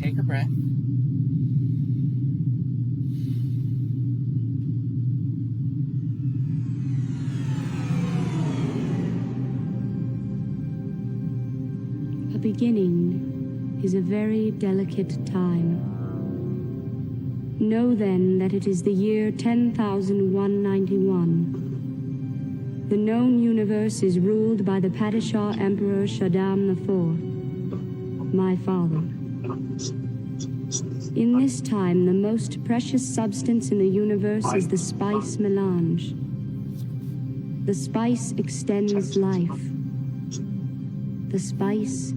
Take a breath. A beginning is a very delicate time. Know then that it is the year 10,191. The known universe is ruled by the Padishah Emperor Shaddam IV, my father. In this time, the most precious substance in the universe is the spice melange. The spice extends life. The spice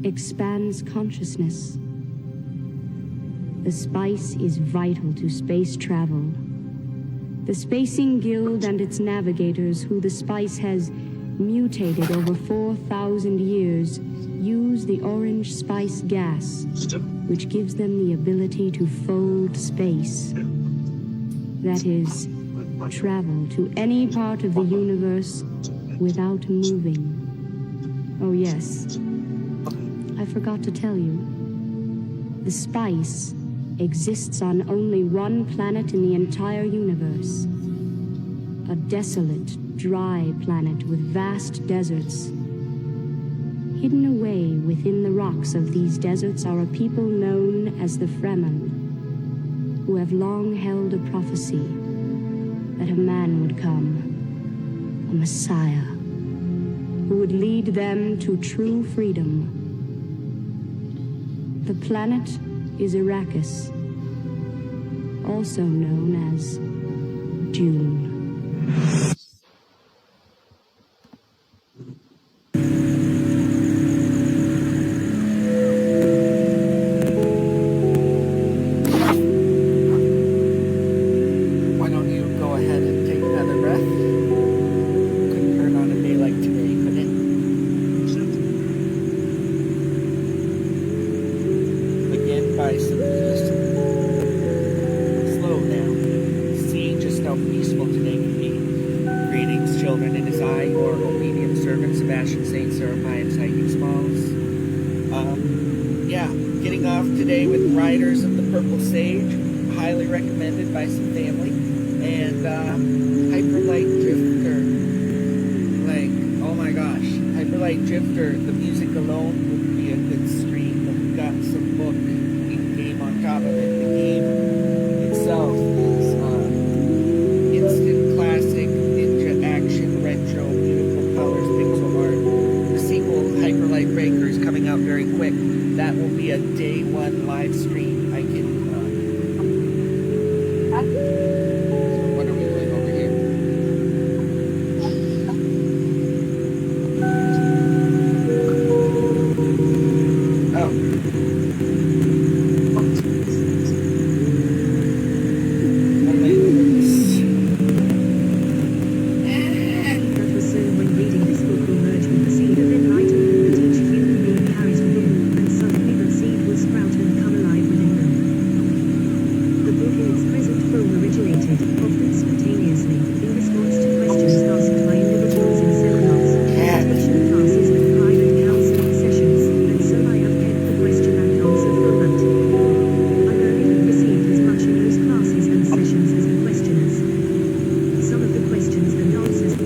expands consciousness. The spice is vital to space travel. The Spacing Guild and its navigators, who the spice has mutated over 4,000 years, use the orange spice gas, which gives them the ability to fold space. That is, travel to any part of the universe without moving. Oh yes, I forgot to tell you. The spice exists on only one planet in the entire universe. A desolate, dry planet with vast deserts. Hidden away within the rocks of these deserts are a people known as the Fremen, who have long held a prophecy that a man would come, a Messiah, who would lead them to true freedom. The planet is Arrakis, also known as Dune. Why don't you go ahead and take another breath? Couldn't hurt on a day like today, could it? St. Seraphine's Hiking Smalls. Yeah, getting off today with Riders of the Purple Sage, highly recommended by some family, and Hyperlight Drifter. Like, oh my gosh, Hyperlight Drifter, the music alone would be a good stream, but we've got some book game on top of it. The game itself is instant classic, ninja action, retro, beautiful colors, pixel art. The sequel, Hyperlight Breaker, is coming out very quick. That will be a day one live stream. I can. So what are we doing over here? Oh. That was so when reading this book will merge with the seed of enlightenment that each human being carries within, and suddenly that seed will sprout and come alive within them. The book in its present form originated, often spontaneously, in response to questions asked by individuals in seminars, meditation classes and private counseling sessions, and so I have kept the question and answer format. I learned and received as much in those classes and sessions as the questioners. Some of the questions and answers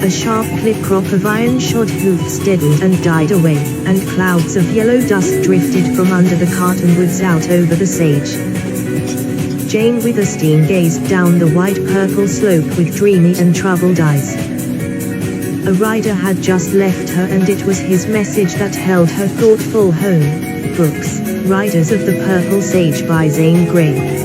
A sharp clip crop of iron-shod hoofs deadened and died away, and clouds of yellow dust drifted from under the cottonwoods out over the sage. Jane Withersteen gazed down the white-purple slope with dreamy and troubled eyes. A rider had just left her, and it was his message that held her thoughtful home. Books, Riders of the Purple Sage by Zane Grey.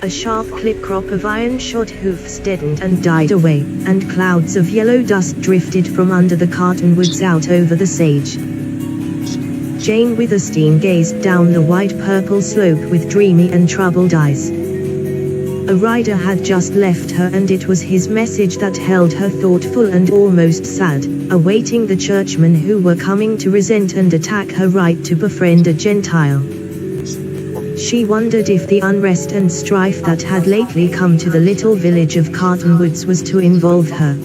A sharp clip crop of iron-shod hoofs deadened and died away, and clouds of yellow dust drifted from under the cottonwoods out over the sage. Jane Withersteen gazed down the white-purple slope with dreamy and troubled eyes. A rider had just left her, and it was his message that held her thoughtful and almost sad, awaiting the churchmen who were coming to resent and attack her right to befriend a Gentile. She wondered if the unrest and strife that had lately come to the little village of Cottonwoods was to involve her.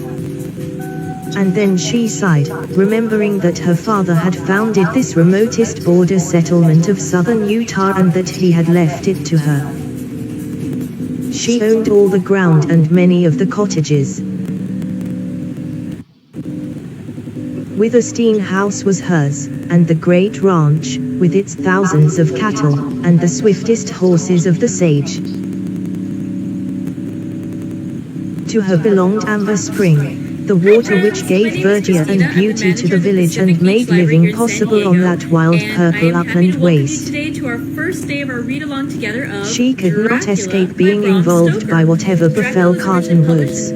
And then she sighed, remembering that her father had founded this remotest border settlement of southern Utah and that he had left it to her. She owned all the ground and many of the cottages. Withersteen House was hers, and the great ranch, with its thousands of cattle, and the swiftest horses of the sage. To her belonged Amber Spring, the water which gave verdure and beauty to the village and made living possible on that wild purple upland waste. She could not escape being involved by whatever befell Cottonwoods.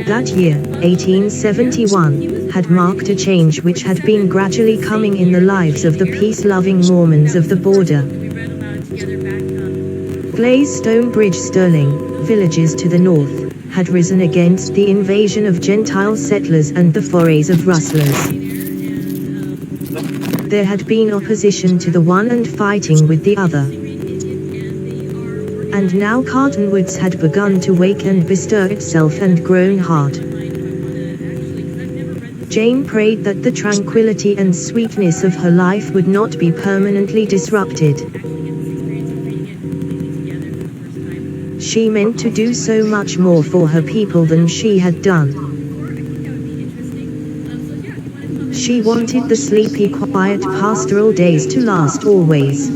That year, 1871, had marked a change which had been gradually coming in the lives of the peace-loving Mormons of the border. Glazed stone bridge Sterling, villages to the north, had risen against the invasion of Gentile settlers and the forays of rustlers. There had been opposition to the one and fighting with the other. And now Cottonwoods had begun to wake and bestir itself and grown hard. Jane prayed that the tranquility and sweetness of her life would not be permanently disrupted. She meant to do so much more for her people than she had done. She wanted the sleepy, quiet pastoral days to last always.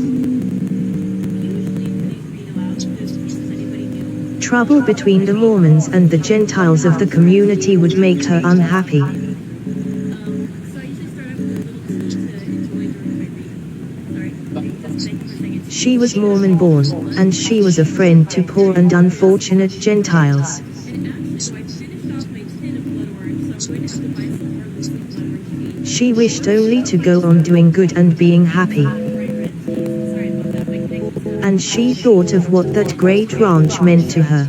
Trouble between the Mormons and the Gentiles of the community would make her unhappy. She was Mormon-born, and she was a friend to poor and unfortunate Gentiles. She wished only to go on doing good and being happy. And she thought of what that great ranch meant to her.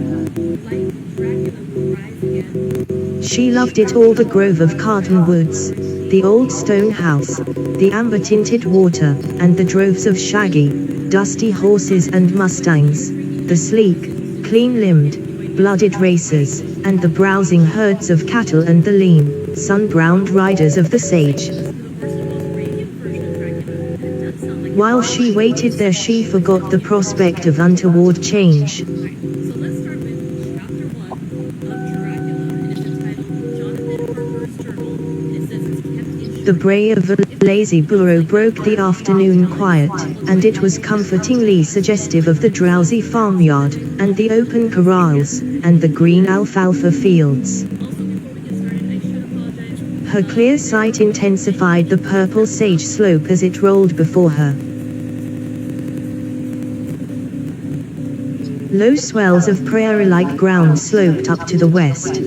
She loved it all, the grove of Cottonwoods, the old stone house, the amber-tinted water, and the droves of shaggy, dusty horses and mustangs, the sleek, clean-limbed, blooded racers, and the browsing herds of cattle and the lean, sun-browned riders of the sage. While she waited there, she forgot the prospect of untoward change. The bray of a lazy burro broke the afternoon quiet, and it was comfortingly suggestive of the drowsy farmyard, and the open corrals, and the green alfalfa fields. Her clear sight intensified the purple sage slope as it rolled before her. Low swells of prairie-like ground sloped up to the west.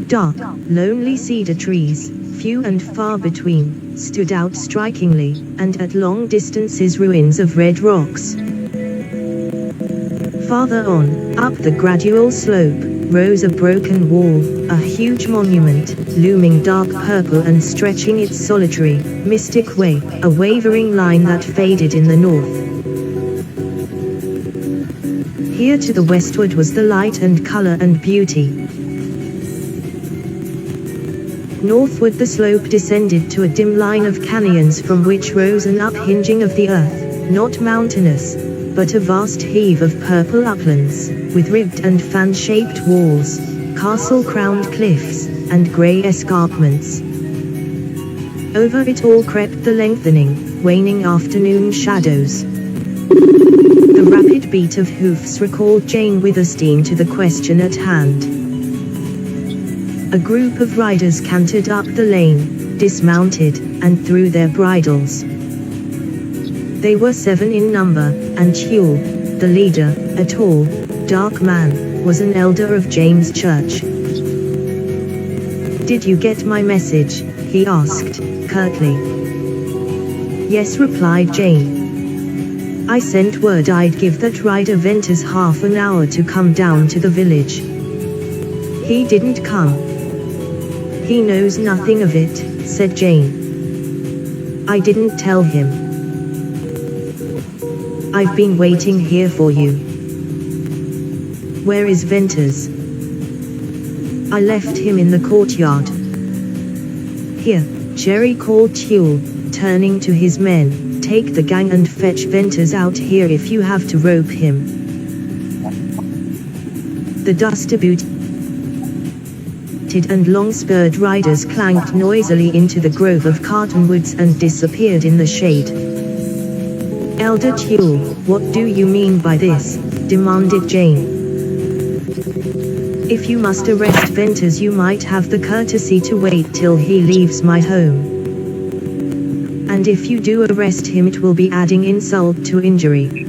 Dark, lonely cedar trees, few and far between, stood out strikingly, and at long distances ruins of red rocks. Farther on, up the gradual slope, rose a broken wall, a huge monument, looming dark purple and stretching its solitary, mystic way, a wavering line that faded in the north. Here to the westward was the light and color and beauty. Northward the slope descended to a dim line of canyons from which rose an uphinging of the earth, not mountainous, but a vast heave of purple uplands, with ribbed and fan-shaped walls, castle-crowned cliffs, and grey escarpments. Over it all crept the lengthening, waning afternoon shadows. The rapid beat of hoofs recalled Jane Withersteen to the question at hand. A group of riders cantered up the lane, dismounted, and threw their bridles. They were 7 in number, and Huel, the leader, a tall, dark man, was an elder of James Church. "Did you get my message?" he asked, curtly. "Yes," replied Jane. "I sent word I'd give that rider Venters half an hour to come down to the village. He didn't come." "He knows nothing of it," said Jane. I didn't tell him. I've been waiting here for you. Where is Ventus? I left him in the courtyard. Here, Jerry called Tuel, turning to his men, take the gang and fetch Ventus out here if you have to rope him. The dust-booted and long-spurred riders clanked noisily into the grove of cottonwoods and disappeared in the shade. Elder Tuel, what do you mean by this? Demanded Jane. If you must arrest Ventus, you might have the courtesy to wait till he leaves my home. And if you do arrest him, it will be adding insult to injury.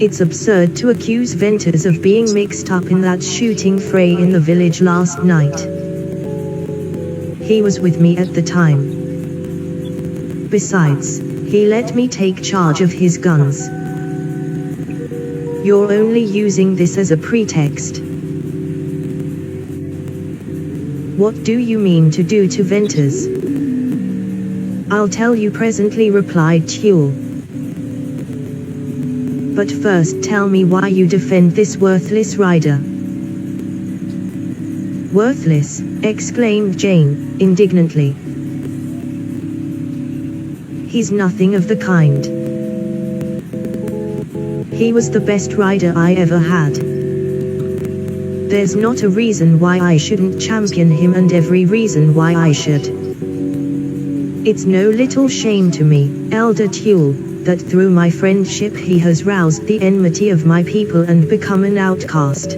It's absurd to accuse Ventus of being mixed up in that shooting fray in the village last night. He was with me at the time. Besides, he let me take charge of his guns. You're only using this as a pretext. What do you mean to do to Ventus? I'll tell you presently, replied Tuel. But first tell me why you defend this worthless rider. Worthless, exclaimed Jane, indignantly. He's nothing of the kind. He was the best rider I ever had. There's not a reason why I shouldn't champion him, and every reason why I should. It's no little shame to me, Elder Tuel, that through my friendship he has roused the enmity of my people and become an outcast.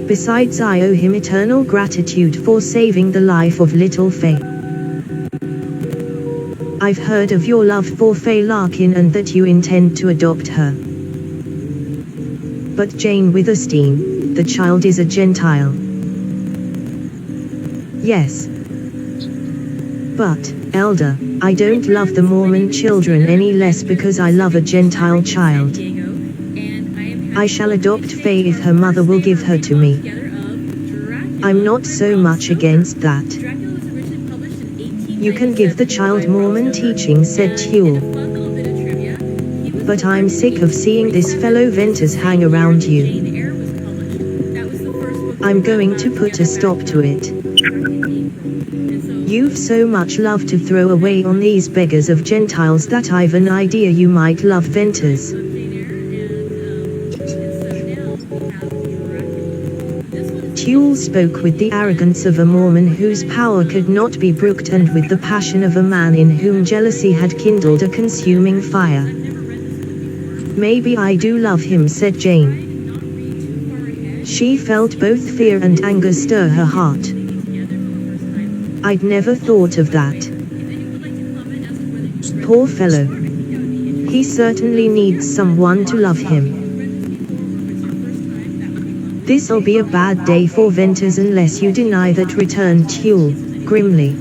Besides, I owe him eternal gratitude for saving the life of little Faye. I've heard of your love for Faye Larkin and that you intend to adopt her. But Jane Withersteen, the child is a Gentile. Yes. But, Elder, I don't love the Mormon children any less because I love a Gentile child. I shall adopt Faye if her mother will give her to me. I'm not so much against that. You can give the child Mormon teaching, said Tuel. But I'm sick of seeing this fellow Ventus hang around you. I'm going to put a stop to it. You've so much love to throw away on these beggars of Gentiles that I've an idea you might love Ventus. Tuel spoke with the arrogance of a Mormon whose power could not be brooked, and with the passion of a man in whom jealousy had kindled a consuming fire. Maybe I do love him, said Jane. She felt both fear and anger stir her heart. I'd never thought of that. Poor fellow. He certainly needs someone to love him. This'll be a bad day for Ventus unless you deny that, returned Tuel, grimly.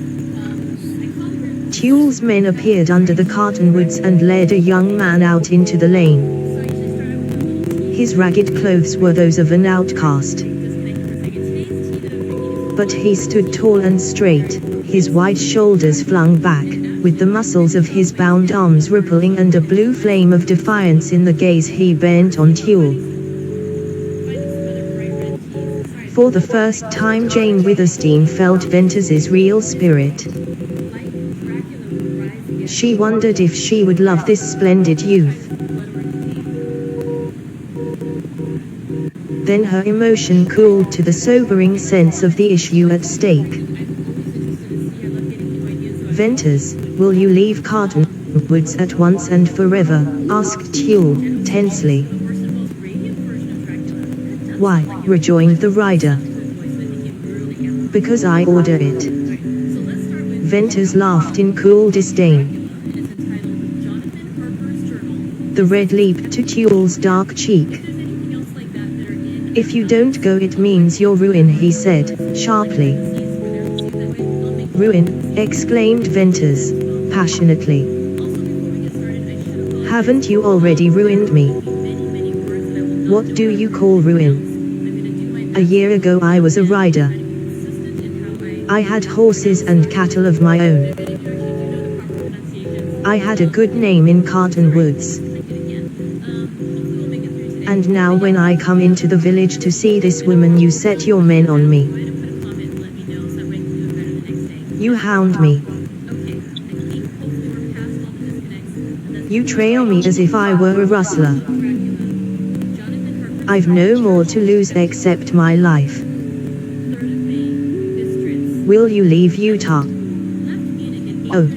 Tuel's men appeared under the cottonwoods and led a young man out into the lane. His ragged clothes were those of an outcast. But he stood tall and straight, his wide shoulders flung back, with the muscles of his bound arms rippling, and a blue flame of defiance in the gaze he bent on Tuel. For the first time Jane Withersteen felt Ventus's real spirit. She wondered if she would love this splendid youth. Then her emotion cooled to the sobering sense of the issue at stake. Ventus, will you leave Cottonwoods at once and forever? Asked Tuel, tensely. Why, rejoined the rider. Because I order it. Ventus laughed in cool disdain. The red leaped to Tuel's dark cheek. If you don't go, it means your ruin, he said, sharply. Ruin, exclaimed Ventus, passionately. Haven't you already ruined me? What do you call ruin? A year ago I was a rider. I had horses and cattle of my own. I had a good name in Cottonwoods. And now when I come into the village to see this woman, you set your men on me. You hound me. You trail me as if I were a rustler. I've no more to lose except my life. Will you leave Utah? Oh.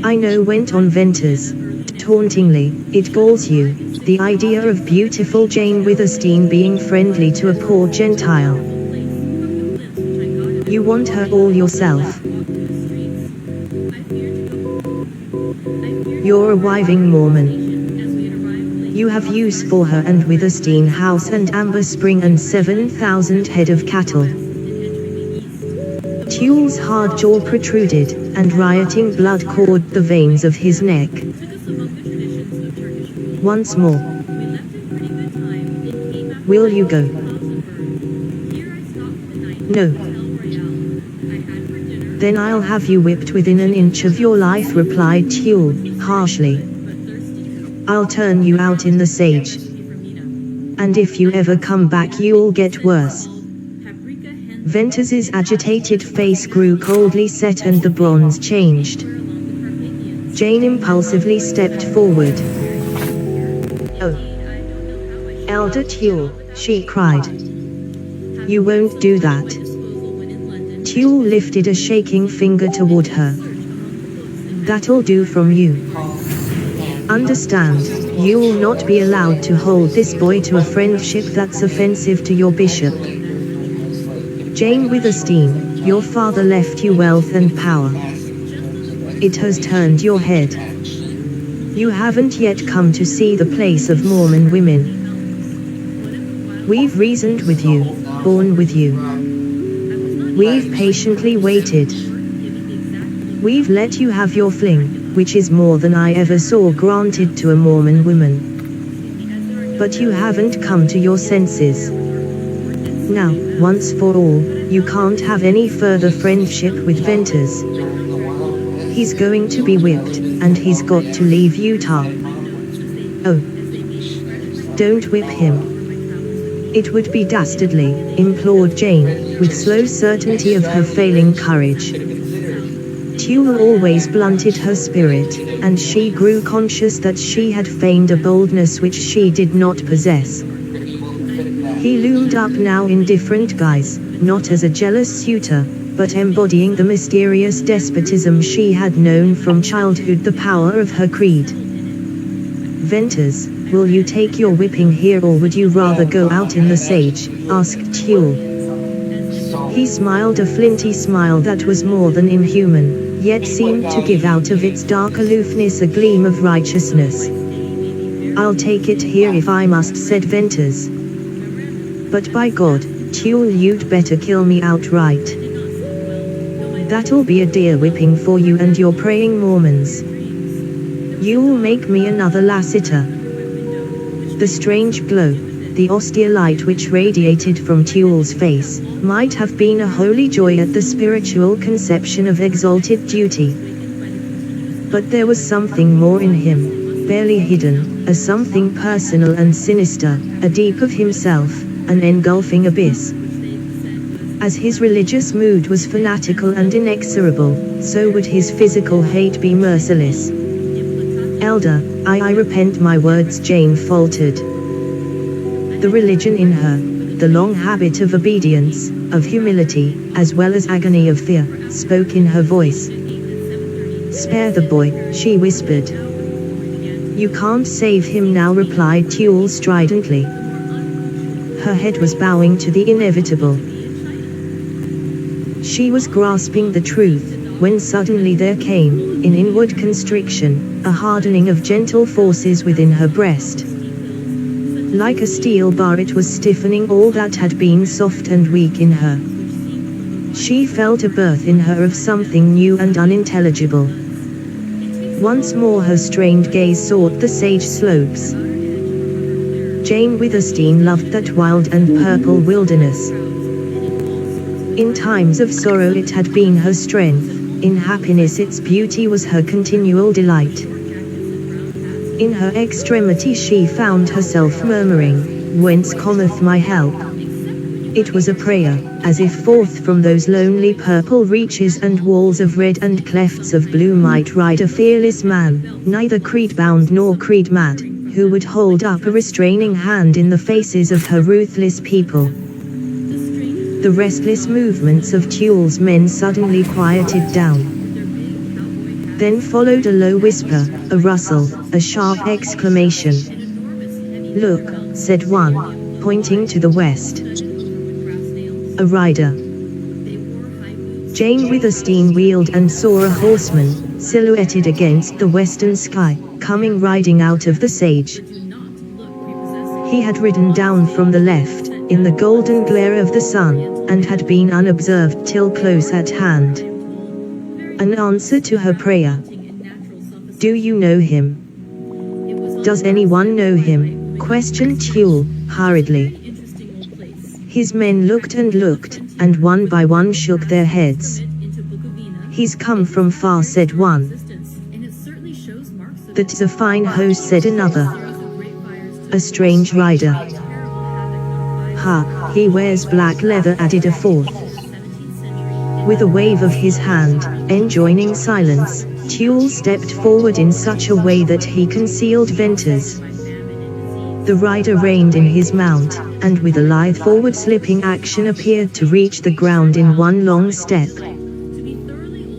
I know, went on Venters, tauntingly. It galls you, the idea of beautiful Jane Withersteen being friendly to a poor Gentile. You want her all yourself. You're a wiving Mormon. You have use for her and Withersteen House and Amber Spring and 7,000 head of cattle. Tuel's hard jaw protruded, and rioting blood corded the veins of his neck. Once more. Will you go? No. Then I'll have you whipped within an inch of your life, replied Tuel, harshly. I'll turn you out in the sage. And if you ever come back, you'll get worse. Venters's agitated face grew coldly set and the bronze changed. Jane impulsively stepped forward. Oh. Elder Tuel, she cried. You won't do that. Tuel lifted a shaking finger toward her. That'll do from you. Understand, you will not be allowed to hold this boy to a friendship that's offensive to your bishop. Jane Withersteen, your father left you wealth and power. It has turned your head. You haven't yet come to see the place of Mormon women. We've reasoned with you, borne with you. We've patiently waited. We've let you have your fling, which is more than I ever saw granted to a Mormon woman. But you haven't come to your senses. Now, once for all, you can't have any further friendship with Venters. He's going to be whipped, and he's got to leave Utah. Oh. Don't whip him. It would be dastardly, implored Jane, with slow certainty of her failing courage. Tuel always blunted her spirit, and she grew conscious that she had feigned a boldness which she did not possess. He loomed up now in different guise, not as a jealous suitor, but embodying the mysterious despotism she had known from childhood, the power of her creed. Venters, will you take your whipping here, or would you rather go out in the sage? Asked Tuel. He smiled a flinty smile that was more than inhuman, yet seemed to give out of its dark aloofness a gleam of righteousness. I'll take it here if I must, said Venters. But by God, Tuel, you'd better kill me outright. That'll be a dear whipping for you and your praying Mormons. You'll make me another Lassiter. The strange glow, the austere light which radiated from Tuel's face, might have been a holy joy at the spiritual conception of exalted duty. But there was something more in him, barely hidden, a something personal and sinister, a deep of himself, an engulfing abyss. As his religious mood was fanatical and inexorable, so would his physical hate be merciless. Elder, I repent my words, Jane faltered. The religion in her, the long habit of obedience, of humility, as well as agony of fear, spoke in her voice. Spare the boy, she whispered. You can't save him now, replied Tuel stridently. Her head was bowing to the inevitable. She was grasping the truth, when suddenly there came, in inward constriction, a hardening of gentle forces within her breast. Like a steel bar, it was stiffening all that had been soft and weak in her. She felt a birth in her of something new and unintelligible. Once more her strained gaze sought the sage slopes. Jane Withersteen loved that wild and purple wilderness. In times of sorrow it had been her strength, in happiness its beauty was her continual delight. In her extremity she found herself murmuring, "Whence cometh my help?" It was a prayer, as if forth from those lonely purple reaches and walls of red and clefts of blue might ride a fearless man, neither creed-bound nor creed-mad, who would hold up a restraining hand in the faces of her ruthless people. The restless movements of Tuel's men suddenly quieted down. Then followed a low whisper, a rustle, a sharp exclamation. "Look," said one, pointing to the west. A rider. Jane Withersteen wheeled and saw a horseman, silhouetted against the western sky, coming riding out of the sage. He had ridden down from the left, in the golden glare of the sun, and had been unobserved till close at hand. An answer to her prayer. "Do you know him?" "Does anyone know him?" questioned Tuel, hurriedly. His men looked, and one by one shook their heads. "He's come from far," said one. "That's a fine horse," said another. "A strange rider." "Ha, he wears black leather," added a fourth. With a wave of his hand, enjoining silence, Tuel stepped forward in such a way that he concealed Venters. The rider reined in his mount, and with a lithe forward-slipping action appeared to reach the ground in one long step.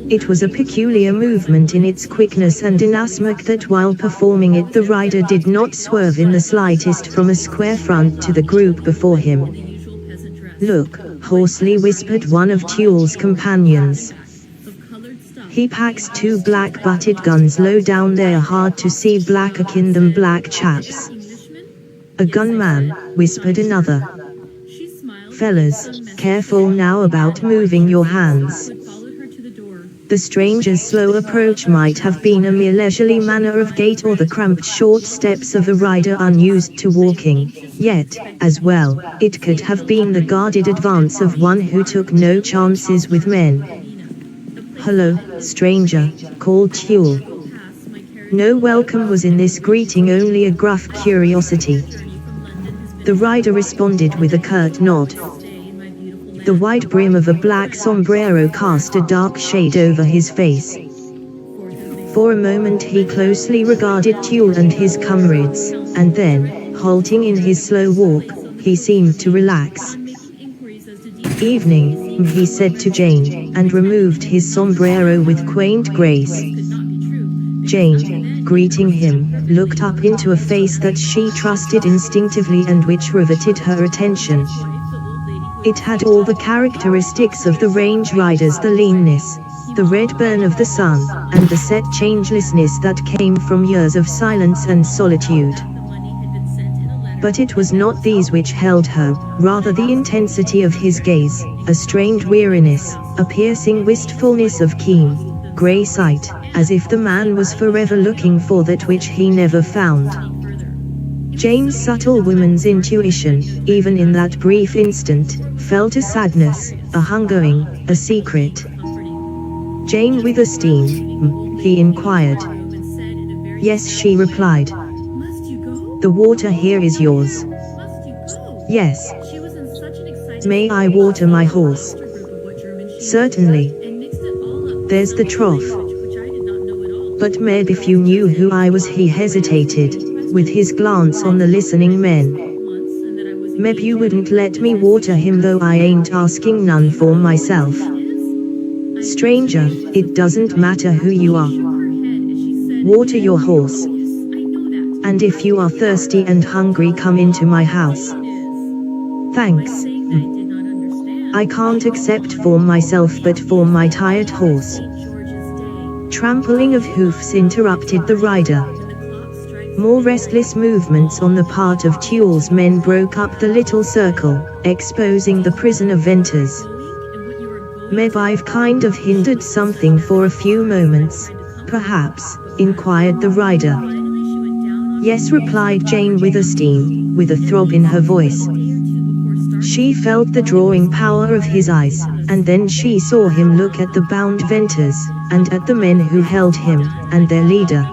It was a peculiar movement in its quickness and inasmuch that while performing it the rider did not swerve in the slightest from a square front to the group before him. "Look," hoarsely whispered one of Tuel's companions. "He packs two black-butted guns low down there, hard to see, black akin them black chaps." "A gunman," whispered another. "Fellas, careful now about moving your hands." The stranger's slow approach might have been a mere leisurely manner of gait or the cramped short steps of a rider unused to walking, yet, as well, it could have been the guarded advance of one who took no chances with men. "Hello, stranger," called Tuel. No welcome was in this greeting, only a gruff curiosity. The rider responded with a curt nod. The wide brim of a black sombrero cast a dark shade over his face. For a moment he closely regarded Tuel and his comrades, and then, halting in his slow walk, he seemed to relax. "Evening," he said to Jane, and removed his sombrero with quaint grace. Jane, greeting him, looked up into a face that she trusted instinctively and which riveted her attention. It had all the characteristics of the range riders: the leanness, the red burn of the sun, and the set changelessness that came from years of silence and solitude. But it was not these which held her, rather the intensity of his gaze, a strained weariness, a piercing wistfulness of keen, grey sight, as if the man was forever looking for that which he never found. Jane's subtle woman's intuition, even in that brief instant, felt a sadness, a hungering, a secret. "Jane Withersteen?" he inquired. "Yes," she replied. "The water here is yours." "Yes." "May I water my horse?" "Certainly." "There's the trough." "But maybe if you knew who I was," he hesitated, with his glance on the listening men. "Maybe you wouldn't let me water him, though I ain't asking none for myself." "Stranger, it doesn't matter who you are. Water your horse. And if you are thirsty and hungry, come into my house." "Thanks. I can't accept for myself but for my tired horse." Trampling of hoofs interrupted the rider. More restless movements on the part of Tuel's men broke up the little circle, exposing the prisoner Venters. "Maybe I've kind of hindered something for a few moments, perhaps?" inquired the rider. "Yes," replied Jane Withersteen, with a throb in her voice. She felt the drawing power of his eyes, and then she saw him look at the bound Venters, and at the men who held him, and their leader.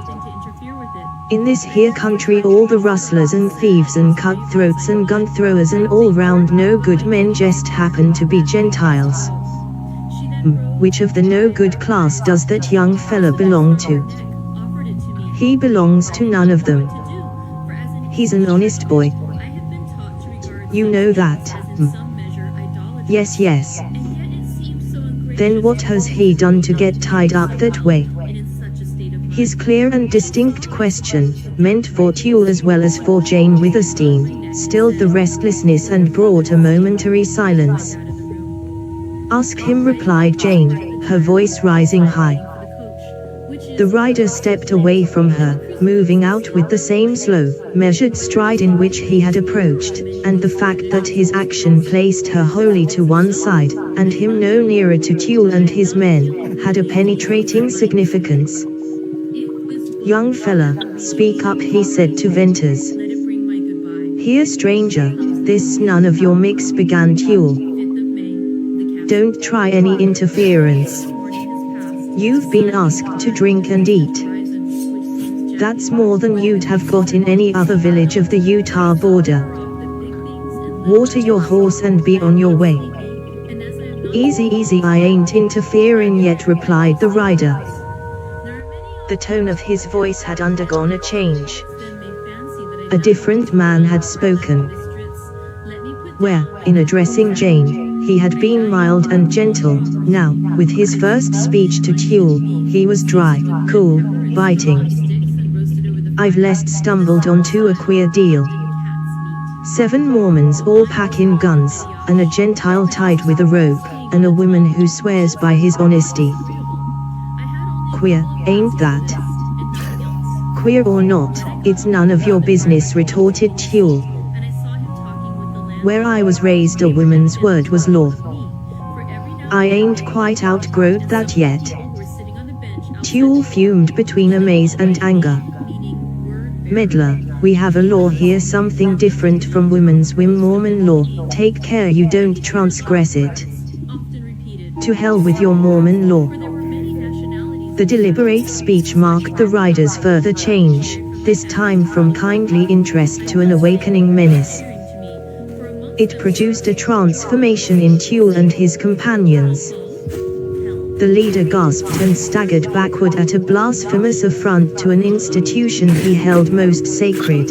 In this here country all the rustlers and thieves and cutthroats and gun throwers and all round no good men just happen to be Gentiles. Which of the no good class does that young fella belong to? He belongs to none of them. He's an honest boy. You know that. Yes, yes. Then what has he done to get tied up that way? His clear and distinct question, meant for Tulle as well as for Jane Withersteen, stilled the restlessness and brought a momentary silence. Ask him, replied Jane, her voice rising high. The rider stepped away from her, moving out with the same slow, measured stride in which he had approached, and the fact that his action placed her wholly to one side, and him no nearer to Tulle and his men, had a penetrating significance. Young fella, speak up, he said to Venters. Here, stranger, this none of your mix, began Tulle. Don't try any interference. You've been asked to drink and eat. That's more than you'd have got in any other village of the Utah border. Water your horse and be on your way. Easy, easy, I ain't interfering yet, replied the rider. The tone of his voice had undergone a change. A different man had spoken. Where, in addressing Jane, he had been mild and gentle, now, with his first speech to Tulle, he was dry, cool, biting. I've lest stumbled onto a queer deal. 7 Mormons all packing guns, and a Gentile tied with a rope, and a woman who swears by his honesty. Queer, ain't that? Queer or not, it's none of your business, retorted Tulle. Where I was raised a woman's word was law. I ain't quite outgrowed that yet. Tulle fumed between amaze and anger. Meddler, we have a law here, something different from women's whim, Mormon law, take care you don't transgress it. To hell with your Mormon law. The deliberate speech marked the rider's further change, this time from kindly interest to an awakening menace. It produced a transformation in Tulle and his companions. The leader gasped and staggered backward at a blasphemous affront to an institution he held most sacred.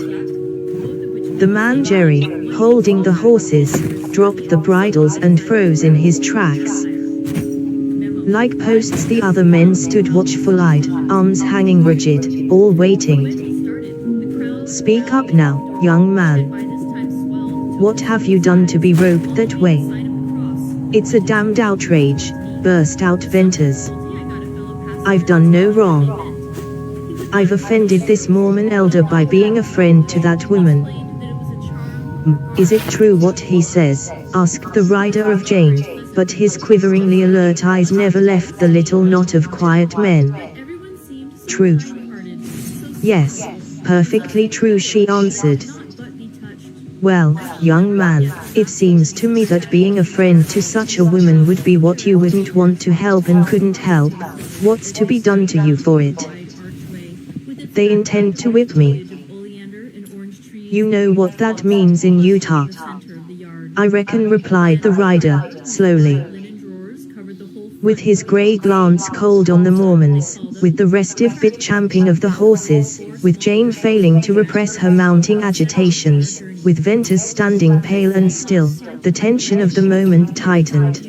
The man Jerry, holding the horses, dropped the bridles and froze in his tracks. Like posts the other men stood watchful-eyed, arms hanging rigid, all waiting. Speak up now, young man. What have you done to be roped that way? It's a damned outrage, burst out Venters. I've done no wrong. I've offended this Mormon elder by being a friend to that woman. Is it true what he says? Asked the rider of Jane, but his quiveringly alert eyes never left the little knot of quiet men. True. Yes, perfectly true, she answered. Well, young man, it seems to me that being a friend to such a woman would be what you wouldn't want to help and couldn't help. What's to be done to you for it? They intend to whip me. You know what that means in Utah? I reckon, replied the rider, slowly. With his grey glance cold on the Mormons, with the restive bit champing of the horses, with Jane failing to repress her mounting agitations, with Venters standing pale and still, the tension of the moment tightened.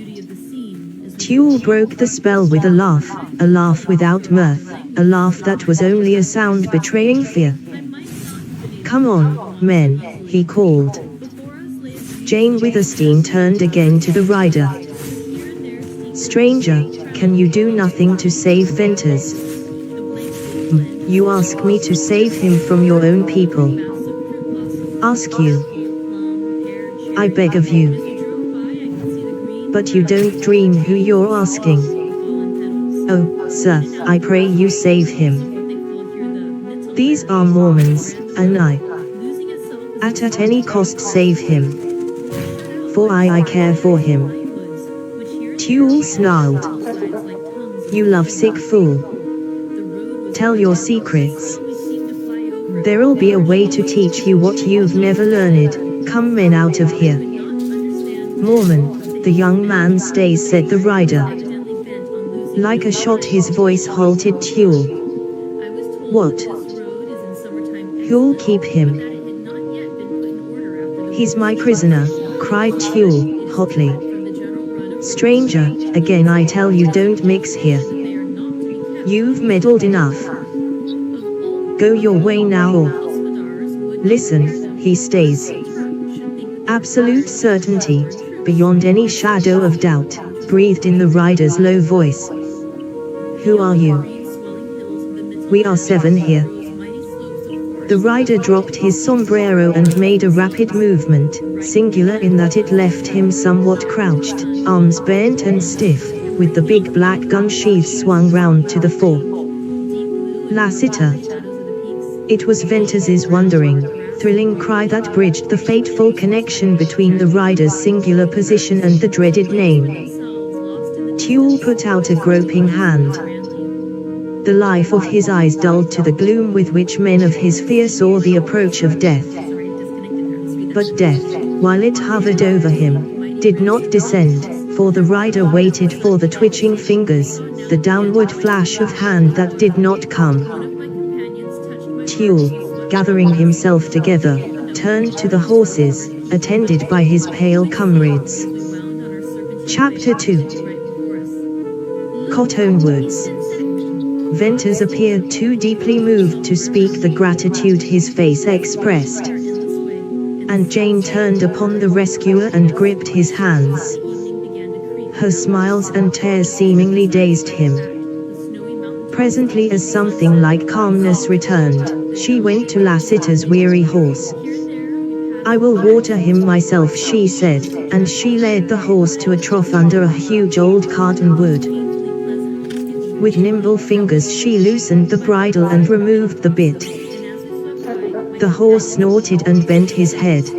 Tulle broke the spell with a laugh without mirth, a laugh that was only a sound betraying fear. Come on, men, he called. Jane Withersteen turned again to the rider. Stranger, can you do nothing to save Venters? You ask me to save him from your own people. Ask you. I beg of you. But you don't dream who you're asking. Oh, sir, I pray you save him. These are Mormons, and I. At any cost save him. for I care for him. Tuel snarled. You lovesick fool. Tell your secrets. There'll be a way to teach you what you've never learned. Come men out of here. Mormon, the young man stays, said the rider. Like a shot his voice halted Tuel. What? Who'll keep him? He's my prisoner, cried Tuel, hotly. Stranger, again I tell you don't mix here. You've meddled enough. Go your way now or... Listen, he stays. Absolute certainty, beyond any shadow of doubt, breathed in the rider's low voice. Who are you? We are 7 here. The rider dropped his sombrero and made a rapid movement, singular in that it left him somewhat crouched, arms bent and stiff, with the big black gun sheath swung round to the fore. Lassiter. It was Venters's wondering, thrilling cry that bridged the fateful connection between the rider's singular position and the dreaded name. Tuel put out a groping hand. The life of his eyes dulled to the gloom with which men of his fear saw the approach of death. But death, while it hovered over him, did not descend, for the rider waited for the twitching fingers, the downward flash of hand that did not come. Tuel, gathering himself together, turned to the horses, attended by his pale comrades. Chapter 2. Cottonwoods. Venters appeared too deeply moved to speak the gratitude his face expressed. And Jane turned upon the rescuer and gripped his hands. Her smiles and tears seemingly dazed him. Presently, as something like calmness returned, she went to Lassiter's weary horse. I will water him myself, she said, and she led the horse to a trough under a huge old cottonwood. With nimble fingers she loosened the bridle and removed the bit. The horse snorted and bent his head.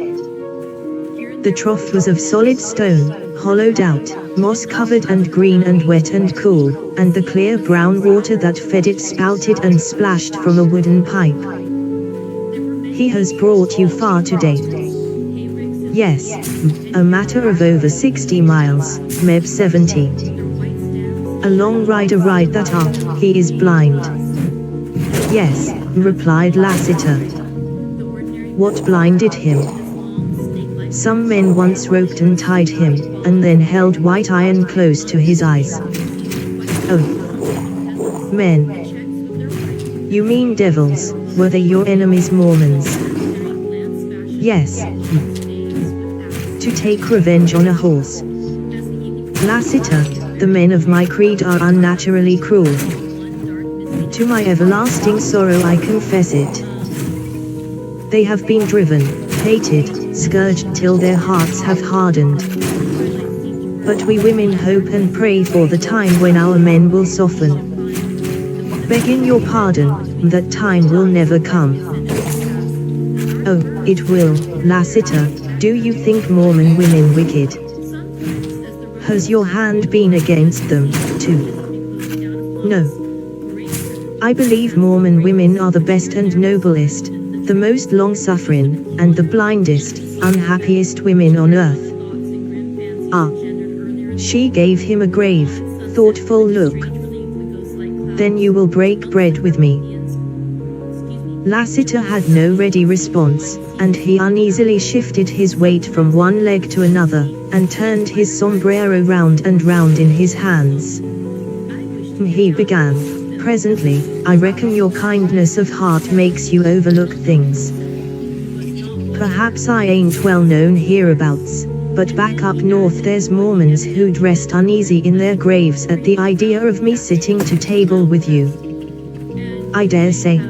The trough was of solid stone, hollowed out, moss-covered and green and wet and cool, and the clear brown water that fed it spouted and splashed from a wooden pipe. He has brought you far today. Yes, a matter of over 60 miles, maybe 70. A long ride that he is blind. Yes, replied Lassiter. What blinded him? Some men once roped and tied him, and then held white iron close to his eyes. Oh. Men. You mean devils, were they your enemies Mormons? Yes. To take revenge on a horse. Lassiter. The men of my creed are unnaturally cruel. To my everlasting sorrow I confess it. They have been driven, hated, scourged till their hearts have hardened. But we women hope and pray for the time when our men will soften. Begging your pardon, that time will never come. Oh, it will, Lassiter. Do you think Mormon women wicked? Has your hand been against them, too? No. I believe Mormon women are the best and noblest, the most long-suffering, and the blindest, unhappiest women on earth. Ah. She gave him a grave, thoughtful look. Then you will break bread with me. Lassiter had no ready response, and he uneasily shifted his weight from one leg to another, and turned his sombrero round and round in his hands. He began, presently, I reckon your kindness of heart makes you overlook things. Perhaps I ain't well known hereabouts, but back up north there's Mormons who'd rest uneasy in their graves at the idea of me sitting to table with you. I dare say.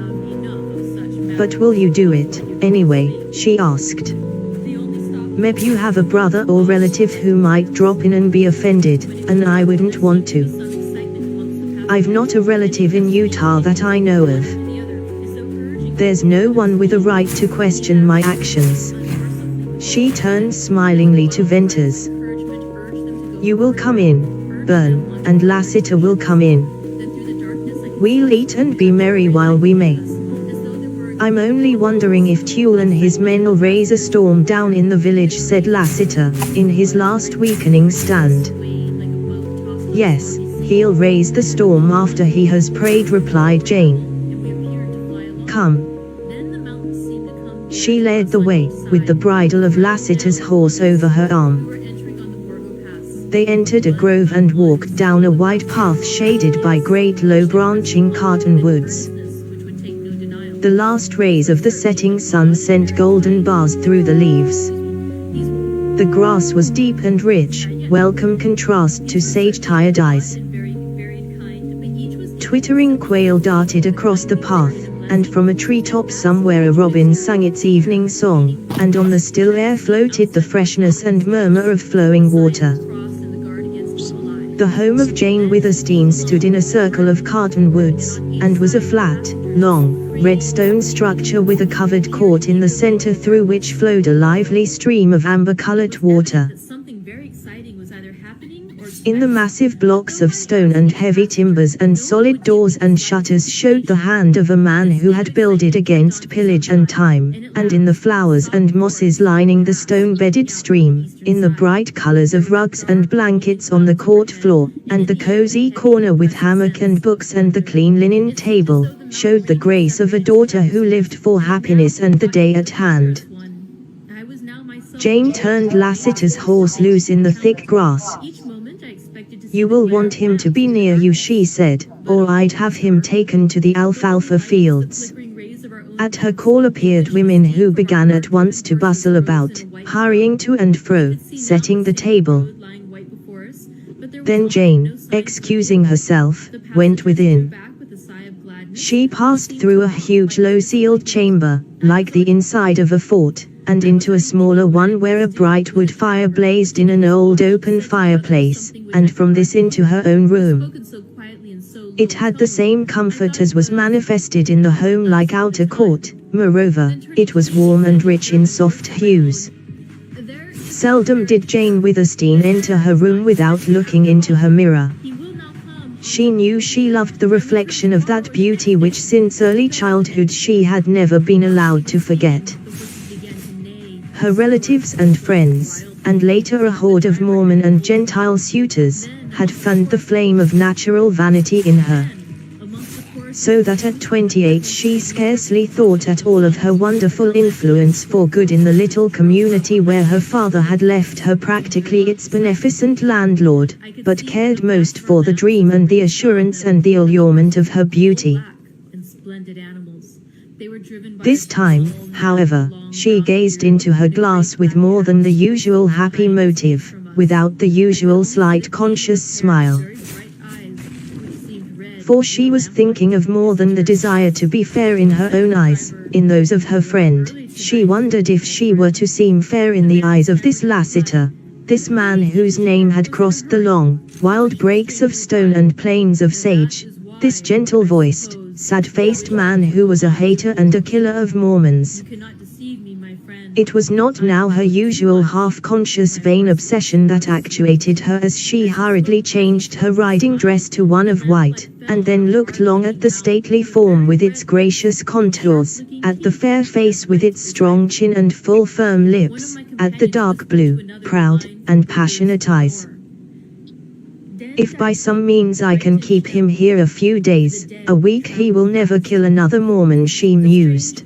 But will you do it, anyway, she asked. Maybe you have a brother or relative who might drop in and be offended, and I wouldn't want to. I've not a relative in Utah that I know of. There's no one with a right to question my actions. She turned smilingly to Venters. You will come in, Bern, and Lassiter will come in. We'll eat and be merry while we may. I'm only wondering if Tuel and his men'll raise a storm down in the village, said Lassiter, in his last weakening stand. Yes, he'll raise the storm after he has prayed, replied Jane. Come. She led the way, with the bridle of Lassiter's horse over her arm. They entered a grove and walked down a wide path shaded by great low-branching cottonwoods. The last rays of the setting sun sent golden bars through the leaves. The grass was deep and rich, welcome contrast to sage-tired eyes. Twittering quail darted across the path, and from a treetop somewhere a robin sang its evening song, and on the still air floated the freshness and murmur of flowing water. The home of Jane Witherstein stood in a circle of cottonwoods, and was a flat, long, red stone structure with a covered court in the center through which flowed a lively stream of amber-colored water. In the massive blocks of stone and heavy timbers and solid doors and shutters showed the hand of a man who had builded against pillage and time, and in the flowers and mosses lining the stone-bedded stream, in the bright colors of rugs and blankets on the court floor, and the cozy corner with hammock and books and the clean linen table, showed the grace of a daughter who lived for happiness and the day at hand. Jane turned Lassiter's horse loose in the thick grass. You will want him to be near you, she said, or I'd have him taken to the alfalfa fields. At her call appeared women who began at once to bustle about, hurrying to and fro, setting the table. Then Jane, excusing herself, went within. She passed through a huge low-ceiled chamber, like the inside of a fort, and into a smaller one where a bright wood fire blazed in an old open fireplace, and from this into her own room. It had the same comfort as was manifested in the home-like outer court. Moreover, it was warm and rich in soft hues. Seldom did Jane Witherstein enter her room without looking into her mirror. She knew she loved the reflection of that beauty which since early childhood she had never been allowed to forget. Her relatives and friends, and later a horde of Mormon and Gentile suitors, had fanned the flame of natural vanity in her. So that at 28 she scarcely thought at all of her wonderful influence for good in the little community where her father had left her practically its beneficent landlord, but cared most for the dream and the assurance and the allurement of her beauty. This time, however, she gazed into her glass with more than the usual happy motive, without the usual slight conscious smile. For she was thinking of more than the desire to be fair in her own eyes, in those of her friend. She wondered if she were to seem fair in the eyes of this Lassiter, this man whose name had crossed the long, wild breaks of stone and plains of sage, this gentle-voiced, sad-faced man who was a hater and a killer of Mormons. It was not now her usual half-conscious vain obsession that actuated her as she hurriedly changed her riding dress to one of white, and then looked long at the stately form with its gracious contours, at the fair face with its strong chin and full firm lips, at the dark blue, proud, and passionate eyes. If by some means I can keep him here a few days, a week, he will never kill another Mormon, she mused.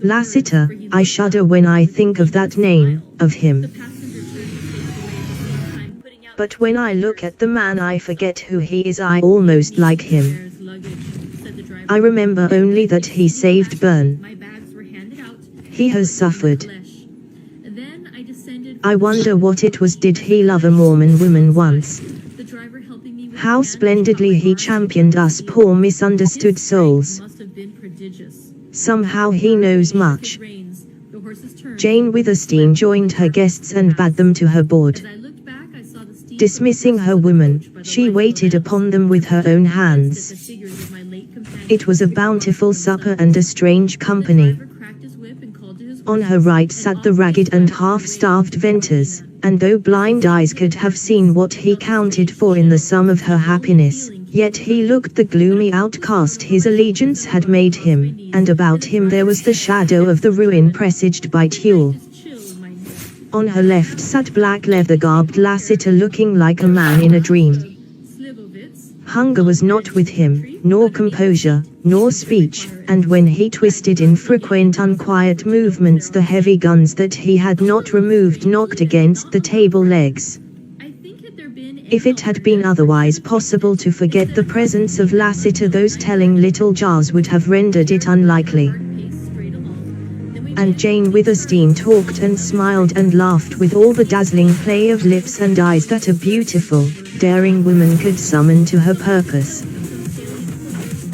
Lassiter, I shudder when I think of that name, of him. But when I look at the man I forget who he is. I almost like him. I remember only that he saved Bern. He has suffered. I wonder what it was. Did he love a Mormon woman once? How splendidly he championed us poor misunderstood souls. Somehow he knows much. Jane Witherstein joined her guests and bade them to her board. Dismissing her women, she waited upon them with her own hands. It was a bountiful supper and a strange company. On her right sat the ragged and half-starved Venters, and though blind eyes could have seen what he counted for in the sum of her happiness, yet he looked the gloomy outcast his allegiance had made him, and about him there was the shadow of the ruin presaged by Tulle. On her left sat black leather-garbed Lassiter looking like a man in a dream. Hunger was not with him, nor composure, nor speech, and when he twisted in frequent unquiet movements the heavy guns that he had not removed knocked against the table legs. If it had been otherwise possible to forget the presence of Lassiter, those telling little jars would have rendered it unlikely. And Jane Withersteen talked and smiled and laughed with all the dazzling play of lips and eyes that a beautiful, daring woman could summon to her purpose.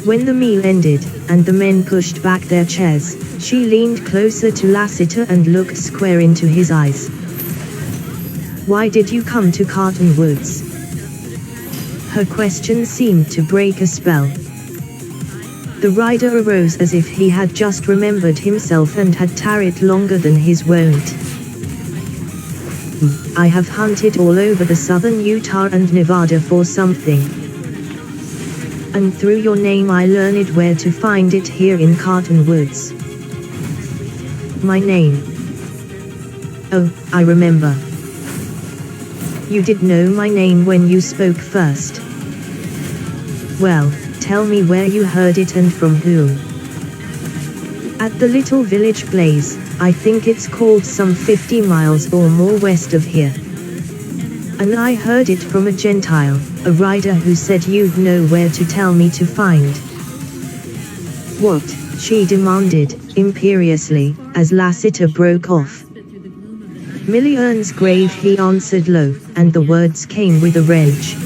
When the meal ended, and the men pushed back their chairs, she leaned closer to Lassiter and looked square into his eyes. "Why did you come to Carton Woods?" Her question seemed to break a spell. The rider arose as if he had just remembered himself and had tarried longer than his wont. "I have hunted all over the southern Utah and Nevada for something. And through your name I learned where to find it here in Carton Woods." "My name? Oh, I remember. You did know my name when you spoke first. Well, tell me where you heard it and from whom." "At the little village Blaze, I think it's called, some 50 miles or more west of here. And I heard it from a Gentile, a rider who said you'd know where to tell me to find." "What?" she demanded, imperiously, as Lassiter broke off. "Millie Ern's grave," he answered low, and the words came with a wrench.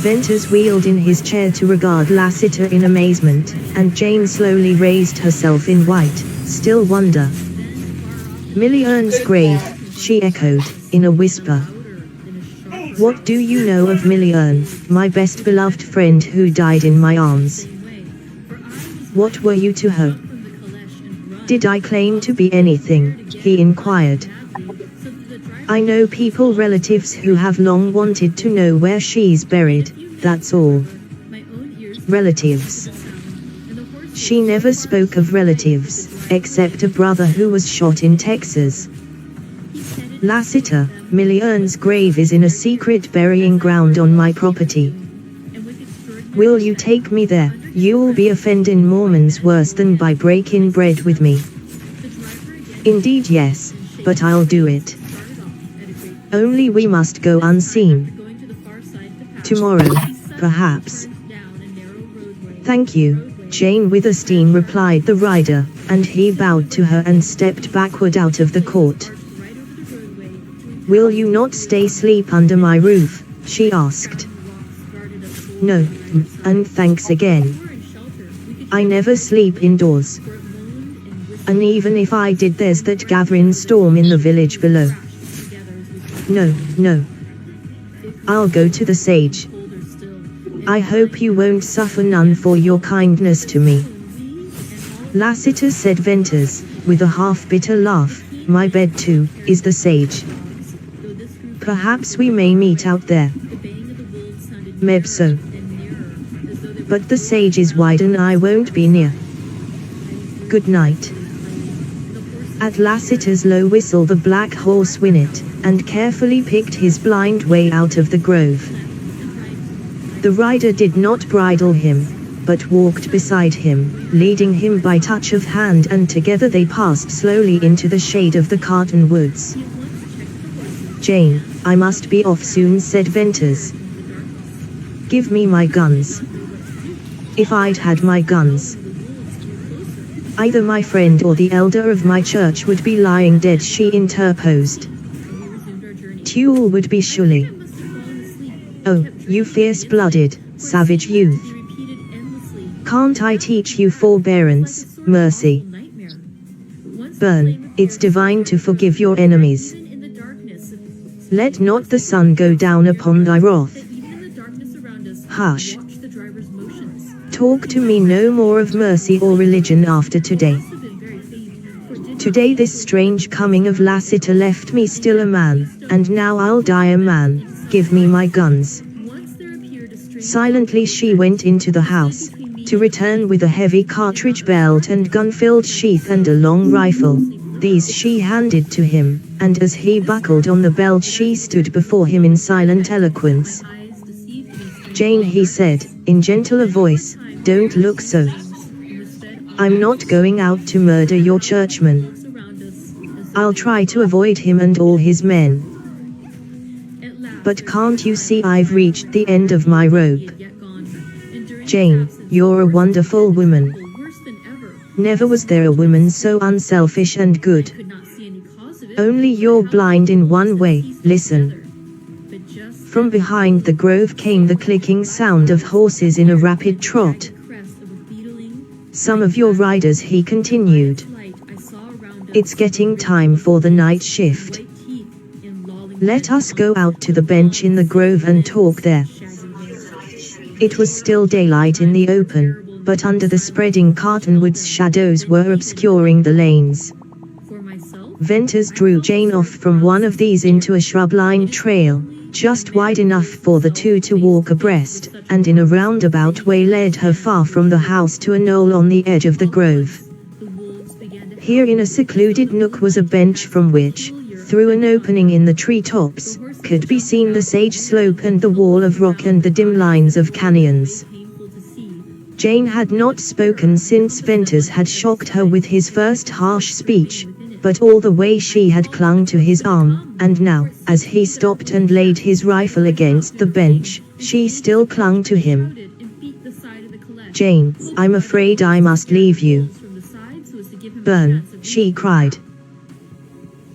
Venters wheeled in his chair to regard Lassiter in amazement, and Jane slowly raised herself in white, still wonder. "Millie Ern's grave," she echoed, in a whisper. "What do you know of Millie Ern, my best beloved friend who died in my arms? What were you to her?" "Did I claim to be anything?" he inquired. "I know people, relatives who have long wanted to know where she's buried, that's all." "Relatives?" She never spoke of relatives, except a brother who was shot in Texas. "Lassiter, Millie Ern's grave is in a secret burying ground on my property. Will you take me there? You'll be offending Mormons worse than by breaking bread with me." "Indeed yes, but I'll do it. Only we must go unseen. Tomorrow, perhaps." "Thank you," Jane Withersteen replied the rider, and he bowed to her and stepped backward out of the court. "Will you not stay sleep under my roof?" she asked. "No, and thanks again. I never sleep indoors. And even if I did, there's that gathering storm in the village below. No. I'll go to the sage. I hope you won't suffer none for your kindness to me." Lassiter said Venters, with a half-bitter laugh, "My bed too, is the sage. Perhaps we may meet out there." "Maybe so. But the sage is wide and I won't be near. Good night." At Lassiter's low whistle the black horse whinnied, and carefully picked his blind way out of the grove. The rider did not bridle him, but walked beside him, leading him by touch of hand, and together they passed slowly into the shade of the Carton Woods. "Jane, I must be off soon," said Venters. "Give me my guns." "If I'd had my guns, either my friend or the elder of my church would be lying dead," she interposed. "Tulle would be surely." "Oh, you fierce-blooded, savage youth. Can't I teach you forbearance, mercy? Burn, it's divine to forgive your enemies. Let not the sun go down upon thy wrath." "Hush. Talk to me no more of mercy or religion after today. Today this strange coming of Lassiter left me still a man, and now I'll die a man. Give me my guns. Silently she went into the house, to return with a heavy cartridge belt and gun-filled sheath and a long rifle. These she handed to him, and as he buckled on the belt she stood before him in silent eloquence. "Jane," he said, in gentler voice, "don't look so. I'm not going out to murder your churchman. I'll try to avoid him and all his men. But can't you see I've reached the end of my rope? Jane, you're a wonderful woman. Never was there a woman so unselfish and good. Only you're blind in one way. Listen." From behind the grove came the clicking sound of horses in a rapid trot. "Some of your riders," he continued. "It's getting time for the night shift. Let us go out to the bench in the grove and talk there." It was still daylight in the open, but under the spreading cottonwoods shadows were obscuring the lanes. Venters drew Jane off from one of these into a shrub-lined trail, just wide enough for the two to walk abreast, and in a roundabout way led her far from the house to a knoll on the edge of the grove. Here in a secluded nook was a bench from which, through an opening in the treetops, could be seen the sage slope and the wall of rock and the dim lines of canyons. Jane had not spoken since Venters had shocked her with his first harsh speech, but all the way she had clung to his arm, and now, as he stopped and laid his rifle against the bench, she still clung to him. "Jane, I'm afraid I must leave you." "Burn," she cried.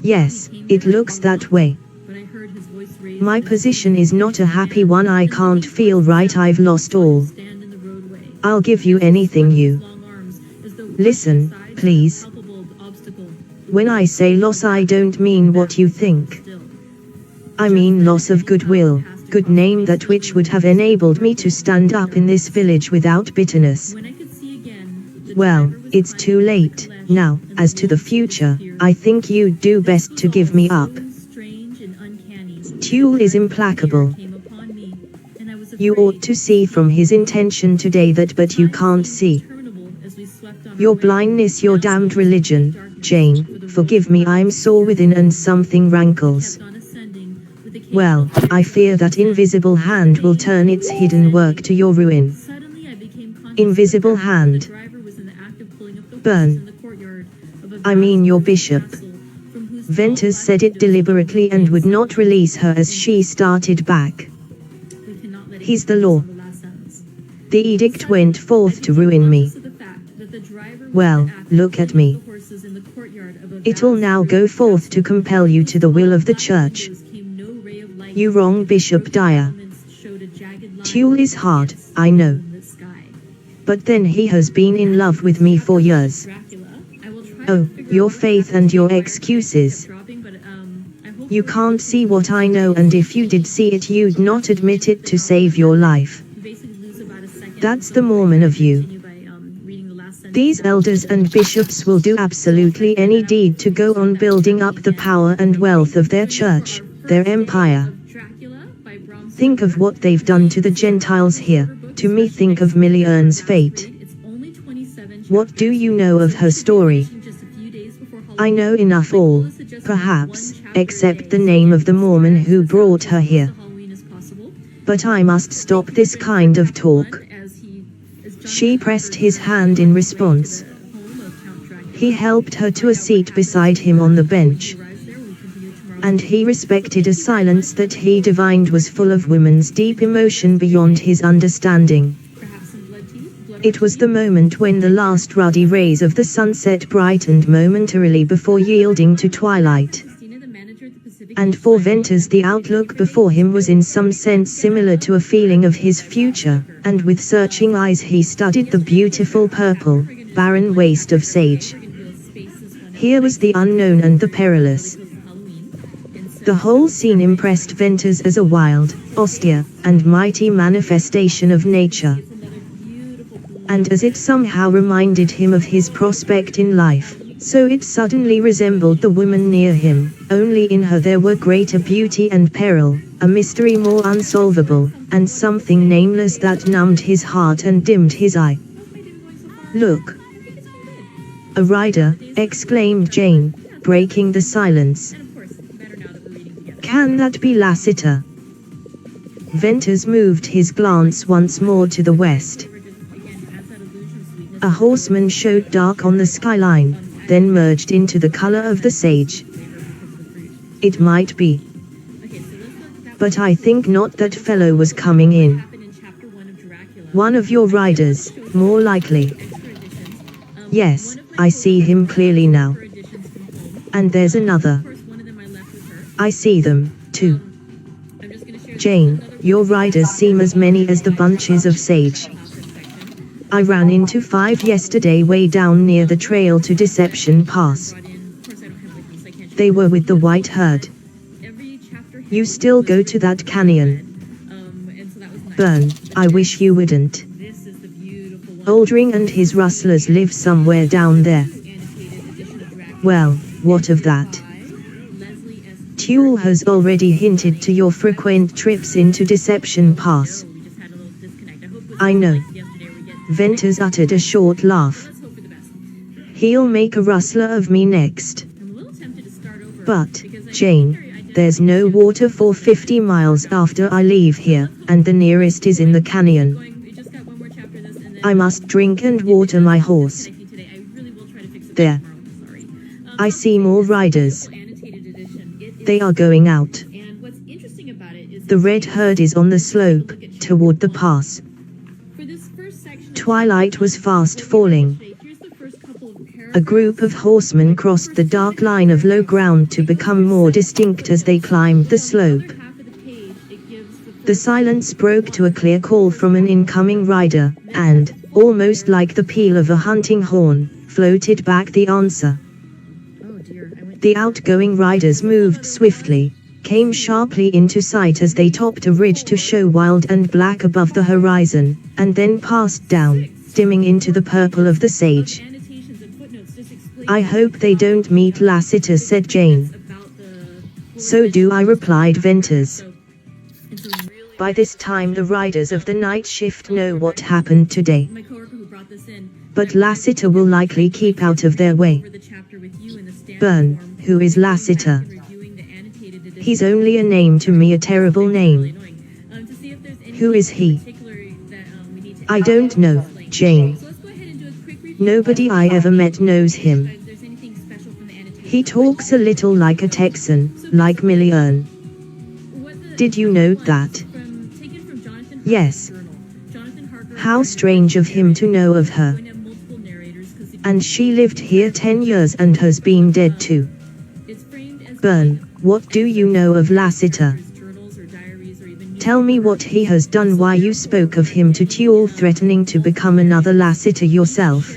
"Yes, it looks that way. My position is not a happy one. I can't feel right. I've lost all. I'll give you anything you." "Listen, please. When I say loss, I don't mean what you think. I mean loss of goodwill, good name, that which would have enabled me to stand up in this village without bitterness. Well, it's too late now. As to the future, I think you'd do best to give me up. Tuel is implacable. You ought to see from his intention today that, but you can't see. Your blindness, your damned religion. Jane, forgive me, I'm sore within and something rankles. Well, I fear that invisible hand will turn its hidden work to your ruin." Invisible hand. Burn. I mean your bishop. Venters said it deliberately and would not release her as she started back. "He's the law. The edict went forth to ruin me. Well, look at me. It'll now go forth to compel you to the will of the church. You wrong Bishop Dyer. Tuel is hard, I know. But then he has been in love with me for years. Oh, your faith and your excuses. You can't see what I know, and if you did see it, you'd not admit it to save your life. That's the Mormon of you. These elders and bishops will do absolutely any deed to go on building up the power and wealth of their church, their empire. Think of what they've done to the Gentiles here. To me, think of Millie Ern's fate. What do you know of her story? I know enough all, perhaps, except the name of the Mormon who brought her here. But I must stop this kind of talk." She pressed his hand in response. He helped her to a seat beside him on the bench. And he respected a silence that he divined was full of women's deep emotion beyond his understanding. It was the moment when the last ruddy rays of the sunset brightened momentarily before yielding to twilight. And for Venters the outlook before him was in some sense similar to a feeling of his future, and with searching eyes he studied the beautiful purple, barren waste of sage. Here was the unknown and the perilous. The whole scene impressed Venters as a wild, austere, and mighty manifestation of nature. And as it somehow reminded him of his prospect in life, So it suddenly resembled the woman near him, only in her there were greater beauty and peril, a mystery more unsolvable, and something nameless that numbed his heart and dimmed his eye. Look! A rider, exclaimed Jane, breaking the silence. Can that be Lassiter? Venters moved his glance once more to the west. A horseman showed dark on the skyline, then merged into the color of the sage. It might be. But I think not. That fellow was coming in. One of your riders, more likely. Yes, I see him clearly now. And there's another. I see them, too. Jane, your riders seem as many as the bunches of sage. I ran into 5 yesterday way down near the trail to Deception Pass. They were with the white herd. You still go to that canyon? Burn, I wish you wouldn't. Oldring and his rustlers live somewhere down there. Well, what of that? Tuel has already hinted to your frequent trips into Deception Pass. I know. Venters uttered a short laugh. He'll make a rustler of me next. But, Jane, there's no water for 50 miles after I leave here, and the nearest is in the canyon. I must drink and water my horse. There. I see more riders. They are going out. The red herd is on the slope, toward the pass. Twilight was fast falling. A group of horsemen crossed the dark line of low ground to become more distinct as they climbed the slope. The silence broke to a clear call from an incoming rider, and, almost like the peal of a hunting horn, floated back the answer. The outgoing riders moved swiftly, came sharply into sight as they topped a ridge to show wild and black above the horizon, and then passed down, dimming into the purple of the sage. I hope they don't meet Lassiter, said Jane. So do I, replied Venters. By this time the riders of the night shift know what happened today. But Lassiter will likely keep out of their way. Burn, who is Lassiter? He's only a name to me, a terrible name. Who is he? I don't know, Jane. Nobody I ever met knows him. He talks a little like a Texan, like Millie Earn. Did you note that? Yes. How strange of him to know of her. And she lived here 10 years and has been dead too. Burn, what do you know of Lassiter? Tell me what he has done, why you spoke of him to Tuel, threatening to become another Lassiter yourself.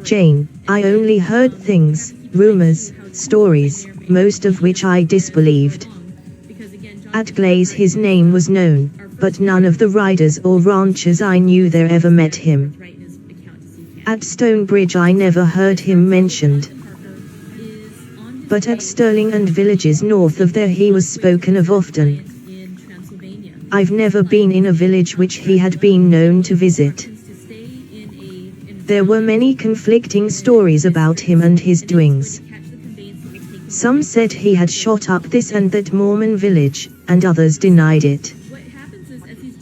Jane, I only heard things, rumors, stories, most of which I disbelieved. At Glaze his name was known, but none of the riders or ranchers I knew there ever met him. At Stonebridge I never heard him mentioned. But at Sterling and villages north of there he was spoken of often. I've never been in a village which he had been known to visit. There were many conflicting stories about him and his doings. Some said he had shot up this and that Mormon village, and others denied it.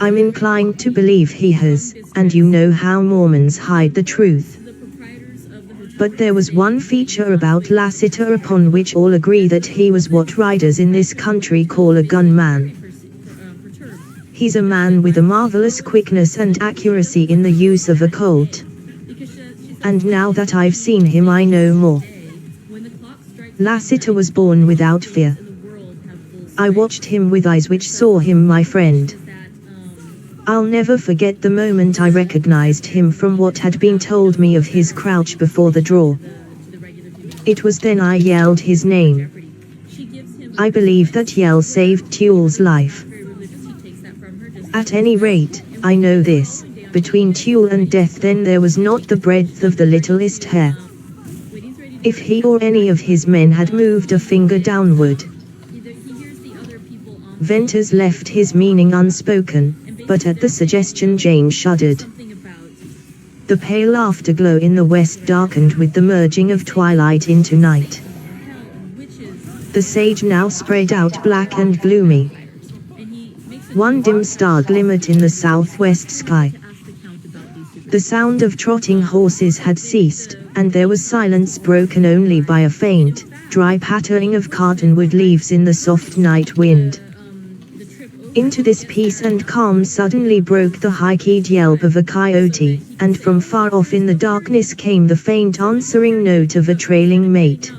I'm inclined to believe he has, and you know how Mormons hide the truth. But there was one feature about Lassiter upon which all agree, that he was what riders in this country call a gunman. He's a man with a marvelous quickness and accuracy in the use of a Colt. And now that I've seen him I know more. Lassiter was born without fear. I watched him with eyes which saw him my friend. I'll never forget the moment I recognized him from what had been told me of his crouch before the draw. It was then I yelled his name. I believe that yell saved Tuel's life. At any rate, I know this, between Tuel and death then there was not the breadth of the littlest hair. If he or any of his men had moved a finger downward, Venters left his meaning unspoken, but at the suggestion Jane shuddered. The pale afterglow in the west darkened with the merging of twilight into night. The sage now spread out black and gloomy. One dim star glimmered in the southwest sky. The sound of trotting horses had ceased, and there was silence broken only by a faint, dry pattering of cottonwood leaves in the soft night wind. Into this peace and calm suddenly broke the high-keyed yelp of a coyote, and from far off in the darkness came the faint answering note of a trailing mate.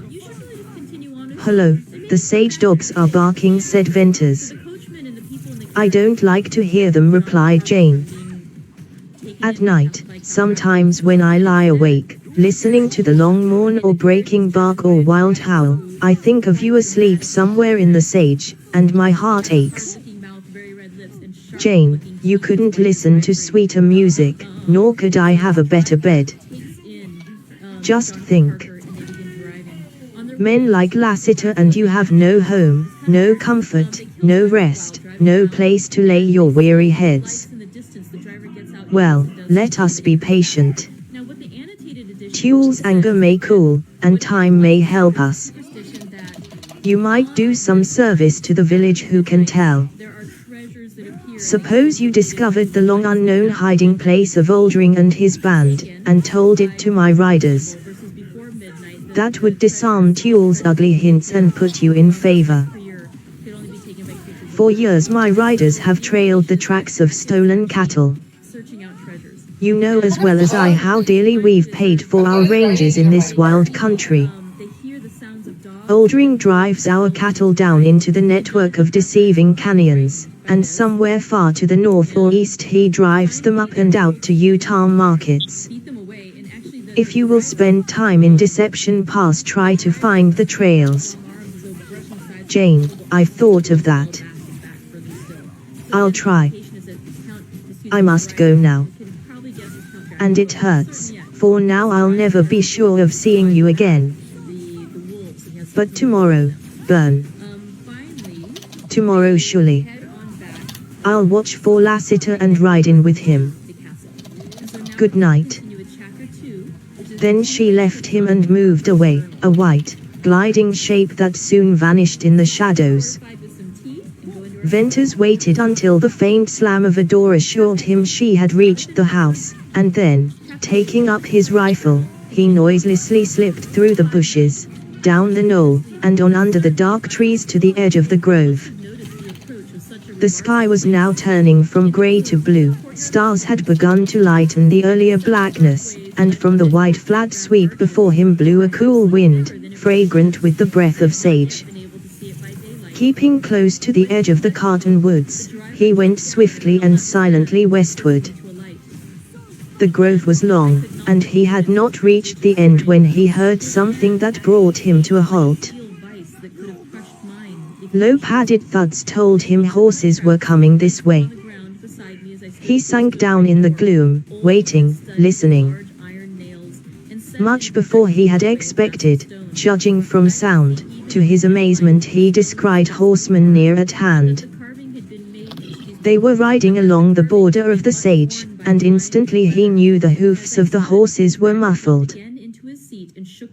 "Hello, the sage dogs are barking," said Venters. "I don't like to hear them," replied Jane. "At night, sometimes when I lie awake, listening to the long mourn or breaking bark or wild howl, I think of you asleep somewhere in the sage, and my heart aches. Jane, you couldn't listen to sweeter music, nor could I have a better bed. Just think. Men like Lassiter and you have no home, no comfort, no rest, no place to lay your weary heads. Well, let us be patient. Tuel's anger may cool, and time may help us. You might do some service to the village, who can tell? Suppose you discovered the long unknown hiding place of Oldring and his band, and told it to my riders. That would disarm Tuel's ugly hints and put you in favor. For years my riders have trailed the tracks of stolen cattle. You know as well as I how dearly we've paid for our ranges in this wild country. Oldring drives our cattle down into the network of deceiving canyons, and somewhere far to the north or east he drives them up and out to Utah markets. If you will spend time in Deception Pass, try to find the trails. Jane, I've thought of that. I'll try. I must go now. And it hurts, for now I'll never be sure of seeing you again. But tomorrow, Burn. Tomorrow surely. I'll watch for Lassiter and ride in with him. Good night." Then she left him and moved away, a white, gliding shape that soon vanished in the shadows. Venters waited until the faint slam of a door assured him she had reached the house, and then, taking up his rifle, he noiselessly slipped through the bushes, down the knoll, and on under the dark trees to the edge of the grove. The sky was now turning from gray to blue, stars had begun to lighten the earlier blackness, and from the wide flat sweep before him blew a cool wind, fragrant with the breath of sage. Keeping close to the edge of the cottonwoods, he went swiftly and silently westward. The grove was long, and he had not reached the end when he heard something that brought him to a halt. Low padded thuds told him horses were coming this way. He sank down in the gloom, waiting, listening. Much before he had expected, judging from sound, to his amazement he descried horsemen near at hand. They were riding along the border of the sage, and instantly he knew the hoofs of the horses were muffled.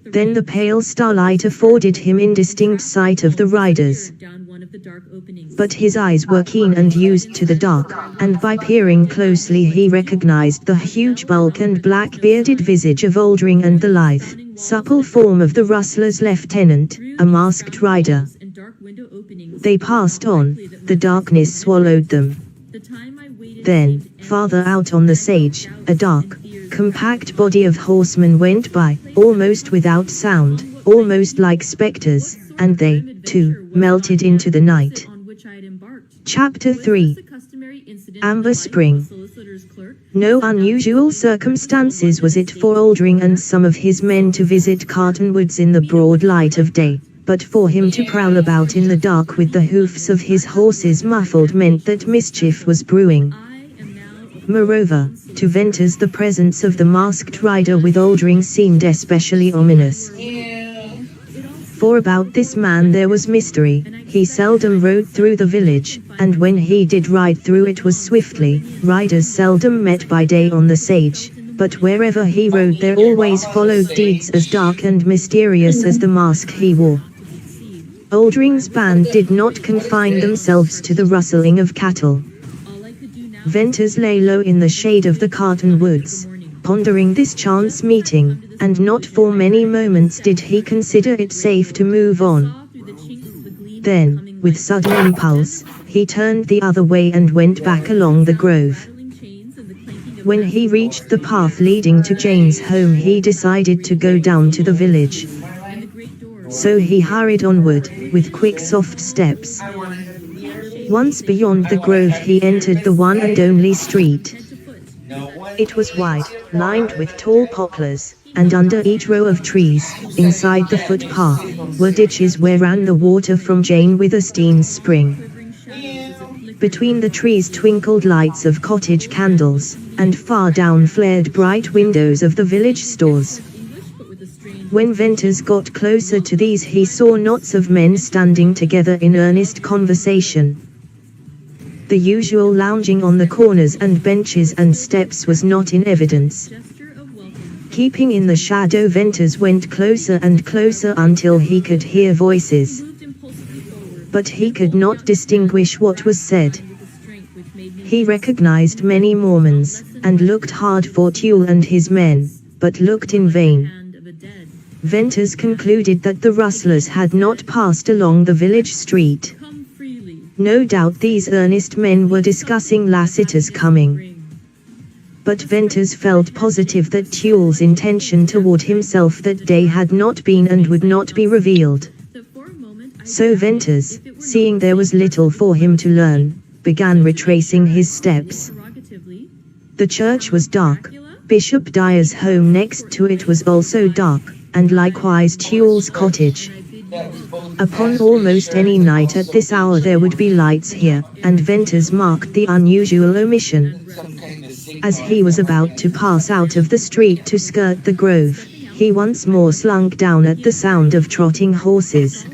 Then the pale starlight afforded him indistinct sight of the riders. But his eyes were keen and used to the dark, and by peering closely he recognized the huge bulk and black-bearded visage of Oldring and the lithe, supple form of the rustler's lieutenant, a masked rider. They passed on, the darkness swallowed them. Then, farther out on the sage, a dark, compact body of horsemen went by, almost without sound, almost like specters, and they, too, melted into the night. Chapter 3. Amber Spring. No unusual circumstances was it for Oldring and some of his men to visit Cottonwoods in the broad light of day, but for him to prowl about in the dark with the hoofs of his horses muffled meant that mischief was brewing. Moreover, to Ventus the presence of the masked rider with Aldring seemed especially ominous. For about this man there was mystery. He seldom rode through the village, and when he did ride through it was swiftly. Riders seldom met by day on the sage, but wherever he rode there always followed deeds as dark and mysterious as the mask he wore. Aldring's band did not confine themselves to the rustling of cattle. Ventus lay low in the shade of the cottonwoods, pondering this chance meeting, and not for many moments did he consider it safe to move on. Then, with sudden impulse, he turned the other way and went back along the grove. When he reached the path leading to Jane's home, he decided to go down to the village. So he hurried onward, with quick soft steps. Once beyond the grove he entered the one and only street. It was wide, lined with tall poplars, and under each row of trees, inside the footpath, were ditches where ran the water from Jane Withersteen's spring. Between the trees twinkled lights of cottage candles, and far down flared bright windows of the village stores. When Ventus got closer to these he saw knots of men standing together in earnest conversation. The usual lounging on the corners and benches and steps was not in evidence. Keeping in the shadow, Ventus went closer and closer until he could hear voices. But he could not distinguish what was said. He recognized many Mormons, and looked hard for Tuel and his men, but looked in vain. Ventus concluded that the rustlers had not passed along the village street. No doubt these earnest men were discussing Lassiter's coming. But Ventus felt positive that Tuel's intention toward himself that day had not been and would not be revealed. So Ventus, seeing there was little for him to learn, began retracing his steps. The church was dark. Bishop Dyer's home next to it was also dark, and likewise Tuel's cottage. Upon almost any night at this hour there would be lights here, and Ventus marked the unusual omission. As he was about to pass out of the street to skirt the grove, he once more slunk down at the sound of trotting horses.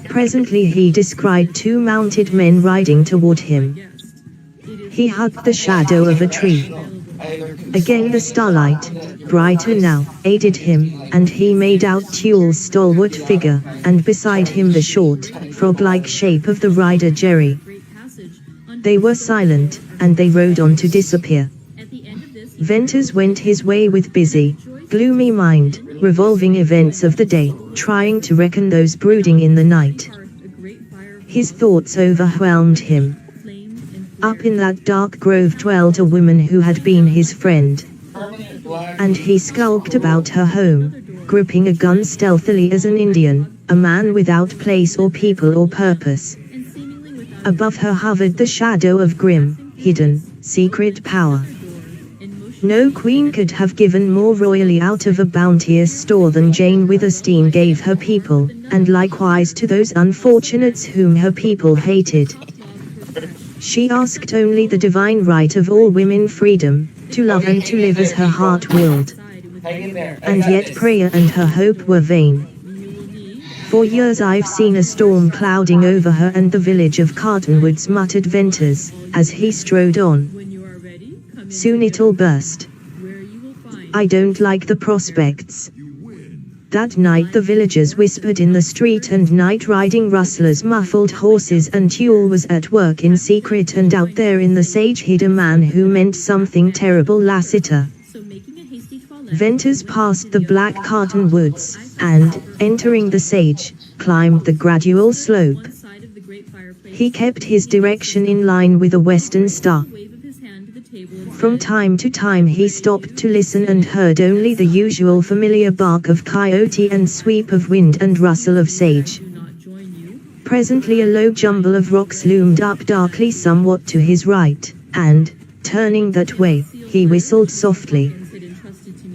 Presently he descried two mounted men riding toward him. He hugged the shadow of a tree. Again the starlight, brighter now, aided him, and he made out Tuel's stalwart figure, and beside him the short, frog-like shape of the rider Jerry. They were silent, and they rode on to disappear. Ventus went his way with busy, gloomy mind, revolving events of the day, trying to reckon those brooding in the night. His thoughts overwhelmed him. Up in that dark grove dwelt a woman who had been his friend. And he skulked about her home, gripping a gun stealthily as an Indian, a man without place or people or purpose. Above her hovered the shadow of grim, hidden, secret power. No queen could have given more royally out of a bounteous store than Jane Withersteen gave her people, and likewise to those unfortunates whom her people hated. She asked only the divine right of all women, freedom, to love and to live as her heart willed. And yet prayer and her hope were vain. For years I've seen a storm clouding over her and the village of Cottonwoods, muttered Ventus, as he strode on. Soon it'll burst. I don't like the prospects. That night the villagers whispered in the street, and night-riding rustlers muffled horses, and Tuel was at work in secret, and out there in the sage hid a man who meant something terrible, Lassiter. Ventus passed the black cottonwoods, and, entering the sage, climbed the gradual slope. He kept his direction in line with a western star. From time to time he stopped to listen and heard only the usual familiar bark of coyote and sweep of wind and rustle of sage. Presently a low jumble of rocks loomed up darkly somewhat to his right, and, turning that way, he whistled softly.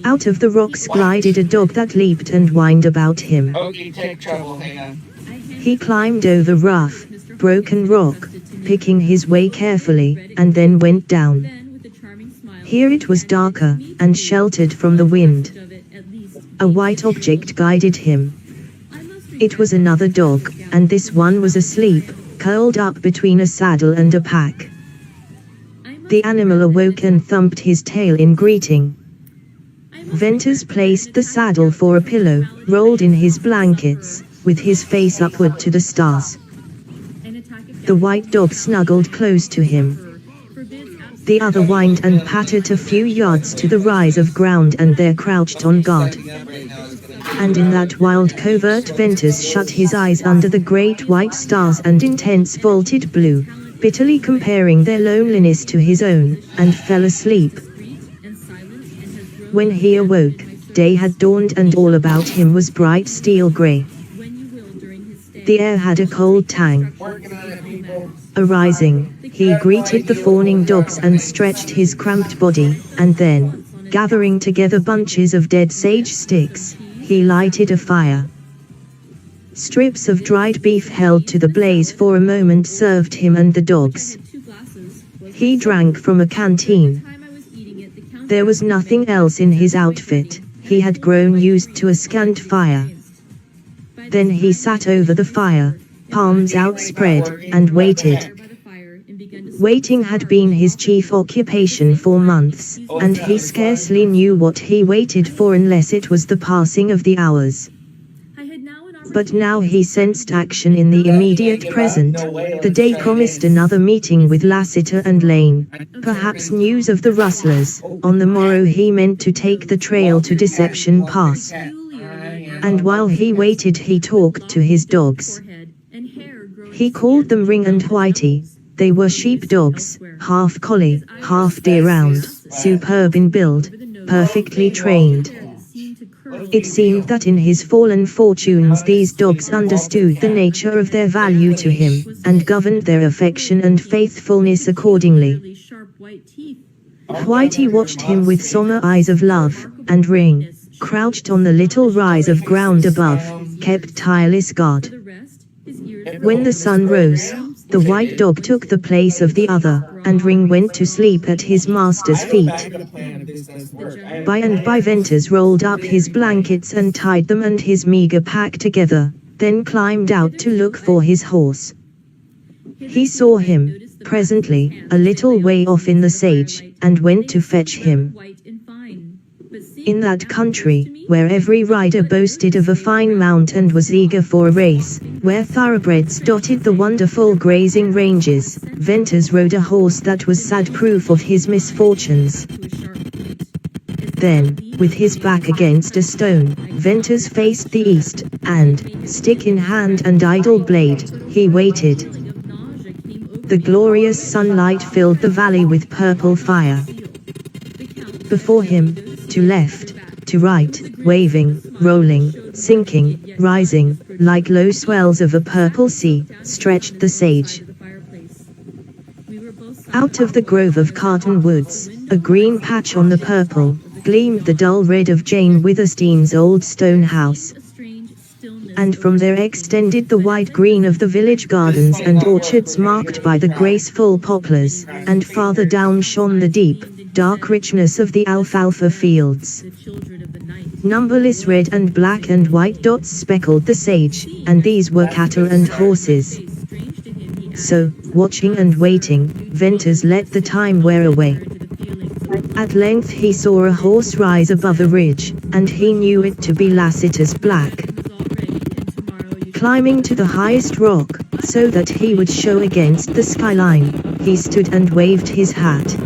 Out of the rocks glided a dog that leaped and whined about him. He climbed over rough, broken rock, picking his way carefully, and then went down. Here it was darker, and sheltered from the wind. A white object guided him. It was another dog, and this one was asleep, curled up between a saddle and a pack. The animal awoke and thumped his tail in greeting. Ventus placed the saddle for a pillow, rolled in his blankets, with his face upward to the stars. The white dog snuggled close to him. The other whined and pattered a few yards to the rise of ground, and there crouched on guard. And in that wild covert Ventus shut his eyes under the great white stars and intense vaulted blue, bitterly comparing their loneliness to his own, and fell asleep. When he awoke, day had dawned and all about him was bright steel grey. The air had a cold tang. Arising, he greeted the fawning dogs and stretched his cramped body, and then, gathering together bunches of dead sage sticks, he lighted a fire. Strips of dried beef held to the blaze for a moment served him and the dogs. He drank from a canteen. There was nothing else in his outfit, he had grown used to a scant fire. Then he sat over the fire, palms outspread, and waited. Waiting had been his chief occupation for months, and he scarcely knew what he waited for unless it was the passing of the hours. But now he sensed action in the immediate present. The day promised another meeting with Lassiter and Lane, perhaps news of the rustlers. On the morrow he meant to take the trail to Deception Pass. And while he waited he talked to his dogs. He called them Ring and Whitey. They were sheep dogs, half collie, half deer-hound, superb in build, perfectly trained. It seemed that in his fallen fortunes these dogs understood the nature of their value to him, and governed their affection and faithfulness accordingly. Whitey watched him with somber eyes of love, and Ring, crouched on the little rise of ground above, kept tireless guard. When the sun rose, the white dog took the place of the other, and Ring went to sleep at his master's feet. By and by Ventus rolled up his blankets and tied them and his meager pack together, then climbed out to look for his horse. He saw him, presently, a little way off in the sage, and went to fetch him. In that country, where every rider boasted of a fine mount and was eager for a race, where thoroughbreds dotted the wonderful grazing ranges, Ventus rode a horse that was sad proof of his misfortunes. Then, with his back against a stone, Ventus faced the east, and, stick in hand and idle blade, he waited. The glorious sunlight filled the valley with purple fire. Before him, to left, to right, waving, rolling, sinking, rising, like low swells of a purple sea, stretched the sage. Out of the grove of cottonwoods, a green patch on the purple, gleamed the dull red of Jane Withersteen's old stone house. And from there extended the white green of the village gardens and orchards marked by the graceful poplars, and farther down shone the deep, dark richness of the alfalfa fields. Numberless red and black and white dots speckled the sage, and these were cattle and horses. So, watching and waiting, Ventus let the time wear away. At length he saw a horse rise above a ridge, and he knew it to be Lassiter's black. Climbing to the highest rock, so that he would show against the skyline, he stood and waved his hat.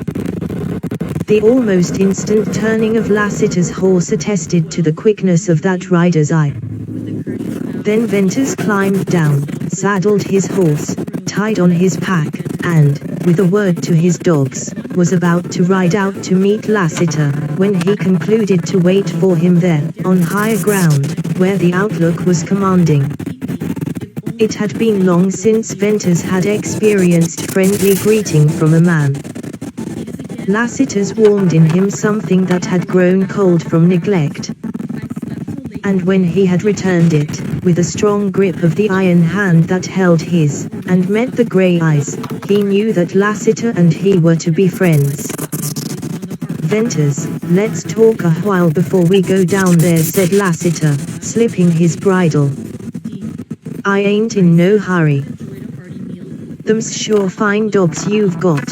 The almost instant turning of Lassiter's horse attested to the quickness of that rider's eye. Then Ventus climbed down, saddled his horse, tied on his pack, and, with a word to his dogs, was about to ride out to meet Lassiter, when he concluded to wait for him there, on higher ground, where the outlook was commanding. It had been long since Ventus had experienced friendly greeting from a man. Lassiter's warmed in him something that had grown cold from neglect. And when he had returned it, with a strong grip of the iron hand that held his, and met the grey eyes, he knew that Lassiter and he were to be friends. Venters, let's talk a while before we go down there, said Lassiter, slipping his bridle. I ain't in no hurry. Them's sure fine dogs you've got.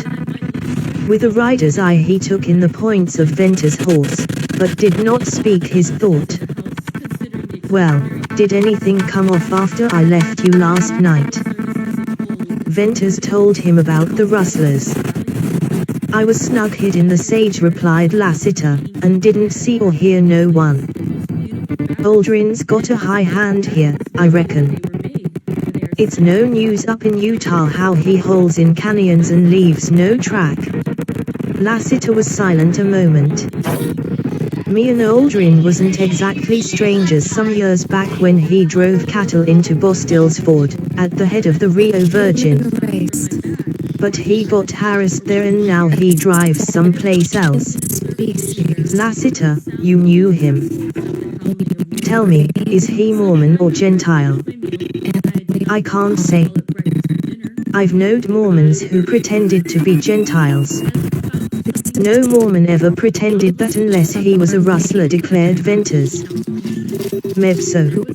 With a rider's eye he took in the points of Venter's horse, but did not speak his thought. Well, did anything come off after I left you last night? Venters told him about the rustlers. I was snug hid in the sage, replied Lassiter, and didn't see or hear no one. Aldrin's got a high hand here, I reckon. It's no news up in Utah how he holes in canyons and leaves no track. Lassiter was silent a moment. Me and Aldrin wasn't exactly strangers some years back when he drove cattle into Bostill's Ford, at the head of the Rio Virgin. But he got harassed there and now he drives someplace else. Lassiter, you knew him. Tell me, is he Mormon or Gentile? I can't say. I've known Mormons who pretended to be Gentiles. No Mormon ever pretended that unless he was a rustler, declared Venters. Mebso.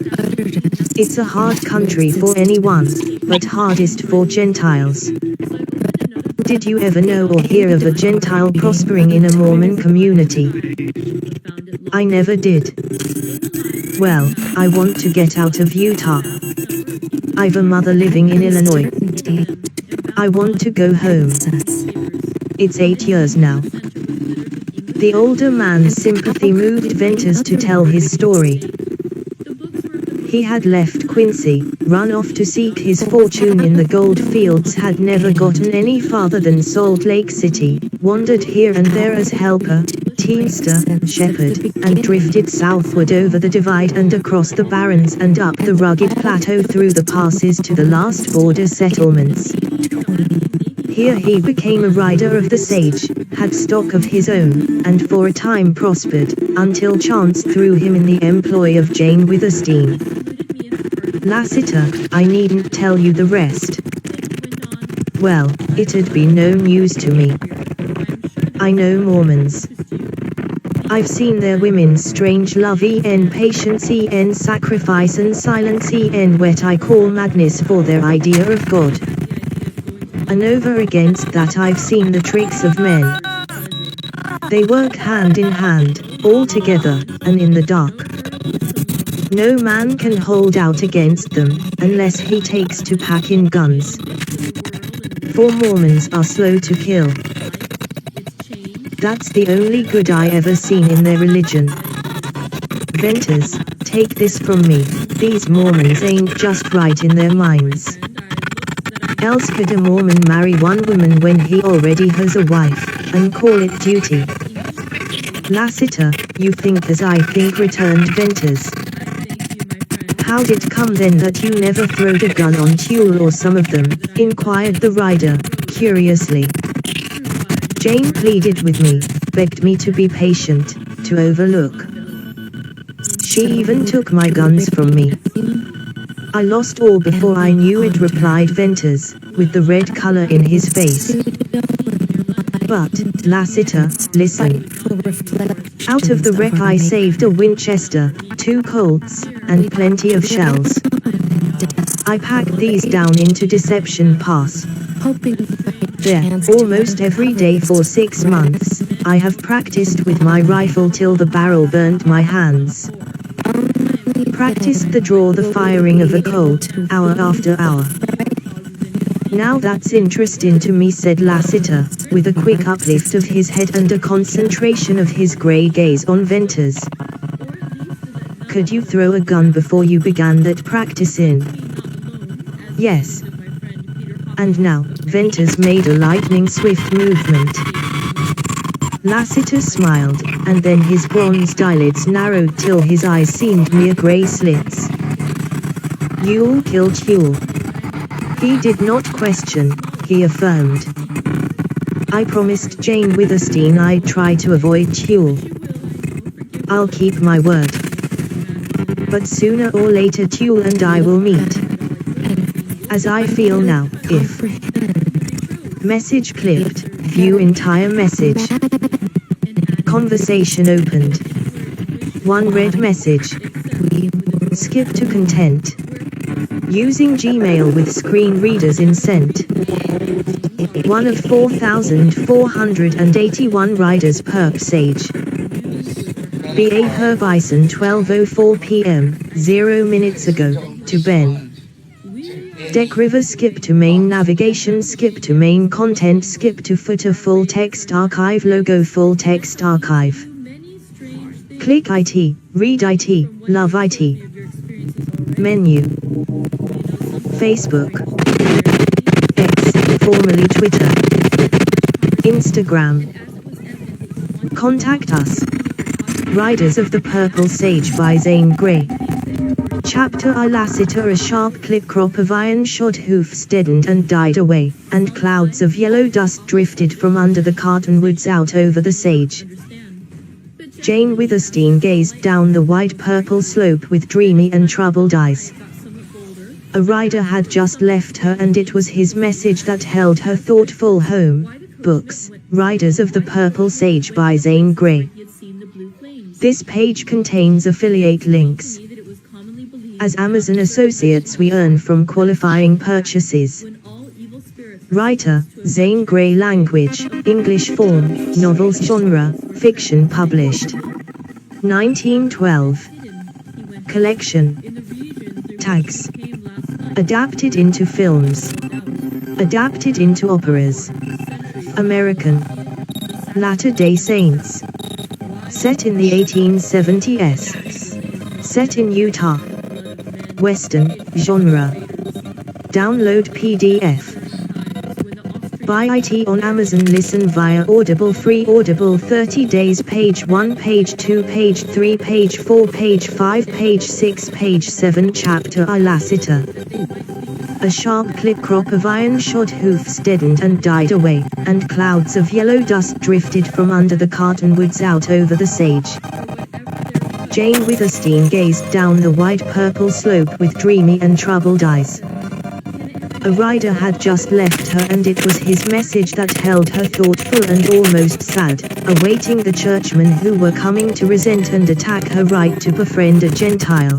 It's a hard country for anyone, but hardest for Gentiles. Did you ever know or hear of a Gentile prospering in a Mormon community? I never did. Well, I want to get out of Utah. I've a mother living in Illinois. I want to go home. It's 8 years now. The older man's sympathy moved Venters to tell his story. He had left Quincy, run off to seek his fortune in the gold fields, had never gotten any farther than Salt Lake City, wandered here and there as helper, teamster, shepherd, and drifted southward over the divide and across the barrens and up the rugged plateau through the passes to the last border settlements. Here he became a rider of the sage, had stock of his own, and for a time prospered, until chance threw him in the employ of Jane Withersteen. Lassiter, I needn't tell you the rest. Well, it'd be no news to me. I know Mormons. I've seen their women's strange love en patience en sacrifice and silence en what I call madness for their idea of God. And over against that I've seen the tricks of men. They work hand in hand, all together, and in the dark. No man can hold out against them, unless he takes to packing guns. For Mormons are slow to kill. That's the only good I ever seen in their religion. Venters, take this from me, these Mormons ain't just right in their minds. Else could a Mormon marry one woman when he already has a wife, and call it duty? Lassiter, you think as I think, returned Venters. How did come then that you never throwed a gun on Tuel or some of them? Inquired the rider, curiously. Jane pleaded with me, begged me to be patient, to overlook. She even took my guns from me. I lost all before I knew it, replied Venters, with the red color in his face. But, Lassiter, listen. Out of the wreck I saved a Winchester, 2 Colts, and plenty of shells. I packed these down into Deception Pass. There, almost every day for 6 months, I have practiced with my rifle till the barrel burnt my hands. Practiced the draw, the firing of a Colt, hour after hour. Now that's interesting to me, said Lassiter, with a quick uplift of his head and a concentration of his grey gaze on Venters. Could you throw a gun before you began that practicing? Yes. And now, Venters made a lightning-swift movement. Lassiter smiled, and then his bronzed eyelids narrowed till his eyes seemed mere grey slits. You'll kill Tuel. He did not question, he affirmed. I promised Jane Withersteen I'd try to avoid Tuel. I'll keep my word. But sooner or later Tuel and I will meet. As I feel now, if... Message clipped, view entire message. conversation opened. 1 read message. Skip to content. Using Gmail with screen readers in sent. 1 of 4,481 riders perp sage. BA her bison 12:04 p.m., 0 minutes ago, to Ben. Deck river skip to main navigation skip to main content skip to footer full text archive logo full text archive. Click IT, read IT, love IT. Menu. Facebook. X, formerly Twitter. Instagram. Contact us. Riders of the Purple Sage by Zane Grey. Chapter I Lassiter. A sharp clip crop of iron-shod hoofs deadened and died away, and clouds of yellow dust drifted from under the cottonwoods out over the sage. Jane Withersteen gazed down the wide purple slope with dreamy and troubled eyes. A rider had just left her, and it was his message that held her thoughtful home. Books, Riders of the Purple Sage by Zane Grey. This page contains affiliate links. As Amazon associates, we earn from qualifying purchases. Writer, Zane Grey. Language, English form, novels. Genre, fiction. Published 1912. Collection. Tags. Adapted into films. Adapted into operas. American. Latter-day Saints. Set in the 1870s. Set in Utah. Western, genre. Download PDF. Buy IT on Amazon. Listen via Audible. Free Audible. 30 days. Page 1, page 2, page 3, page 4, page 5, page 6, page 7. Chapter I Lassiter. A sharp clip crop of iron-shod hoofs deadened and died away, and clouds of yellow dust drifted from under the cottonwoods out over the sage. Jane Withersteen gazed down the wide purple slope with dreamy and troubled eyes. A rider had just left her, and it was his message that held her thoughtful and almost sad, awaiting the churchmen who were coming to resent and attack her right to befriend a Gentile.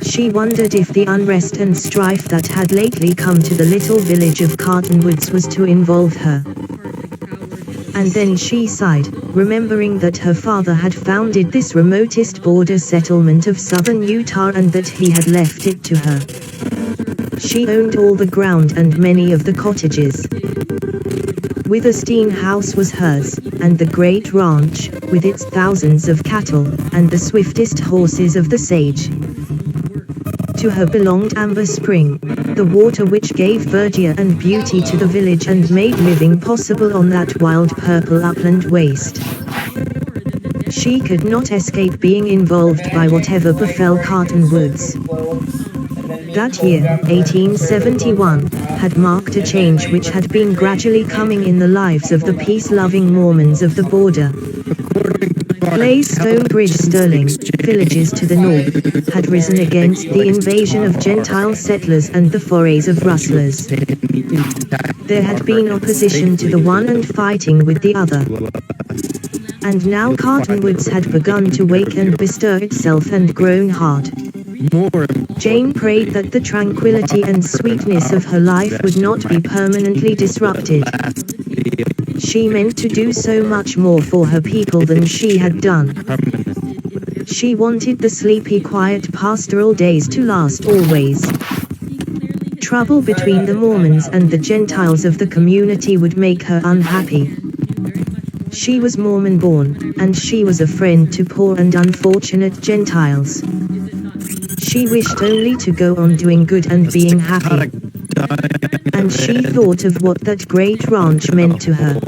She wondered if the unrest and strife that had lately come to the little village of Cottonwoods was to involve her. And then she sighed, remembering that her father had founded this remotest border settlement of southern Utah and that he had left it to her. She owned all the ground and many of the cottages. Withersteen House was hers, and the great ranch, with its thousands of cattle, and the swiftest horses of the sage. To her belonged Amber Spring, the water which gave verdure and beauty to the village and made living possible on that wild purple upland waste. She could not escape being involved by whatever befell Cottonwoods. That year, 1871, had marked a change which had been gradually coming in the lives of the peace-loving Mormons of the border. Blaze Stonebridge Sterling, villages to the north, had risen against the invasion of Gentile settlers and the forays of rustlers. There had been opposition to the one and fighting with the other. And now Cottonwoods had begun to wake and bestir itself and grown hard. Jane prayed that the tranquility and sweetness of her life would not be permanently disrupted. She meant to do so much more for her people than she had done. She wanted the sleepy, quiet pastoral days to last always. Trouble between the Mormons and the Gentiles of the community would make her unhappy. She was Mormon-born, and she was a friend to poor and unfortunate Gentiles. She wished only to go on doing good and being happy. And she thought of what that great ranch meant to her.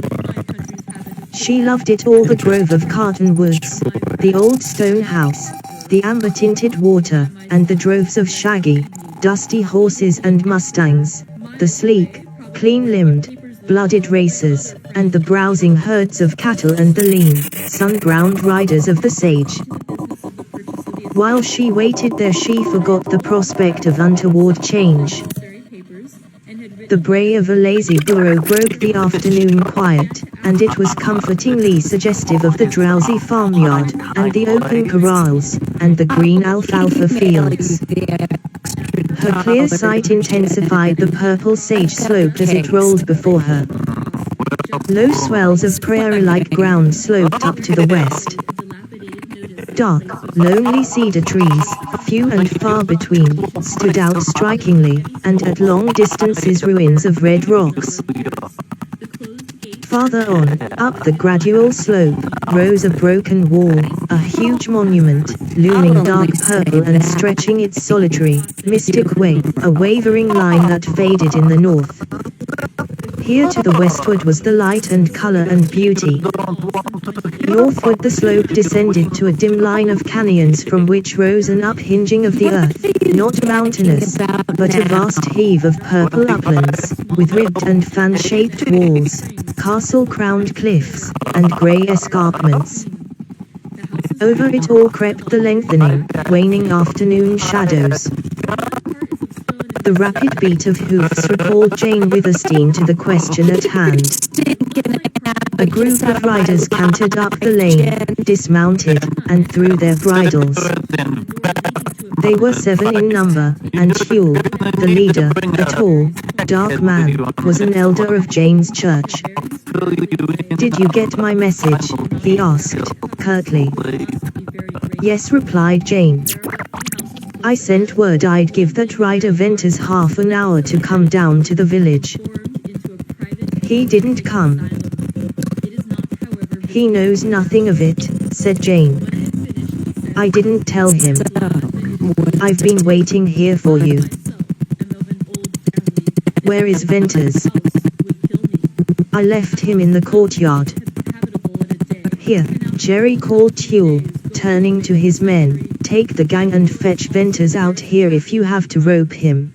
She loved it all: the grove of Cottonwoods, the old stone house, the amber-tinted water, and the droves of shaggy, dusty horses and mustangs, the sleek, clean-limbed, blooded racers, and the browsing herds of cattle and the lean, sun-browned riders of the sage. While she waited there, she forgot the prospect of untoward change. The bray of a lazy burro broke the afternoon quiet, and it was comfortingly suggestive of the drowsy farmyard, and the open corrals, and the green alfalfa fields. Her clear sight intensified the purple sage slope as it rolled before her. Low swells of prairie-like ground sloped up to the west. Dark, lonely cedar trees, few and far between, stood out strikingly, and at long distances ruins of red rocks. Farther on, up the gradual slope, rose a broken wall, a huge monument, looming dark purple and stretching its solitary, mystic way, a wavering line that faded in the north. Here to the westward was the light and color and beauty. Northward the slope descended to a dim line of canyons from which rose an uphinging of the earth, not mountainous, but a vast heave of purple uplands, with ribbed and fan-shaped walls, castle-crowned cliffs, and grey escarpments. Over it all crept the lengthening, waning afternoon shadows. The rapid beat of hoofs recalled Jane Witherstein to the question at hand. A group of riders cantered up the lane, dismounted, and threw their bridles. They were 7 in number, and Huel, the leader, a tall, dark man, was an elder of Jane's church. "Did you get my message?" he asked, curtly. "Yes," replied Jane. "I sent word I'd give that rider Venters half an hour to come down to the village. He didn't come." "He knows nothing of it," said Jane. "I didn't tell him. I've been waiting here for you." "Where is Venters?" "I left him in the courtyard." "Here," Jerry called Huel, turning to his men, "take the gang and fetch Venters out here if you have to rope him."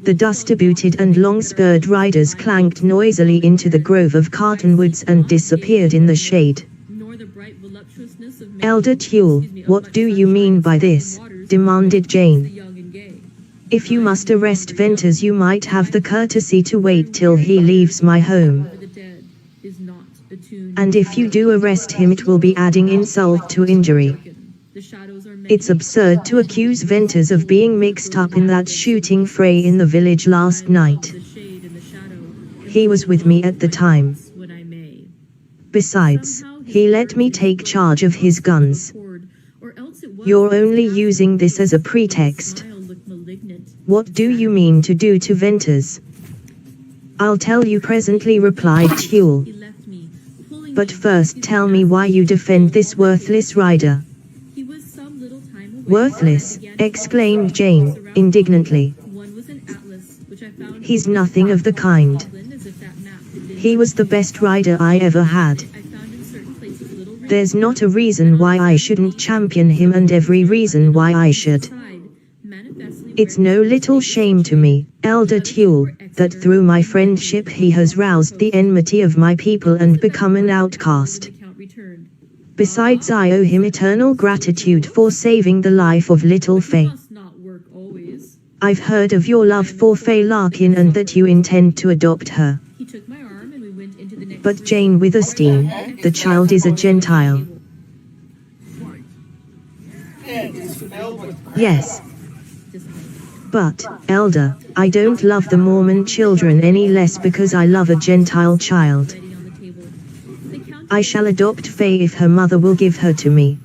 The dust-booted and long-spurred riders clanked noisily into the grove of cottonwoods and disappeared in the shade. "Elder Huel, what do you mean by this?" demanded Jane. "If you must arrest Venters, you might have the courtesy to wait till he leaves my home. And if you do arrest him, it will be adding insult to injury. It's absurd to accuse Venters of being mixed up in that shooting fray in the village last night. He was with me at the time. Besides, he let me take charge of his guns. You're only using this as a pretext. What do you mean to do to Venters?" "I'll tell you presently," replied Huel. "But first tell me why you defend this worthless rider." "Worthless?" exclaimed Jane, indignantly. "He's nothing of the kind. He was the best rider I ever had. There's not a reason why I shouldn't champion him, and every reason why I should. It's no little shame to me, Elder Huel, that through my friendship he has roused the enmity of my people and become an outcast. Besides, I owe him eternal gratitude for saving the life of little Faye. I've heard of your love for Faye Larkin and that you intend to adopt her. But Jane Witherstein, the child is a Gentile." "Yes. But, Elder, I don't love the Mormon children any less because I love a Gentile child. I shall adopt Faye if her mother will give her to me.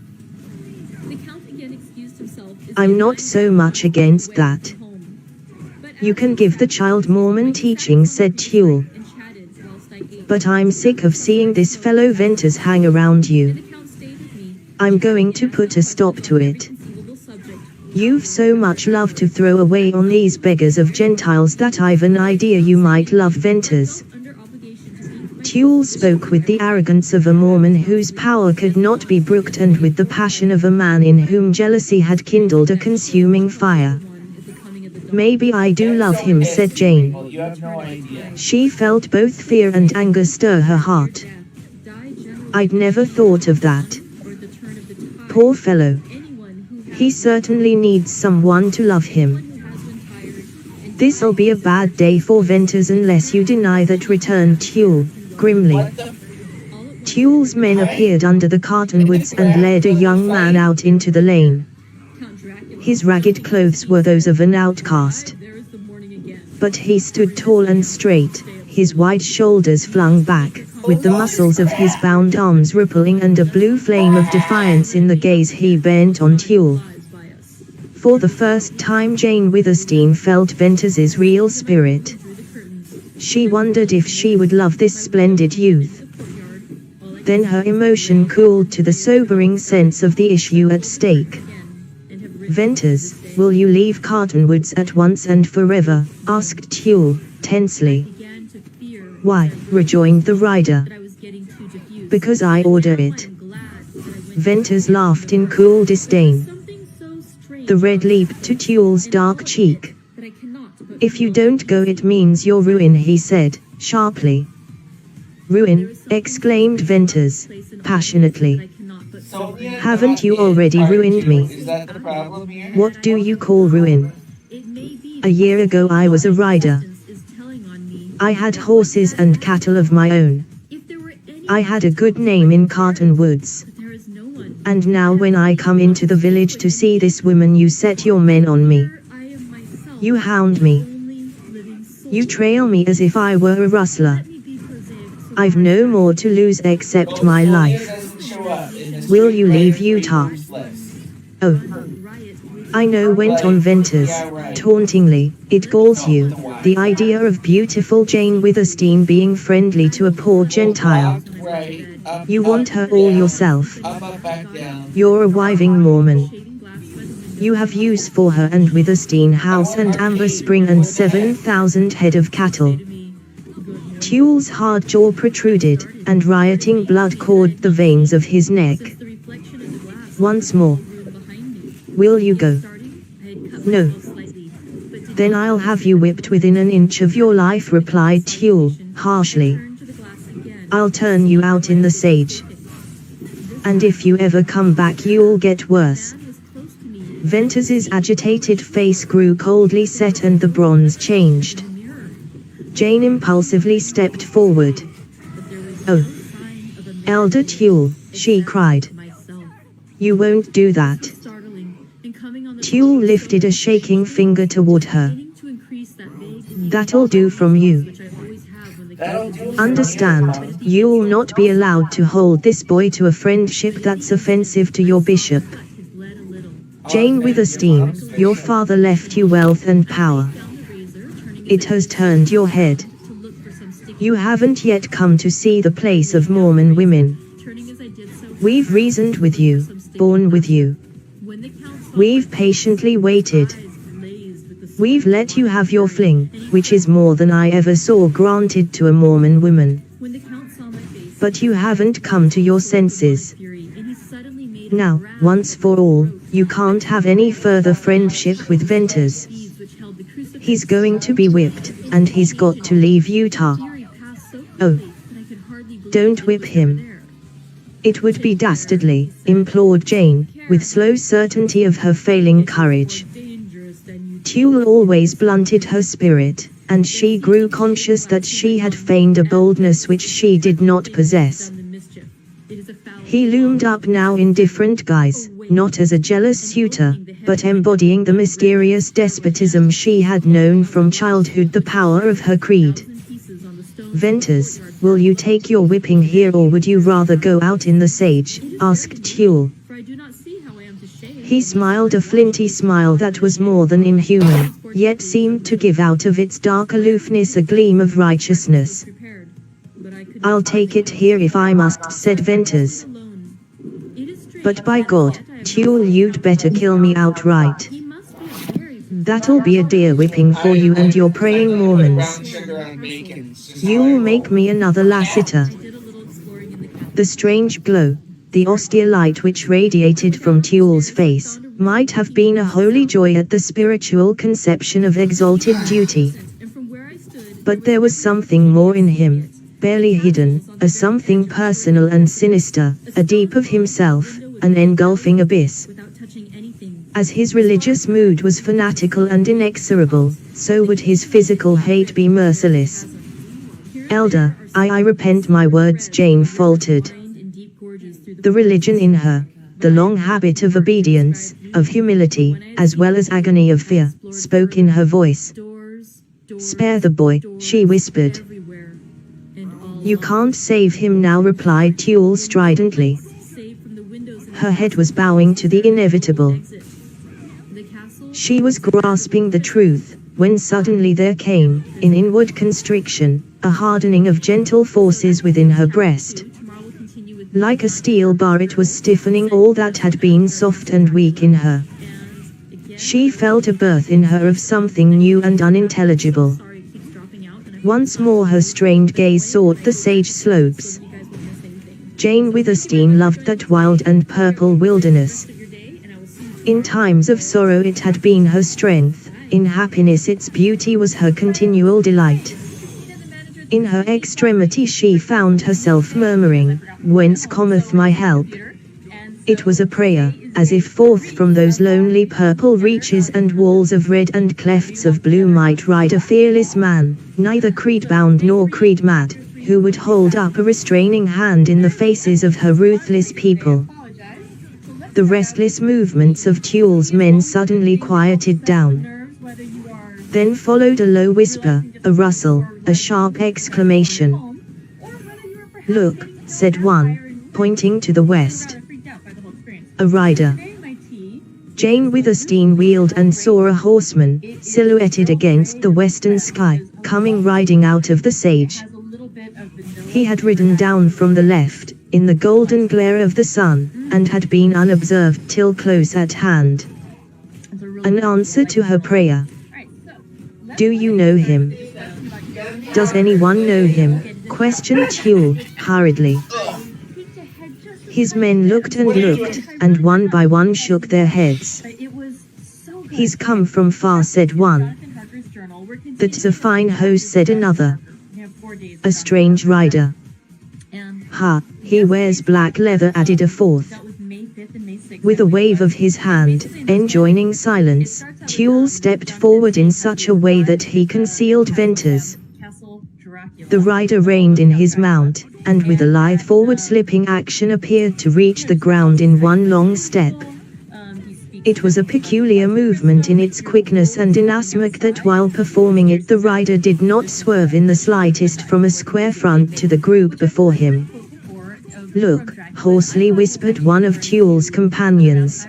I'm not so much against that. You can give the child Mormon teaching," said Huel. "But I'm sick of seeing this fellow Venters hang around you. I'm going to put a stop to it. You've so much love to throw away on these beggars of Gentiles that I've an idea you might love Venters." Huel spoke with the arrogance of a Mormon whose power could not be brooked, and with the passion of a man in whom jealousy had kindled a consuming fire. "Maybe I do love him," said Jane. She felt both fear and anger stir her heart. "I'd never thought of that. Poor fellow. He certainly needs someone to love him. This'll be a bad day for Venters unless you deny that, returned Tulle, grimly. Tulle's men appeared under the cottonwoods and led a young man out into the lane. His ragged clothes were those of an outcast. But he stood tall and straight, his wide shoulders flung back, with the muscles of his bound arms rippling and a blue flame of defiance in the gaze he bent on Tulle. For the first time Jane Withersteen felt Venters's real spirit. She wondered if she would love this splendid youth. Then her emotion cooled to the sobering sense of the issue at stake. Venters, will you leave Cottonwoods at once and forever? Asked Tulle, tensely. Why? Rejoined the rider. Because I order it. Venters laughed in cool disdain. The red leaped to Tulle's dark cheek. If you don't go, it means your ruin, he said, sharply. Ruin, exclaimed Venters, passionately. Haven't you already ruined me? What do you call ruin? A year ago I was a rider. I had horses and cattle of my own. I had a good name in Cottonwoods. And now when I come into the village to see this woman, you set your men on me. You hound me. You trail me as if I were a rustler. I've no more to lose except my life. Will you leave Utah? Oh. I know, went on Venters, tauntingly, it galls you, the idea of beautiful Jane Withersteen being friendly to a poor Gentile. You want her all yourself. You're a wiving Mormon. You have use for her and Withersteen House and Amber Spring and 7,000 head of cattle. Tulle's hard jaw protruded, and rioting blood corded the veins of his neck. Once more. Will you go? No. Then I'll have you whipped within an inch of your life, replied Tulle, harshly. I'll turn you out in the sage. And if you ever come back, you'll get worse. Venters's agitated face grew coldly set and the bronze changed. Jane impulsively stepped forward. Oh. Elder Tulle, she cried. You won't do that. Tulle lifted a shaking finger toward her. That'll do from you. Understand, you'll not be allowed to hold this boy to a friendship that's offensive to your bishop. Jane Withersteen, your father left you wealth and power. It has turned your head. You haven't yet come to see the place of Mormon women. We've reasoned with you, borne with you. We've patiently waited. We've let you have your fling, which is more than I ever saw granted to a Mormon woman. But you haven't come to your senses. Now, once for all, you can't have any further friendship with Venters. He's going to be whipped, and he's got to leave Utah. Oh. Don't whip him. It would be dastardly, implored Jane, with slow certainty of her failing courage. Tulle always blunted her spirit, and she grew conscious that she had feigned a boldness which she did not possess. He loomed up now in different guise, not as a jealous suitor, but embodying the mysterious despotism she had known from childhood, the power of her creed. Venters, will you take your whipping here or would you rather go out in the sage? Asked Tulle. He smiled a flinty smile that was more than inhuman, yet seemed to give out of its dark aloofness a gleam of righteousness. I'll take it here if I must, said Venters. But by God, Tulle, you'd better kill me outright. That'll be a dear whipping for you and your praying Mormons. You'll make me another Lassiter. The strange glow, the austere light which radiated from Tulle's face, might have been a holy joy at the spiritual conception of exalted duty. But there was something more in him, barely hidden, a something personal and sinister, a deep of himself, an engulfing abyss. As his religious mood was fanatical and inexorable, so would his physical hate be merciless. Elder, I repent my words, Jane faltered. The religion in her, the long habit of obedience, of humility, as well as agony of fear, spoke in her voice. Spare the boy, she whispered. You can't save him now, replied Tulle stridently. Her head was bowing to the inevitable. She was grasping the truth, when suddenly there came, in inward constriction, a hardening of gentle forces within her breast. Like a steel bar it was stiffening all that had been soft and weak in her. She felt a birth in her of something new and unintelligible. Once more her strained gaze sought the sage slopes. Jane Withersteen loved that wild and purple wilderness. In times of sorrow it had been her strength, in happiness its beauty was her continual delight. In her extremity she found herself murmuring, "Whence cometh my help?" It was a prayer, as if forth from those lonely purple reaches and walls of red and clefts of blue might ride a fearless man, neither creed-bound nor creed-mad, who would hold up a restraining hand in the faces of her ruthless people. The restless movements of Tulle's men suddenly quieted down. Then followed a low whisper, a rustle, a sharp exclamation. "Look," said one, pointing to the west. A rider. Jane Withersteen wheeled and saw a horseman, silhouetted against the western sky, coming riding out of the sage. He had ridden down from the left, in the golden glare of the sun, and had been unobserved till close at hand. An answer to her prayer. "Do you know him?" "Does anyone know him?" questioned Tulle, hurriedly. His men looked, and one by one shook their heads. "He's come from far," said one. "That's a fine horse," said another. "A strange rider." "Ha, he wears black leather," added a fourth. With a wave of his hand, enjoining silence, Tulle stepped forward in such a way that he concealed Venters. The rider reined in his mount, and with a lithe forward-slipping action appeared to reach the ground in one long step. It was a peculiar movement in its quickness and inasmuch that while performing it the rider did not swerve in the slightest from a square front to the group before him. "Look," hoarsely whispered one of Tulle's companions.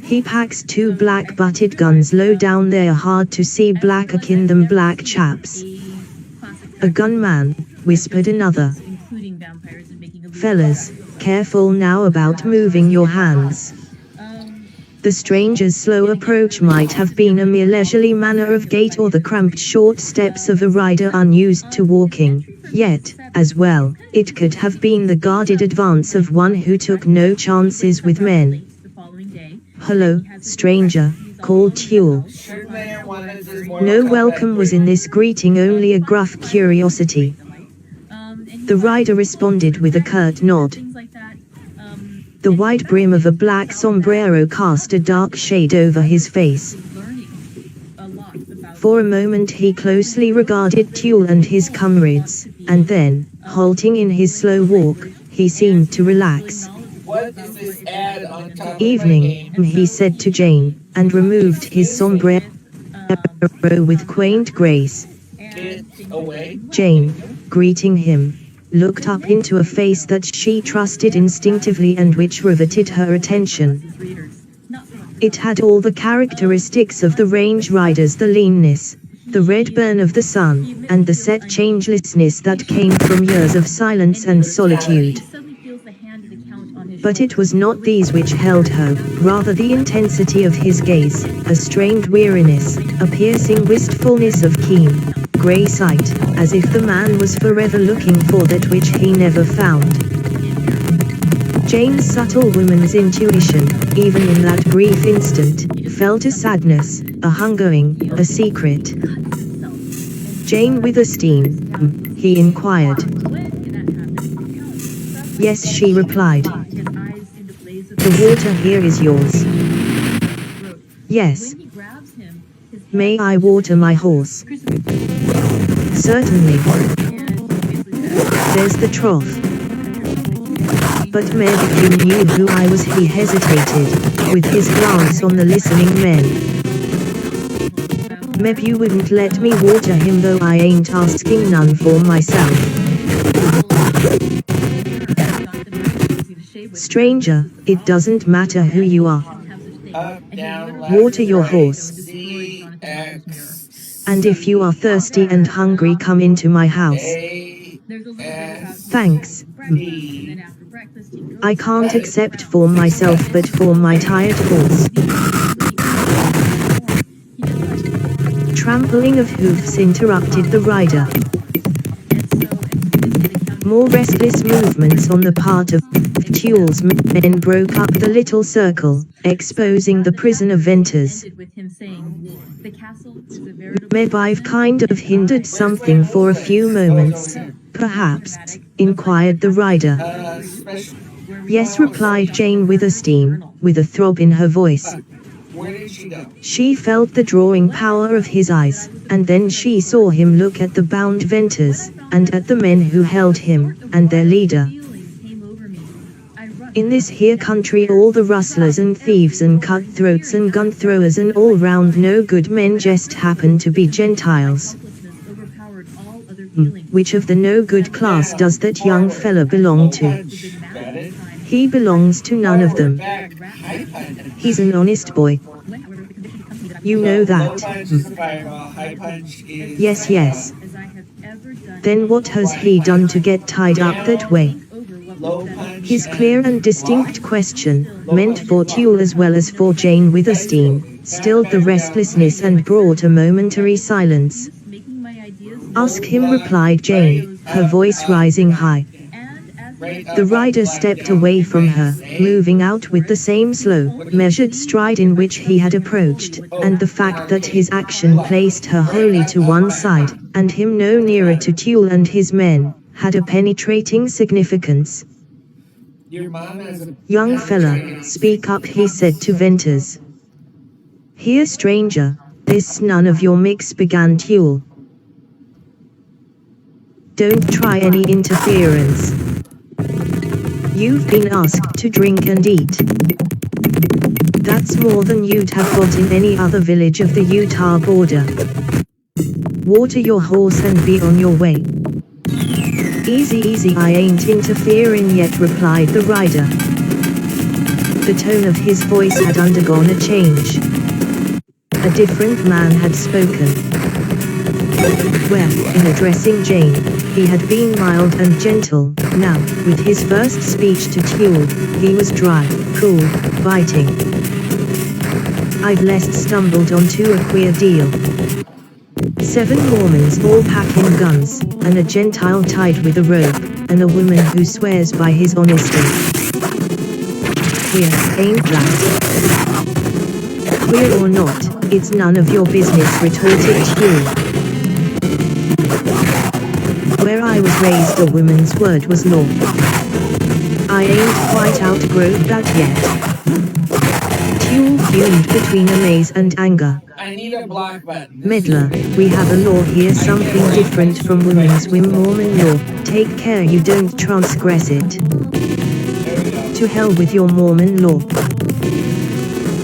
"He packs two black-butted guns low down there, hard to see, black akin them black chaps." "A gunman," whispered another. "Fellas, careful now about moving your hands." The stranger's slow approach might have been a mere leisurely manner of gait or the cramped short steps of a rider unused to walking, yet, as well, it could have been the guarded advance of one who took no chances with men. "Hello, stranger," called Tulle. No welcome was in this greeting, only a gruff curiosity. The rider responded with a curt nod. The wide brim of a black sombrero cast a dark shade over his face. For a moment he closely regarded Tulle and his comrades, and then, halting in his slow walk, he seemed to relax. "Evening," he said to Jane, and removed his sombrero with quaint grace. Jane, greeting him, looked up into a face that she trusted instinctively and which riveted her attention. It had all the characteristics of the range riders, the leanness, the red burn of the sun, and the set changelessness that came from years of silence and solitude. But it was not these which held her, rather the intensity of his gaze, a strained weariness, a piercing wistfulness of keen, grey sight, as if the man was forever looking for that which he never found. Jane's subtle woman's intuition, even in that brief instant, felt a sadness, a hungering, a secret. "Jane Withersteen?" he inquired. "Yes," she replied. "The water here is yours." Yes. May I water my horse? Certainly. There's the trough. But maybe you knew who I was, he hesitated, with his glance on the listening men. Maybe you wouldn't let me water him, though I ain't asking none for myself. Stranger, it doesn't matter who you are. Water your horse. And if you are thirsty and hungry, come into my house. Thanks. I can't accept for myself, but for my tired horse. Trampling of hoofs interrupted the rider. More restless movements on the part of Tuel's men broke up the little circle, exposing the prisoner Venters. Maybe I've kind of hindered something for a few moments, perhaps, inquired the rider. Yes, replied Jane Withersteen, with a throb in her voice. She felt the drawing power of his eyes, and then she saw him look at the bound Venters, and at the men who held him, and their leader. In this here country all the rustlers and thieves and cutthroats and gun throwers and all round no good men just happen to be Gentiles. Which of the no good class does that young fella belong to? He belongs to none of them. He's an honest boy. You know that. Yes, yes. Then what has he done to get tied up that way? His clear and distinct question, meant for Tuel as well as for Jane Withersteen, stilled the restlessness and brought a momentary silence. Ask him, replied Jane, her voice rising high. The rider stepped away from her, moving out with the same slow, measured stride in which he had approached, and the fact that his action placed her wholly to one side, and him no nearer to Tuel and his men, had a penetrating significance. Young fella, speak up, he said to Venters. Here, stranger, this none of your mix, began Tuel. Don't try any interference. You've been asked to drink and eat. That's more than you'd have got in any other village of the Utah border. Water your horse and be on your way. Easy, easy, I ain't interfering yet, replied the rider. The tone of his voice had undergone a change. A different man had spoken. Where, in addressing Jane, he had been mild and gentle, now, with his first speech to Tuel, he was dry, cool, biting. I've lest stumbled onto a queer deal. 7 Mormons all packing guns, and a Gentile tied with a rope, and a woman who swears by his honesty. Queer, ain't that? Queer or not, it's none of your business, retorted Tuel. Where I was raised, a woman's word was law. I ain't quite outgrown that yet. Tuel fumed between amaze and anger. I need a block button. Meddler, we have a law here, something different from women's Mormon law. Take care you don't transgress it. To hell with your Mormon law.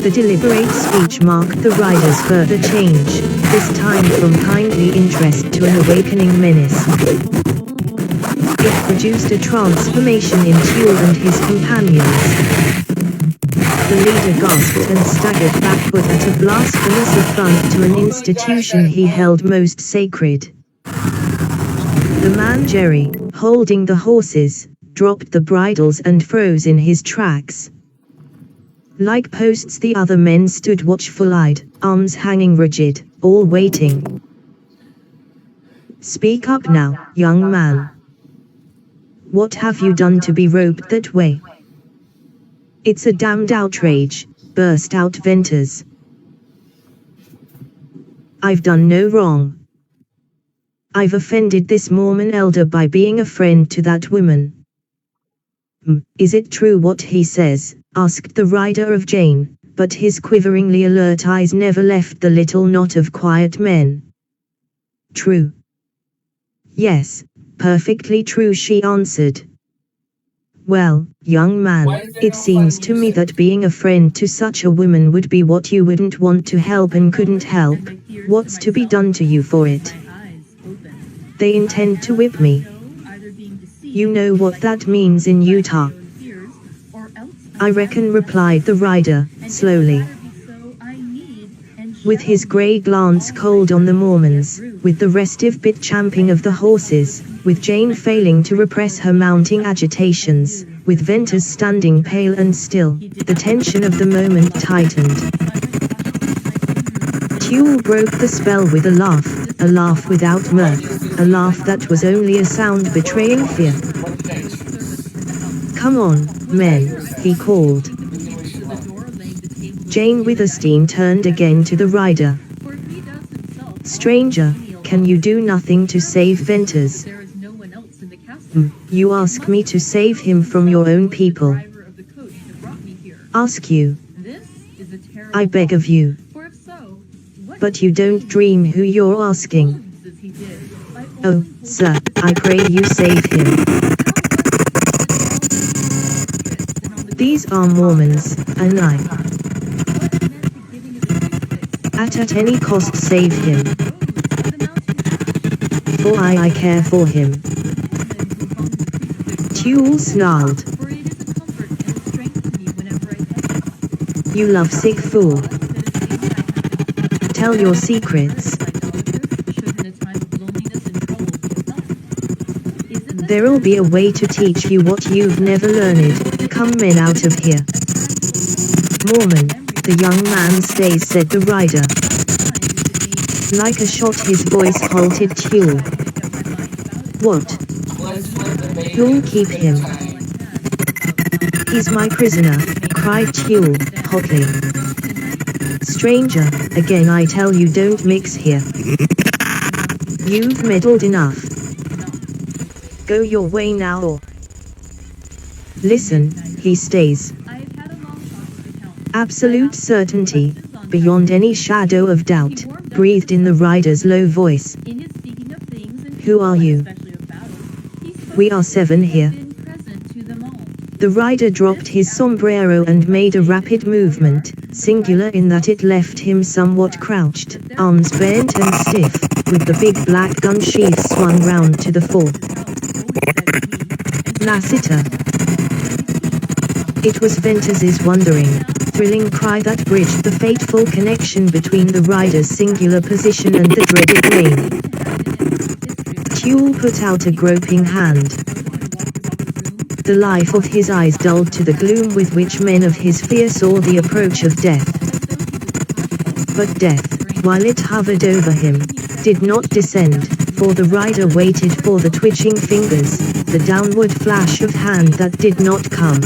The deliberate speech marked the rider's further change, this time from kindly interest to an awakening menace. It produced a transformation in Tuel and his companions. The leader gasped and staggered backward at a blasphemous affront to an institution he held most sacred. The man Jerry, holding the horses, dropped the bridles and froze in his tracks. Like posts the other men stood watchful-eyed, arms hanging rigid, all waiting. Speak up now, young man. What have you done to be roped that way? It's a damned outrage, burst out Venters. I've done no wrong. I've offended this Mormon elder by being a friend to that woman. Is it true what he says? Asked the rider of Jane, but his quiveringly alert eyes never left the little knot of quiet men. True. Yes, perfectly true, she answered. Well, young man, it seems to me that being a friend to such a woman would be what you wouldn't want to help and couldn't help. What's to be done to you for it? They intend to whip me. You know what that means in Utah. I reckon, replied the rider, slowly. With his grey glance cold on the Mormons, with the restive bit champing of the horses, with Jane failing to repress her mounting agitations, with Venters standing pale and still, the tension of the moment tightened. Tuel broke the spell with a laugh without mirth, a laugh that was only a sound betraying fear. Come on, men, he called. Jane Withersteen turned again to the rider. Stranger, can you do nothing to save Venters? You ask me to save him from your own people. Ask you. I beg of you. But you don't dream who you're asking. Oh, sir, I pray you save him. These are Mormons, and I. At any cost save him. For I care for him. Tuel snarled. You lovesick fool. Tell your secrets. There'll be a way to teach you what you've never learned. Come men out of here. Mormon, the young man stays, said the rider. Like a shot his voice halted Tuel. What? Who'll keep him? He's my prisoner, cried Tuel, hotly. Stranger, again I tell you don't mix here. You've meddled enough. Go your way now or... Listen, he stays. Absolute certainty, beyond any shadow of doubt, breathed in the rider's low voice. Who are you? We are 7 here. The rider dropped his sombrero and made a rapid movement, singular in that it left him somewhat crouched, arms bent and stiff, with the big black gun sheath swung round to the fore. Lassiter. It was Venters's wondering, thrilling cry that bridged the fateful connection between the rider's singular position and the dreaded name. Tuel put out a groping hand. The life of his eyes dulled to the gloom with which men of his fear saw the approach of death. But death, while it hovered over him, did not descend, for the rider waited for the twitching fingers, the downward flash of hand that did not come.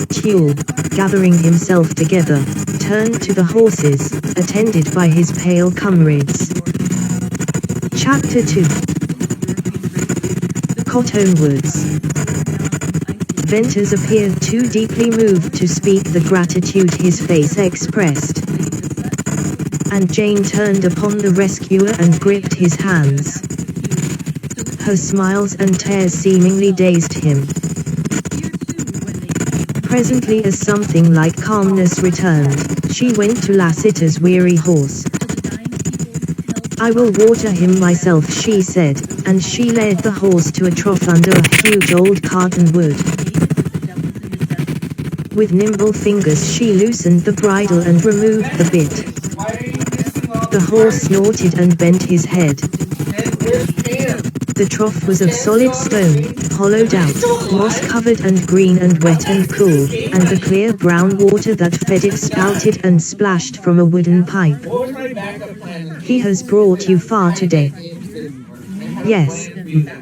Tuel, gathering himself together, turned to the horses, attended by his pale comrades. Chapter 2. Cottonwoods. Venters appeared too deeply moved to speak the gratitude his face expressed. And Jane turned upon the rescuer and gripped his hands. Her smiles and tears seemingly dazed him. Presently, as something like calmness returned, she went to Lassiter's weary horse. I will water him myself, she said, and she led the horse to a trough under a huge old cottonwood. With nimble fingers she loosened the bridle and removed the bit. The horse snorted and bent his head. The trough was of solid stone, hollowed out, moss-covered and green and wet and cool, and the clear brown water that fed it spouted and splashed from a wooden pipe. He has brought you far today. Yes,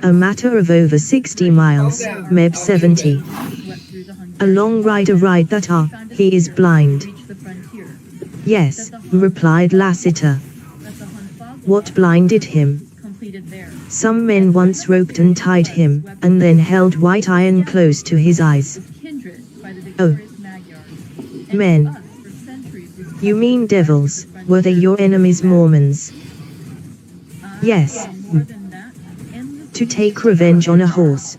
a matter of over 60 miles, maybe 70. A long ride that he is blind. Yes, replied Lassiter. What blinded him? Some men once roped and tied him, and then held white iron close to his eyes. Oh. Men. You mean devils, were they your enemies Mormons? Yes. To take revenge on a horse.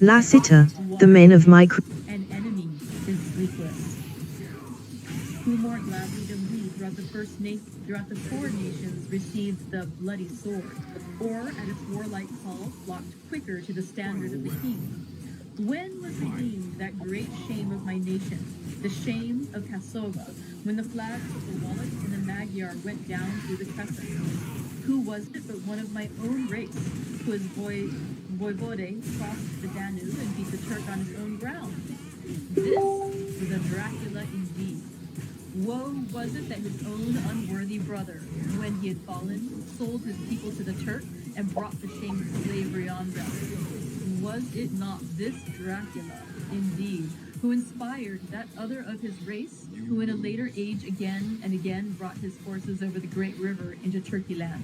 Lassiter, the men of my An enemy is sleepless. Who more gladly than we throughout the 4 nations received the bloody sword, or at its warlike call flocked quicker to the standard of the king? When was redeemed that great shame of my nation, the shame of Kasova, when the flags of the Wallach and the Magyar went down through the crescent? Who was it but one of my own race, who as Voivode crossed the Danube and beat the Turk on his own ground? This was a Dracula indeed. Woe was it that his own unworthy brother, when he had fallen, sold his people to the Turk and brought the shame of slavery on them. Was it not this Dracula, indeed, who inspired that other of his race, who in a later age again and again brought his forces over the great river into Turkey land?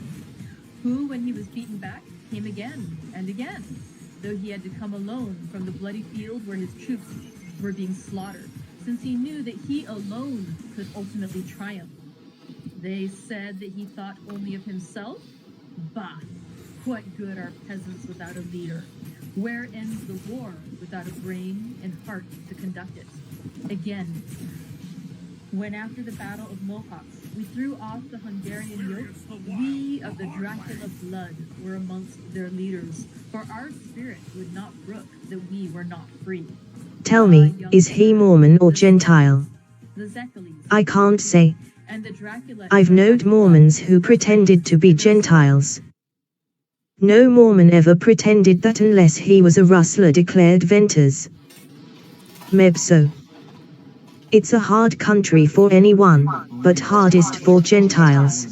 Who, when he was beaten back, came again and again, though he had to come alone from the bloody field where his troops were being slaughtered, since he knew that he alone could ultimately triumph. They said that he thought only of himself? Bah! What good are peasants without a leader? Where ends the war without a brain and heart to conduct it? Again, when after the Battle of Mohacs we threw off the Hungarian yoke, we of the Dracula blood were amongst their leaders, for our spirit would not brook that we were not free. Tell me, is he Mormon or Gentile? The Zekalis, I can't say. and the Dracula. I've known Mormons who pretended to be Gentiles. No Mormon ever pretended that unless he was a rustler, declared Venters. Mebso. It's a hard country for anyone, but hardest for Gentiles.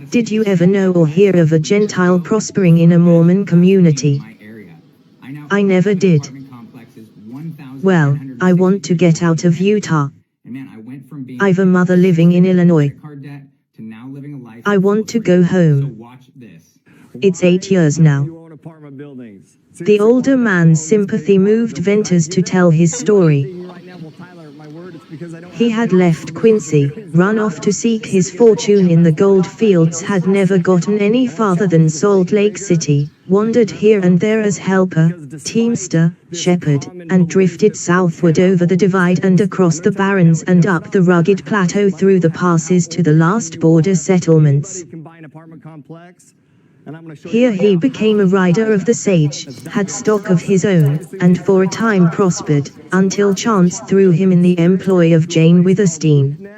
Did you ever know or hear of a Gentile prospering in a Mormon community? I never did. Well, I want to get out of Utah. I've a mother living in Illinois. I want to go home. It's 8 years now. The older man's sympathy moved Venters to tell his story. He had left Quincy, run off to seek his fortune in the gold fields, had never gotten any farther than Salt Lake City, wandered here and there as helper, teamster, shepherd, and drifted southward over the divide and across the barrens and up the rugged plateau through the passes to the last border settlements. Here he became a rider of the sage, had stock of his own, and for a time prospered, until chance threw him in the employ of Jane Witherstein.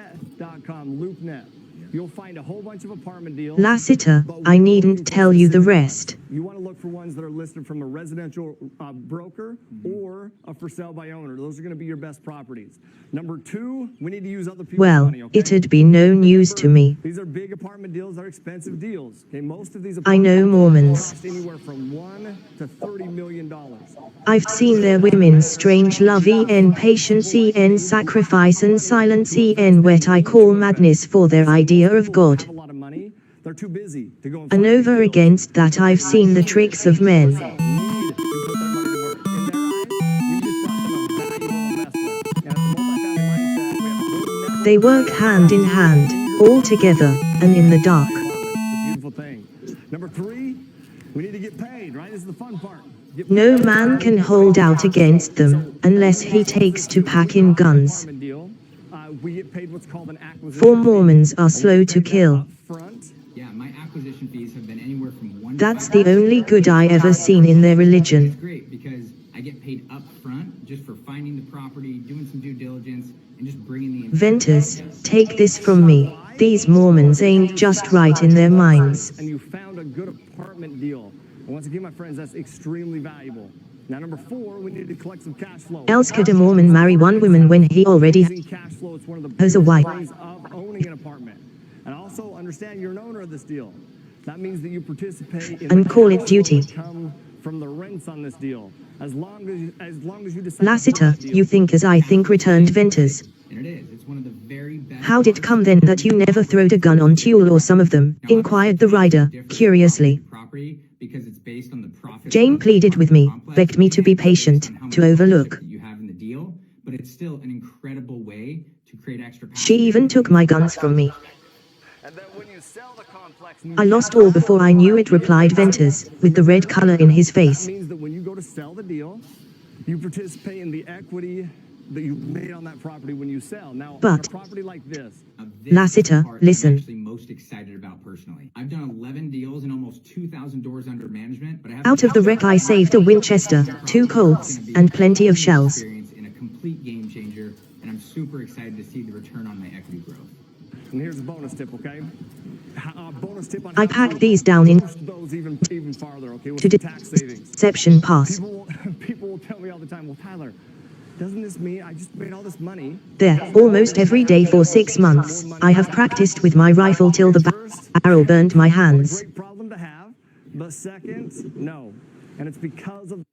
Lassiter, I needn't tell you the rest. You want to look for ones that are listed from a residential broker or a for sale by owner. Those are going to be your best properties. Number 2, we need to use other people's money, okay? It'd be no news to me. These are big apartment deals, they're expensive deals. Okay, most of these I know Mormons. cost anywhere from $1 to $30 million. I've seen their women's strange love en patience en sacrifice and silence en what I call madness for their idea of God. A lot of money. They're too busy to go and And over against that I've seen the tricks of men. They work hand in hand, all together, and in the dark. Beautiful thing. Number 3, we need to get paid, right? This is the fun part. Get No paid. man can hold out against them, unless he takes to packing guns. Deal. We get paid what's called an acquisition. For Mormons are slow to kill. Yeah, my acquisition fees have been anywhere from 1 That's the only good I ever seen in their It's religion. great because I get paid up front just for finding the property, doing some due diligence, and just bringing the Venters, take this from me. These Mormons ain't just right in their minds. And you found a good apartment deal. And once again, my friends, that's extremely valuable. Now, number 4, we need to collect some cash flow. Else could a Mormon marry one woman when he already Cash flow is one of the has a wife? ways of owning an apartment. And also understand you're an owner of this deal. That means that you participate in And the call it cash flow duty. that come from the rents on this deal. As long as you decide Lassiter, to do this you deal. think as I think, returned Venters. And it is. It's one of the very best. How'd it come then that you never throwed a gun on Tuel or some of them? Inquired the rider, curiously. Property because it's based on the profit. Jane pleaded with me, begged me to be patient, to overlook. You have in the deal, but it's still an incredible way to create extra passive She even took my guns from me. And then when you sell the complex, I lost all before I knew it, replied Ventus, with the red color in his that face. means that when you go to sell the deal, you participate in the equity that you made on that property when you sell. Now, on a But- property like this, This Lassiter, is the part listen. I'm actually most excited about personally. I've done 11 deals and almost 2,000 doors under management, but I have Out of the wreck I saved a Winchester, 2 Colts, and plenty of shells. Experience in a complete game changer, and I'm super excited to see the return on my equity growth. and here's a bonus tip, okay? Bonus tip on I how packed to these down in boost those even farther, okay? With to the tax savings. Deception Pass. People will tell me all the time, well, Tyler, doesn't this mean I just made all this money? There, almost every day for 6 months, I have practiced with my rifle till the barrel burned my hands. Great problem to have, but second, no. And it's because of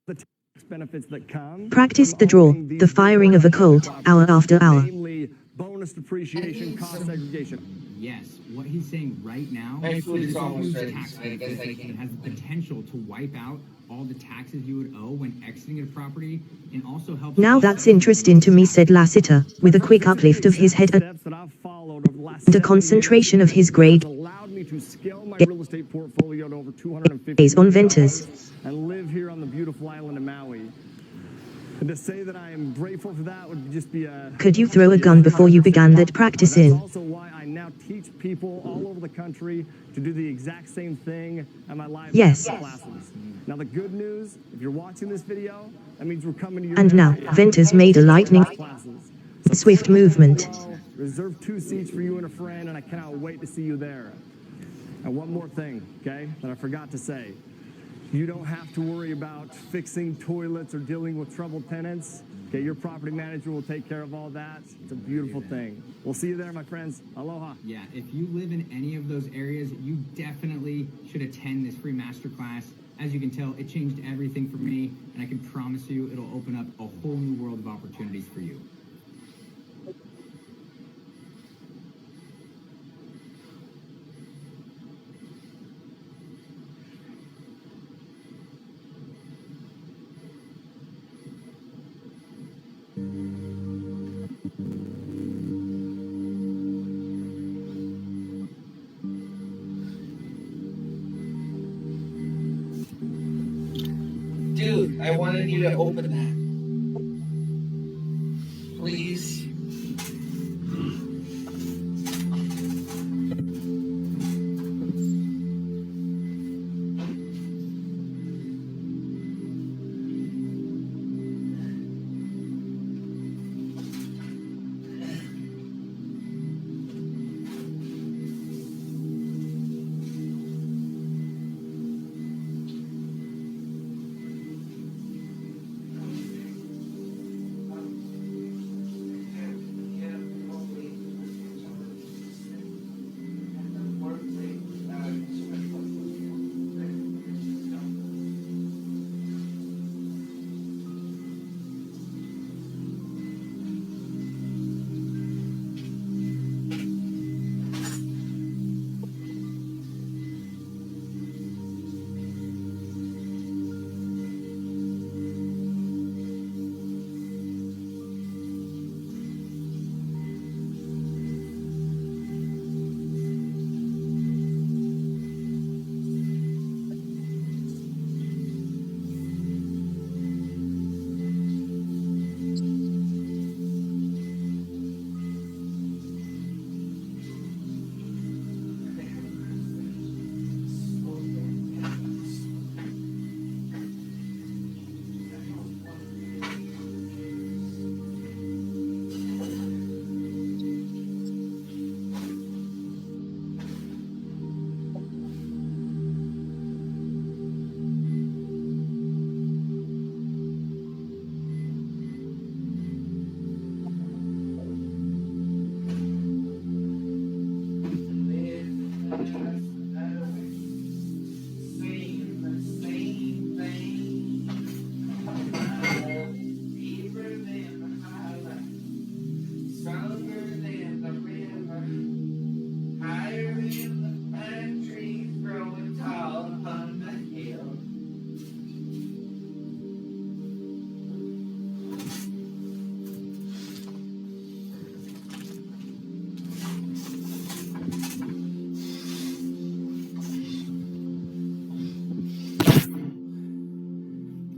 the tax benefits that come. Practiced the from draw, owning these the firing of a Colt, hour after hour. Namely, bonus depreciation, cost segregation. Yes, what he's saying right now My food is is a almost huge ready, tax so I benefit guess I that can- has the potential to wipe out all the taxes you would owe when exiting a property and also help. Now that's interesting to me, said Lassiter, with a quick uplift of his head Steps that I've followed over the last and a 7 concentration years of his has grade allowed me to scale my real estate portfolio to over 250 gaze on million Ventus. dollars and live here on the beautiful island of Maui. And to say that I am grateful for that would just be a... Could you throw a gun before you began that practicing? That's also why I now teach people all over the country to do the exact same thing at my live Yes. classes. Now the good news, if you're watching this video, that means we're coming to your And now, next Ventus made a lightning classes. swift movement. Reserve 2 seats for you and a friend, and I cannot wait to see you there. And one more thing, okay, that I forgot to say. You don't have to worry about fixing toilets or dealing with troubled tenants. Okay, your property manager will take care of all that. It's a beautiful thing. We'll see you there, my friends. Aloha. Yeah, if you live in any of those areas, you definitely should attend this free masterclass. As you can tell, it changed everything for me, and I can promise you it'll open up a whole new world of opportunities for you. Dude, I wanted you to open that. Please.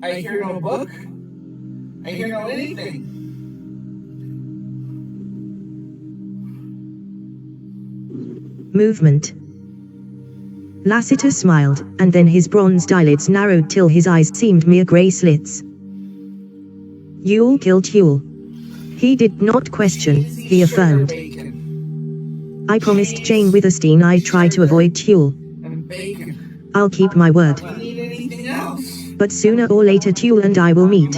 I hear no book. I hear no anything. Movement. Lassiter smiled, and then his bronzed eyelids narrowed till his eyes seemed mere grey slits. Yule killed Yule. He did not question, he affirmed. I promised Jane Withersteen I'd try to avoid Yule. I'll keep my word. But sooner or later Yule and I will meet.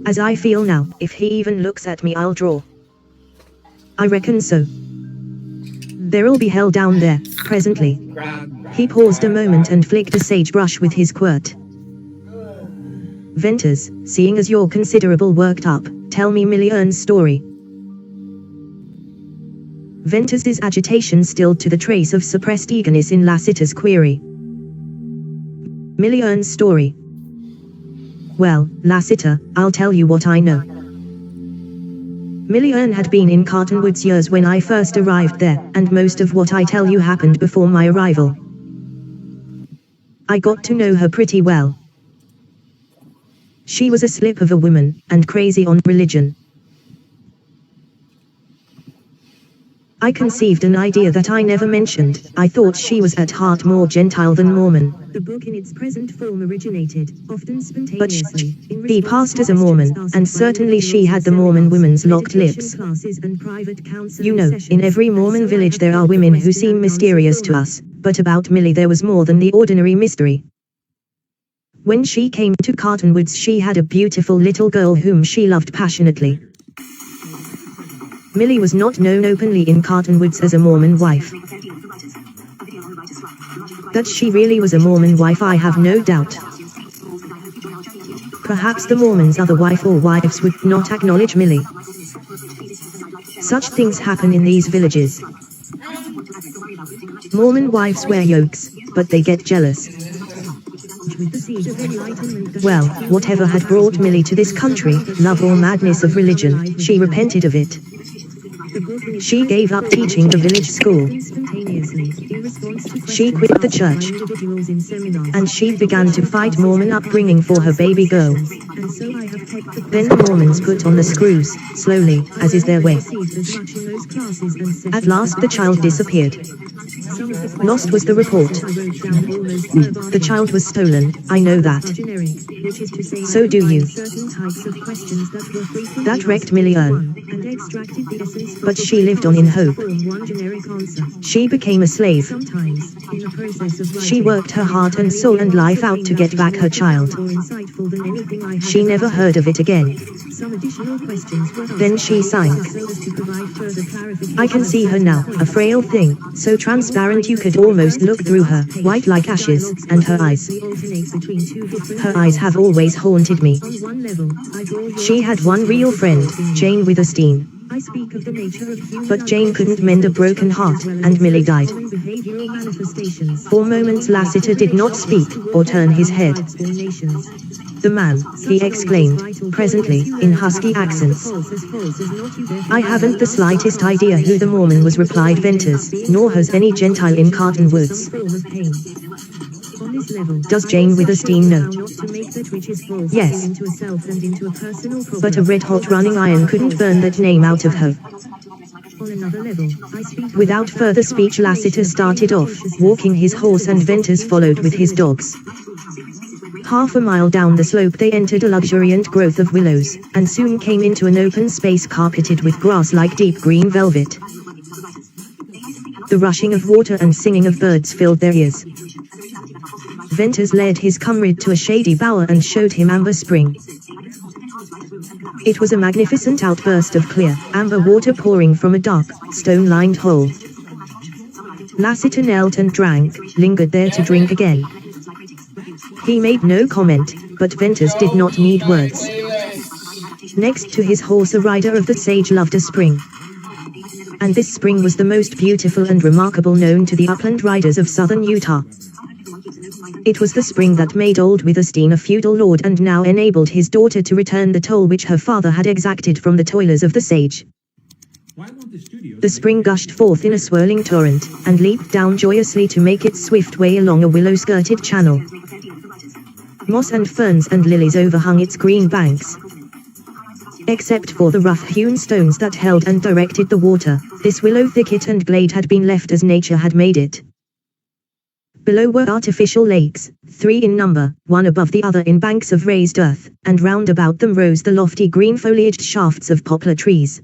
As I feel now, if he even looks at me I'll draw. I reckon so. There'll be hell down there, presently. He paused a moment and flicked a sagebrush with his quirt. Venters, seeing as you're considerable worked up, tell me Millie Ern's story. Venters' agitation stilled to the trace of suppressed eagerness in Lassiter's query. Millie Ern's story. Well, Lassiter, I'll tell you what I know. Millie Ern had been in Cottonwoods years when I first arrived there, and most of what I tell you happened before my arrival. I got to know her pretty well. She was a slip of a woman, and crazy on religion. I conceived an idea that I never mentioned. I thought she was at heart more Gentile than Mormon. The book in its present form originated, often spontaneously, the pastor's a Mormon, and certainly she had the Mormon women's locked lips. You know, in every Mormon village there are women who seem mysterious to us, but about Millie there was more than the ordinary mystery. When she came to Cottonwoods she had a beautiful little girl whom she loved passionately. Millie was not known openly in Cottonwoods as a Mormon wife. That she really was a Mormon wife I have no doubt. Perhaps the Mormons' other wife or wives would not acknowledge Millie. Such things happen in these villages. Mormon wives wear yokes, but they get jealous. Well, whatever had brought Millie to this country, love or madness of religion, she repented of it. She gave up teaching the village school. She quit the church. And she began to fight Mormon upbringing for her baby girl. Then the Mormons put on the screws, slowly, as is their way. At last the child disappeared. Lost was the report. The child was stolen, I know that. So do you. That wrecked Millie Ern. But she lived on in hope. She became a slave. She worked her heart and soul and life out to get back her child. She never heard of it again. Then she sank. I can see her now, a frail thing, so transparent you could almost look through her, white like ashes, and her eyes. Her eyes have always haunted me. She had one real friend, Jane Withersteen. But Jane couldn't mend a broken heart, and Millie died. For moments Lassiter did not speak, or turn his head. The man, he exclaimed, presently, in husky accents. I haven't the slightest idea who the Mormon was, replied Venters, nor has any Gentile in Cottonwoods. Does Jane Withersteen know? Yes. But a red-hot running iron couldn't burn that name out of her. Without further speech Lassiter started off, walking his horse and Venters followed with his dogs. Half a mile down the slope they entered a luxuriant growth of willows, and soon came into an open space carpeted with grass like deep green velvet. The rushing of water and singing of birds filled their ears. Venters led his comrade to a shady bower and showed him Amber Spring. It was a magnificent outburst of clear, amber water pouring from a dark, stone-lined hole. Lassiter knelt and drank, lingered there to drink again. He made no comment, but Venters did not need words. Next to his horse a rider of the sage loved a spring. And this spring was the most beautiful and remarkable known to the upland riders of southern Utah. It was the spring that made old Withersteen a feudal lord and now enabled his daughter to return the toll which her father had exacted from the toilers of the sage. The spring gushed forth in a swirling torrent, and leaped down joyously to make its swift way along a willow-skirted channel. Moss and ferns and lilies overhung its green banks. Except for the rough-hewn stones that held and directed the water, this willow thicket and glade had been left as nature had made it. Below were artificial lakes, 3 in number, one above the other in banks of raised earth, and round about them rose the lofty green-foliaged shafts of poplar trees.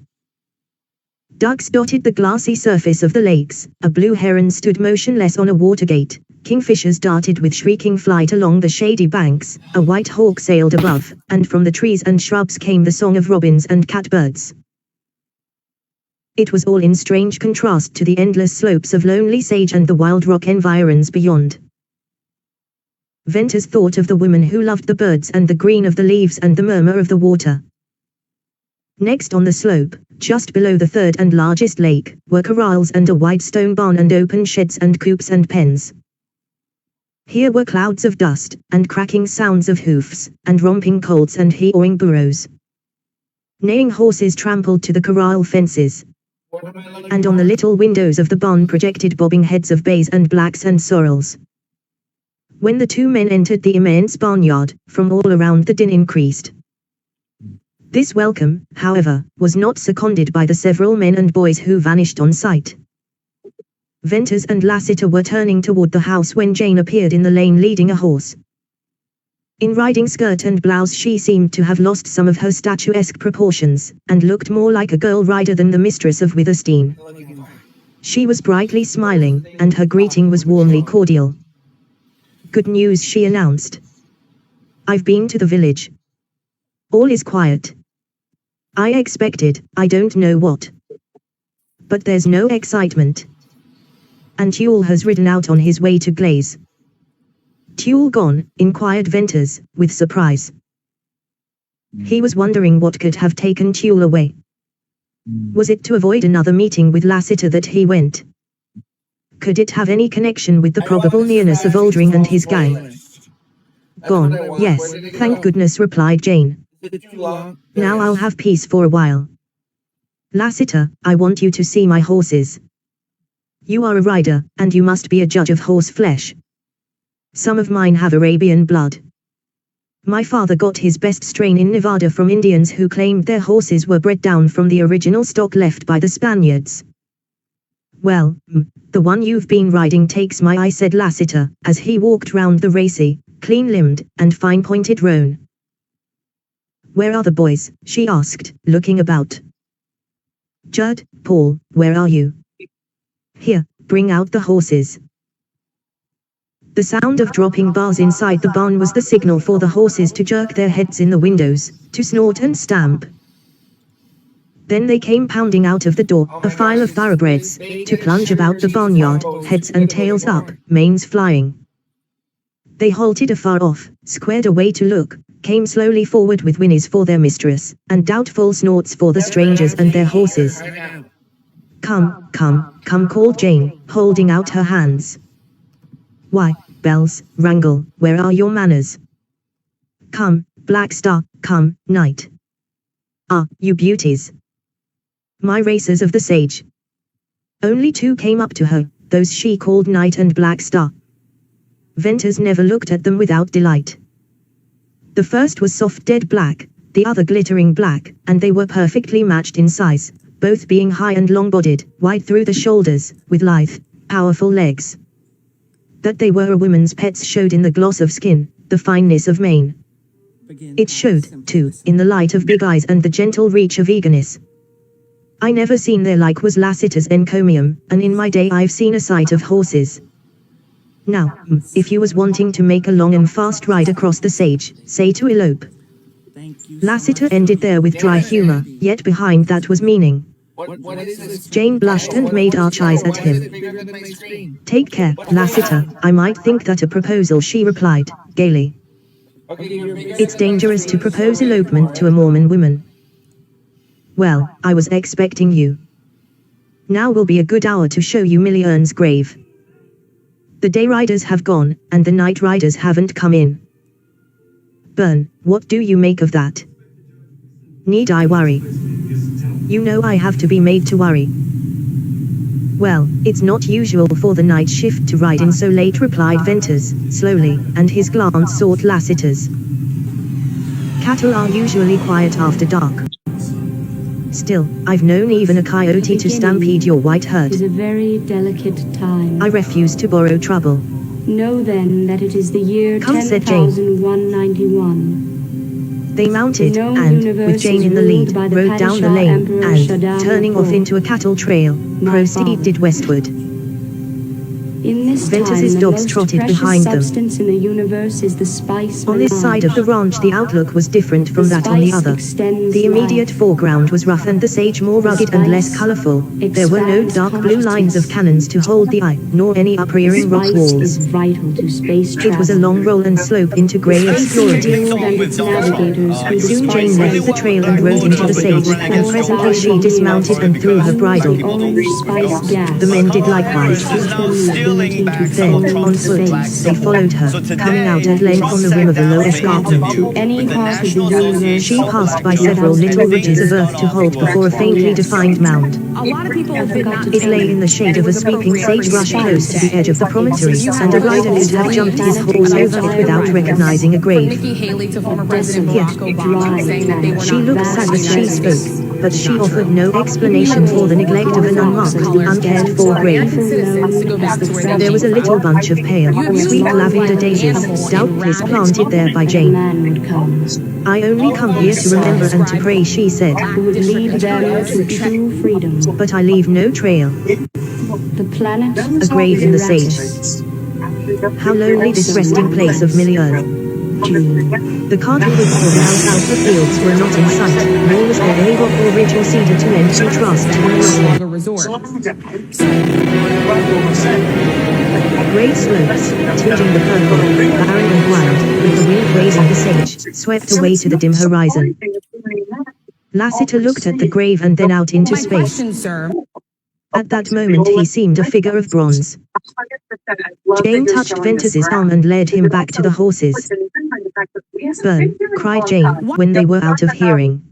Ducks dotted the glassy surface of the lakes, a blue heron stood motionless on a watergate, kingfishers darted with shrieking flight along the shady banks, a white hawk sailed above, and from the trees and shrubs came the song of robins and catbirds. It was all in strange contrast to the endless slopes of lonely sage and the wild rock environs beyond. Venters thought of the woman who loved the birds and the green of the leaves and the murmur of the water. Next on the slope, just below the third and largest lake, were corrals and a wide stone barn and open sheds and coops and pens. Here were clouds of dust, and cracking sounds of hoofs, and romping colts and he-awing burros. Neighing horses trampled to the corral fences. And on the little windows of the barn projected bobbing heads of bays and blacks and sorrels. When the 2 men entered the immense barnyard, from all around the din increased. This welcome, however, was not seconded by the several men and boys who vanished on sight. Venters and Lassiter were turning toward the house when Jane appeared in the lane leading a horse. In riding skirt and blouse she seemed to have lost some of her statuesque proportions, and looked more like a girl rider than the mistress of Witherstein. She was brightly smiling, and her greeting was warmly cordial. "Good news," she announced. "I've been to the village. All is quiet. I expected, I don't know what. But there's no excitement. And Tuel has ridden out on his way to Glaze." "Tuel gone?" inquired Venters, with surprise. He was wondering what could have taken Tuel away. Was it to avoid another meeting with Lassiter that he went? Could it have any connection with the probable nearness of Oldring and his gang? "Gone, yes, thank goodness," replied Jane. "Now I'll have peace for a while. Lassiter, I want you to see my horses. You are a rider, and you must be a judge of horse flesh. Some of mine have Arabian blood. My father got his best strain in Nevada from Indians who claimed their horses were bred down from the original stock left by the Spaniards. Well, the one you've been riding takes my eye," said Lassiter, as he walked round the racy, clean-limbed, and fine-pointed roan. "Where are the boys?" she asked, looking about. "Judd, Paul, where are you? Here, bring out the horses." The sound of dropping bars inside the barn was the signal for the horses to jerk their heads in the windows, to snort and stamp. Then they came pounding out of the door, a file of thoroughbreds, to plunge about the barnyard, heads and tails up, manes flying. They halted afar off, squared away to look, came slowly forward with whinnies for their mistress, and doubtful snorts for the strangers and their horses. "Come, come, come," called Jane, holding out her hands. "Why, Bells, Wrangle, where are your manners? Come, Black Star, come, Knight. Ah, you beauties. My racers of the sage." Only 2 came up to her, those she called Knight and Black Star. Venters never looked at them without delight. The first was soft dead black, the other glittering black, and they were perfectly matched in size, both being high and long-bodied, wide through the shoulders, with lithe, powerful legs. That they were a woman's pets showed in the gloss of skin, the fineness of mane. It showed, too, in the light of big eyes and the gentle reach of eagerness. "I never seen their like," was Lassiter's encomium, "and in my day I've seen a sight of horses. Now, if you was wanting to make a long and fast ride across the sage, say to elope." Lassiter ended there with dry humor, yet behind that was meaning. Jane blushed and made arch eyes at him. "Take care, Lassiter, I might think that a proposal," she replied, gaily. "It's dangerous to propose elopement to a Mormon woman." "Well, I was expecting you. Now will be a good hour to show you Millie Ern's grave. The day riders have gone, and the night riders haven't come in. Bern, what do you make of that? Need I worry? You know I have to be made to worry." Well, it's not usual for the night shift to ride in so late, replied Venters, slowly, and his glance sought Lassiter's. Cattle are usually quiet after dark. Still, I've known even a coyote to stampede your white herd. It is a very delicate time. I refuse to borrow trouble. Know then that it is the year Come, said Jane. 10,191. They mounted, No and, universe with Jane is in the ruled lead, by the rode down the Padishah lane, Emperor and, Shaddam turning off Akor. into a cattle trail, proceeded westward. In this Ventus's time, the dogs most trotted precious behind them. substance in the universe is the spice On this side of the ranch the outlook was different from that on the other. The immediate foreground was rough and the sage more rugged and less colorful. There were no dark blue lines of cannons to hold the eye, nor any uprearing rock Spice walls. is vital to space It was a long roll and slope into grey obscurity. and its navigators who Soon despise Jane left the trail and rode into the sage, and presently she dismounted and threw her bridle. orange spice gas. The men did likewise. Then, on foot, they followed her, coming out at length on the rim of a low escarpment. Any part of the universe. She passed by several little ridges of earth to halt before a faintly defined mound. A lot of people did not It lay in the shade of a sweeping sagebrush close to the edge of the promontory, and a rider could have jumped his horse over it without recognizing a grave. Nikki Haley to former President Yet, Barack Obama, saying that they were she not looked sad as she spoke, but she offered no explanation for the neglect of an unmarked, uncared for grave. citizens to go back to where they There was a came little bunch of pale, sweet lavender daisies, doubtless planted there by Jane. Man would come, I only come here to remember and to pray, she said, who would lead them to true freedom. but I leave no trail. The planet, A grave in the sage. How lonely this resting place of Milieu. The cartwheels for the alfalfa fields were not in sight, nor was there any rock or ridge or cedar to lend contrast to the monotony. a resort. Great slopes, tinging the purple, barren and wild, with the wind raising the sage, swept away to the dim horizon. Lassiter looked at the grave and then out into My space. question, sir. At that moment he seemed a figure of bronze. Jane touched Ventus's arm and led him back to the horses. Burn, cried Jane, when they were out of hearing.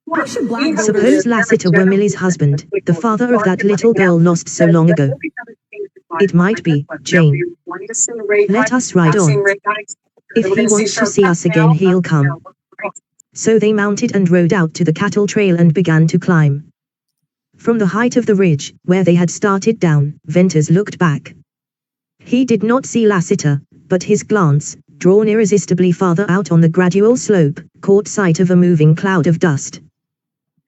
Why should black voters... Suppose Lassiter were Millie's husband, the father of that little girl lost so long ago. It might be, Jane. Let us ride on. If he wants to see us again he'll come. So they mounted and rode out to the cattle trail and began to climb. From the height of the ridge, where they had started down, Venters looked back. He did not see Lassiter, but his glance, drawn irresistibly farther out on the gradual slope, caught sight of a moving cloud of dust.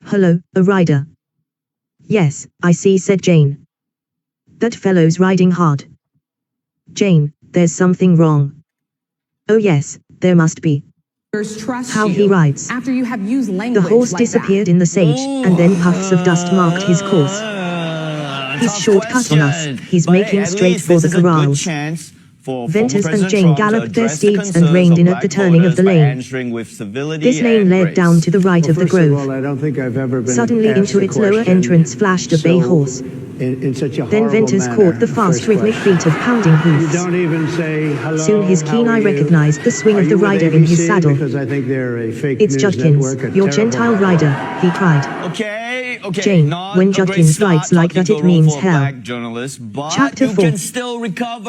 Hello, a rider. Yes, I see, said Jane. That fellow's riding hard. Jane, there's something wrong. Oh yes, there must be. Trust How you he rides. after you have used The language horse like disappeared in the sage, and then puffs of dust marked his course. He's shortcut on us. He's making straight for the corrals. Venters and Jane galloped their steeds and reined in at the turning of the lane. This lane led down to the right of the grove. I don't think I've ever been Suddenly into its lower entrance flashed a bay horse. In such a Then horrible Venters manner, caught the in fast first rhythmic place. beat of pounding You hoofs. don't even say hello. Soon his keen how are eye you? recognized the swing Are of the you with rider in his ABC? saddle. Because I think they're a fake It's news Judkins, network, a your terrible Gentile network. rider, he cried. Okay, Jane, when Judkins writes like that it means hell. Chapter 4.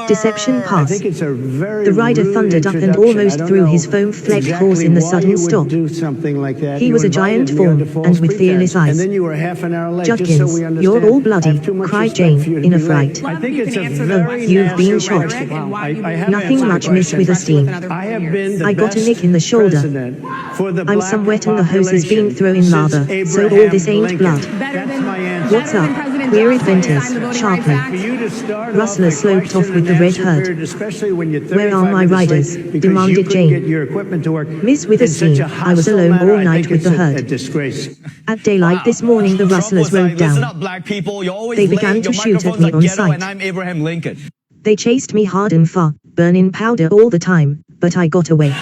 Deception I Pass. think it's a very The rider rude thundered up and introduction. almost I don't threw know his foam-flecked exactly horse in the why sudden you would stop. do something like that. He You was a invited giant me under form, false and with fearless pretense. eyes. And then you were half an hour late, just so Judkins, we understand. you're all bloody, I have too much cried respect Jane, for you to in a be late. fright. I think it's a answer very You've been nasty shot. question. I have Nothing answered much, the Miss question. Withersteen. I have been the I got a best nick in the shoulder. president for the I'm black some wet and the hose is being population thrown in since lather, so all Abraham this ain't Lincoln. blood. That's my answer. What's up? Queried Venters, sharply. For you to start Rustler off the sloped off question with the and red answer herd. period, especially when you're Where are 35 my minutes riders? late, because Demanded you couldn't Jane. get your equipment to work. Miss in Withersteen, such a I was hostile alone manner, all I night think with the it's herd. a disgrace. At daylight this morning the rustlers rode down. They began to shoot at me on sight. I'm Abraham Lincoln. They chased me hard and far, burning powder all the time, but I got away.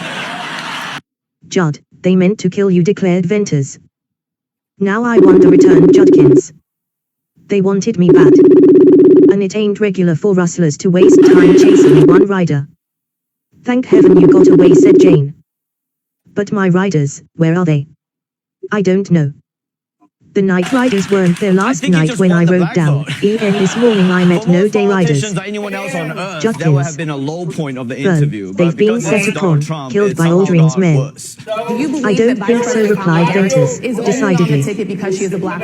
Judd, they meant to kill you, declared Venters. Now I wonder, returned Judkins. They wanted me bad. And it ain't regular for rustlers to waste time chasing one rider. Thank heaven you got away, said Jane. But my riders, where are they? I don't know. The night riders weren't there last night when I rode down. This morning I met no day riders. Anyone else on earth, Judkins. that would have been a low point of the interview. They've been set upon, killed by Aldring's men. I don't think so, replied Ventus, decidedly.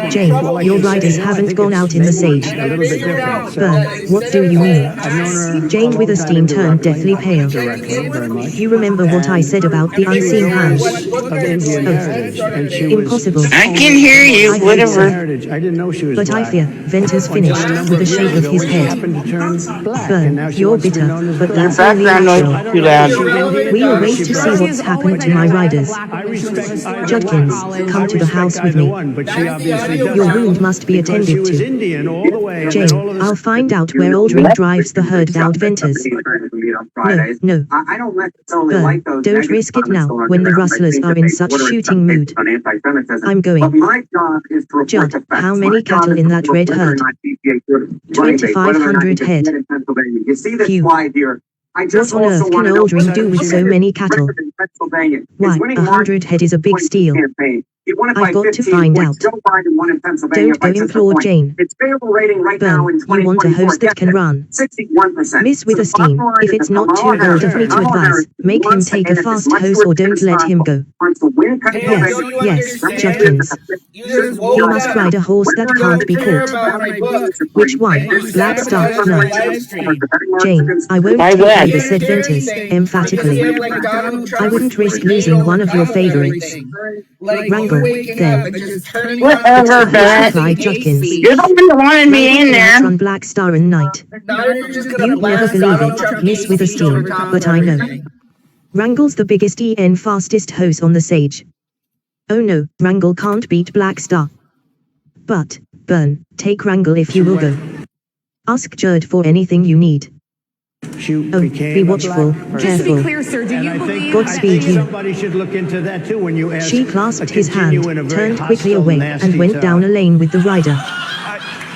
Jane, your riders haven't gone out in the sage. A little bit different. Bern, what do you mean? I've known her Jane Withersteen turned deathly pale. directly, very much. You remember what I said about the unseen hand? Of Indian heritage, and she was Impossible. I can hear you, whatever. heritage. I didn't know she was But I black. fear, Ventus finished with a shake of his head. Happened to turn black, and now Bern, she you're wants to be bitter, known as but black. that's only Background noise natural. is too loud. We'll wait to see what's happened to my riders. I respect either Judkins, one. come I to the respect house with either me. one, but she obviously doesn't. Your wound must be Because attended she was to. Indian all the way, and Jane, then all of a I'll find out where Aldring drives the herd without Ventus. No. I don't necessarily like those. Don't risk it now, when the rustlers are in such shooting mood. I'm going. But my job is to report Judd, the facts. how My many job cattle is in to that report red whether or herd? not DPA should violate, whether or not 2,500 it's head. in Pennsylvania. You see this Phew. slide here. I just What on also earth want can to know Aldring do with so many cattle? Pennsylvania. Why, It's winning 100 head is a big steal. campaign. He won it I've by got to 15 find points. out. Joe Biden won in Pennsylvania Don't by go just a implore point. Jane. Its favorable rating right now in Bern, you want a 2024. host that can run. 61%. Miss Withersteen, if it's not too bold of me to advise, make him take a fast hose or don't let him go. Yes, Judkins. He must ride a horse that can't be caught. Which one? Black Star? No. Jane, I won't Why take would? either, said Ventus, emphatically. I wouldn't risk losing one of your favorites. Wrangle, then. Whatever, Bennett. Replied Judkins. You're the one that wanted me in there. On Black Star and Night. You'd never believe it, Miss Withersteen, but I know. Wrangle's the biggest fastest horse on the sage. Oh no, Wrangle can't beat Black Star. But, Bern, take Wrangle if you will go. Ask Judd for anything you need. Be watchful, Just to be careful. clear, sir, do And you I think, believe Godspeed I think you. somebody should look into that too when you ask. She clasped his hand, continue in a very turned quickly hostile, away, nasty and went tone. down a lane with the rider.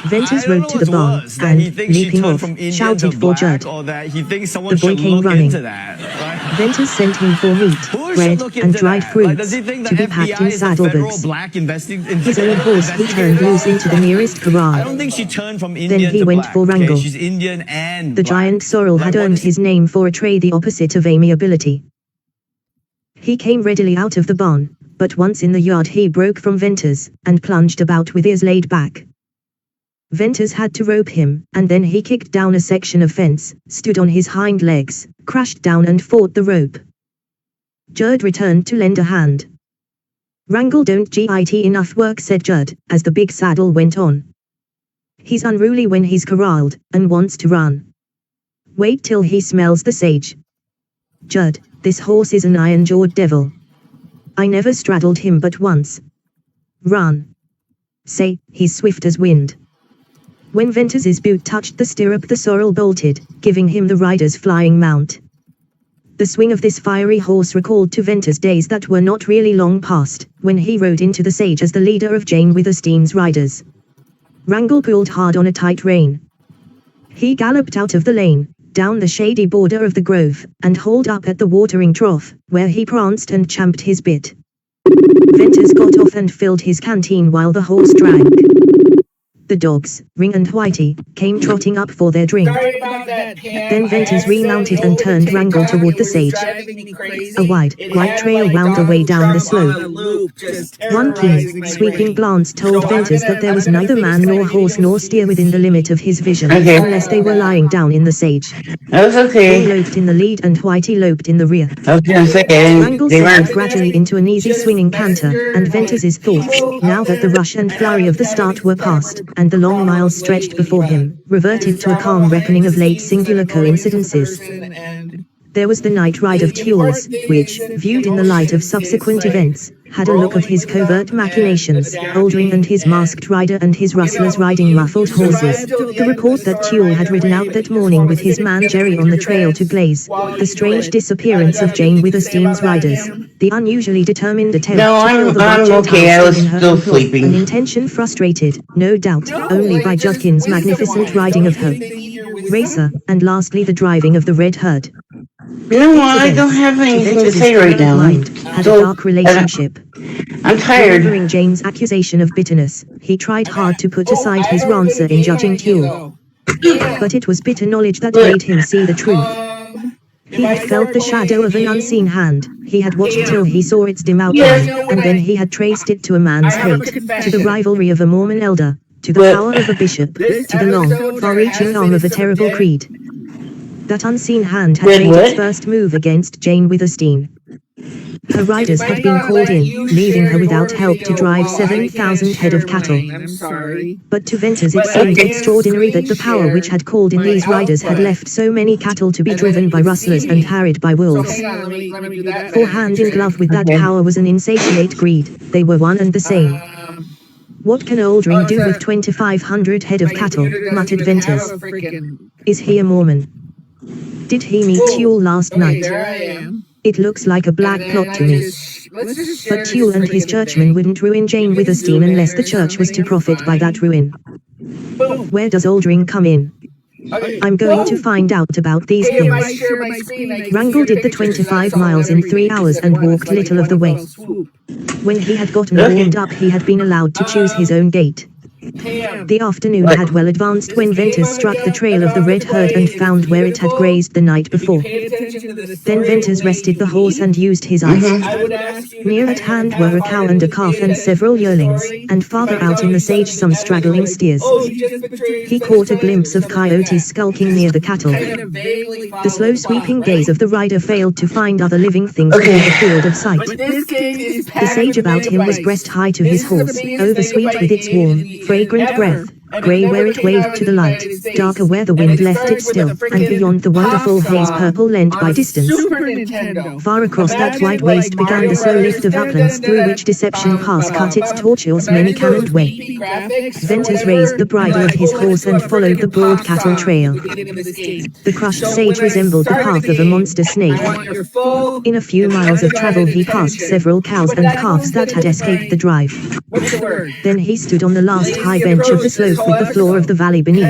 Ventus rode to the barn, and, leaping off, shouted for Judd. The boy came running. Ventus sent him for meat, bread, and dried fruits, to be packed in saddlebags. His own horse he turned loose into the nearest corral. I don't think she turned from Indian Then he to went black. for Wrangle. Okay, she's Indian and The black. giant sorrel had Like, what earned is- his name for a trait the opposite of amiability. He came readily out of the barn, but once in the yard he broke from Ventus, and plunged about with ears laid back. Ventus had to rope him, and then he kicked down a section of fence, stood on his hind legs, crashed down and fought the rope. Judd returned to lend a hand. Wrangle don't get enough work, said Judd, as the big saddle went on. He's unruly when he's corralled, and wants to run. Wait till he smells the sage. Judd, this horse is an iron-jawed devil. I never straddled him but once. Run. Say, he's swift as wind. When Ventus's boot touched the stirrup, the sorrel bolted, giving him the rider's flying mount. The swing of this fiery horse recalled to Ventus days that were not really long past, when he rode into the sage as the leader of Jane Withersteen's riders. Wrangle pulled hard on a tight rein. He galloped out of the lane, down the shady border of the grove, and hauled up at the watering trough, where he pranced and champed his bit. Ventus got off and filled his canteen while the horse drank. The dogs, Ring and Whitey, came trotting up for their drink. Then Ventus remounted and turned Wrangle toward the sage. A wide, white trail wound away down the slope. One keen, sweeping glance told Ventus that there was neither man nor horse nor steer within the limit of his vision, Okay. unless they were lying down in the sage. That was Ring okay. loped in the lead and Whitey loped in the rear. I was gonna say, Wrangle they settled weren't. gradually into an easy swinging canter, and Ventus's thoughts, now that the rush and flurry of the start were past, and the long miles stretched before him, reverted to a calm reckoning of late singular coincidences. There was the night ride of Tules, which, viewed in the light of subsequent events, had a look of his covert machinations, Aldring and his masked rider and his rustlers riding muffled horses. The report that Tuel had ridden out that morning with his man Jerry on the trail to Glaze, the strange disappearance of Jane Withersteen's riders, the unusually determined attempt No, to kill the I'm Gentiles okay. I was in her still employ, sleeping. an intention frustrated, no doubt, only by Judkins' magnificent riding of her racer, and lastly the driving of the red herd. You know what? I don't have anything to say right now. Had a So, dark relationship, I'm tired. Remembering Jane's accusation of bitterness, he tried hard to put aside his rancor in judging Tuel. But it was bitter knowledge that made him see the truth. He had felt the shadow of an unseen hand, he had watched till he saw its dim outline, and then he had traced it to a man's hate, to the rivalry of a Mormon elder, to the power of a bishop, to the long, far-reaching arm of a terrible creed. That unseen hand had made its first move against Jane Withersteen. Her riders had been called in, leaving her without help to drive 7,000 head of cattle. But to Venters it seemed extraordinary that the power which had called in these riders had left so many cattle to be driven by rustlers and harried by wolves. For hand in glove with that power was an insatiate greed, they were one and the same. What can Oldring do with 2,500 head of cattle, muttered Venters. Is he a Mormon? Did he meet Tuel last night? It looks like a black plot to me. But Tuel and his churchmen wouldn't ruin Jane Withersteen unless the church was to profit by that ruin. Where does Oldring come in? I'm going to find out about these things. Wrangel did the 25 miles in 3 hours and walked little of the way. When he had gotten warmed up, he had been allowed to choose his own gait. The afternoon had well advanced when Venters struck the trail of the red herd and found where it had grazed the night before. Then Venters rested the horse and used his eyes. Near at hand were a cow and a calf and several yearlings, and farther out in the sage some straggling steers. He caught a glimpse of coyotes skulking near the cattle. The slow sweeping gaze of the rider failed to find other living things in the field of sight. The sage about him was breast high to his horse, oversweet with its warm, fragrant breath, grey where it waved to the light, darker where the wind left it still, and beyond the wonderful haze purple lent by distance. Far across that wide waste began the slow lift of uplands through which Deception Pass cut its tortuous many-cannoned way. Venters raised the bridle of his horse and followed the broad cattle trail. The crushed sage resembled the path of a monster snake. In a few miles of travel he passed several cows and calves that had escaped the drive. Then he stood on the last high bench of the slope with the floor of the valley beneath.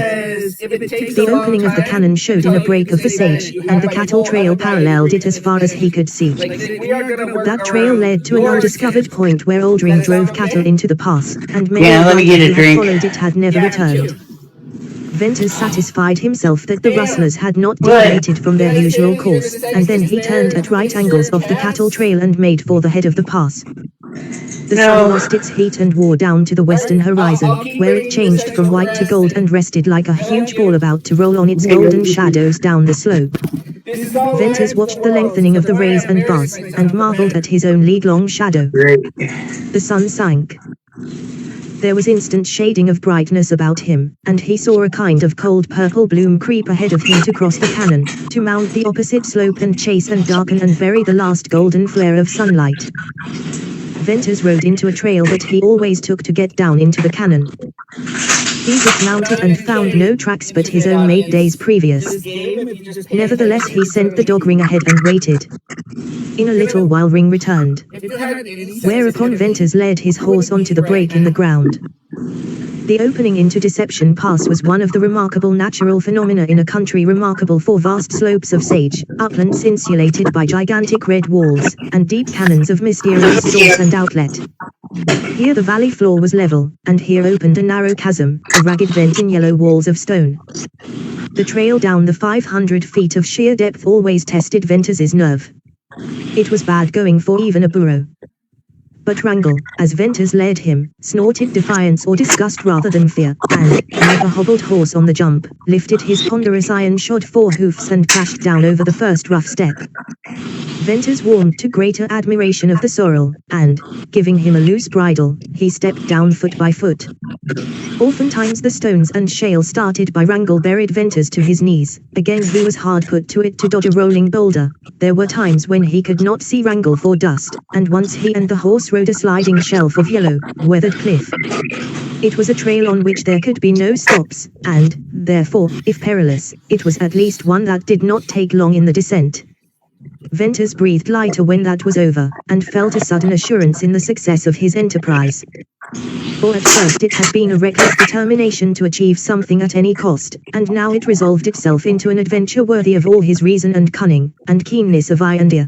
The opening of the cannon showed in a break of the sage, and the cattle trail paralleled it as far as he could see. That trail led to an undiscovered point where Oldring drove cattle into the pass, and many who had followed it had never returned. Venters satisfied himself that the rustlers had not deviated from their usual course, and then he turned at right angles off the cattle trail and made for the head of the pass. The sun lost its heat and wore down to the western horizon, where it changed from white to gold and rested like a huge ball about to roll on its golden shadows down the slope. Venters watched the lengthening of the rays and bars, and marveled at his own league-long shadow. The sun sank. There was instant shading of brightness about him, and he saw a kind of cold purple bloom creep ahead of him to cross the cannon, to mount the opposite slope and chase and darken and bury the last golden flare of sunlight. Venters rode into a trail that he always took to get down into the cannon. He dismounted and found no tracks but his own made days previous. Nevertheless he sent the dog Ring ahead and waited. In a little while Ring returned. Whereupon Venters led his horse onto the break in the ground. The opening into Deception Pass was one of the remarkable natural phenomena in a country remarkable for vast slopes of sage, uplands insulated by gigantic red walls, and deep canyons of mysterious source and outlet. Here the valley floor was level, and here opened a narrow chasm, a ragged vent in yellow walls of stone. The trail down the 500 feet of sheer depth always tested Venters's nerve. It was bad going for even a burro. But Wrangel, as Venters led him, snorted defiance or disgust rather than fear, and, like a hobbled horse on the jump, lifted his ponderous iron-shod forehoofs and crashed down over the first rough step. Venters warmed to greater admiration of the sorrel, and, giving him a loose bridle, he stepped down foot by foot. Oftentimes the stones and shale started by Wrangel buried Venters to his knees. Again he was hard put to it to dodge a rolling boulder. There were times when he could not see Wrangel for dust, and once he and the horse rode a sliding shelf of yellow, weathered cliff. It was a trail on which there could be no stops, and, therefore, if perilous, it was at least one that did not take long in the descent. Venters breathed lighter when that was over, and felt a sudden assurance in the success of his enterprise. For at first it had been a reckless determination to achieve something at any cost, and now it resolved itself into an adventure worthy of all his reason and cunning, and keenness of eye and ear.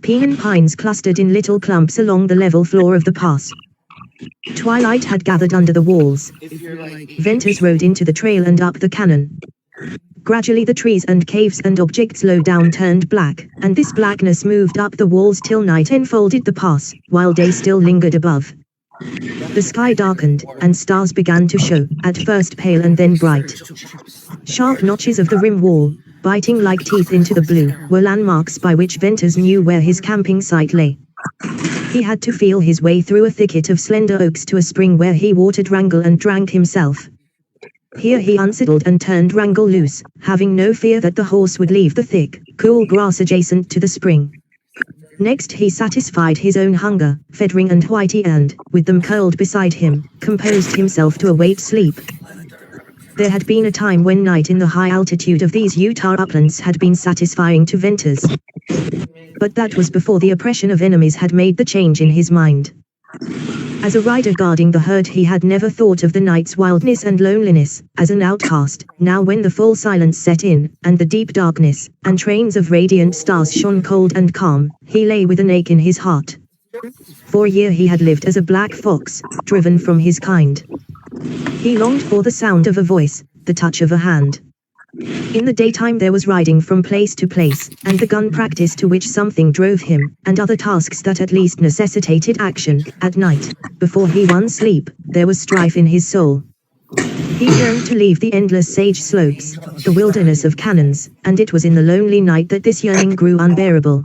Penan pines clustered in little clumps along the level floor of the pass. Twilight had gathered under the walls. If you're like Venters rode into the trail and up the cannon. Gradually the trees and caves and objects low down turned black, and this blackness moved up the walls till night enfolded the pass, while day still lingered above. The sky darkened, and stars began to show, at first pale and then bright. Sharp notches of the rim wall, biting like teeth into the blue, were landmarks by which Venters knew where his camping site lay. He had to feel his way through a thicket of slender oaks to a spring where he watered Wrangel and drank himself. Here he unsaddled and turned Wrangel loose, having no fear that the horse would leave the thick, cool grass adjacent to the spring. Next he satisfied his own hunger, fed Ring and Whitey and, with them curled beside him, composed himself to await sleep. There had been a time when night in the high altitude of these Utah uplands had been satisfying to Venters. But that was before the oppression of enemies had made the change in his mind. As a rider guarding the herd he had never thought of the night's wildness and loneliness, as an outcast. Now when the full silence set in, and the deep darkness, and trains of radiant stars shone cold and calm, he lay with an ache in his heart. For a year he had lived as a black fox, driven from his kind. He longed for the sound of a voice, the touch of a hand. In the daytime there was riding from place to place, and the gun practice to which something drove him, and other tasks that at least necessitated action. At night, before he won sleep, there was strife in his soul. He yearned to leave the endless sage slopes, the wilderness of cannons, and it was in the lonely night that this yearning grew unbearable.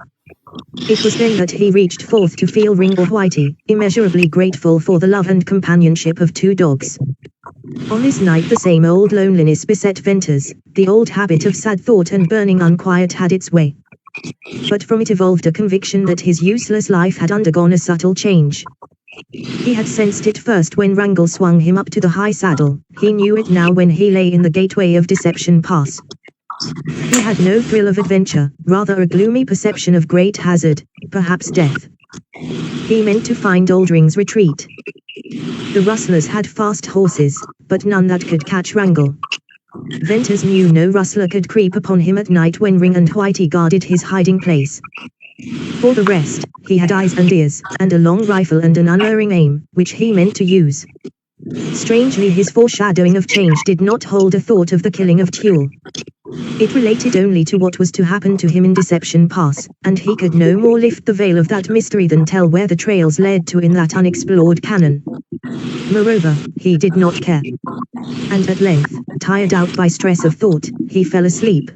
It was then that he reached forth to feel Ring or Whitey, immeasurably grateful for the love and companionship of two dogs. On this night the same old loneliness beset Venters, the old habit of sad thought and burning unquiet had its way. But from it evolved a conviction that his useless life had undergone a subtle change. He had sensed it first when Wrangel swung him up to the high saddle, he knew it now when he lay in the gateway of Deception Pass. He had no thrill of adventure, rather a gloomy perception of great hazard, perhaps death. He meant to find Old Ring's retreat. The rustlers had fast horses, but none that could catch Wrangel. Venters knew no rustler could creep upon him at night when Ring and Whitey guarded his hiding place. For the rest, he had eyes and ears, and a long rifle and an unerring aim, which he meant to use. Strangely his foreshadowing of change did not hold a thought of the killing of Tuel. It related only to what was to happen to him in Deception Pass, and he could no more lift the veil of that mystery than tell where the trails led to in that unexplored canon. Moreover, he did not care. And at length, tired out by stress of thought, he fell asleep.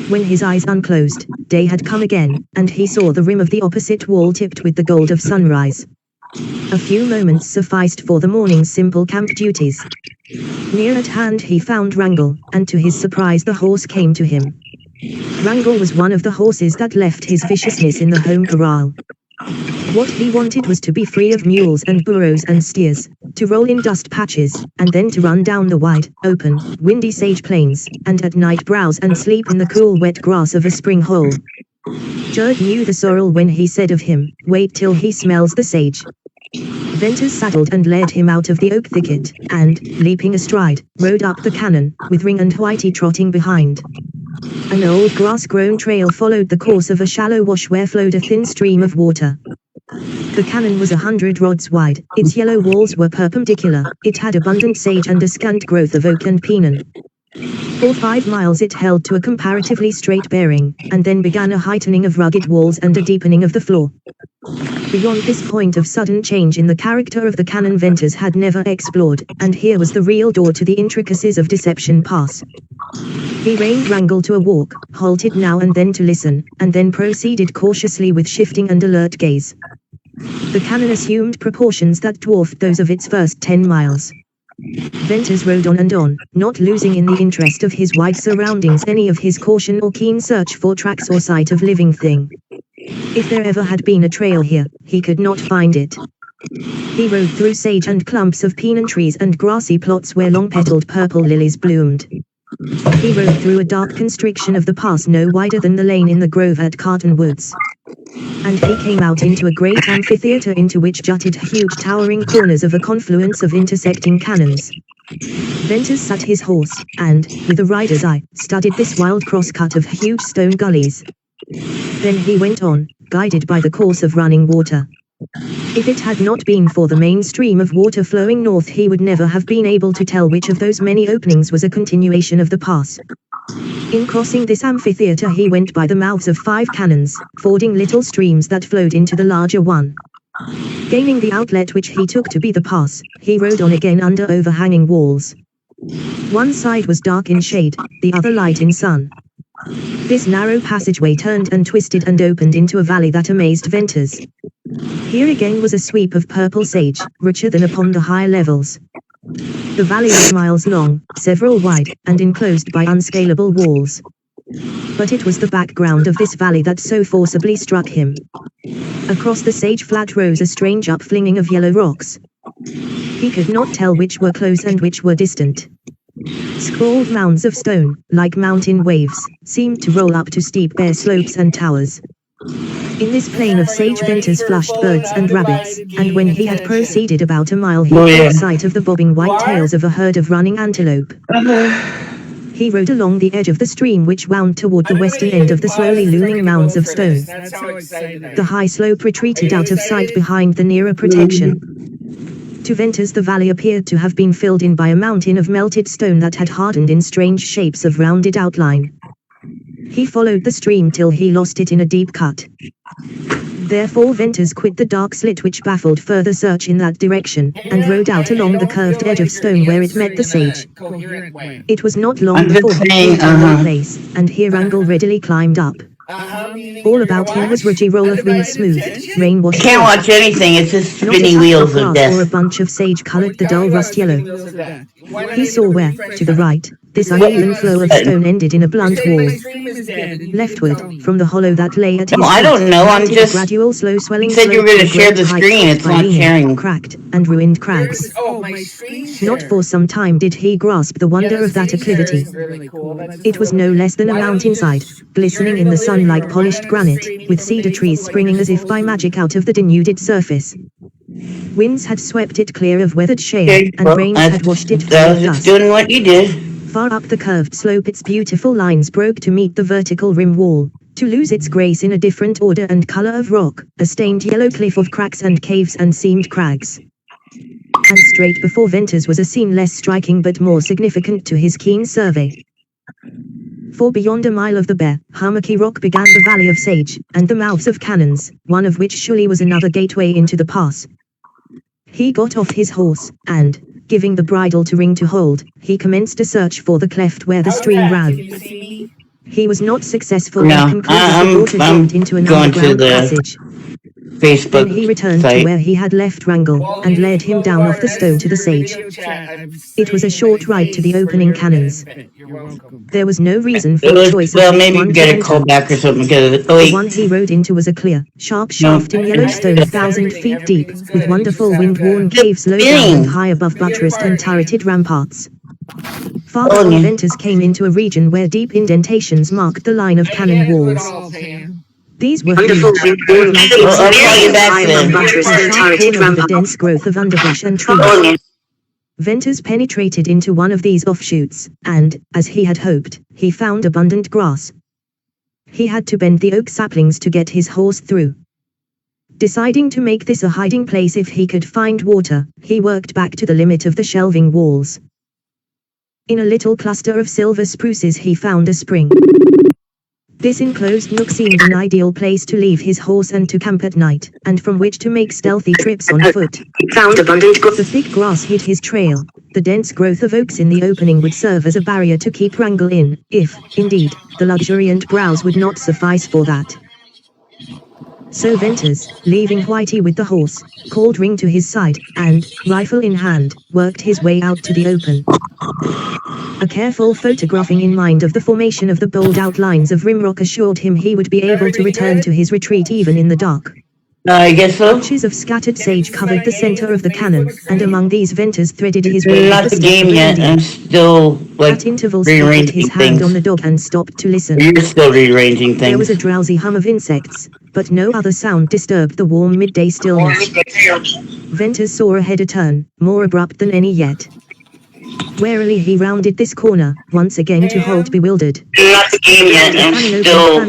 When his eyes unclosed, day had come again, and he saw the rim of the opposite wall tipped with the gold of sunrise. A few moments sufficed for the morning's simple camp duties. Near at hand he found Wrangel, and to his surprise the horse came to him. Wrangel was one of the horses that left his viciousness in the home corral. What he wanted was to be free of mules and burros and steers, to roll in dust patches, and then to run down the wide, open, windy sage plains, and at night browse and sleep in the cool wet grass of a spring hole. Judd knew the sorrel when he said of him, "Wait till he smells the sage." Venters saddled and led him out of the oak thicket, and, leaping astride, rode up the canon, with Ring and Whitey trotting behind. An old grass-grown trail followed the course of a shallow wash where flowed a thin stream of water. The canon was 100 rods wide, its yellow walls were perpendicular, it had abundant sage and a scant growth of oak and penan. For 5 miles it held to a comparatively straight bearing, and then began a heightening of rugged walls and a deepening of the floor. Beyond this point of sudden change in the character of the canon Venters had never explored, and here was the real door to the intricacies of Deception Pass. He reined Wrangel to a walk, halted now and then to listen, and then proceeded cautiously with shifting and alert gaze. The canon assumed proportions that dwarfed those of its first 10 miles. Venters rode on and on, not losing in the interest of his wide surroundings any of his caution or keen search for tracks or sight of living thing. If there ever had been a trail here, he could not find it. He rode through sage and clumps of penan trees and grassy plots where long-petaled purple lilies bloomed. He rode through a dark constriction of the pass no wider than the lane in the grove at Carton Woods. And he came out into a great amphitheater into which jutted huge towering corners of a confluence of intersecting cannons. Venters sat his horse, and, with a rider's eye, studied this wild crosscut of huge stone gullies. Then he went on, guided by the course of running water. If it had not been for the main stream of water flowing north, he would never have been able to tell which of those many openings was a continuation of the pass. In crossing this amphitheater, he went by the mouths of 5 cannons, fording little streams that flowed into the larger one. Gaining the outlet which he took to be the pass, he rode on again under overhanging walls. One side was dark in shade, the other light in sun. This narrow passageway turned and twisted and opened into a valley that amazed Venters. Here again was a sweep of purple sage, richer than upon the higher levels. The valley was miles long, several wide, and enclosed by unscalable walls. But it was the background of this valley that so forcibly struck him. Across the sage flat rose a strange upflinging of yellow rocks. He could not tell which were close and which were distant. Scrawled mounds of stone, like mountain waves, seemed to roll up to steep bare slopes and towers. In this plain of sage Venters flushed birds and rabbits, and when he had proceeded about a mile he caught sight of the bobbing white tails of a herd of running antelope. He rode along the edge of the stream which wound toward the western end of the slowly looming mounds of stone. The high slope retreated out of sight behind the nearer protection. To Venters the valley appeared to have been filled in by a mountain of melted stone that had hardened in strange shapes of rounded outline. He followed the stream till he lost it in a deep cut. Therefore Venters quit the dark slit which baffled further search in that direction, and rode out along the curved edge of stone where it met the sage. It was not long before he came to that place, and here Wrangle readily climbed up. All about him was ridgy roll of wind smooth, rain-washed. Can't watch anything, it's just spinning wheels of death. Or a death. bunch of sage colored the dull rust yellow. He saw where, to the right, this uneven flow of stone ended in a blunt wall. Leftward, from the hollow that lay at his No, I don't know, I'm a just... gradual slow swelling You said you were slope going to share great the height screen, it's by not leaning, sharing. cracked, and ruined crags. Not for some time did he grasp the wonder of that acclivity. It was no less than a mountainside, glistening in the sun like polished granite, with cedar trees springing as if by magic out of the denuded surface. Winds had swept it clear of weathered shale, and rains had washed it free of dust. Doing what you did. Far up the curved slope its beautiful lines broke to meet the vertical rim wall, to lose its grace in a different order and color of rock, a stained yellow cliff of cracks and caves and seamed crags. And straight before Venters was a scene less striking but more significant to his keen survey. For beyond a mile of the bare, hummocky rock began the valley of sage, and the mouths of cannons, one of which surely was another gateway into the pass. He got off his horse, and, giving the bridle to Ring to hold, he commenced a search for the cleft where the stream ran. He was not successful and concluded the water dropped into an underground passage. Facebook Then he returned site. to where he had left Wrangle, and led him down off the stone to the sage. It was a short ride to the opening cannons. There was no reason for the choice Well, of maybe one you to get a enter. call back or something because The one he rode into was a clear, sharp shaft in yellow stone 1,000 feet deep, with wonderful wind-worn caves low down and high above buttressed and turreted ramparts. Farther on, Venters came into a region where deep indentations marked the line of cannon walls. These were huge, I'll call you back then. of the dense growth of underbrush and trees. Venters penetrated into one of these offshoots, and, as he had hoped, he found abundant grass. He had to bend the oak saplings to get his horse through. Deciding to make this a hiding place if he could find water, he worked back to the limit of the shelving walls. In a little cluster of silver spruces he found a spring. This enclosed nook seemed an ideal place to leave his horse and to camp at night, and from which to make stealthy trips on foot. The thick grass hid his trail. The dense growth of oaks in the opening would serve as a barrier to keep Wrangle in, if, indeed, the luxuriant browse would not suffice for that. So Venters, leaving Whitey with the horse, called Ring to his side, and, rifle in hand, worked his way out to the open. A careful photographing in mind of the formation of the bold outlines of rimrock assured him he would be able to return to his retreat even in the dark. I guess so. Patches of scattered sage covered the center of the cannon, and among these Venters threaded his way. Not the game yet, I'm still, like, At intervals he put rearranging his hand things. on the dog and stopped to listen. You're still rearranging There was a things. drowsy hum of insects, but no other sound disturbed the warm midday stillness. Venters saw ahead a turn, more abrupt than any yet. Warily he rounded this corner, once again to halt bewildered. Not the game yet. I'm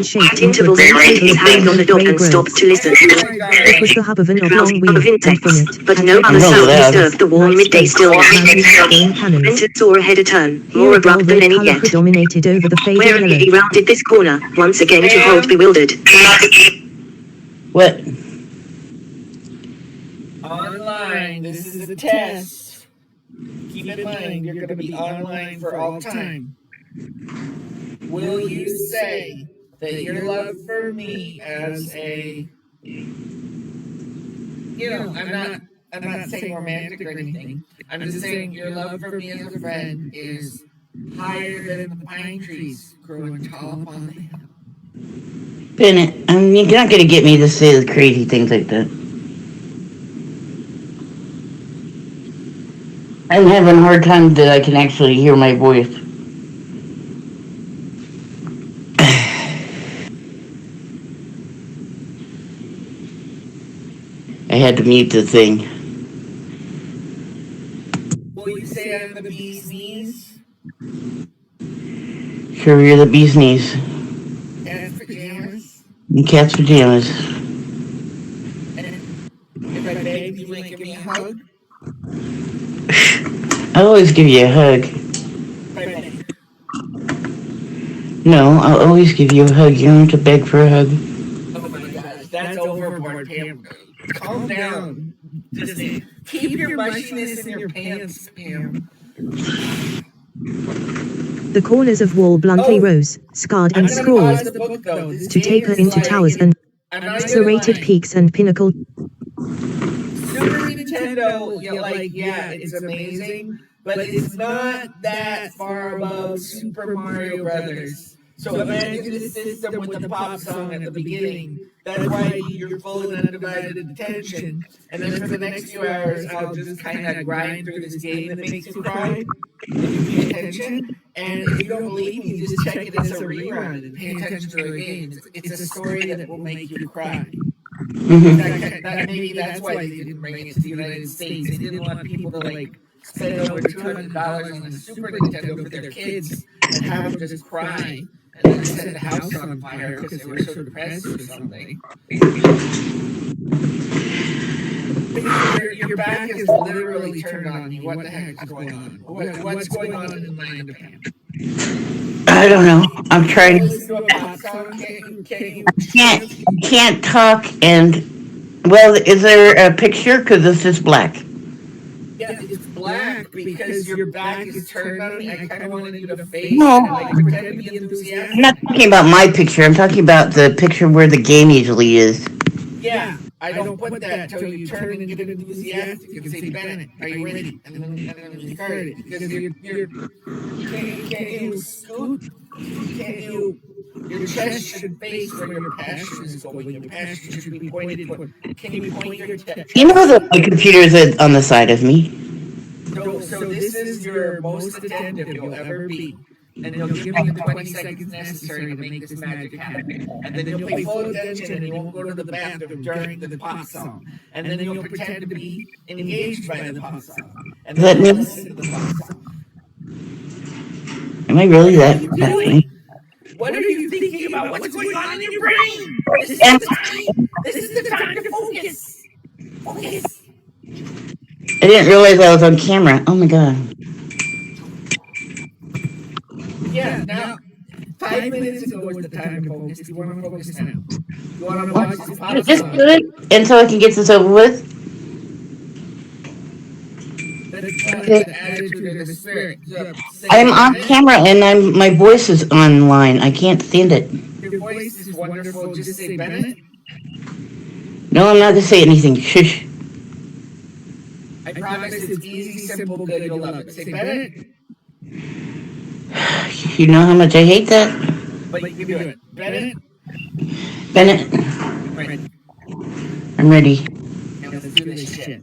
still. At intervals he laid his hand on the dog and stopped to listen. It was the hub of an oblong wheel, and from it, but as no if other it sound were disturbed the warm midday stillness. cannons. Bennett saw ahead a turn, Here more a dull abrupt than red any colour yet. predominated over the faded Warily he yellow. rounded this corner, once again to halt bewildered. What? Online, this is a test. Keep in mind, you're going to be online for all time. Will you say that your love for me as a, I'm not saying romantic or anything. I'm just saying your love for me as a friend is higher than the pine trees growing tall upon the hill. Bennett, you're not gonna get me to say the crazy things like that. I'm having a hard time that I can actually hear my voice. I had to mute the thing. Will you say I'm the bee's knees? Sure, you're the bee's knees. Cat's pajamas? And cat's pajamas. And if I beg, you might give me a hug? I always give you a hug. By beg. No, I'll always give you a hug. You don't have to beg for a hug. Oh my gosh, that's overboard, Pam. Calm down. Just keep your mushiness in your pants, Pam. The corners of wall bluntly rose, scarred and scrawled, to taper into towers and serrated peaks and pinnacles. Super Nintendo, it's amazing, but it's not that far above Super Mario Brothers. So imagine a system with the pop song at the beginning. That's why you're full of undivided attention. And then for the next few hours, I'll just kind of grind through this game that makes you cry. If you pay attention. And if you don't believe me, just check it as a rerun and pay attention to the game. It's a story that will make you cry. Maybe that's why they didn't bring it to the United States. They didn't want people to spend over $200 on a Super Nintendo for their kids and have them just cry and then set the house on fire because they were so depressed or something. Your back is literally turned on you. What the heck is going on? What's going on in the mind of him? I don't know. I'm trying. Can't talk and, well, is there a picture? Because this is black. Yeah, it's black because your back is turned on me. I kind of wanted you to face No. and pretend to be enthusiastic. I'm not talking about my picture. I'm talking about the picture where the game usually is. Yeah, I don't put that until you turn and get enthusiastic and say, Bennett, are you ready? And then you start it. Because can't you scoot? Your chest should face where your passion is going. Your passion should be pointed toward. Can you point your chest? You know that my computer is on the side of me. So this is your most attentive you'll ever be. And you'll give me the 20 seconds necessary to make this magic happen. And then you'll pay full attention and you won't go to the bathroom during the pop song. And then you'll pretend to be engaged by the pop song. And then you'll listen to the pop song. Am I really that? What are you thinking about? What's going on in your brain? This is the time to focus. Focus. I didn't realize I was on camera. Oh my god. Yeah, now, 5 minutes ago was the time to focus. Do you want to focus now? You want to watch this pop Is this song? good? And so I can get this over with? The attitude of the spirit. I'm on camera and my voice is online. I can't stand it. Your voice is wonderful. Just say Bennett. No, I'm not gonna say anything. Shush. I promise it's easy, simple, good. You'll love it. Say Bennett. You know how much I hate that? But you can do it. Bennett. Bennett. Right. I'm ready. Now let's do this shit.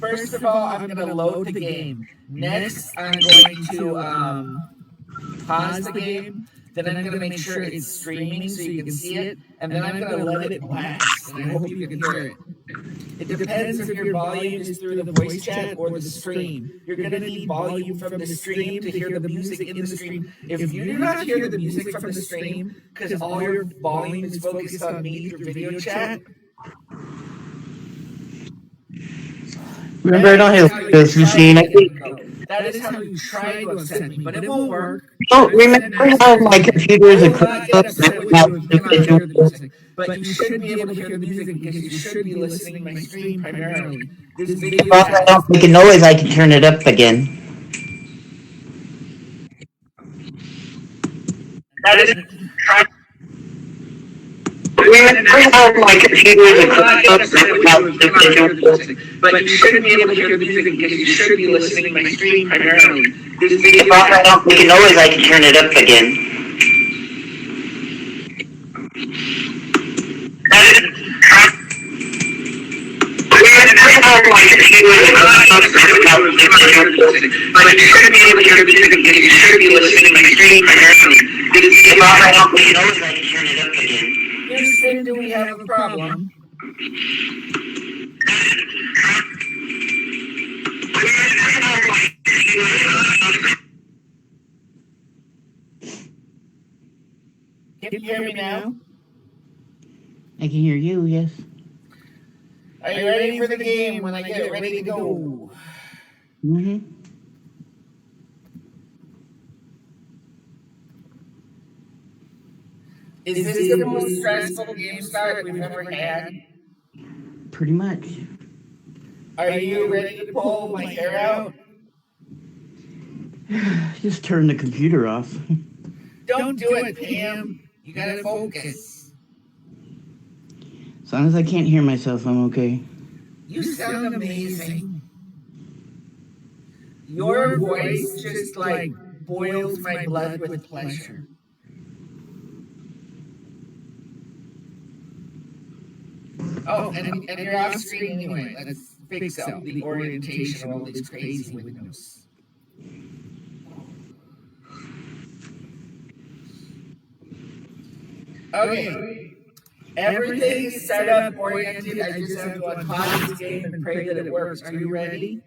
First of all, I'm going to load the game. Next, I'm going to pause the game. Then I'm going to make sure it's streaming so you can see it. And then I'm going to let it blast. yes, and I hope you can hear it. It depends if your volume is through the voice chat or the stream. You're going to need volume from the stream to hear the music in the stream. If you do not hear the music from the stream, because all your volume is focused on me through video chat, Remember, I don't have this machine. I think. that is how you try to upset me, but it won't work. Oh, remember how my computer is a But you should be able to hear the music because you should be listening to my stream primarily. This video If I don't make a noise, I can turn it up again. that is Remember how my computer is a but you should be able to hear the music because you should be listening to my stream primarily. This video If I don't make a noise, I can turn it up again. But you should be able to hear the music because you should be listening to my stream primarily. If I don't make a noise, I can turn it up again. Houston, do we have a problem? Can you hear me now? I can hear you, yes. Are you ready for the game when I get ready to go? Mm-hmm. Is this the most stressful game start we've ever had? Pretty much. Are you ready to pull my hair out? Just turn the computer off. Don't do it, Pam. You gotta focus. As long as I can't hear myself, I'm okay. You sound amazing. Your voice just like boils my blood with pleasure. Oh, and you're off screen anyway. Let's fix up the orientation of all these crazy windows. Okay. Everything is set up, oriented. I just have to unpause this game and pray that it works. Are you ready?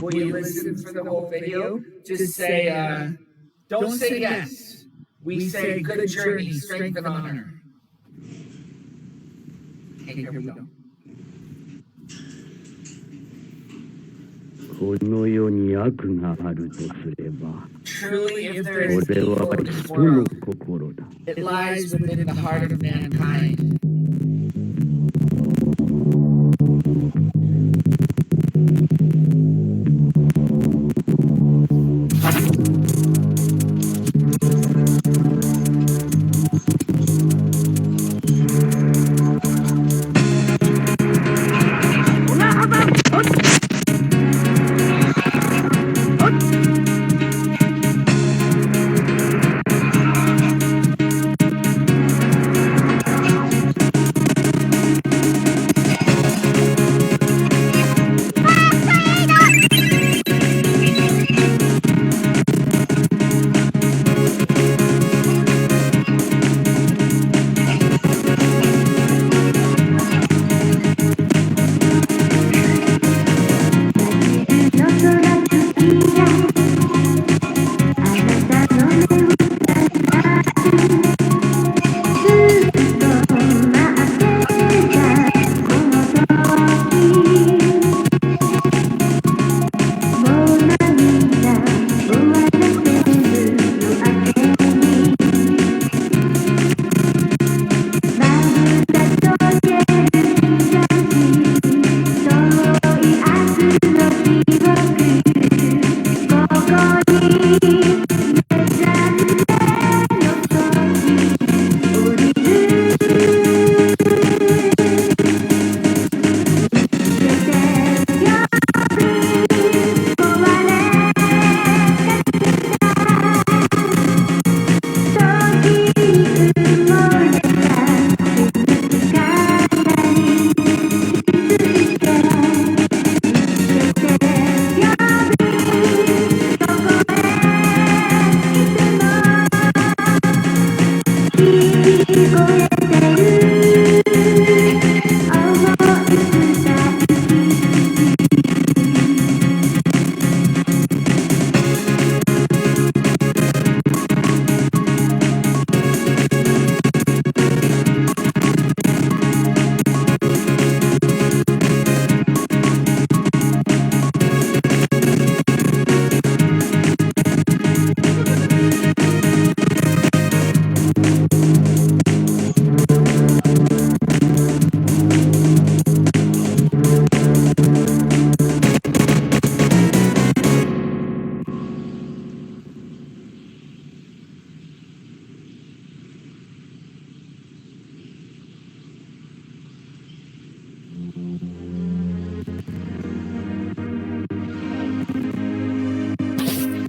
Will you listen for the whole video? Just say, don't say yes. We say good journey, strength and honor. Okay, here we go. Truly, if there is evil in this world, it lies within the heart of mankind.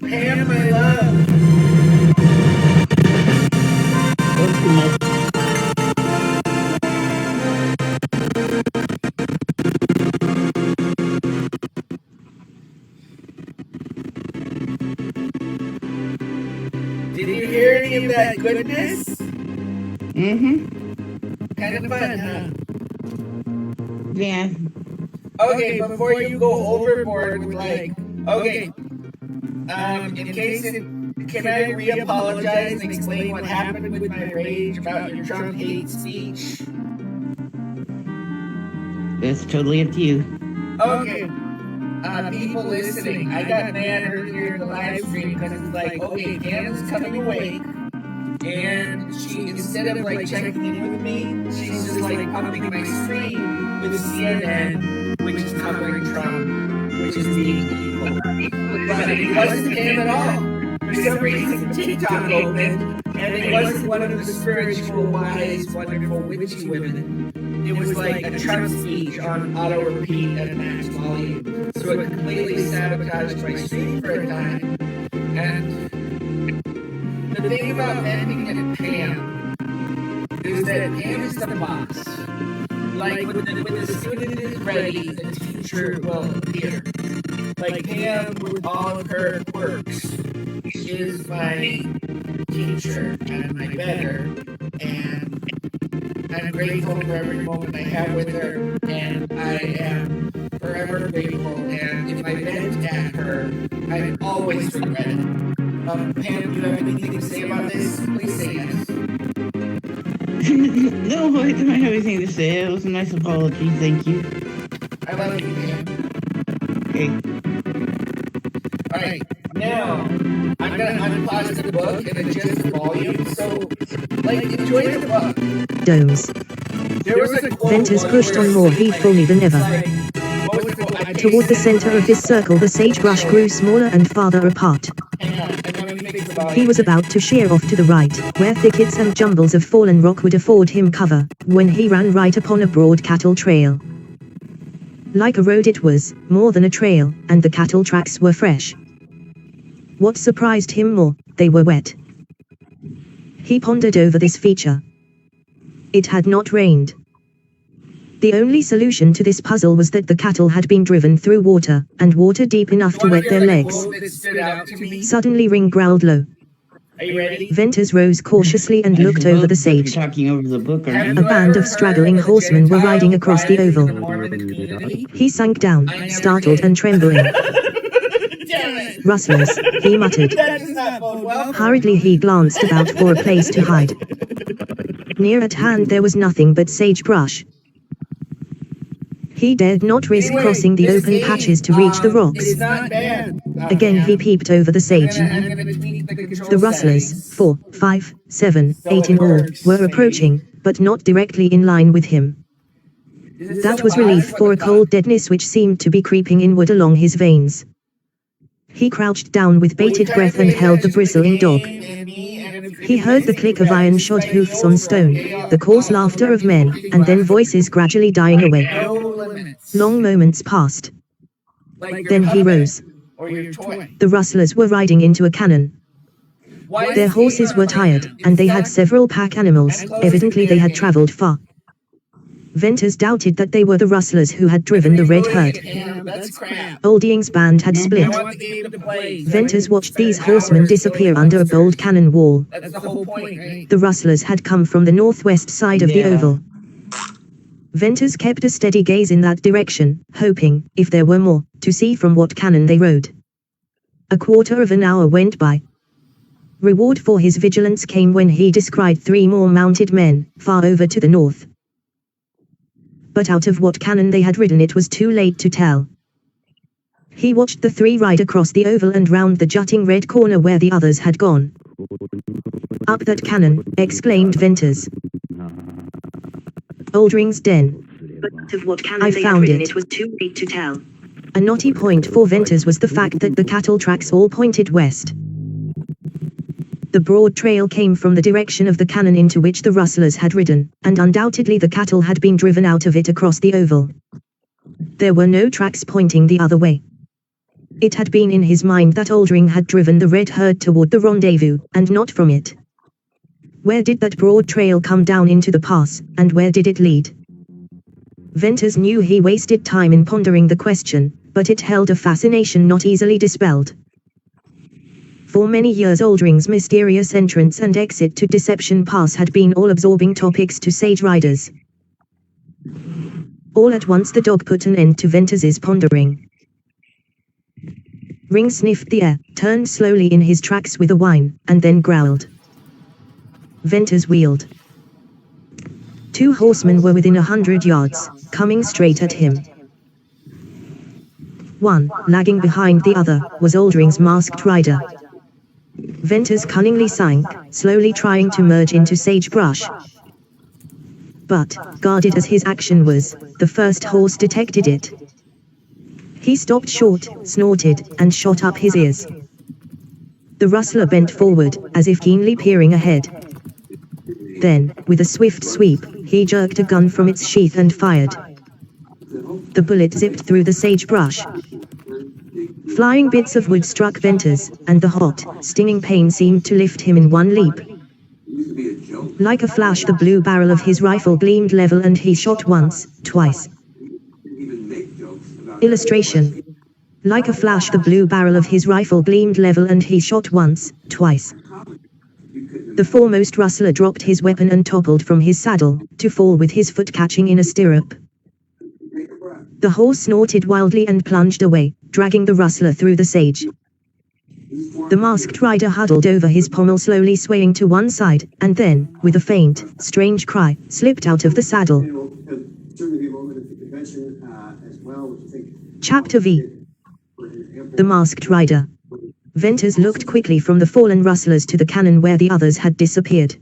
Pam, my love. Did you hear any of that goodness? Kind of fun, huh? Yeah. Okay, before you go overboard with like, okay, in case it, can I re-apologize and explain what happened with my rage about your Trump hate speech? It's totally up to you. Okay, people listening, I got mad earlier in the live stream because it's like, okay, Pam's coming awake, and she, instead of like checking in with me, she's just like pumping my screen with CNN, which is covering Trump, which is being evil. But it wasn't Pam at all. For some reason, TikTok opened, and it wasn't one of the spiritual, wise, wonderful, witchy women. It was like a Trump speech on auto repeat at max volume. So it completely sabotaged my stream for a time. And the thing about ending at Pam is that Pam is the boss. Like when the student is ready, the teacher will appear. Like Pam, with all of her quirks, is my teacher and my better, and I'm grateful for every moment I have with her, and I am forever grateful, and if I vent at her, I always regret it. Pam, do you have anything to say about this? Please say yes. No, I don't have anything to say. It was a nice apology. Thank you. I love you, Pam. Okay. Alright, now, I'm gonna unpause the book and adjust the volume, so, like, enjoy the book. Domes. There was a quote Venters once pushed where on more it's heedfully than ever. like, what was the quote? I Toward the center of his circle, the sagebrush grew smaller and farther apart. Hang on, and let me fix the volume. He was about to sheer off to the right, where thickets and jumbles of fallen rock would afford him cover, when he ran right upon a broad cattle trail. Like a road it was, more than a trail, and the cattle tracks were fresh. What surprised him more, they were wet. He pondered over this feature. It had not rained. The only solution to this puzzle was that the cattle had been driven through water, and water deep enough to wet their legs. Suddenly Ring growled low. Are you ready? Venters rose cautiously and looked over the sage. Talking over the book, aren't A you? band of straggling horsemen were riding across the oval. He sank down, startled and trembling. Rustlers, he muttered. That does not bode well. Hurriedly he glanced about for a place to hide. Near at hand there was nothing but sagebrush. He dared not risk crossing the open patches to reach the rocks. It's not bad. Again he peeped over the sage. I'm gonna tweak the control The rustlers, settings. 4, 5, 7, 8 in all, were approaching, but not directly in line with him. That was relief for a cold deadness which seemed to be creeping inward along his veins. He crouched down with bated breath and held the bristling dog. He heard the click of iron-shod hoofs on stone, the coarse laughter of men, and then voices gradually dying away. No limits. Long moments passed. Like your Then he puppet rose. Or your toy. The rustlers were riding into a cannon. Why Their is horses he were not tired, like and they had several pack animals. Evidently they had traveled far. Venters doubted that they were the rustlers who had driven the red herd. Damn, that's crap. Olding's band had I split. want the game to play. Venters watched these horsemen disappear under a bold cannon wall. That's the whole point, right? The rustlers had come from the northwest side of the oval. Venters kept a steady gaze in that direction, hoping, if there were more, to see from what cannon they rode. A quarter of an hour went by. Reward for his vigilance came when he descried 3 more mounted men, far over to the north. But out of what cannon they had ridden it was too late to tell. He watched the 3 ride across the oval and round the jutting red corner where the others had gone. Up that cannon, exclaimed Venters. Oldring's Den. But of what cannon I they had found ridden it. it was too late to tell. A knotty point for Venters was the fact that the cattle tracks all pointed west. The broad trail came from the direction of the cannon into which the rustlers had ridden, and undoubtedly the cattle had been driven out of it across the oval. There were no tracks pointing the other way. It had been in his mind that Oldring had driven the red herd toward the rendezvous, and not from it. Where did that broad trail come down into the pass, and where did it lead? Venters knew he wasted time in pondering the question, but it held a fascination not easily dispelled. For many years Oldring's mysterious entrance and exit to Deception Pass had been all-absorbing topics to sage riders. All at once the dog put an end to Venters's pondering. Ring sniffed the air, turned slowly in his tracks with a whine, and then growled. Venters wheeled. 2 horsemen were within 100 yards, coming straight at him. One, lagging behind the other, was Oldring's masked rider. Venters cunningly sank, slowly trying to merge into sagebrush. But, guarded as his action was, the first horse detected it. He stopped short, snorted, and shot up his ears. The rustler bent forward, as if keenly peering ahead. Then, with a swift sweep, he jerked a gun from its sheath and fired. The bullet zipped through the sagebrush. Flying bits of wood struck Venters, and the hot, stinging pain seemed to lift him in one leap. Like a flash the blue barrel of his rifle gleamed level and he shot once, twice. Illustration. Like a flash the blue barrel of his rifle gleamed level and he shot once, twice. The foremost rustler dropped his weapon and toppled from his saddle, to fall with his foot catching in a stirrup. The horse snorted wildly and plunged away, dragging the rustler through the sage. The masked rider huddled over his pommel, slowly swaying to one side, and then, with a faint, strange cry, slipped out of the saddle. Chapter V. The Masked Rider. Venters looked quickly from the fallen rustlers to the cannon where the others had disappeared.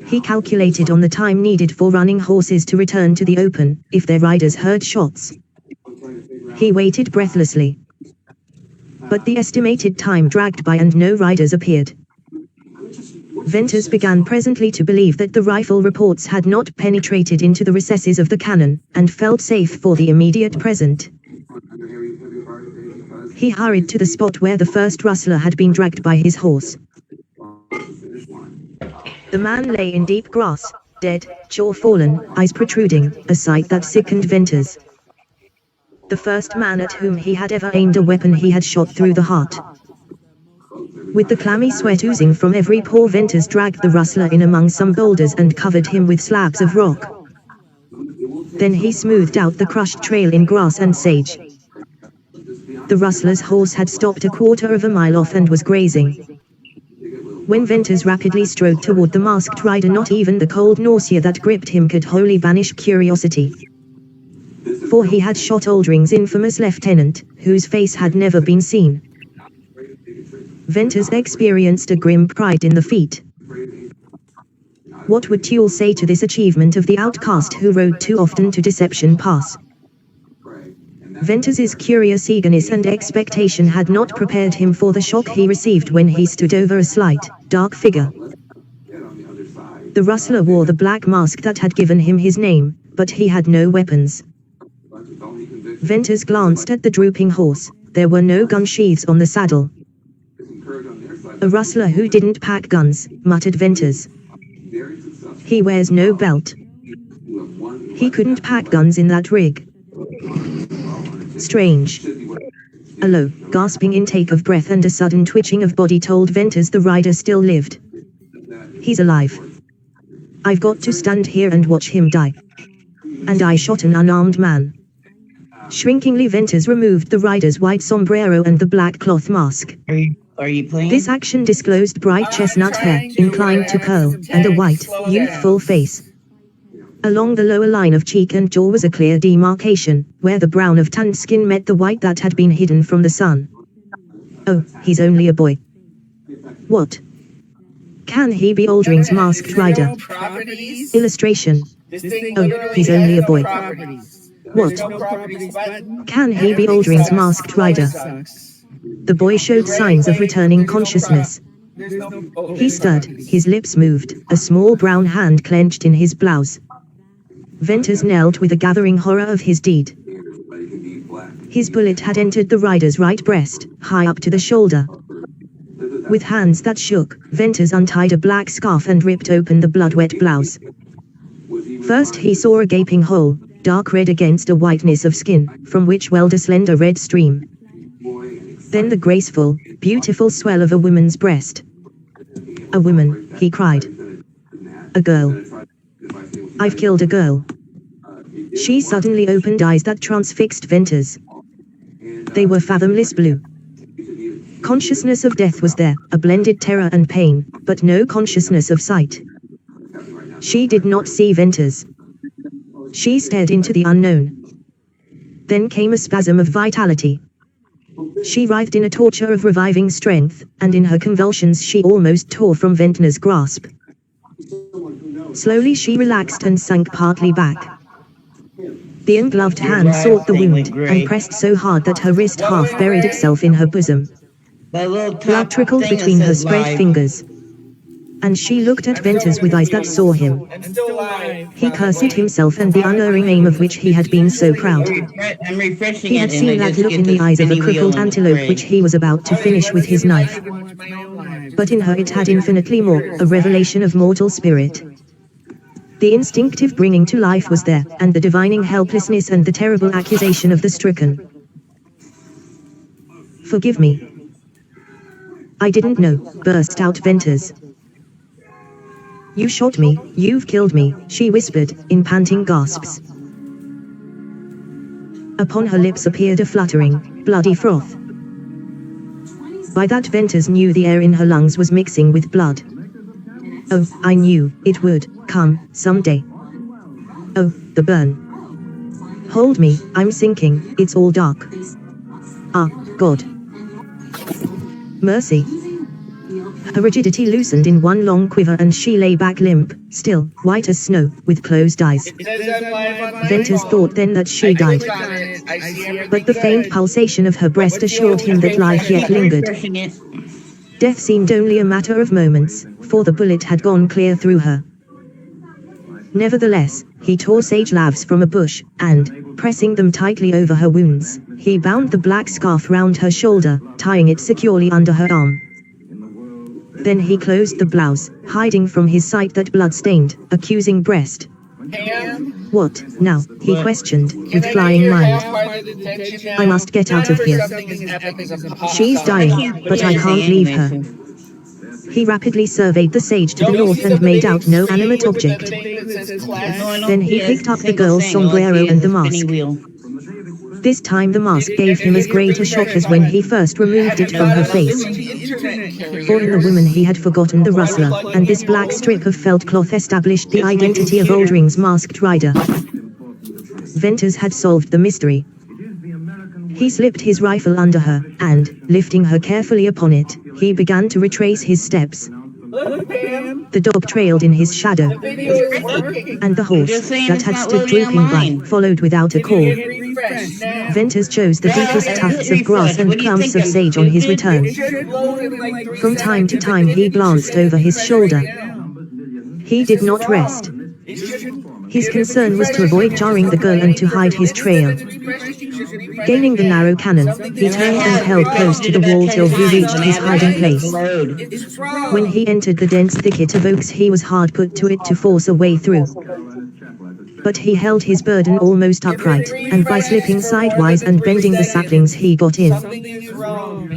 He calculated on the time needed for running horses to return to the open, if their riders heard shots. He waited breathlessly. But the estimated time dragged by and no riders appeared. Venters began presently to believe that the rifle reports had not penetrated into the recesses of the cannon, and felt safe for the immediate present. He hurried to the spot where the first rustler had been dragged by his horse. The man lay in deep grass, dead, jaw fallen, eyes protruding, a sight that sickened Venters. The first man at whom he had ever aimed a weapon he had shot through the heart. With the clammy sweat oozing from every pore, Venters dragged the rustler in among some boulders and covered him with slabs of rock. Then he smoothed out the crushed trail in grass and sage. The rustler's horse had stopped a quarter of a mile off and was grazing. When Venters rapidly strode toward the masked rider, not even the cold nausea that gripped him could wholly banish curiosity. For he had shot Oldring's infamous lieutenant, whose face had never been seen. Venters experienced a grim pride in the feat. What would Tuel say to this achievement of the outcast who rode too often to Deception Pass? Venters's curious eagerness and expectation had not prepared him for the shock he received when he stood over a slight, dark figure. The rustler wore the black mask that had given him his name, but he had no weapons. Venters glanced at the drooping horse. There were no gun sheaths on the saddle. A rustler who didn't pack guns, muttered Venters. He wears no belt. He couldn't pack guns in that rig. Strange. A low, gasping intake of breath and a sudden twitching of body told Venters the rider still lived. He's alive. I've got to stand here and watch him die. And I shot an unarmed man. Shrinkingly Venters removed the rider's white sombrero and the black cloth mask. Are you playing? This action disclosed bright chestnut hair, inclined to curl, and a white, youthful face. Along the lower line of cheek and jaw was a clear demarcation, where the brown of tanned skin met the white that had been hidden from the sun. Oh, he's only a boy. What? Can he be Aldring's masked rider? Illustration. Oh, he's only a boy. What? Can he be Aldring's masked rider? The boy showed signs of returning consciousness. He stirred, his lips moved, a small brown hand clenched in his blouse. Venters knelt with a gathering horror of his deed. His bullet had entered the rider's right breast, high up to the shoulder. With hands that shook, Venters untied a black scarf and ripped open the blood-wet blouse. First he saw a gaping hole, dark red against a whiteness of skin, from which welled a slender red stream. Then the graceful, beautiful swell of a woman's breast. A woman, he cried. A girl. I've killed a girl. She suddenly opened eyes that transfixed Venters. They were fathomless blue. Consciousness of death was there, a blended terror and pain, but no consciousness of sight. She did not see Venters. She stared into the unknown. Then came a spasm of vitality. She writhed in a torture of reviving strength, and in her convulsions she almost tore from Ventner's grasp. Slowly she relaxed and sank partly back. The ungloved hand sought the wound, and pressed so hard that her wrist half buried itself in her bosom. Blood trickled between her spread fingers. And she looked at Venters with eyes that saw him. He cursed himself and the unerring aim of which he had been so proud. He had seen that look in the eyes of a crippled antelope which he was about to finish with his knife. But in her it had infinitely more, a revelation of mortal spirit. The instinctive bringing to life was there, and the divining helplessness and the terrible accusation of the stricken. Forgive me. I didn't know, burst out Venters. You shot me, you've killed me, she whispered, in panting gasps. Upon her lips appeared a fluttering, bloody froth. By that Venters knew the air in her lungs was mixing with blood. Oh, I knew it would come someday. Oh, the burn. Hold me, I'm sinking, it's all dark. Ah, God. Mercy. Her rigidity loosened in one long quiver and she lay back limp, still, white as snow, with closed eyes. Venters thought then that she died. But the faint pulsation of her breast assured him that life yet lingered. Death seemed only a matter of moments, for the bullet had gone clear through her. Nevertheless, he tore sage laves from a bush, and, pressing them tightly over her wounds, he bound the black scarf round her shoulder, tying it securely under her arm. Then he closed the blouse, hiding from his sight that blood-stained, accusing breast. What, now, he questioned, with flying mind. I must get out of here. She's dying, but I can't leave her. He rapidly surveyed the sage to the north and made out no animate object. Then he picked up the girl's sombrero and the mask. This time the mask gave him as great a shock as when he first removed it from her face. For in the woman he had forgotten the rustler, and this black strip of felt cloth established the identity of Aldring's masked rider. Venters had solved the mystery. He slipped his rifle under her, and, lifting her carefully upon it, he began to retrace his steps. The dog trailed in his shadow, and the horse, that had stood drooping by, followed without a call. Venters chose the deepest tufts of grass and clumps of sage on his return. From time to time he glanced over his shoulder. He did not rest. His concern was to avoid jarring the girl and to hide his trail. Gaining the narrow cannon, he turned and held close to the wall till he reached his hiding place. When he entered the dense thicket of oaks, he was hard put to it to force a way through. But he held his burden almost upright, and by slipping sidewise and bending the saplings he got in.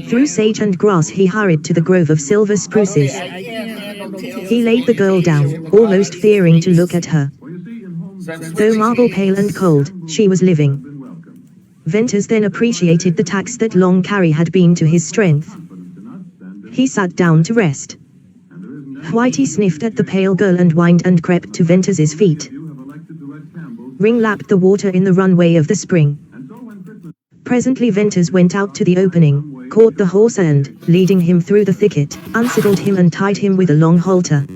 Through sage and grass he hurried to the grove of silver spruces. He laid the girl down, almost fearing to look at her. Though marble pale and cold, she was living. Venters then appreciated the tax that long carry had been to his strength. He sat down to rest. Whitey sniffed at the pale girl and whined and crept to Venters's feet. Ring lapped the water in the runway of the spring. Presently Venters went out to the opening, caught the horse and, leading him through the thicket, unsaddled him and tied him with a long halter.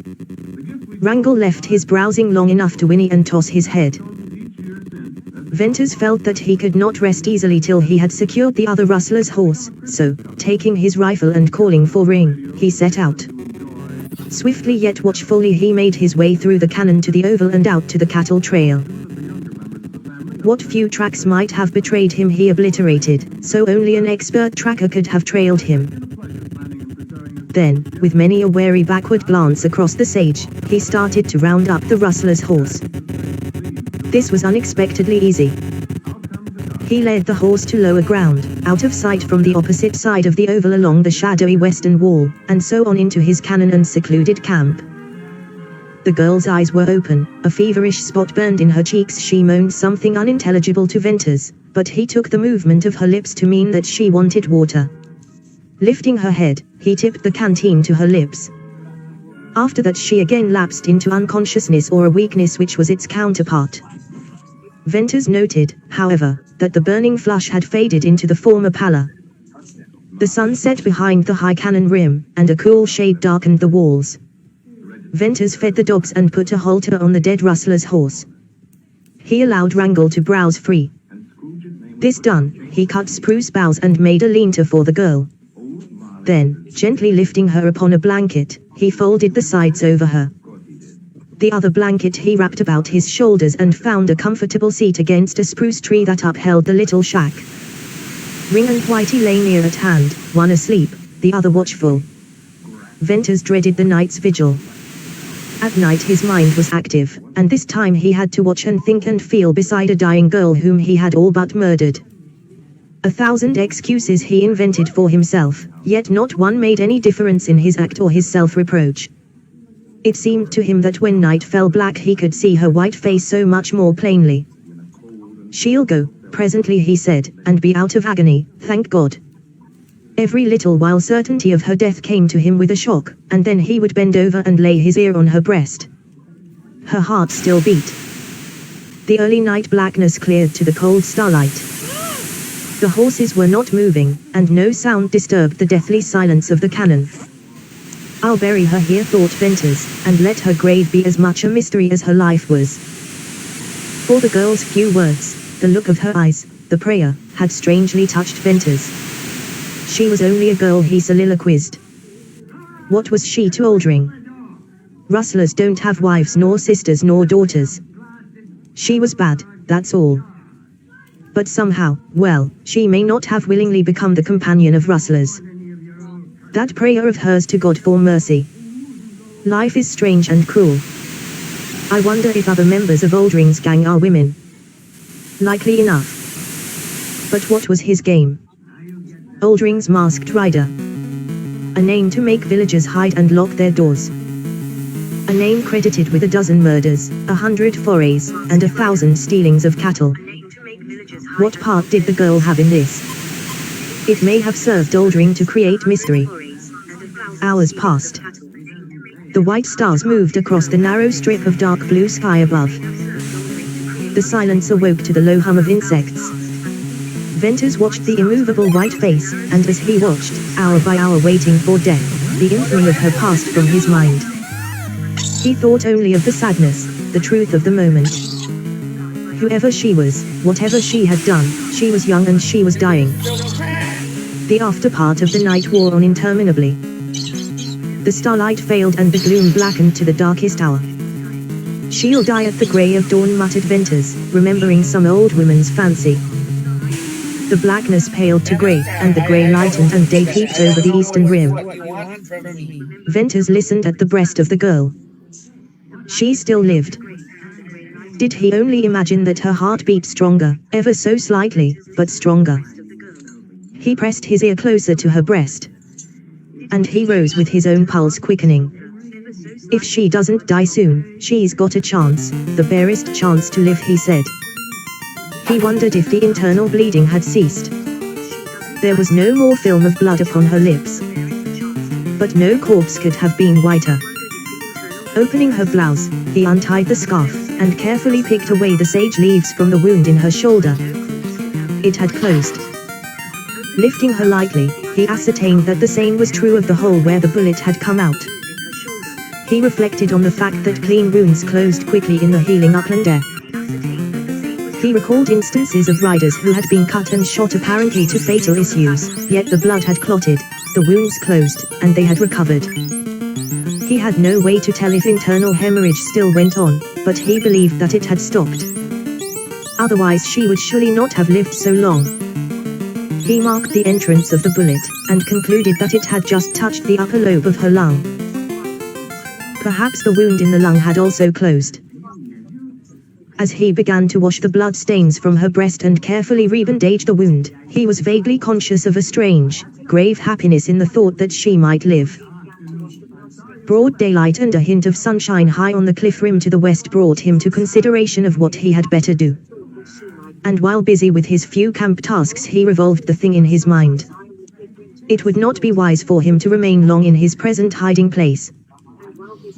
Wrangle left his browsing long enough to whinny and toss his head. Venters felt that he could not rest easily till he had secured the other rustler's horse, so, taking his rifle and calling for Ring, he set out. Swiftly yet watchfully he made his way through the canon to the oval and out to the cattle trail. What few tracks might have betrayed him he obliterated, so only an expert tracker could have trailed him. Then, with many a wary backward glance across the sage, he started to round up the rustler's horse. This was unexpectedly easy. He led the horse to lower ground, out of sight from the opposite side of the oval along the shadowy western wall, and so on into his canon and secluded camp. The girl's eyes were open, a feverish spot burned in her cheeks. She moaned something unintelligible to Venters, but he took the movement of her lips to mean that she wanted water. Lifting her head, he tipped the canteen to her lips. After that she again lapsed into unconsciousness or a weakness which was its counterpart. Venters noted, however, that the burning flush had faded into the former pallor. The sun set behind the high cannon rim, and a cool shade darkened the walls. Venters fed the dogs and put a halter on the dead rustler's horse. He allowed Wrangle to browse free. This done, he cut spruce boughs and made a lean-to for the girl. Then, gently lifting her upon a blanket, he folded the sides over her. The other blanket he wrapped about his shoulders and found a comfortable seat against a spruce tree that upheld the little shack. Ring and Whitey lay near at hand, one asleep, the other watchful. Venters dreaded the night's vigil. At night his mind was active, and this time he had to watch and think and feel beside a dying girl whom he had all but murdered. 1,000 excuses he invented for himself, yet not one made any difference in his act or his self-reproach. It seemed to him that when night fell black he could see her white face so much more plainly. "She'll go, presently," he said, "and be out of agony, thank God." Every little while certainty of her death came to him with a shock, and then he would bend over and lay his ear on her breast. Her heart still beat. The early night blackness cleared to the cold starlight. The horses were not moving, and no sound disturbed the deathly silence of the canon. "I'll bury her here," thought Venters, "and let her grave be as much a mystery as her life was." For the girl's few words, the look of her eyes, the prayer, had strangely touched Venters. She was only a girl, he soliloquized. What was she to Oldring? Rustlers don't have wives nor sisters nor daughters. She was bad, that's all. But somehow, well, she may not have willingly become the companion of rustlers. That prayer of hers to God for mercy. Life is strange and cruel. I wonder if other members of Oldring's gang are women. Likely enough. But what was his game? Oldring's masked rider. A name to make villagers hide and lock their doors. A name credited with 12 murders, 100 forays, and 1,000 stealings of cattle. What part did the girl have in this? It may have served Oldring to create mystery. Hours passed. The white stars moved across the narrow strip of dark blue sky above. The silence awoke to the low hum of insects. Venters watched the immovable white face, and as he watched, hour by hour waiting for death, the infamy of her passed from his mind. He thought only of the sadness, the truth of the moment. Whoever she was, whatever she had done, she was young and she was dying. The after part of the night wore on interminably. The starlight failed and the gloom blackened to the darkest hour. "She'll die at the grey of dawn," muttered Venters, remembering some old woman's fancy. The blackness paled to grey, and the grey lightened and day peeped over the eastern rim. What you want from me? Venters listened at the breast of the girl. She still lived. Did he only imagine that her heart beat stronger, ever so slightly, but stronger? He pressed his ear closer to her breast. And he rose with his own pulse quickening. If she doesn't die soon, she's got a chance, the barest chance to live, he said. He wondered if the internal bleeding had ceased. There was no more film of blood upon her lips. But no corpse could have been whiter. Opening her blouse, he untied the scarf, and carefully picked away the sage leaves from the wound in her shoulder. It had closed. Lifting her lightly, he ascertained that the same was true of the hole where the bullet had come out. He reflected on the fact that clean wounds closed quickly in the healing upland air. He recalled instances of riders who had been cut and shot apparently to fatal issues, yet the blood had clotted, the wounds closed, and they had recovered. He had no way to tell if internal hemorrhage still went on, but he believed that it had stopped. Otherwise she would surely not have lived so long. He marked the entrance of the bullet, and concluded that it had just touched the upper lobe of her lung. Perhaps the wound in the lung had also closed. As he began to wash the blood stains from her breast and carefully rebandage the wound, he was vaguely conscious of a strange, grave happiness in the thought that she might live. Broad daylight and a hint of sunshine high on the cliff rim to the west brought him to consideration of what he had better do. And while busy with his few camp tasks, he revolved the thing in his mind. It would not be wise for him to remain long in his present hiding place.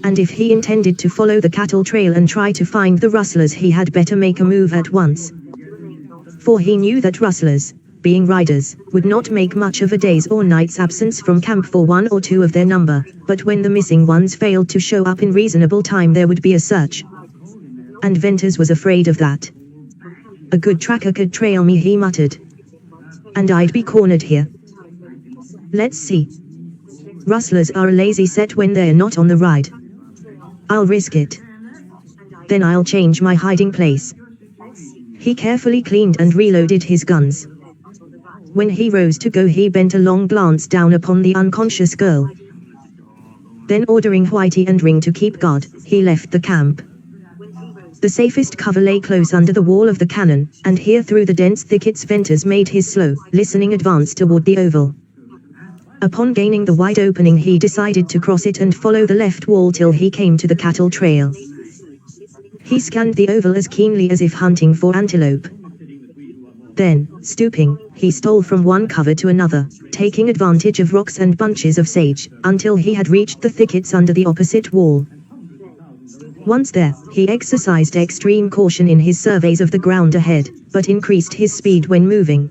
And if he intended to follow the cattle trail and try to find the rustlers, he had better make a move at once. For he knew that rustlers, being riders, would not make much of a day's or night's absence from camp for one or two of their number, but when the missing ones failed to show up in reasonable time there would be a search. And Venters was afraid of that. "A good tracker could trail me," he muttered. "And I'd be cornered here. Let's see. Rustlers are a lazy set when they're not on the ride. I'll risk it. Then I'll change my hiding place." He carefully cleaned and reloaded his guns. When he rose to go, he bent a long glance down upon the unconscious girl. Then ordering Whitey and Ring to keep guard, he left the camp. The safest cover lay close under the wall of the cannon, and here through the dense thickets Venters made his slow, listening advance toward the oval. Upon gaining the wide opening he decided to cross it and follow the left wall till he came to the cattle trail. He scanned the oval as keenly as if hunting for antelope. Then, stooping, he stole from one cover to another, taking advantage of rocks and bunches of sage, until he had reached the thickets under the opposite wall. Once there, he exercised extreme caution in his surveys of the ground ahead, but increased his speed when moving.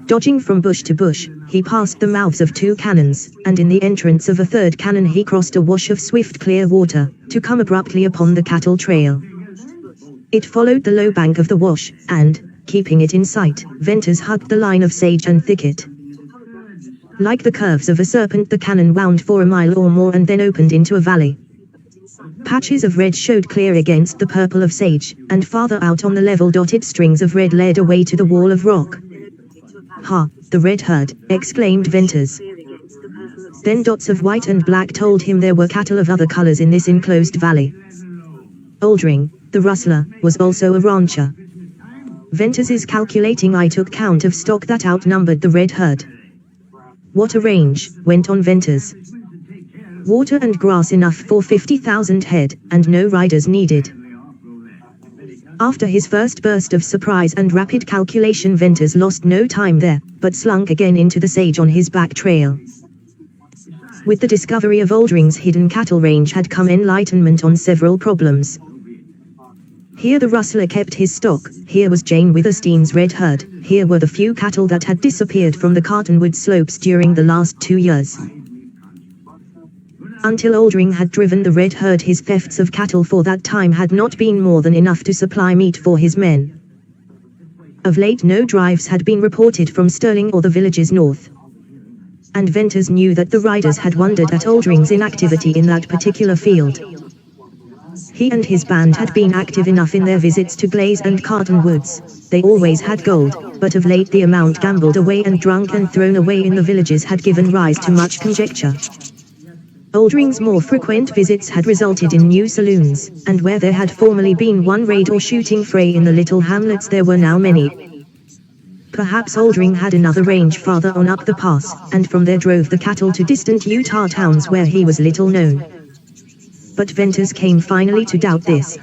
Dodging from bush to bush, he passed the mouths of two cannons, and in the entrance of a third cannon he crossed a wash of swift clear water, to come abruptly upon the cattle trail. It followed the low bank of the wash, and, keeping it in sight, Venters hugged the line of sage and thicket. Like the curves of a serpent the cannon wound for a mile or more and then opened into a valley. Patches of red showed clear against the purple of sage, and farther out on the level dotted strings of red led away to the wall of rock. "Ha, the red herd," exclaimed Venters. Then dots of white and black told him there were cattle of other colors in this enclosed valley. Oldring, the rustler, was also a rancher. Venters's calculating eye took count of stock that outnumbered the red herd. "What a range," went on Venters. "Water and grass enough for 50,000 head, and no riders needed." After his first burst of surprise and rapid calculation Venters lost no time there, but slunk again into the sage on his back trail. With the discovery of Oldring's hidden cattle range had come enlightenment on several problems. Here the rustler kept his stock, here was Jane Withersteen's red herd, here were the few cattle that had disappeared from the Cartonwood slopes during the last 2 years. Until Oldring had driven the red herd, his thefts of cattle for that time had not been more than enough to supply meat for his men. Of late no drives had been reported from Sterling or the villages north. And Venters knew that the riders had wondered at Oldring's inactivity in that particular field. He and his band had been active enough in their visits to Glaze and Carton Woods. They always had gold, but of late the amount gambled away and drunk and thrown away in the villages had given rise to much conjecture. Oldring's more frequent visits had resulted in new saloons, and where there had formerly been one raid or shooting fray in the little hamlets there were now many. Perhaps Oldring had another range farther on up the pass, and from there drove the cattle to distant Utah towns where he was little known. But Venters came finally to doubt this.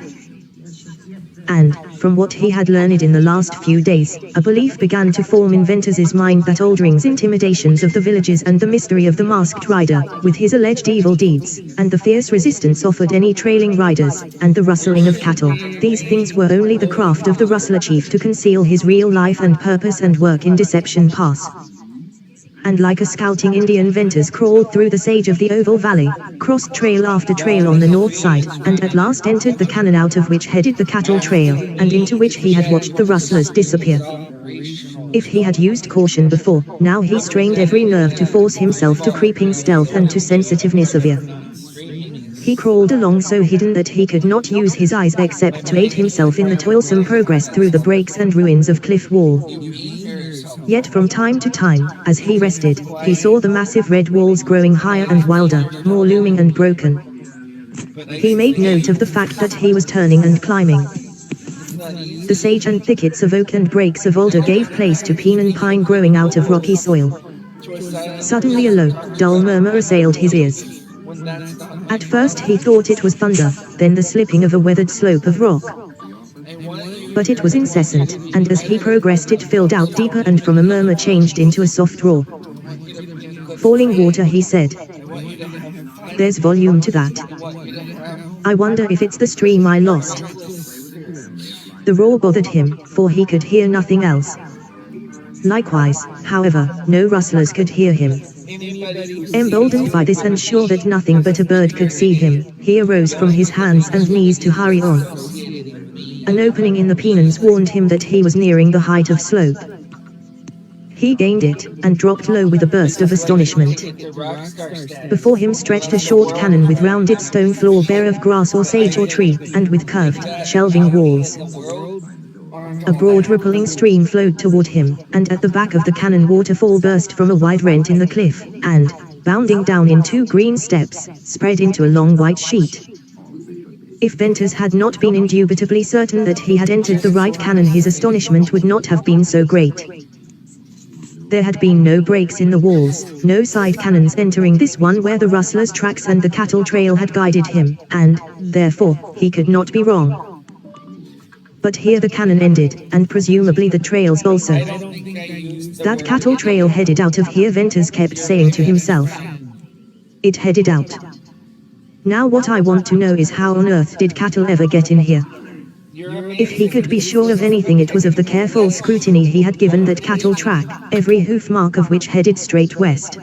And, from what he had learned in the last few days, a belief began to form in Venters's mind that Oldring's intimidations of the villages and the mystery of the masked rider, with his alleged evil deeds, and the fierce resistance offered any trailing riders, and the rustling of cattle, these things were only the craft of the rustler chief to conceal his real life and purpose and work in Deception Pass. And like a scouting Indian, Venters crawled through the sage of the Oval Valley, crossed trail after trail on the north side, and at last entered the canon out of which headed the cattle trail, and into which he had watched the rustlers disappear. If he had used caution before, now he strained every nerve to force himself to creeping stealth and to sensitiveness of ear. He crawled along so hidden that he could not use his eyes except to aid himself in the toilsome progress through the breaks and ruins of cliff wall. Yet from time to time, as he rested, he saw the massive red walls growing higher and wilder, more looming and broken. He made note of the fact that he was turning and climbing. The sage and thickets of oak and brakes of alder gave place to pine and pine growing out of rocky soil. Suddenly a low, dull murmur assailed his ears. At first he thought it was thunder, then the slipping of a weathered slope of rock. But it was incessant, and as he progressed it filled out deeper and from a murmur changed into a soft roar. Falling water, he said. There's volume to that. I wonder if it's the stream I lost. The roar bothered him, for he could hear nothing else. Likewise, however, no rustlers could hear him. Emboldened by this and sure that nothing but a bird could see him, he arose from his hands and knees to hurry on. An opening in the pennons warned him that he was nearing the height of slope. He gained it, and dropped low with a burst of astonishment. Before him stretched a short canon with rounded stone floor bare of grass or sage or tree, and with curved, shelving walls. A broad rippling stream flowed toward him, and at the back of the canon waterfall burst from a wide rent in the cliff, and, bounding down in 2 green steps, spread into a long white sheet. If Venters had not been indubitably certain that he had entered the right canon, his astonishment would not have been so great. There had been no breaks in the walls, no side cannons entering this one where the rustlers' tracks and the cattle trail had guided him, and, therefore, he could not be wrong. But here the canon ended, and presumably the trails also. That cattle trail headed out of here, Venters kept saying to himself. It headed out. Now what I want to know is how on earth did cattle ever get in here? If he could be sure of anything, it was of the careful scrutiny he had given that cattle track, every hoof mark of which headed straight west.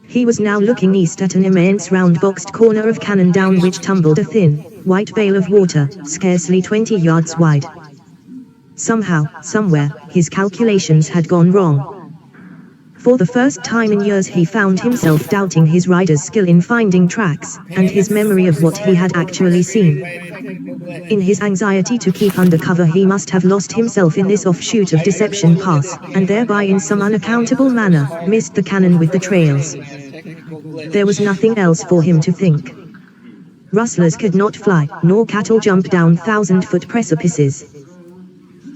He was now looking east at an immense round boxed corner of canon down which tumbled a thin, white veil of water, scarcely 20 yards wide. Somehow, somewhere, his calculations had gone wrong. For the first time in years he found himself doubting his rider's skill in finding tracks, and his memory of what he had actually seen. In his anxiety to keep under cover he must have lost himself in this offshoot of Deception Pass, and thereby in some unaccountable manner, missed the canon with the trails. There was nothing else for him to think. Rustlers could not fly, nor cattle jump down 1,000-foot precipices.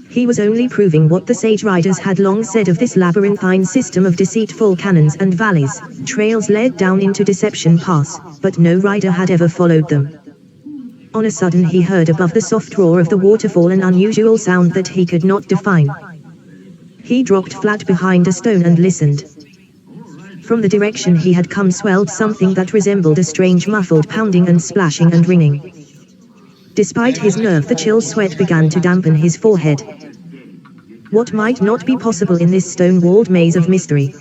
He was only proving what the sage riders had long said of this labyrinthine system of deceitful canyons and valleys. Trails led down into Deception Pass, but no rider had ever followed them. On a sudden he heard above the soft roar of the waterfall an unusual sound that he could not define. He dropped flat behind a stone and listened. From the direction he had come swelled something that resembled a strange muffled pounding and splashing and ringing. Despite his nerve, the chill sweat began to dampen his forehead. What might not be possible in this stone-walled maze of mystery?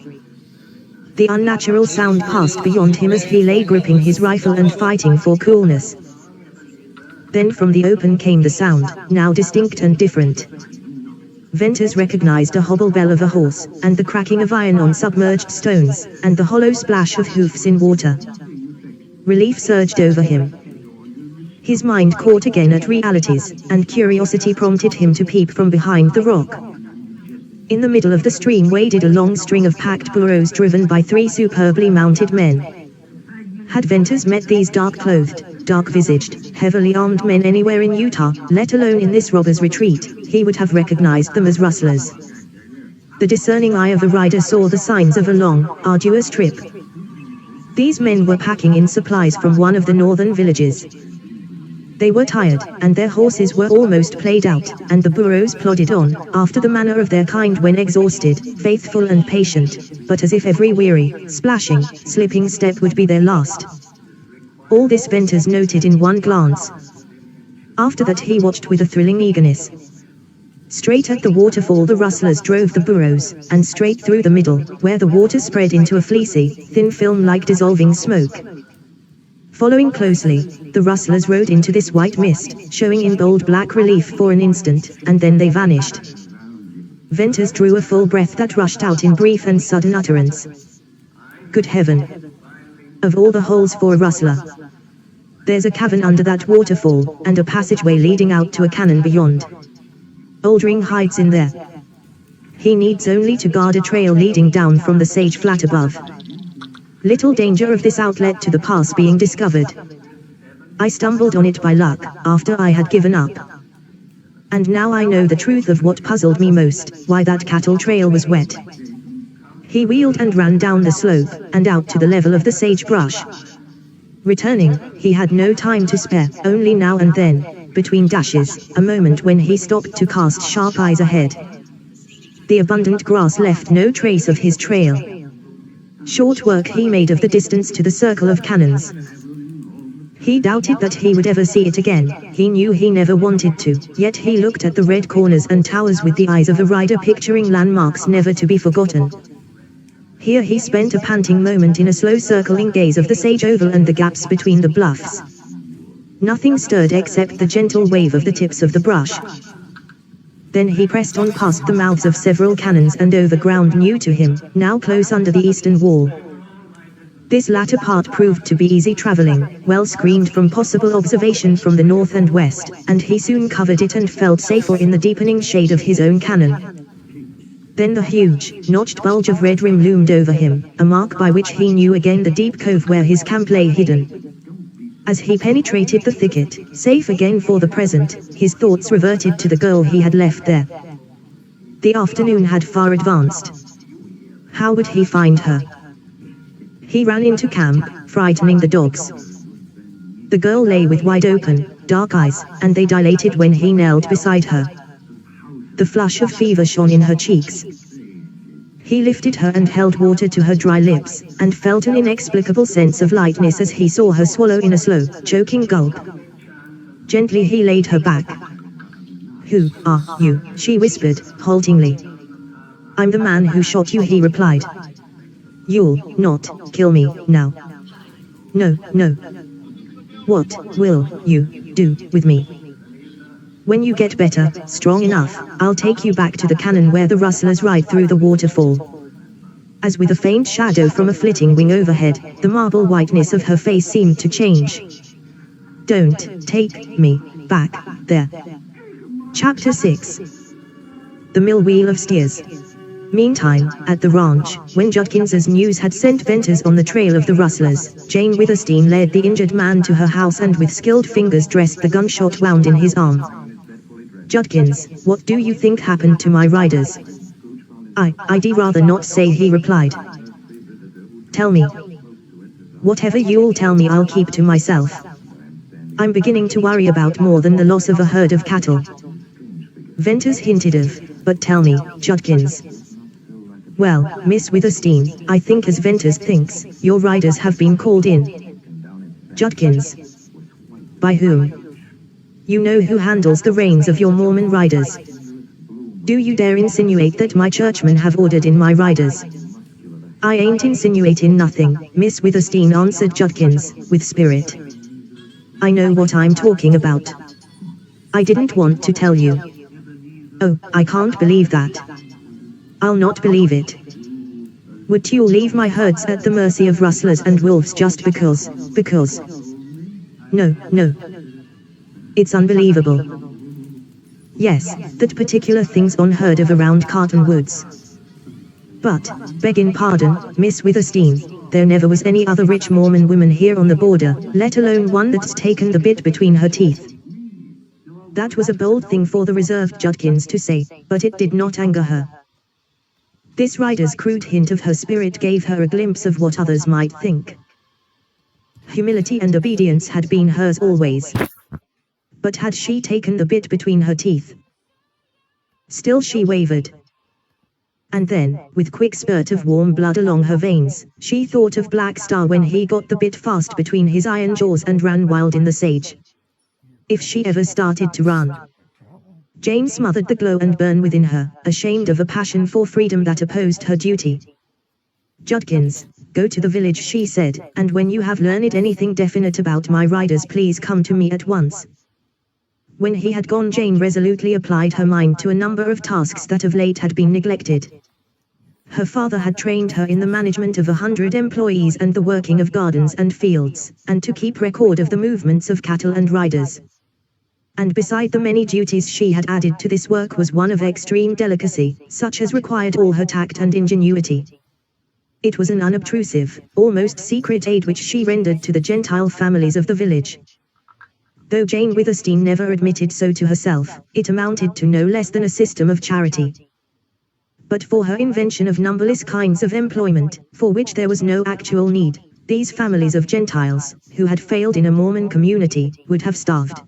The unnatural sound passed beyond him as he lay gripping his rifle and fighting for coolness. Then from the open came the sound, now distinct and different. Venters recognized a hobble bell of a horse, and the cracking of iron on submerged stones, and the hollow splash of hoofs in water. Relief surged over him. His mind caught again at realities, and curiosity prompted him to peep from behind the rock. In the middle of the stream waded a long string of packed burros driven by 3 superbly mounted men. Had Venters met these dark-clothed, dark-visaged, heavily armed men anywhere in Utah, let alone in this robber's retreat, he would have recognized them as rustlers. The discerning eye of a rider saw the signs of a long, arduous trip. These men were packing in supplies from one of the northern villages. They were tired, and their horses were almost played out, and the burros plodded on, after the manner of their kind when exhausted, faithful and patient, but as if every weary, splashing, slipping step would be their last. All this Venters noted in one glance. After that he watched with a thrilling eagerness. Straight at the waterfall the rustlers drove the burros, and straight through the middle, where the water spread into a fleecy, thin film-like dissolving smoke. Following closely, the rustlers rode into this white mist, showing in bold black relief for an instant, and then they vanished. Venters drew a full breath that rushed out in brief and sudden utterance. Good heaven! Of all the holes for a rustler! There's a cavern under that waterfall, and a passageway leading out to a cannon beyond. Oldring hides in there. He needs only to guard a trail leading down from the sage flat above. Little danger of this outlet to the pass being discovered. I stumbled on it by luck, after I had given up. And now I know the truth of what puzzled me most, why that cattle trail was wet. He wheeled and ran down the slope, and out to the level of the sagebrush. Returning, he had no time to spare, only now and then, between dashes, a moment when he stopped to cast sharp eyes ahead. The abundant grass left no trace of his trail. Short work he made of the distance to the circle of cannons. He doubted that he would ever see it again, he knew he never wanted to, yet he looked at the red corners and towers with the eyes of a rider picturing landmarks never to be forgotten. Here he spent a panting moment in a slow circling gaze of the sage oval and the gaps between the bluffs. Nothing stirred except the gentle wave of the tips of the brush. Then he pressed on past the mouths of several cannons and over ground new to him, now close under the eastern wall. This latter part proved to be easy traveling, well screened from possible observation from the north and west, and he soon covered it and felt safer in the deepening shade of his own cannon. Then the huge, notched bulge of red rim loomed over him, a mark by which he knew again the deep cove where his camp lay hidden. As he penetrated the thicket, safe again for the present, his thoughts reverted to the girl he had left there. The afternoon had far advanced. How would he find her? He ran into camp, frightening the dogs. The girl lay with wide open, dark eyes, and they dilated when he knelt beside her. The flush of fever shone in her cheeks. He lifted her and held water to her dry lips, and felt an inexplicable sense of lightness as he saw her swallow in a slow, choking gulp. Gently he laid her back. "Who are you?" she whispered, haltingly. "I'm the man who shot you," he replied. "You'll not kill me now." "No, no." "What will you do with me?" "When you get better, strong enough, I'll take you back to the cannon where the rustlers ride through the waterfall." As with a faint shadow from a flitting wing overhead, the marble whiteness of her face seemed to change. "Don't take me back there." Chapter 6. The Mill Wheel of Steers. Meantime, at the ranch, when Judkins's news had sent Venters on the trail of the rustlers, Jane Withersteen led the injured man to her house and with skilled fingers dressed the gunshot wound in his arm. "Judkins, what do you think happened to my riders?" I'd rather not say," he replied. "Tell me. Whatever you'll tell me I'll keep to myself. I'm beginning to worry about more than the loss of a herd of cattle." Venters hinted of, "But tell me, Judkins." "Well, Miss Withersteen, I think as Venters thinks, your riders have been called in." "Judkins? By whom?" "You know who handles the reins of your Mormon riders. Do you dare insinuate that my churchmen have ordered in my riders?" "I ain't insinuating nothing," Miss Withersteen answered Judkins, with spirit. "I know what I'm talking about. I didn't want to tell you." "Oh, I can't believe that." "I'll not believe it. Would you leave my herds at the mercy of rustlers and wolves just because? No, no. It's unbelievable. Yes, that particular thing's unheard of around Carton Woods. But, begging pardon, Miss Withersteen, there never was any other rich Mormon woman here on the border, let alone one that's taken the bit between her teeth. That was a bold thing for the reserved Judkins to say, but it did not anger her. This rider's crude hint of her spirit gave her a glimpse of what others might think. Humility and obedience had been hers always. But had she taken the bit between her teeth? Still she wavered. And then, with quick spurt of warm blood along her veins, she thought of Black Star when he got the bit fast between his iron jaws and ran wild in the sage. If she ever started to run. Jane smothered the glow and burn within her, ashamed of a passion for freedom that opposed her duty. Judkins, go to the village, she said, and when you have learned anything definite about my riders, please come to me at once. When he had gone, Jane resolutely applied her mind to a number of tasks that of late had been neglected. Her father had trained her in the management of 100 employees and the working of gardens and fields, and to keep record of the movements of cattle and riders. And beside the many duties she had added to this work was one of extreme delicacy, such as required all her tact and ingenuity. It was an unobtrusive, almost secret aid which she rendered to the Gentile families of the village. Though Jane Withersteen never admitted so to herself, it amounted to no less than a system of charity. But for her invention of numberless kinds of employment, for which there was no actual need, these families of Gentiles, who had failed in a Mormon community, would have starved.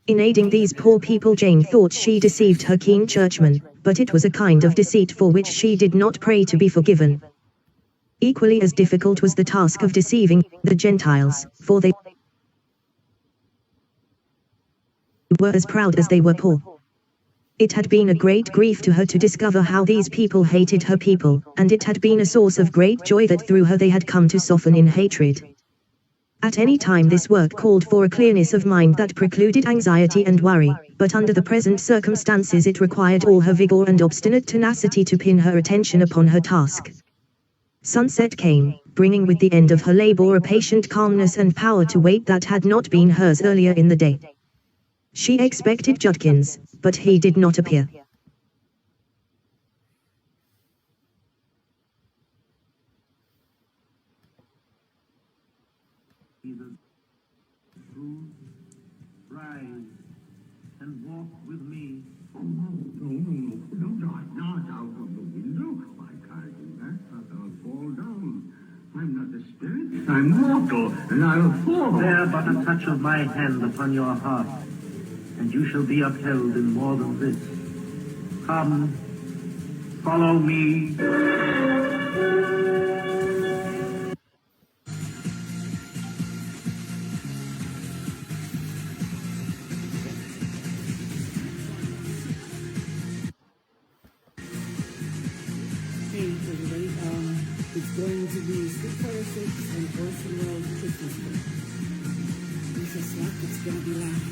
In aiding these poor people, Jane thought she deceived her keen churchmen, but it was a kind of deceit for which she did not pray to be forgiven. Equally as difficult was the task of deceiving the Gentiles, for they were as proud as they were poor. It had been a great grief to her to discover how these people hated her people, and it had been a source of great joy that through her they had come to soften in hatred. At any time this work called for a clearness of mind that precluded anxiety and worry, but under the present circumstances it required all her vigor and obstinate tenacity to pin her attention upon her task. Sunset came, bringing with the end of her labor a patient calmness and power to wait that had not been hers earlier in the day. She expected Judkins, but he did not appear. Rise and walk with me. Oh, no, don't not out of the window. I can't do that. I'll fall down. I'm not a spirit. I'm mortal, and I'll fall. Bear but a touch of my hand upon your heart, and you shall be upheld in more than this. Come, follow me. Hey everybody, it's going to be 646 and Orson Road Christmas Day. Wish us luck, it's going to be loud.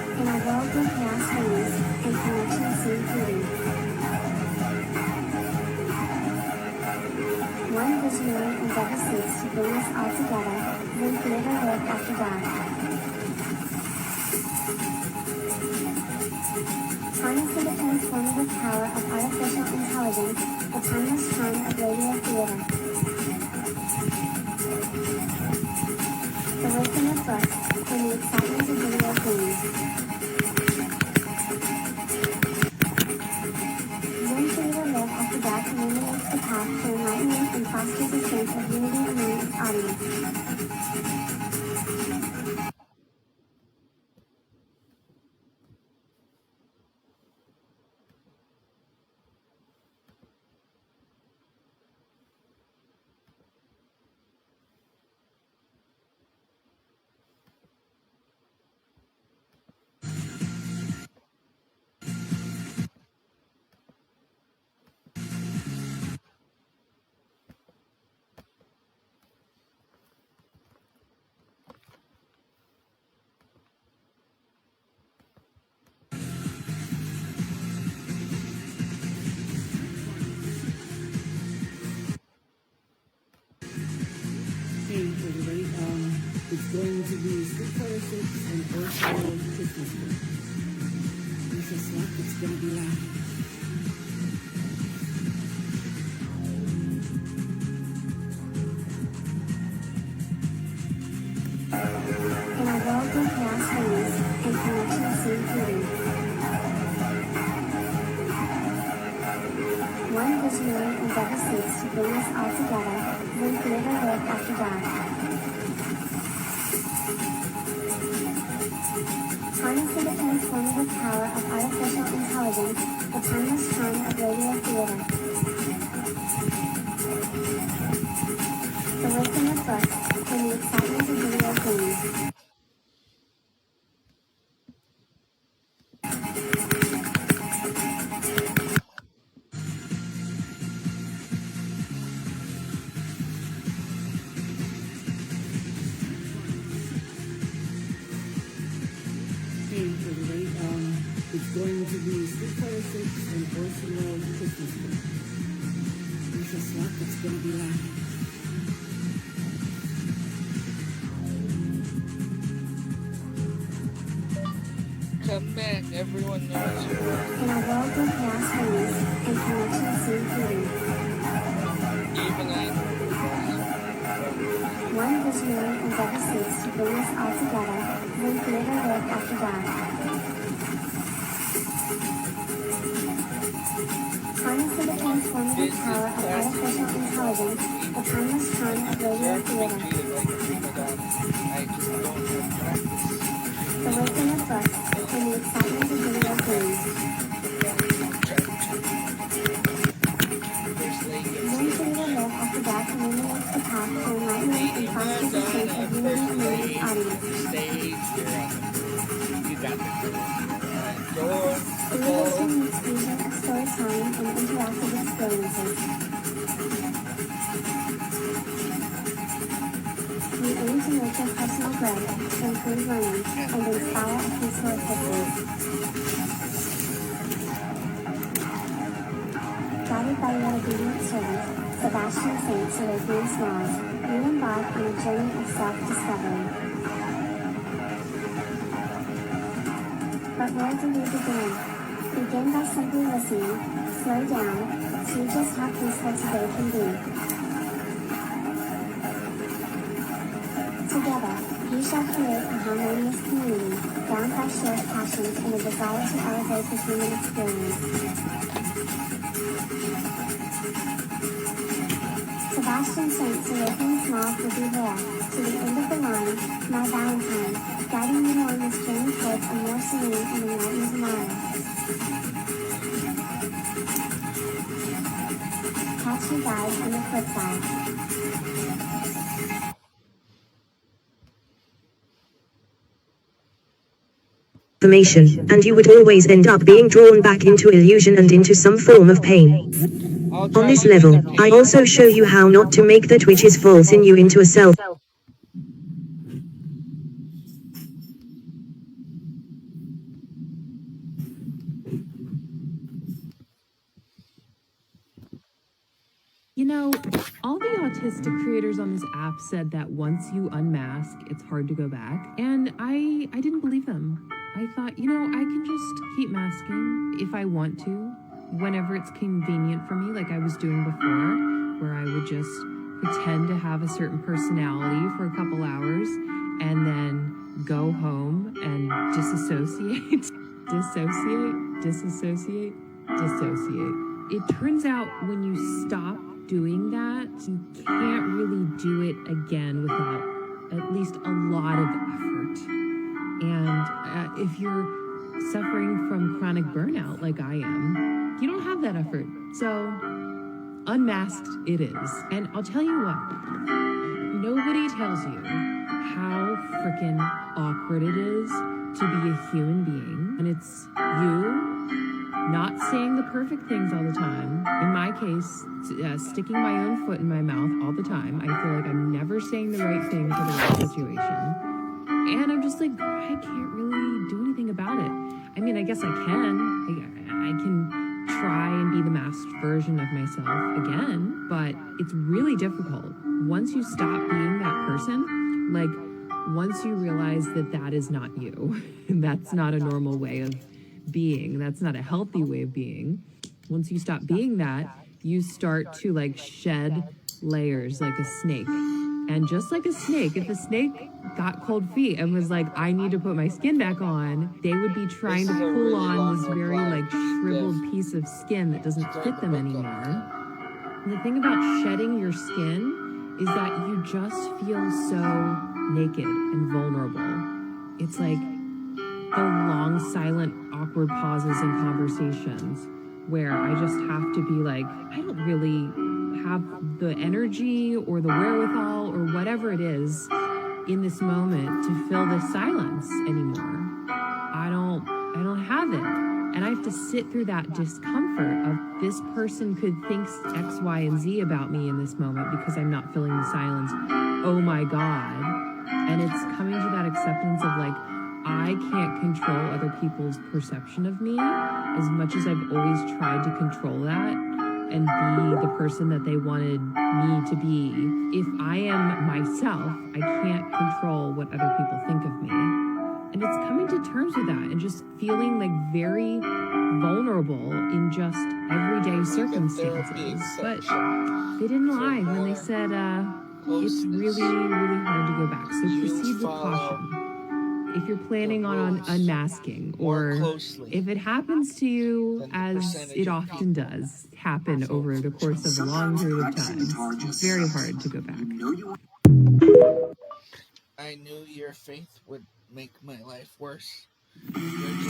In a world with mass homes and connections soon fleeting, one visionary endeavor seeks to bring us all together, then never live after God. Harnessing the transformative power of artificial intelligence, a timeless charm of radio theater. The wisdom of books, and the excitement of video games. Then we will live after God illuminates the path to enlightenment and fosters a sense of unity among its audience. It's going to be Street Fighter 6 and Ursula Christmas Book. It's a slap that's going to be loud. In a world with chaos ways and connection seem fleeting. One visionary endeavors seeks to bring us all together, then creator live after dark. Harnessing the transformative power of artificial intelligence, the timeless charm of radio theater. The wisdom of books, and the excitement of video games. Hey everybody, it's going to be Street Fighter 6 and Ursula Christmas Book. It's a slap that's going to be loud. Come back, everyone knows you. In a world with chaos ways and connection seem fleeting. Even I. One visionary endeavors seeks to bring us all together, then creator live after dark. Harnessing the transformative power of artificial intelligence, the timeless charm of radio theater. The wisdom of books, and the excitement of video games. One creator live after dark illuminates the path to enlightenment and fosters a sense of unity among its audience. You got the door. Creation meets fusion of storytelling and interactive experiences. We aim to nurture personal growth, improve learning, and inspire a peaceful existence. Guided by your obedient servant, Sebastian Saint Seraphim Smalls, we embark on a journey of self-discovery. But where do we begin? Begin by simply listening, slow down, see just how peaceful today can be. Together, we shall create a harmonious community, bound by shared passions and a desire to elevate the human experience. Sebastian Saint Seraphim Smalls will be there, to the end of the line, my Valentine, guiding you on this journey towards a more serene and enlightened tomorrow. Catch you guys on the flip side. Information, and you would always end up being drawn back into illusion and into some form of pain. On this level, I also show you how not to make that which is false in you into a self. You know, all the autistic creators on this app said that once you unmask, it's hard to go back. And I didn't believe them. I thought, you know, I can just keep masking if I want to, whenever it's convenient for me, like I was doing before, where I would just pretend to have a certain personality for a couple hours and then go home and disassociate. Disassociate. It turns out when you stop doing that, you can't really do it again without at least a lot of effort. And if you're suffering from chronic burnout like I am, you don't have that effort. So unmasked it is. And I'll tell you what, nobody tells you how freaking awkward it is to be a human being. And it's you not saying the perfect things all the time. In my case, sticking my own foot in my mouth all the time. I feel like I'm never saying the right thing for the right situation. And I'm just like, I can't really do anything about it. I mean, I guess I can. I can try and be the masked version of myself again, but it's really difficult. Once you stop being that person, like once you realize that that is not you, that's not a normal way of being, that's not a healthy way of being, once you stop being that, you start to like shed layers like a snake. And just like a snake, if a snake got cold feet and was like, I need to put my skin back on, they would be trying to pull on this very like shriveled piece of skin that doesn't fit them anymore. And the thing about shedding your skin is that you just feel so naked and vulnerable. It's like the long, silent, awkward pauses in conversations where I just have to be like, I don't really have the energy or the wherewithal or whatever it is in this moment to fill this silence anymore. I don't have it. And I have to sit through that discomfort of this person could think X, Y, and Z about me in this moment because I'm not filling the silence. Oh my God. And it's coming to that acceptance of like, I can't control other people's perception of me as much as I've always tried to control that and be the person that they wanted me to be. If I am myself, I can't control what other people think of me. And it's coming to terms with that and just feeling like very vulnerable in just everyday circumstances. But they didn't lie when they said it's really, really hard to go back. So proceed with caution. If you're planning on unmasking, or if it happens to you, as it often does happen over the course of a long period of time, it's very hard to go back. I knew your faith would make my life worse.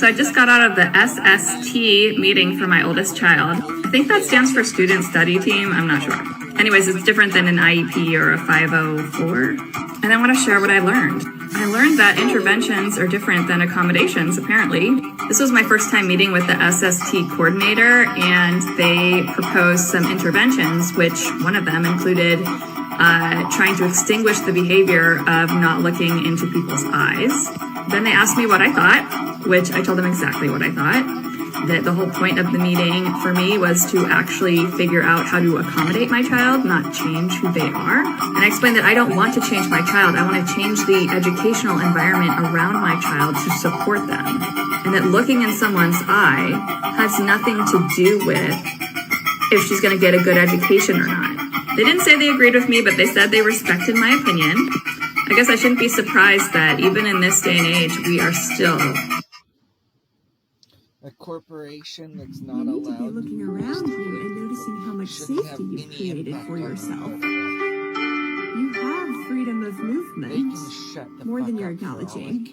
So I just got out of the SST meeting for my oldest child. I think that stands for Student Study Team. I'm not sure. Anyways, it's different than an IEP or a 504. And I want to share what I learned. I learned that interventions are different than accommodations, apparently. This was my first time meeting with the SST coordinator, and they proposed some interventions, which one of them included trying to extinguish the behavior of not looking into people's eyes. Then they asked me what I thought, which I told them exactly what I thought. That the whole point of the meeting for me was to actually figure out how to accommodate my child, not change who they are. And I explained that I don't want to change my child. I want to change the educational environment around my child to support them. And that looking in someone's eye has nothing to do with if she's going to get a good education or not. They didn't say they agreed with me, but they said they respected my opinion. I guess I shouldn't be surprised that even in this day and age, we are still a corporation that's not you need allowed to be looking around you and noticing how much safety you've created for yourself. You have freedom of movement more than you're acknowledging.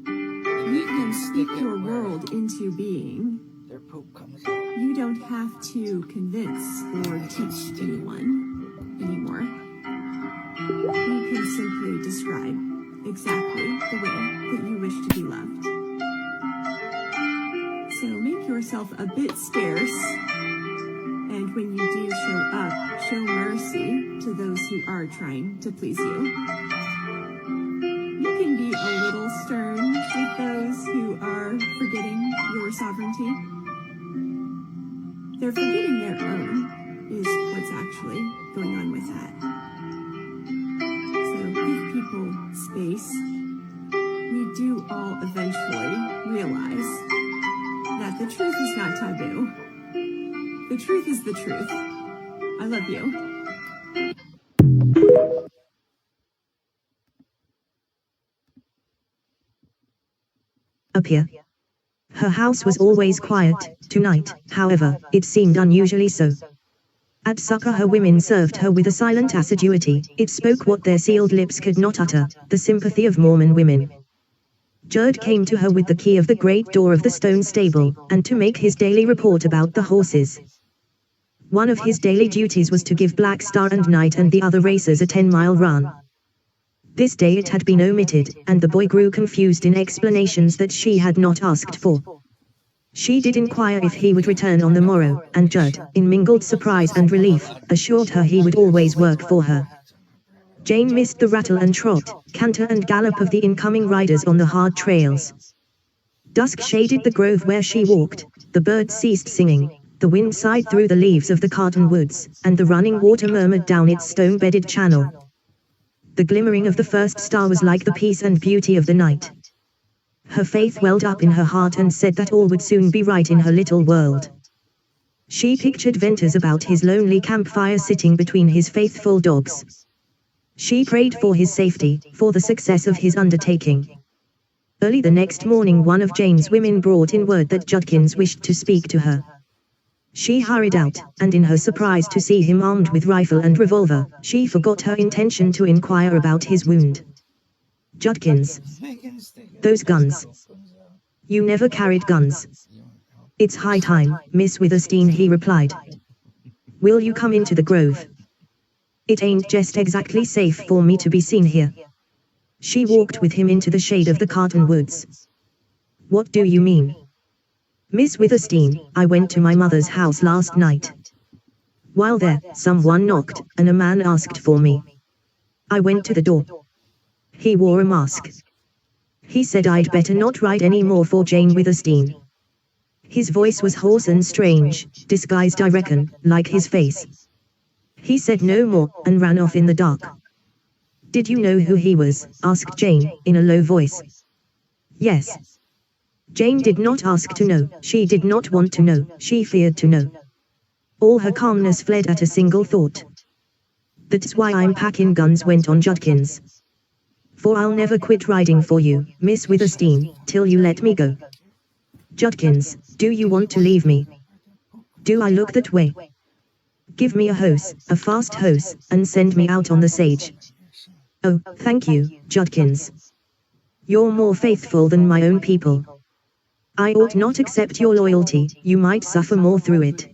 You can speak your world into being. Their poop comes out. You don't have to convince or teach anyone anymore. You can simply describe exactly the way that you wish to be loved. So make yourself a bit scarce, and when you do show up, show mercy to those who are trying to please you. You can be a little stern with those who are forgetting your sovereignty. They're forgetting their own is what's actually going on with that. So give people space. We do all eventually realize that the truth is not taboo. The truth is the truth. I love you. Up here. Her house was always quiet. Tonight, however, it seemed unusually so. At supper her women served her with a silent assiduity. It spoke what their sealed lips could not utter, the sympathy of Mormon women. Judd came to her with the key of the great door of the stone stable, and to make his daily report about the horses. One of his daily duties was to give Black Star and Knight and the other racers a 10-mile run. This day it had been omitted, and the boy grew confused in explanations that she had not asked for. She did inquire if he would return on the morrow, and Judd, in mingled surprise and relief, assured her he would always work for her. Jane missed the rattle and trot, canter and gallop of the incoming riders on the hard trails. Dusk shaded the grove where she walked, the birds ceased singing, the wind sighed through the leaves of the cottonwoods, and the running water murmured down its stone-bedded channel. The glimmering of the first star was like the peace and beauty of the night. Her faith welled up in her heart and said that all would soon be right in her little world. She pictured Ventus about his lonely campfire sitting between his faithful dogs. She prayed for his safety, for the success of his undertaking. Early the next morning, one of Jane's women brought in word that Judkins wished to speak to her. She hurried out, and in her surprise to see him armed with rifle and revolver, she forgot her intention to inquire about his wound. Judkins. Those guns. You never carried guns. It's high time, Miss Withersteen, he replied. Will you come into the grove? It ain't just exactly safe for me to be seen here. She walked with him into the shade of the cottonwoods. What do you mean? Miss Withersteen, I went to my mother's house last night. While there, someone knocked, and a man asked for me. I went to the door. He wore a mask. He said I'd better not write any more for Jane Withersteen. His voice was hoarse and strange, disguised I reckon, like his face. He said no more, and ran off in the dark. Did you know who he was? Asked Jane, in a low voice. Yes. Jane did not ask to know, she did not want to know, she feared to know. All her calmness fled at a single thought. That's why I'm packing guns, went on Judkins. For I'll never quit riding for you, Miss Withersteen, till you let me go. Judkins, do you want to leave me? Do I look that way? Give me a hose, a fast hose, and send me out on the sage. Oh, thank you, Judkins. You're more faithful than my own people. I ought not accept your loyalty, you might suffer more through it.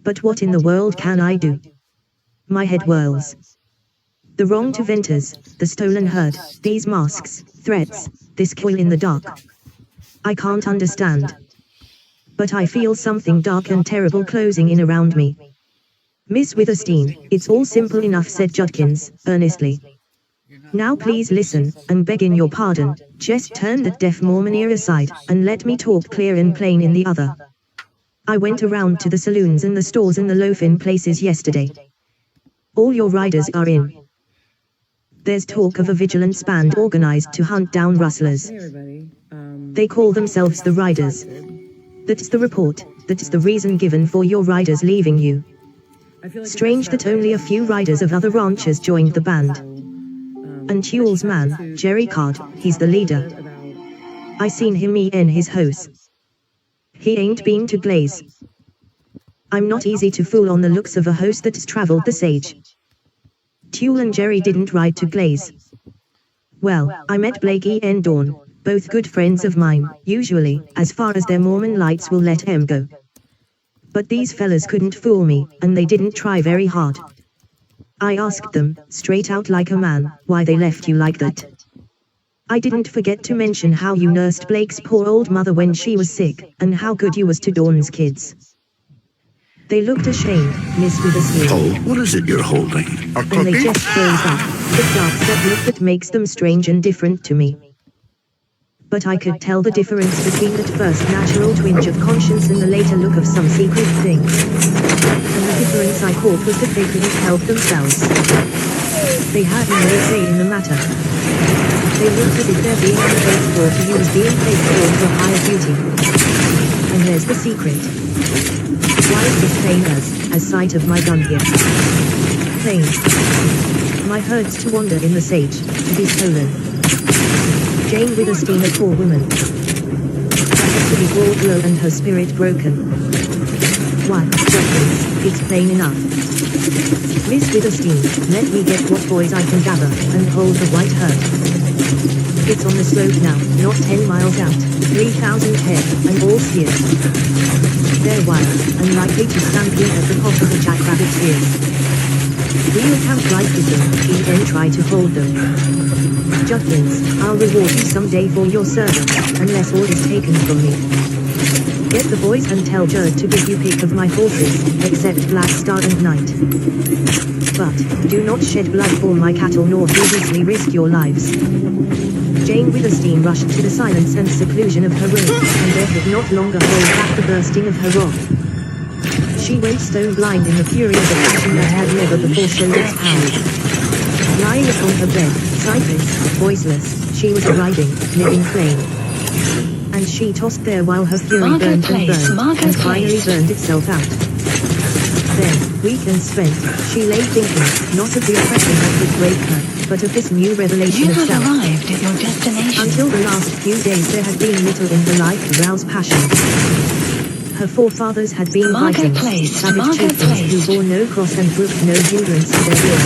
But what in the world can I do? My head whirls. The wrong to Ventus, the stolen herd, these masks, threats, this coil in the dark. I can't understand. But I feel something dark and terrible closing in around me. Miss Withersteen, it's all simple enough, said Judkins, earnestly. Now please listen, and begging your pardon, just turn that deaf Mormon ear aside, and let me talk clear and plain in the other. I went around to the saloons and the stores and the loaf-in places yesterday. All your riders are in. There's talk of a vigilance band organized to hunt down rustlers. They call themselves the Riders. That's the report, that's the reason given for your riders leaving you. Strange that only a few riders of other ranches joined the band. And Tuel's man, Jerry Card, he's the leader. I seen him in his hose. He ain't been to Glaze. I'm not easy to fool on the looks of a hose that's traveled the sage. Tuel and Jerry didn't ride to Glaze. Well, I met Blakey and Dawn, both good friends of mine, usually, as far as their Mormon lights will let them go. But these fellas couldn't fool me, and they didn't try very hard. I asked them, straight out like a man, why they left you like that. I didn't forget to mention how you nursed Blake's poor old mother when she was sick, and how good you was to Dawn's kids. They looked ashamed, Miss Withersteen. Oh, what is it you're holding? A Then they just froze up, the dark that look that makes them strange and different to me. But I could tell the difference between that first natural twinge of conscience and the later look of some secret thing. And the difference I caught was that they couldn't help themselves. They had no say in the matter. They looked as if their being unfaithful to you was being faithful to a higher duty. And there's the secret. Why is this plain as sight of my gun here? Plain. My herds to wander in the sage, to be stolen. Jane Withersteen, a poor woman. Perhaps to be brought low and her spirit broken. Why, Judkins, it's plain enough. Miss Withersteen, let me get what boys I can gather, and hold the white herd. It's on the slope now, not 10 miles out, 3,000 head, and all steers. They're wild, and likely to stampede at the pop of a jackrabbit's ears. We'll camp right with them, even try to hold them. Judkins, I'll reward you someday for your service, unless all is taken from me. Get the boys and tell Judd to give you pick of my horses, except Black Star and Night. But, do not shed blood for my cattle nor needlessly risk your lives. Jane Withersteen rushed to the silence and seclusion of her room, and there could not longer hold back the bursting of her wrath. She went stone blind in the fury of a passion that had never before shown its power. Lying upon her bed, sightless, voiceless, she was a writhing, living flame. And she tossed there while her fury burned and burned, and finally burned itself out. Then, weak and spent, she lay thinking, not of the oppression that would break her, but of this new revelation of self. Arrived at your destination. Until the last few days there had been little in her life to rouse passion. Her forefathers had been Vikings, savage chieftains who bore no cross and brooked no hindrance to their will.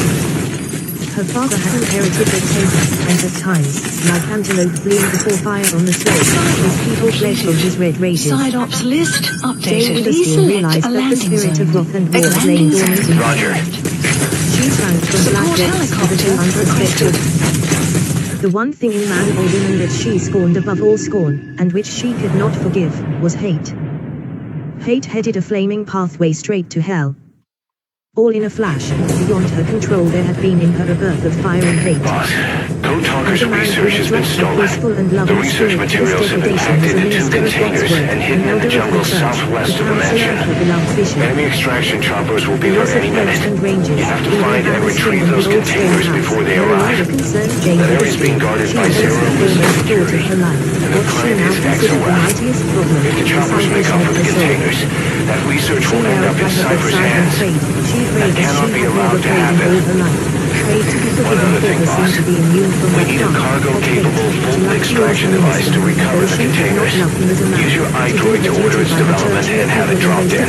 Her father had inherited their temper, and at times, like antelope fleeing before fire on the slope, his people fled from his red rages. Side ops list Jane updated. Witherspoon realized that the spirit of wrath and war had lain dormant in her. She shrank from black depths to the too unprotected. The one thing in man or woman that she scorned above all scorn, and which she could not forgive, was hate. Hate headed a flaming pathway straight to hell. All in a flash, beyond her control there had been in her a birth of fire and hate. Boss, Code Talker's research has been stolen. The research materials have been packed into 2 containers and hidden in the jungle southwest of the mansion. Enemy extraction choppers will be there any minute. You have to find and retrieve those containers before they arrive. That area is being guarded by zero security, and the planet is XOF. If the choppers make off with the containers, that research will end up in Cypher's hands. That cannot be allowed to happen. One other thing, boss. We need a cargo-capable full extraction device to recover the containers. Use your iDroid to order its development and have it dropped in.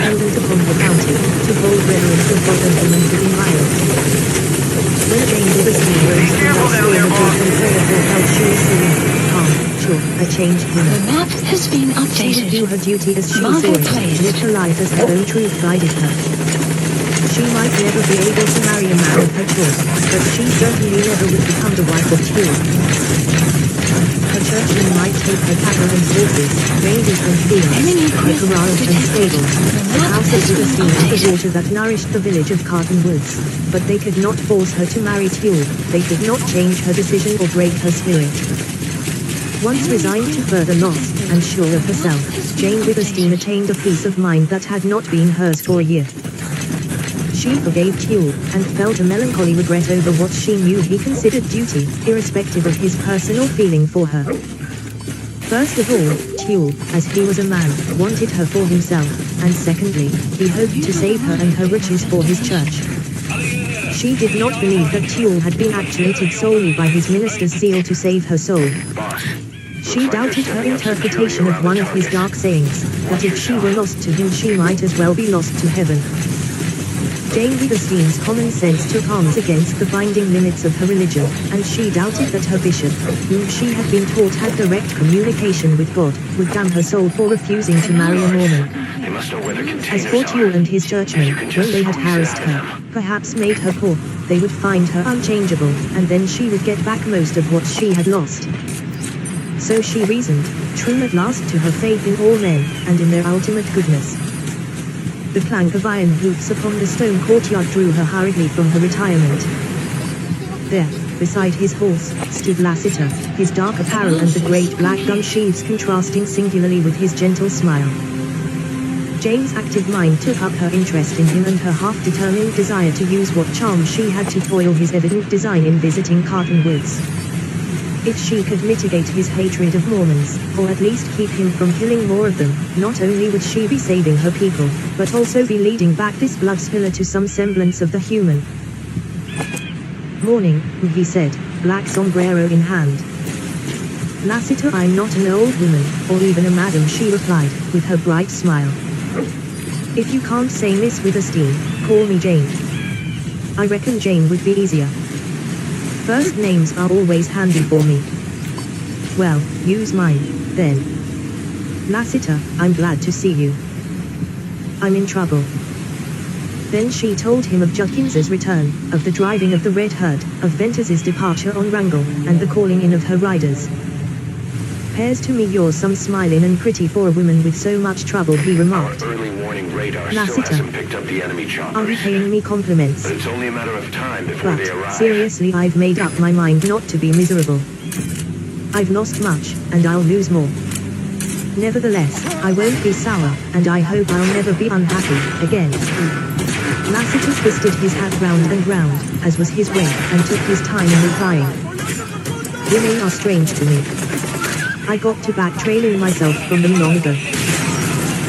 When Jane Witherspoon rose from that storm of grief and prayer for help, she was serene, calm, sure, a changed woman. The map has been updated. She would do her duty as she saw it, live her life as her own truth guided her. She might never be able to marry a man of her choice, but she certainly never would become the wife of Tuel. Her churchmen might take her cattle and horses, ranges and fields, her corrals and stables, the houses with the sea and the water that nourished the village of Cottonwoods, but they could not force her to marry Tuel, they could not change her decision or break her spirit. Once resigned to further loss, and sure of herself, Jane Witherspoon attained a peace of mind that had not been hers for a year. She forgave Tuel, and felt a melancholy regret over what she knew he considered duty, irrespective of his personal feeling for her. First of all, Tuel, as he was a man, wanted her for himself, and secondly, he hoped to save her and her riches for his church. She did not believe that Tuel had been actuated solely by his minister's zeal to save her soul. She doubted her interpretation of one of his dark sayings, that if she were lost to him she might as well be lost to heaven. Jane Witherspoon's common sense took arms against the binding limits of her religion, and she doubted that her bishop, whom she had been taught had direct communication with God, would damn her soul for refusing to marry a Mormon. As for Tuel and his churchmen, when they had harassed her, perhaps made her poor, they would find her unchangeable, and then she would get back most of what she had lost. So she reasoned, true at last to her faith in all men, and in their ultimate goodness. The clank of iron hoops upon the stone courtyard drew her hurriedly from her retirement. There, beside his horse, stood Lassiter, his dark apparel and the great black gun sheaths contrasting singularly with his gentle smile. Jane's active mind took up her interest in him and her half-determined desire to use what charm she had to foil his evident design in visiting Cottonwoods. If she could mitigate his hatred of Mormons, or at least keep him from killing more of them, not only would she be saving her people, but also be leading back this blood spiller to some semblance of the human. Morning, he said, black sombrero in hand. Lassiter, I'm not an old woman, or even a madam, she replied, with her bright smile. If you can't say Miss Witherspoon, call me Jane. I reckon Jane would be easier. First names are always handy for me. Well, use mine, then. Lassiter, I'm glad to see you. I'm in trouble. Then she told him of Judkins's return, of the driving of the red herd, of Ventus's departure on Wrangell, and the calling in of her riders. Pears to me you're some smiling and pretty for a woman with so much trouble, he remarked. Our early warning radar Lassiter, still hasn't picked up the enemy choppers. Are you paying me compliments? But it's only a matter of time before they But, arrive. seriously, I've made up my mind not to be miserable. I've lost much, and I'll lose more. Nevertheless, I won't be sour, and I hope I'll never be unhappy again. Lassiter twisted his hat round and round, as was his way, and took his time in replying. Women are strange to me. I got to back trailing myself from them long ago.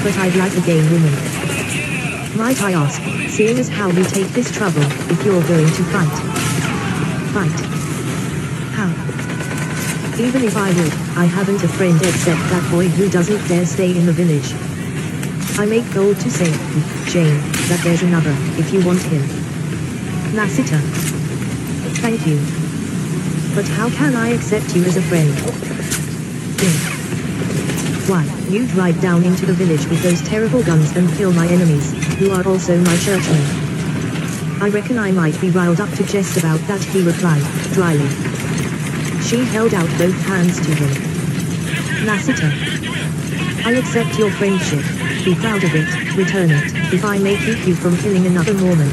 But I'd like a gay woman. Might I ask, seeing as how you take this trouble, if you're going to fight? Fight? How? Even if I would, I haven't a friend except that boy who doesn't dare stay in the village. I make bold to say, Jane, that there's another, if you want him. Lassiter. Thank you. But how can I accept you as a friend? Why, you'd ride down into the village with those terrible guns and kill my enemies, who are also my churchmen. I reckon I might be riled up to jest about that, he replied, dryly. She held out both hands to him. Lassiter. I accept your friendship. Be proud of it, return it, if I may keep you from killing another Mormon.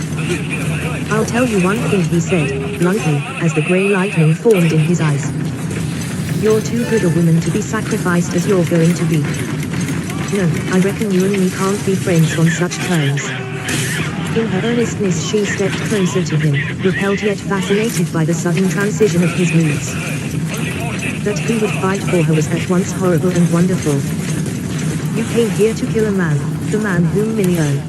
I'll tell you one thing, he said, bluntly, as the grey lightning formed in his eyes. You're too good a woman to be sacrificed as you're going to be. No, I reckon you and me can't be friends on such terms. In her earnestness she stepped closer to him, repelled yet fascinated by the sudden transition of his moods. That he would fight for her was at once horrible and wonderful. You came here to kill a man, the man whom Millie earned.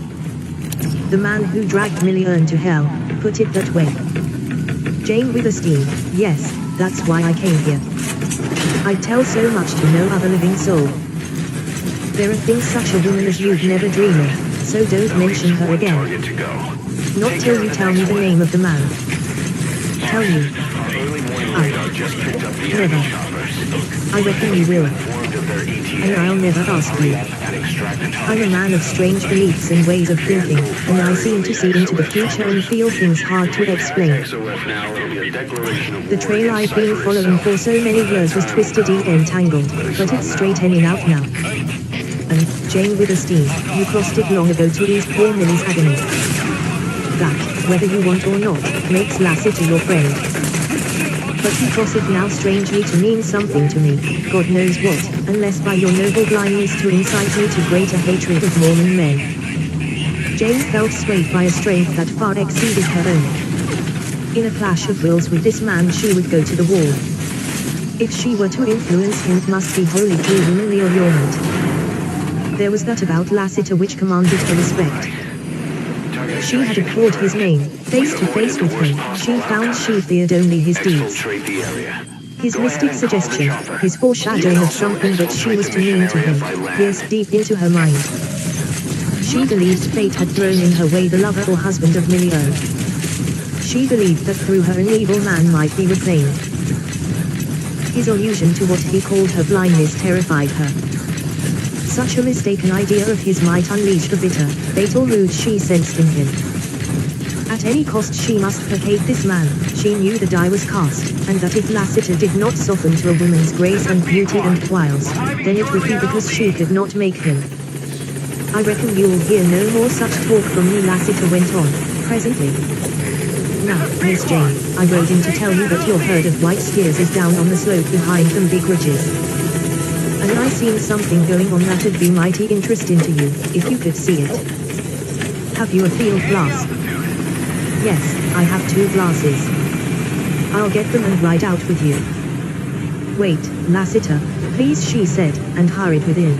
The man who dragged Millie Earn to hell, put it that way. Jane Withersteen, yes, that's why I came here. I'd tell so much to no other living soul. There are things such a woman as you'd never dream of, so don't mention her again. Not till you tell me the name of the man. Tell you. Never. I reckon you will. And I'll never ask you. I'm a man of strange beliefs and ways of thinking, and I seem to see into the future and feel things hard to explain. The trail I've been following for so many years was twisted and entangled, but it's straightening out now. And, Jane Withersteen, you crossed it long ago to ease poor Millie's agony. That, whether you want or not, makes Lassiter your friend. But you cross it now strangely to mean something to me, God knows what, unless by your noble blindness to incite me to greater hatred of Mormon men. Jane felt swayed by a strength that far exceeded her own. In a clash of wills with this man she would go to the wall. If she were to influence him it must be wholly through womanly allurement. There was that about Lassiter which commanded her respect. She had abhorred his name, face to face with him, she found she feared only his deeds. His mystic suggestion, his foreshadowing of something that she was to mean to him, pierced deep into her mind. She believed fate had thrown in her way the lover or husband of Millie Earn. She believed that through her an evil man might be reclaimed. His allusion to what he called her blindness terrified her. Such a mistaken idea of his might unleash the bitter, fatal mood she sensed in him. At any cost she must placate this man, she knew the die was cast, and that if Lassiter did not soften to a woman's grace and beauty and wiles, then it would be because she could not make him. I reckon you'll hear no more such talk from me, Lassiter went on, presently. Now, Miss Jane, I rode in to tell you that your herd of white steers is down on the slope behind them big ridges. And I seen something going on that'd be mighty interesting to you, if you could see it. Have you a field glass? Yes, I have 2 glasses. I'll get them and ride out with you. Wait, Lassiter, please, she said, and hurried within.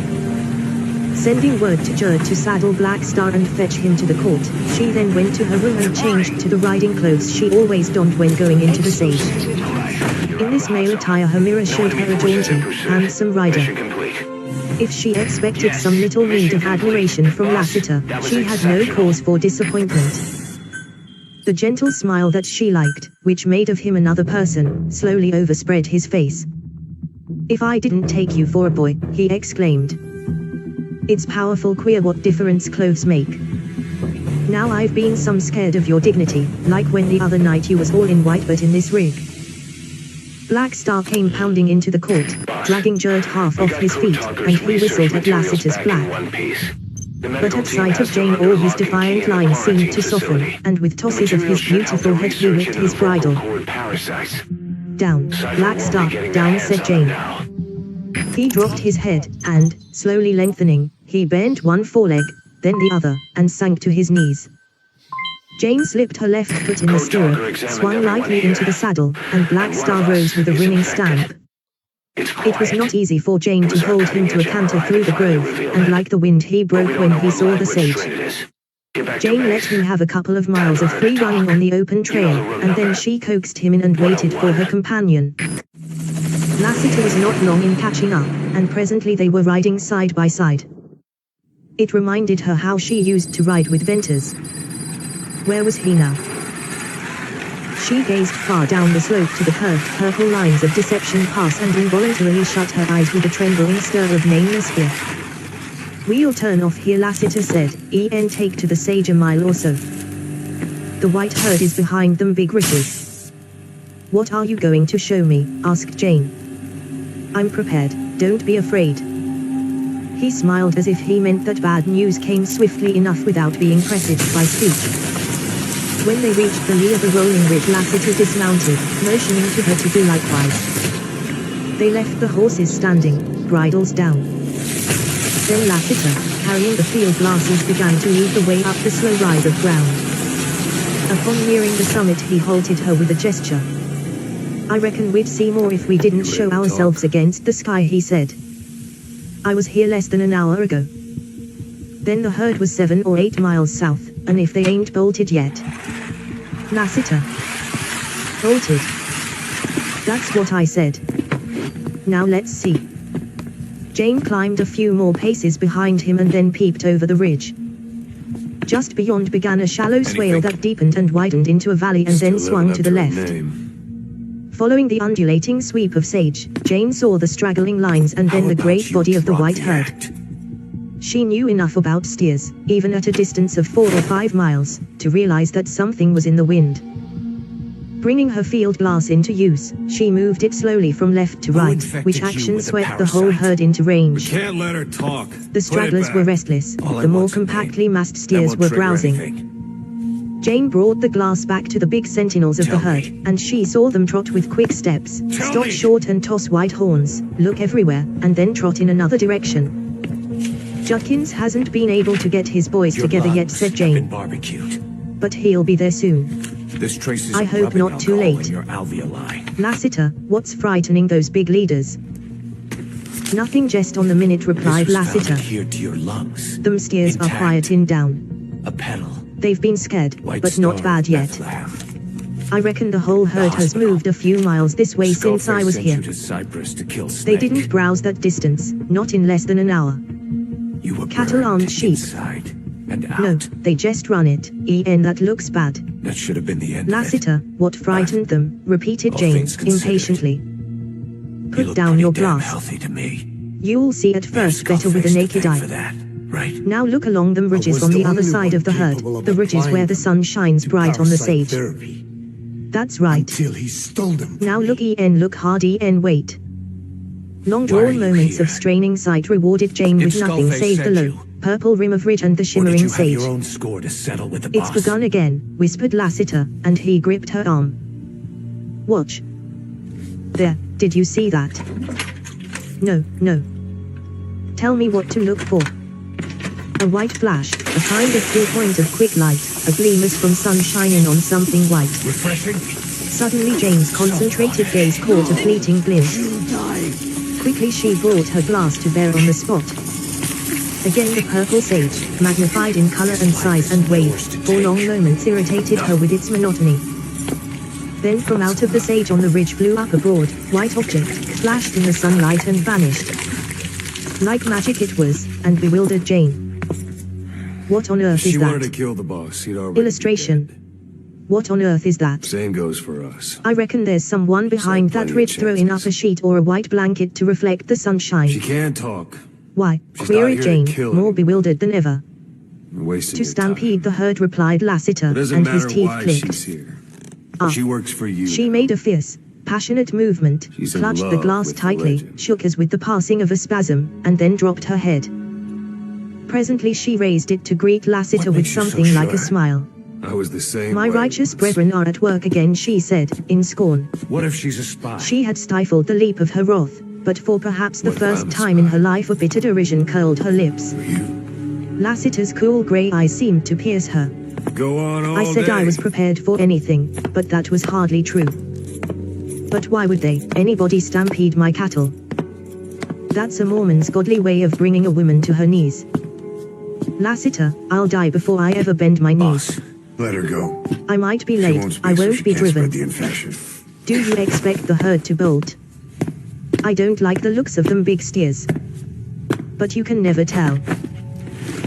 Sending word to Judd to saddle Black Star and fetch him to the court, she then went to her room and changed to the riding clothes she always donned when going into the sage. In this male attire her mirror showed her a jaunty, handsome rider. If she expected some little meed of admiration from Lassiter, she had no cause for disappointment. The gentle smile that she liked, which made of him another person, slowly overspread his face. If I didn't take you for a boy, he exclaimed. It's powerful queer what difference clothes make. Now I've been some scared of your dignity, like when the other night you was all in white but in this rig. Black Star came pounding into the court, dragging Judd half off his feet, and he whistled at Lassiter's black. But at sight of Jane all his defiant lines seemed to soften, and with tosses of his beautiful head he whipped his bridle. Down, Black Star, down, said Jane. He dropped his head, and, slowly lengthening, he bent one foreleg, then the other, and sank to his knees. Jane slipped her left foot in the stirrup, swung lightly into the saddle, and Black Star rose with a ringing stamp. It was not easy for Jane to hold him to a canter through the grove, and like the wind he broke when he saw the sage. Jane let him have a couple of miles of free running on the open trail, and then she coaxed him in and waited for her companion. Lassiter was not long in catching up, and presently they were riding side by side. It reminded her how she used to ride with Venters. Where was he now? She gazed far down the slope to the curved purple lines of Deception Pass and involuntarily shut her eyes with a trembling stir of nameless fear. "We'll turn off here," Lassiter said, "and take to the sage a mile or so. The white herd is behind them big ridges." "What are you going to show me?" asked Jane. "I'm prepared, don't be afraid." He smiled as if he meant that bad news came swiftly enough without being presaged by speech. When they reached the lee of the rolling ridge, Lassiter dismounted, motioning to her to do likewise. They left the horses standing, bridles down. Then Lassiter, carrying the field glasses, began to lead the way up the slow rise of ground. Upon nearing the summit he halted her with a gesture. "I reckon we'd see more if we didn't show ourselves against the sky," he said. "I was here less than an hour ago. Then the herd was 7 or 8 miles south, and if they ain't bolted yet." Lassiter. "Bolted? That's what I said. Now let's see." Jane climbed a few more paces behind him and then peeped over the ridge. Just beyond began a shallow swale that deepened and widened into a valley and then swung to the left. Following the undulating sweep of sage, Jane saw the straggling lines and then the great body of the white herd. She knew enough about steers, even at a distance of 4 or 5 miles, to realize that something was in the wind. Bringing her field glass into use, she moved it slowly from left to right, which action swept the whole herd into range. We can't let her talk. The stragglers were restless, the more compactly massed steers were browsing. Jane brought the glass back to the big sentinels of the herd, and she saw them trot with quick steps, stop short and toss white horns, look everywhere, and then trot in another direction. "Judkins hasn't been able to get his boys together yet," said Jane. "But he'll be there soon. This traces I hope not too late." your alveoli. "Lassiter, what's frightening those big leaders?" "Nothing, just on the minute," replied Lassiter. Here to your lungs. "Them steers are quieting down. A pedal. They've been scared, White but not Star, bad yet. Bethlehem. I reckon the whole herd has moved a few miles this way since I was Skullface here. sent you to Cyprus to kill They Snake. didn't browse that distance, not in less than an hour. You were Cattle burned aren't sheep. inside and out. No, they just run it. That looks bad." That should have been the end. "Lassiter, what frightened them?" repeated All Jane, things considered, impatiently. You "Put look down pretty your damn glass. healthy to me. You'll see at first better with a naked eye. Right. Now look along them ridges on the other side of the herd, the ridges where the sun shines bright on the sage. That's right. Until he stole them. Now look look hard wait." Long-drawn moments of straining sight rewarded Jane with If nothing Skullface save the sent low, you, purple rim of ridge and the Or did shimmering you have sage. your own score to settle with the "It's boss? begun again," whispered Lassiter, and he gripped her arm. "Watch. There, did you see that?" No. "Tell me what to look for." A white flash, a kind of pinpoint of quick light, a gleam as from sun shining on something white. Refreshing? Suddenly Jane's concentrated gaze caught a fleeting glimpse. Quickly she brought her glass to bear on the spot. Again the purple sage, magnified in color and size and wave, for long moments irritated her with its monotony. Then from out of the sage on the ridge flew up a broad, white object, flashed in the sunlight and vanished. Like magic it was, and bewildered Jane. "What on earth is She wanted to that?" kill the boss. He'd already Illustration. "What on earth is that?" Same goes for us. "I reckon there's someone behind that ridge throwing up a sheet or a white blanket to reflect the sunshine." She can't talk. "Why?" She's queried not here to Jane, kill more him. bewildered than ever. You're wasting "To your stampede the herd," replied Lassiter, It doesn't and his matter teeth why clicked. she's here. Ah. She works for you. She made a fierce, passionate movement, She's in clutched the love glass with the tightly, legend. shook as with the passing of a spasm, and then dropped her head. Presently she raised it to greet Lassiter with makes you so something like a sure? smile. I was the same "My way. righteous brethren are at work again," she said, in scorn. What if she's a spy? She had stifled the leap of her wrath, but for perhaps the What if I'm first a time in her life a bitter derision curled her lips. Lassiter's cool grey eyes seemed to pierce her. go on all I said day. I was prepared for anything, but that was hardly true. But why would anybody stampede my cattle? That's a Mormon's godly way of bringing a woman to her knees. Lassiter, I'll die before I ever bend my knees. Let her go. I might be She late, won't speak, I so won't she be can't driven. spread the infection. Do you expect the herd to bolt? I don't like the looks of them big steers. But you can never tell.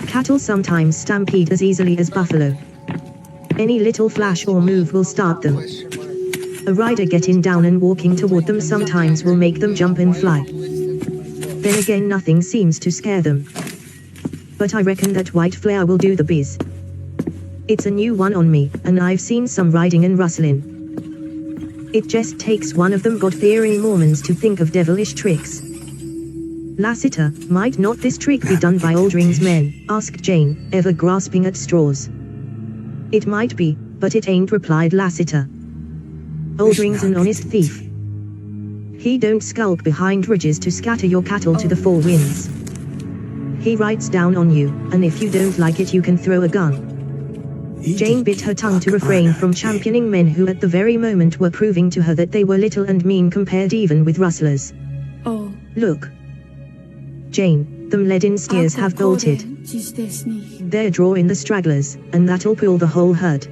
Cattle sometimes stampede as easily as buffalo. Any little flash or move will start them. A rider getting down and walking toward them sometimes will make them jump and fly. Then again, nothing seems to scare them. But I reckon that white flare will do the biz. It's a new one on me, and I've seen some riding and rustling. It just takes one of them God-fearing Mormons to think of devilish tricks. Lassiter, might not this trick be done by Aldring's men? Asked Jane, ever grasping at straws. It might be, but it ain't, replied Lassiter. Aldring's an honest thief. He don't skulk behind ridges to scatter your cattle to the four winds. He writes down on you, and if you don't like it you can throw a gun. Jane bit her tongue to refrain from championing men who at the very moment were proving to her that they were little and mean compared even with rustlers. Oh. Look. Jane, them lead-in steers have bolted. They're drawing the stragglers, and that'll pull the whole herd.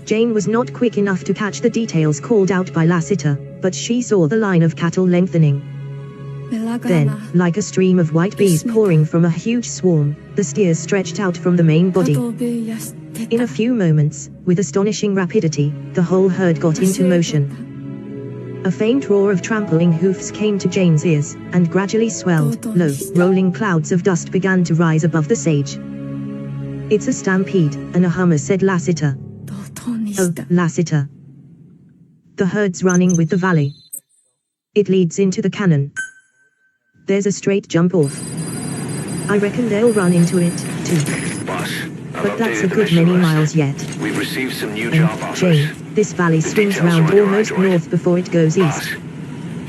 Jane was not quick enough to catch the details called out by Lassiter, but she saw the line of cattle lengthening. Then, like a stream of white bees pouring from a huge swarm, the steers stretched out from the main body. In a few moments, with astonishing rapidity, the whole herd got into motion. A faint roar of trampling hoofs came to Jane's ears, and gradually swelled, low, rolling clouds of dust began to rise above the sage. It's a stampede, and a hummer, said Lassiter. Oh, Lassiter. The herd's running with the valley. It leads into the cannon. There's a straight jump off. I reckon they'll run into it, too. Boss, But that's a good many miles yet. We've received some new job offers. Jane, this valley swings round almost north before it goes east.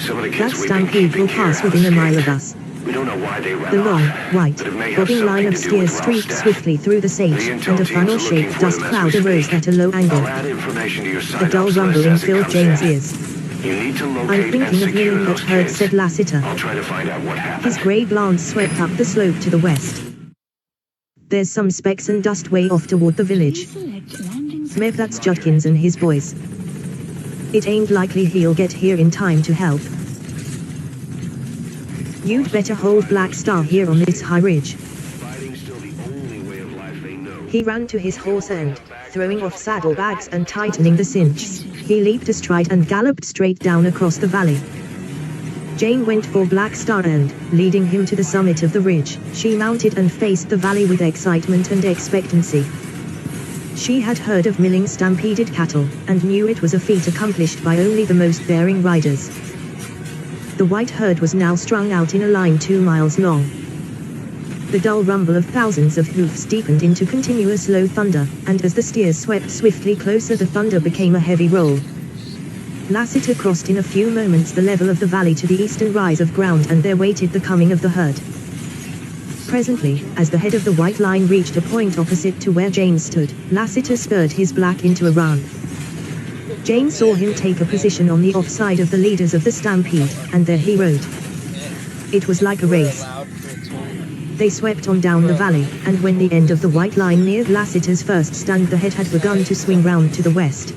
Some of the That kids we've been stampede will keeping here pass have within a mile escaped. of us. We don't know why they ran The long, off, white, but it may have bobbing line something of to do with steers raw streaked staff. swiftly through the sage, The intel and a teams are funnel-shaped looking dust for them cloud as we arose speak. at a low angle. I'll add information to your A sign-ups dull list rumbling as it filled comes Jane's in. ears. You need to I'm locate thinking and of secure milling that those herd, kids. said Lassiter. I'll try to find out what happened. His grey glance swept up the slope to the west. There's some specks and dust way off toward the village. Maybe that's Judkins and his boys. It ain't likely he'll get here in time to help. You'd better hold Black Star here on this high ridge. He ran to his horse and, throwing off saddlebags and tightening the cinches, he leaped astride and galloped straight down across the valley. Jane went for Black Star and, leading him to the summit of the ridge, she mounted and faced the valley with excitement and expectancy. She had heard of milling stampeded cattle, and knew it was a feat accomplished by only the most daring riders. The white herd was now strung out in a line 2 miles long. The dull rumble of thousands of hoofs deepened into continuous low thunder, and as the steers swept swiftly closer, the thunder became a heavy roll. Lassiter crossed in a few moments the level of the valley to the eastern rise of ground, and there waited the coming of the herd. Presently, as the head of the white line reached a point opposite to where Jane stood, Lassiter spurred his black into a run. Jane saw him take a position on the offside of the leaders of the stampede, and there he rode. It was like a race. They swept on down the valley, and when the end of the white line neared Lassiter's first stand, the head had begun to swing round to the west.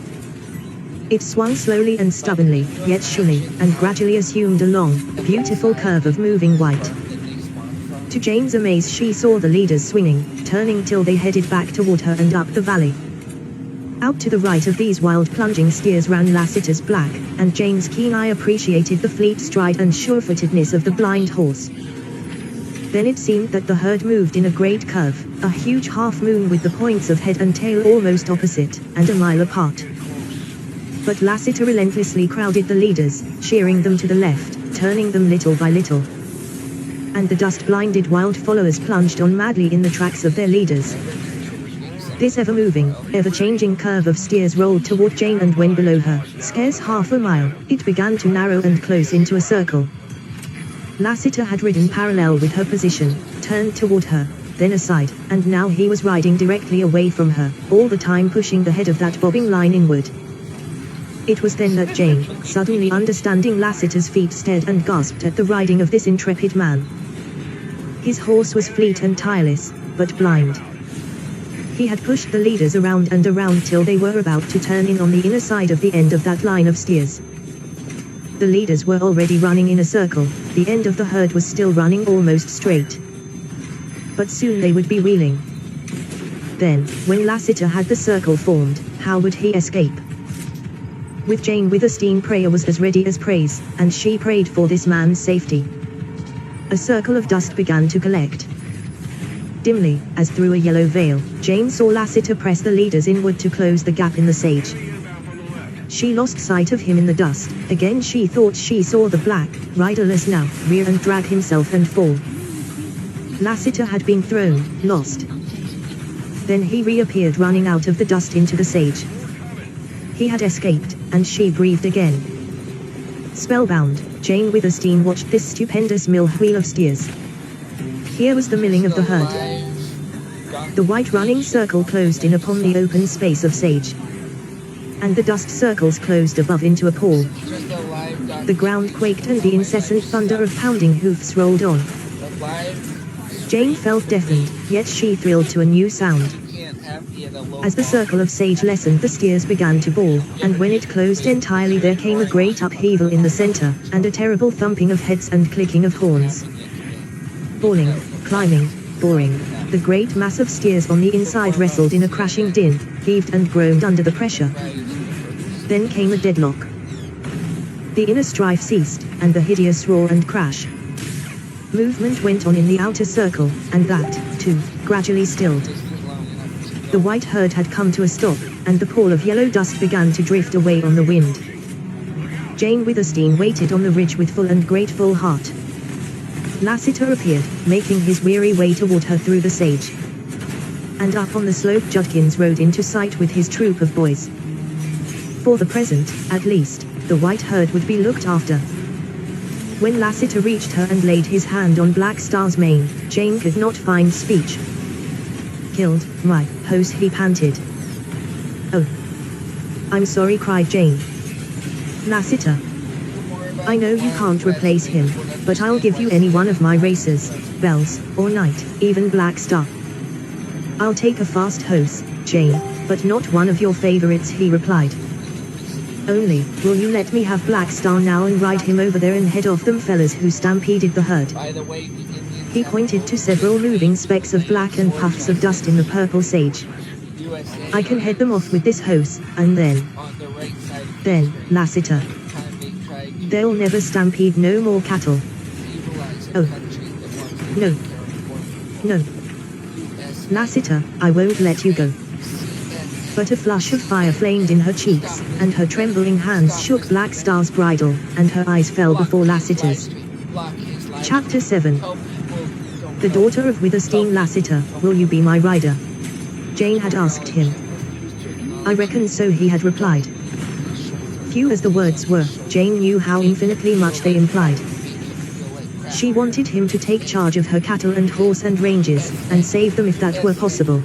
It swung slowly and stubbornly, yet surely, and gradually assumed a long, beautiful curve of moving white. To Jane's amaze, she saw the leaders swinging, turning till they headed back toward her and up the valley. Out to the right of these wild plunging steers ran Lassiter's black, and Jane's keen eye appreciated the fleet stride and sure-footedness of the blind horse. Then it seemed that the herd moved in a great curve, a huge half-moon with the points of head and tail almost opposite, and a mile apart. But Lassiter relentlessly crowded the leaders, sheering them to the left, turning them little by little. And the dust-blinded wild followers plunged on madly in the tracks of their leaders. This ever-moving, ever-changing curve of steers rolled toward Jane, and when below her, scarce half a mile, it began to narrow and close into a circle. Lassiter had ridden parallel with her position, turned toward her, then aside, and now he was riding directly away from her, all the time pushing the head of that bobbing line inward. It was then that Jane, suddenly understanding Lassiter's feet, stared and gasped at the riding of this intrepid man. His horse was fleet and tireless, but blind. He had pushed the leaders around and around till they were about to turn in on the inner side of the end of that line of steers. The leaders were already running in a circle, the end of the herd was still running almost straight. But soon they would be wheeling. Then, when Lassiter had the circle formed, how would he escape? With Jane Withersteen, prayer was as ready as praise, and she prayed for this man's safety. A circle of dust began to collect. Dimly, as through a yellow veil, Jane saw Lassiter press the leaders inward to close the gap in the sage. She lost sight of him in the dust. Again she thought she saw the black, riderless now, rear and drag himself and fall. Lassiter had been thrown, lost. Then he reappeared running out of the dust into the sage. He had escaped, and she breathed again. Spellbound, Jane Withersteen watched this stupendous mill wheel of steers. Here was the milling of the herd. The white running circle closed in upon the open space of sage. And the dust circles closed above into a pall. The ground quaked and the incessant thunder of pounding hoofs rolled on. Jane felt deafened, yet she thrilled to a new sound. As the circle of sage lessened, the steers began to bawl, and when it closed entirely there came a great upheaval in the center, and a terrible thumping of heads and clicking of horns. Bawling, climbing, boring, the great mass of steers on the inside wrestled in a crashing din, heaved and groaned under the pressure. Then came a deadlock. The inner strife ceased, and the hideous roar and crash. Movement went on in the outer circle, and that, too, gradually stilled. The white herd had come to a stop, and the pall of yellow dust began to drift away on the wind. Jane Withersteen waited on the ridge with full and grateful heart. Lassiter appeared, making his weary way toward her through the sage. And up on the slope Judkins rode into sight with his troop of boys. For the present, at least, the white herd would be looked after. When Lassiter reached her and laid his hand on Black Star's mane, Jane could not find speech. Killed, my hose, he panted. Oh. I'm sorry, cried Jane. Lassiter. I know you can't replace him, but I'll give you any one of my racers, Bells, or Knight, even Black Star. I'll take a fast hose, Jane, but not one of your favorites, he replied. Only, will you let me have Black Star now and ride him over there and head off them fellas who stampeded the herd? He pointed to several moving specks of black and puffs of dust in the purple sage. I can head them off with this hose, and then, Lassiter. They'll never stampede no more cattle. Oh. No. Lassiter, I won't let you go. But a flush of fire flamed in her cheeks, and her trembling hands shook Black Star's bridle, and her eyes fell before Lassiter's. Chapter 7. The daughter of Withersteen. Lassiter, will you be my rider? Jane had asked him. I reckon so, he had replied. Few as the words were, Jane knew how infinitely much they implied. She wanted him to take charge of her cattle and horse and ranges, and save them if that were possible.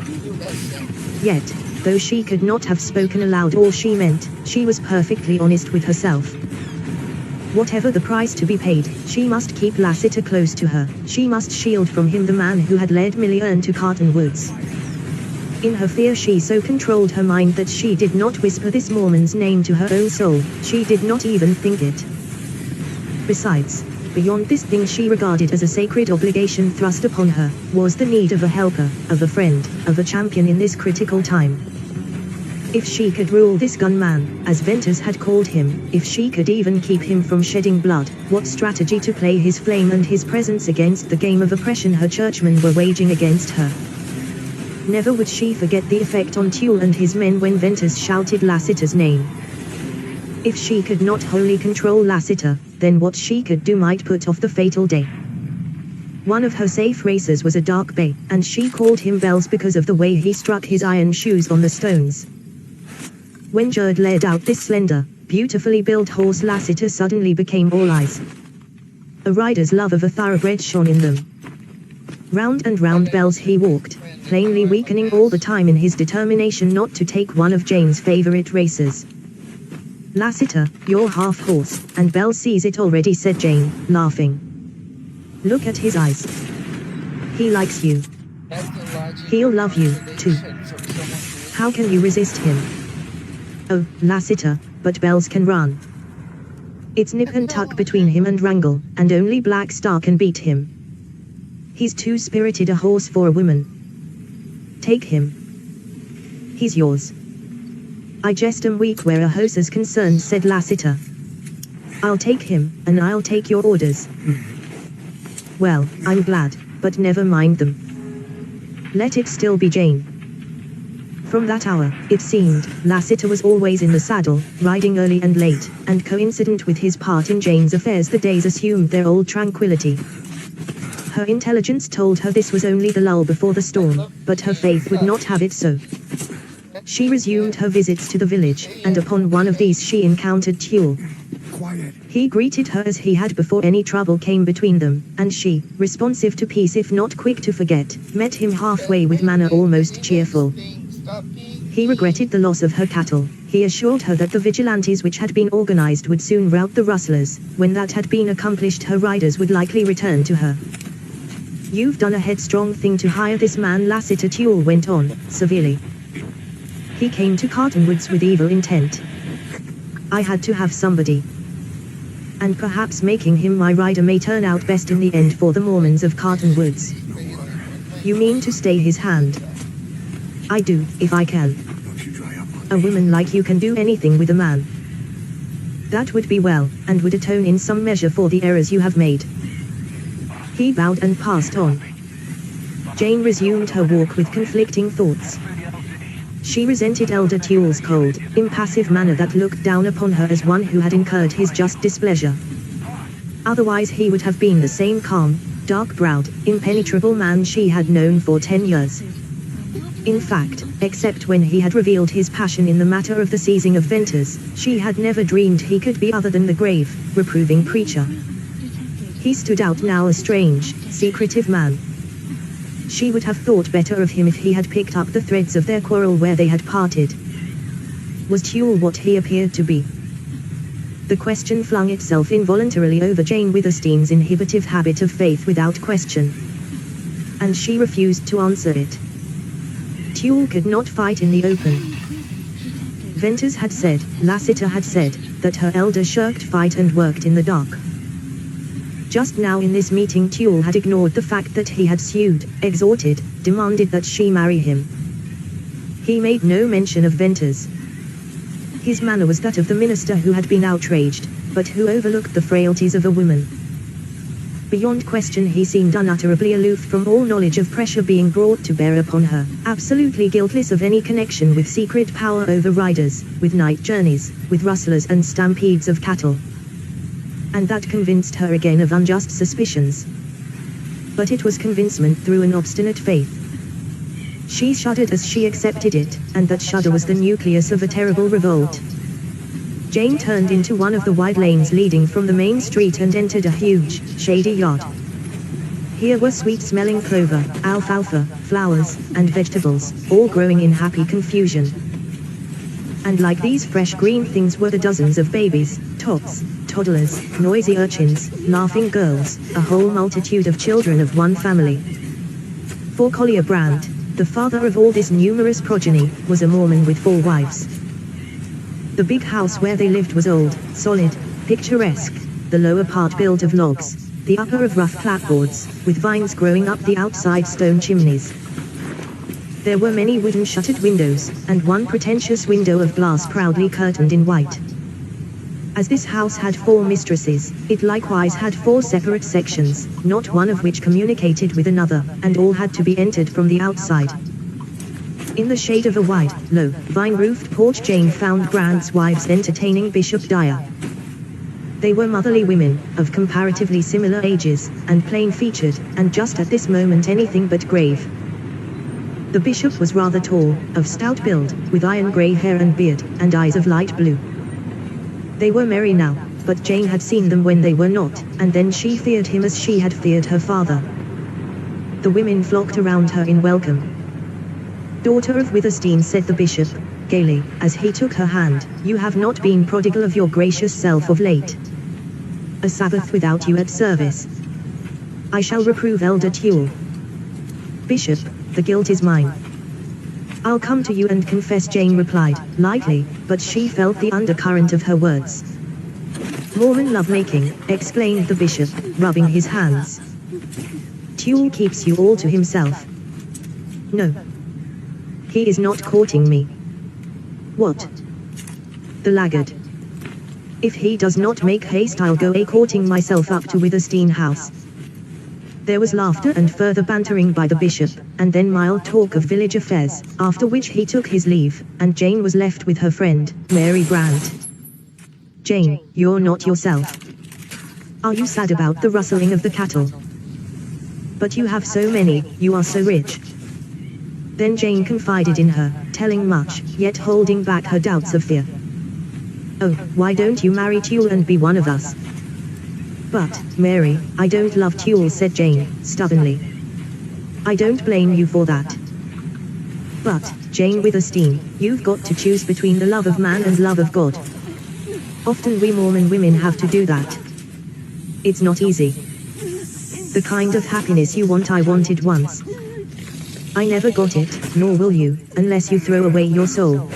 Yet, though she could not have spoken aloud all she meant, she was perfectly honest with herself. Whatever the price to be paid, she must keep Lassiter close to her, she must shield from him the man who had led Millian to Carton Woods. In her fear she so controlled her mind that she did not whisper this Mormon's name to her own soul, she did not even think it. Besides, beyond this thing she regarded as a sacred obligation thrust upon her, was the need of a helper, of a friend, of a champion in this critical time. If she could rule this gunman, as Venters had called him, if she could even keep him from shedding blood, what strategy to play his flame and his presence against the game of oppression her churchmen were waging against her. Never would she forget the effect on Tuel and his men when Venters shouted Lassiter's name. If she could not wholly control Lassiter, then what she could do might put off the fatal day. One of her safe racers was a dark bay, and she called him Bells because of the way he struck his iron shoes on the stones. When Judd led out this slender, beautifully built horse, Lassiter suddenly became all eyes. A rider's love of a thoroughbred shone in them. Round and round bells he walked, plainly weakening all the time in his determination not to take one of Jane's favorite races. Lassiter, you're half horse, and Belle sees it already, said Jane, laughing. Look at his eyes. He likes you. He'll love you, too. How can you resist him? Oh, Lassiter, but Bells can run. It's nip and tuck between him and Wrangle, and only Black Star can beat him. He's too spirited a horse for a woman. Take him. He's yours. I just am weak where a horse is concerned, said Lassiter. I'll take him, and I'll take your orders. Well, I'm glad, but never mind them. Let it still be Jane. From that hour, it seemed, Lassiter was always in the saddle, riding early and late, and coincident with his part in Jane's affairs the days assumed their old tranquility. Her intelligence told her this was only the lull before the storm, but her faith would not have it so. She resumed her visits to the village, and upon one of these she encountered Tuel. He greeted her as he had before any trouble came between them, and she, responsive to peace if not quick to forget, met him halfway with manner almost cheerful. He regretted the loss of her cattle. He assured her that the vigilantes which had been organized would soon rout the rustlers. When that had been accomplished, her riders would likely return to her. You've done a headstrong thing to hire this man, Lassiter, Tuel went on, severely. He came to Cartonwoods with evil intent. I had to have somebody. And perhaps making him my rider may turn out best in the end for the Mormons of Cartonwoods. You mean to stay his hand? I do, if I can. A woman like you can do anything with a man. That would be well, and would atone in some measure for the errors you have made. He bowed and passed on. Jane resumed her walk with conflicting thoughts. She resented Elder Tuel's cold, impassive manner that looked down upon her as one who had incurred his just displeasure. Otherwise he would have been the same calm, dark-browed, impenetrable man she had known for 10 years. In fact, except when he had revealed his passion in the matter of the seizing of Venters, she had never dreamed he could be other than the grave, reproving preacher. He stood out now a strange, secretive man. She would have thought better of him if he had picked up the threads of their quarrel where they had parted. Was Tuel what he appeared to be? The question flung itself involuntarily over Jane Withersteen's inhibitive habit of faith without question. And she refused to answer it. Tuel could not fight in the open. Venters had said, Lassiter had said, that her elder shirked fight and worked in the dark. Just now in this meeting Tuel had ignored the fact that he had sued, exhorted, demanded that she marry him. He made no mention of Venters. His manner was that of the minister who had been outraged, but who overlooked the frailties of a woman. Beyond question he seemed unutterably aloof from all knowledge of pressure being brought to bear upon her, absolutely guiltless of any connection with secret power over riders, with night journeys, with rustlers and stampedes of cattle. And that convinced her again of unjust suspicions. But it was convincement through an obstinate faith. She shuddered as she accepted it, and that shudder was the nucleus of a terrible revolt. Jane turned into one of the wide lanes leading from the main street and entered a huge, shady yard. Here were sweet-smelling clover, alfalfa, flowers, and vegetables, all growing in happy confusion. And like these fresh green things were the dozens of babies, tots, toddlers, noisy urchins, laughing girls, a whole multitude of children of one family. For Collier Brandt, the father of all this numerous progeny, was a Mormon with 4 wives. The big house where they lived was old, solid, picturesque, the lower part built of logs, the upper of rough clapboards, with vines growing up the outside stone chimneys. There were many wooden shuttered windows, and one pretentious window of glass proudly curtained in white. As this house had 4 mistresses, it likewise had 4 separate sections, not one of which communicated with another, and all had to be entered from the outside. In the shade of a wide, low, vine-roofed porch Jane found Brandt's wives entertaining Bishop Dyer. They were motherly women, of comparatively similar ages, and plain-featured, and just at this moment anything but grave. The bishop was rather tall, of stout build, with iron-grey hair and beard, and eyes of light blue. They were merry now, but Jane had seen them when they were not, and then she feared him as she had feared her father. The women flocked around her in welcome. "Daughter of Withersteen," said the bishop, gaily, as he took her hand, "you have not been prodigal of your gracious self of late. A Sabbath without you at service. I shall reprove Elder Tuel." "Bishop, the guilt is mine. I'll come to you and confess," Jane replied, lightly, but she felt the undercurrent of her words. "Mormon lovemaking," exclaimed the bishop, rubbing his hands. "Tuel keeps you all to himself." "No. He is not courting me." "What? The laggard. If he does not make haste, I'll go a-courting myself up to Withersteen House." There was laughter and further bantering by the bishop, and then mild talk of village affairs, after which he took his leave, and Jane was left with her friend, Mary Brandt. "Jane, you're not yourself. Are you sad about the rustling of the cattle? But you have so many, you are so rich." Then Jane confided in her, telling much, yet holding back her doubts of fear. "Oh, why don't you marry Tuel and be one of us?" "But, Mary, I don't love Tuel," said Jane, stubbornly. "I don't blame you for that. But, Jane Withersteen, you've got to choose between the love of man and love of God. Often we Mormon women have to do that. It's not easy. The kind of happiness you want I wanted once. I never got it, nor will you, unless you throw away your soul.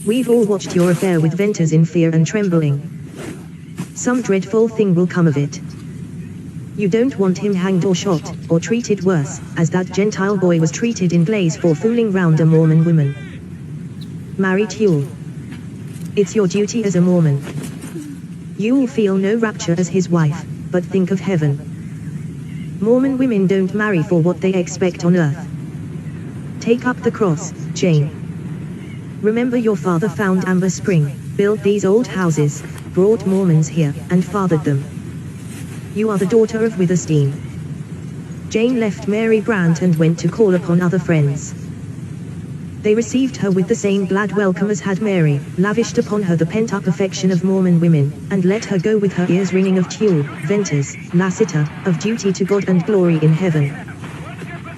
We've all watched your affair with Venters in fear and trembling. Some dreadful thing will come of it. You don't want him hanged or shot, or treated worse, as that Gentile boy was treated in Blaze for fooling round a Mormon woman. Marry Tuel. It's your duty as a Mormon. You'll feel no rapture as his wife, but think of heaven. Mormon women don't marry for what they expect on earth. Take up the cross, Jane. Remember your father found Amber Spring, built these old houses, brought Mormons here, and fathered them. You are the daughter of Withersteen." Jane left Mary Brandt and went to call upon other friends. They received her with the same glad welcome as had Mary, lavished upon her the pent-up affection of Mormon women, and let her go with her ears ringing of Tuel, Venters, Lassiter, of duty to God and glory in heaven.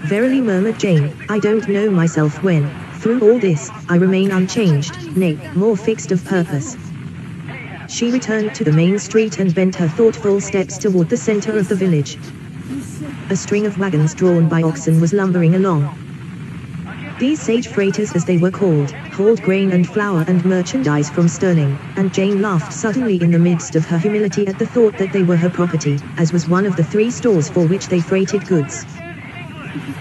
"Verily," murmured Jane, "I don't know myself when, through all this, I remain unchanged, nay, more fixed of purpose." She returned to the main street and bent her thoughtful steps toward the center of the village. A string of wagons drawn by oxen was lumbering along. These sage freighters, as they were called, hauled grain and flour and merchandise from Sterling, and Jane laughed suddenly in the midst of her humility at the thought that they were her property, as was one of the 3 stores for which they freighted goods.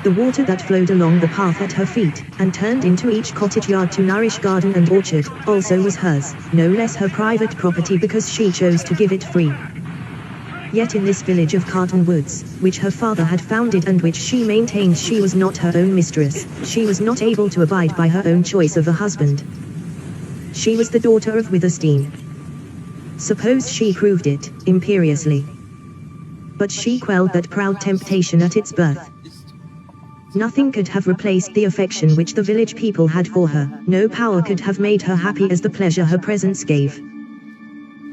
The water that flowed along the path at her feet, and turned into each cottage yard to nourish garden and orchard, also was hers, no less her private property because she chose to give it free. Yet in this village of Cottonwoods, which her father had founded and which she maintained she was not her own mistress, she was not able to abide by her own choice of a husband. She was the daughter of Withersteen. Suppose she proved it, imperiously. But she quelled that proud temptation at its birth. Nothing could have replaced the affection which the village people had for her, no power could have made her happy as the pleasure her presence gave.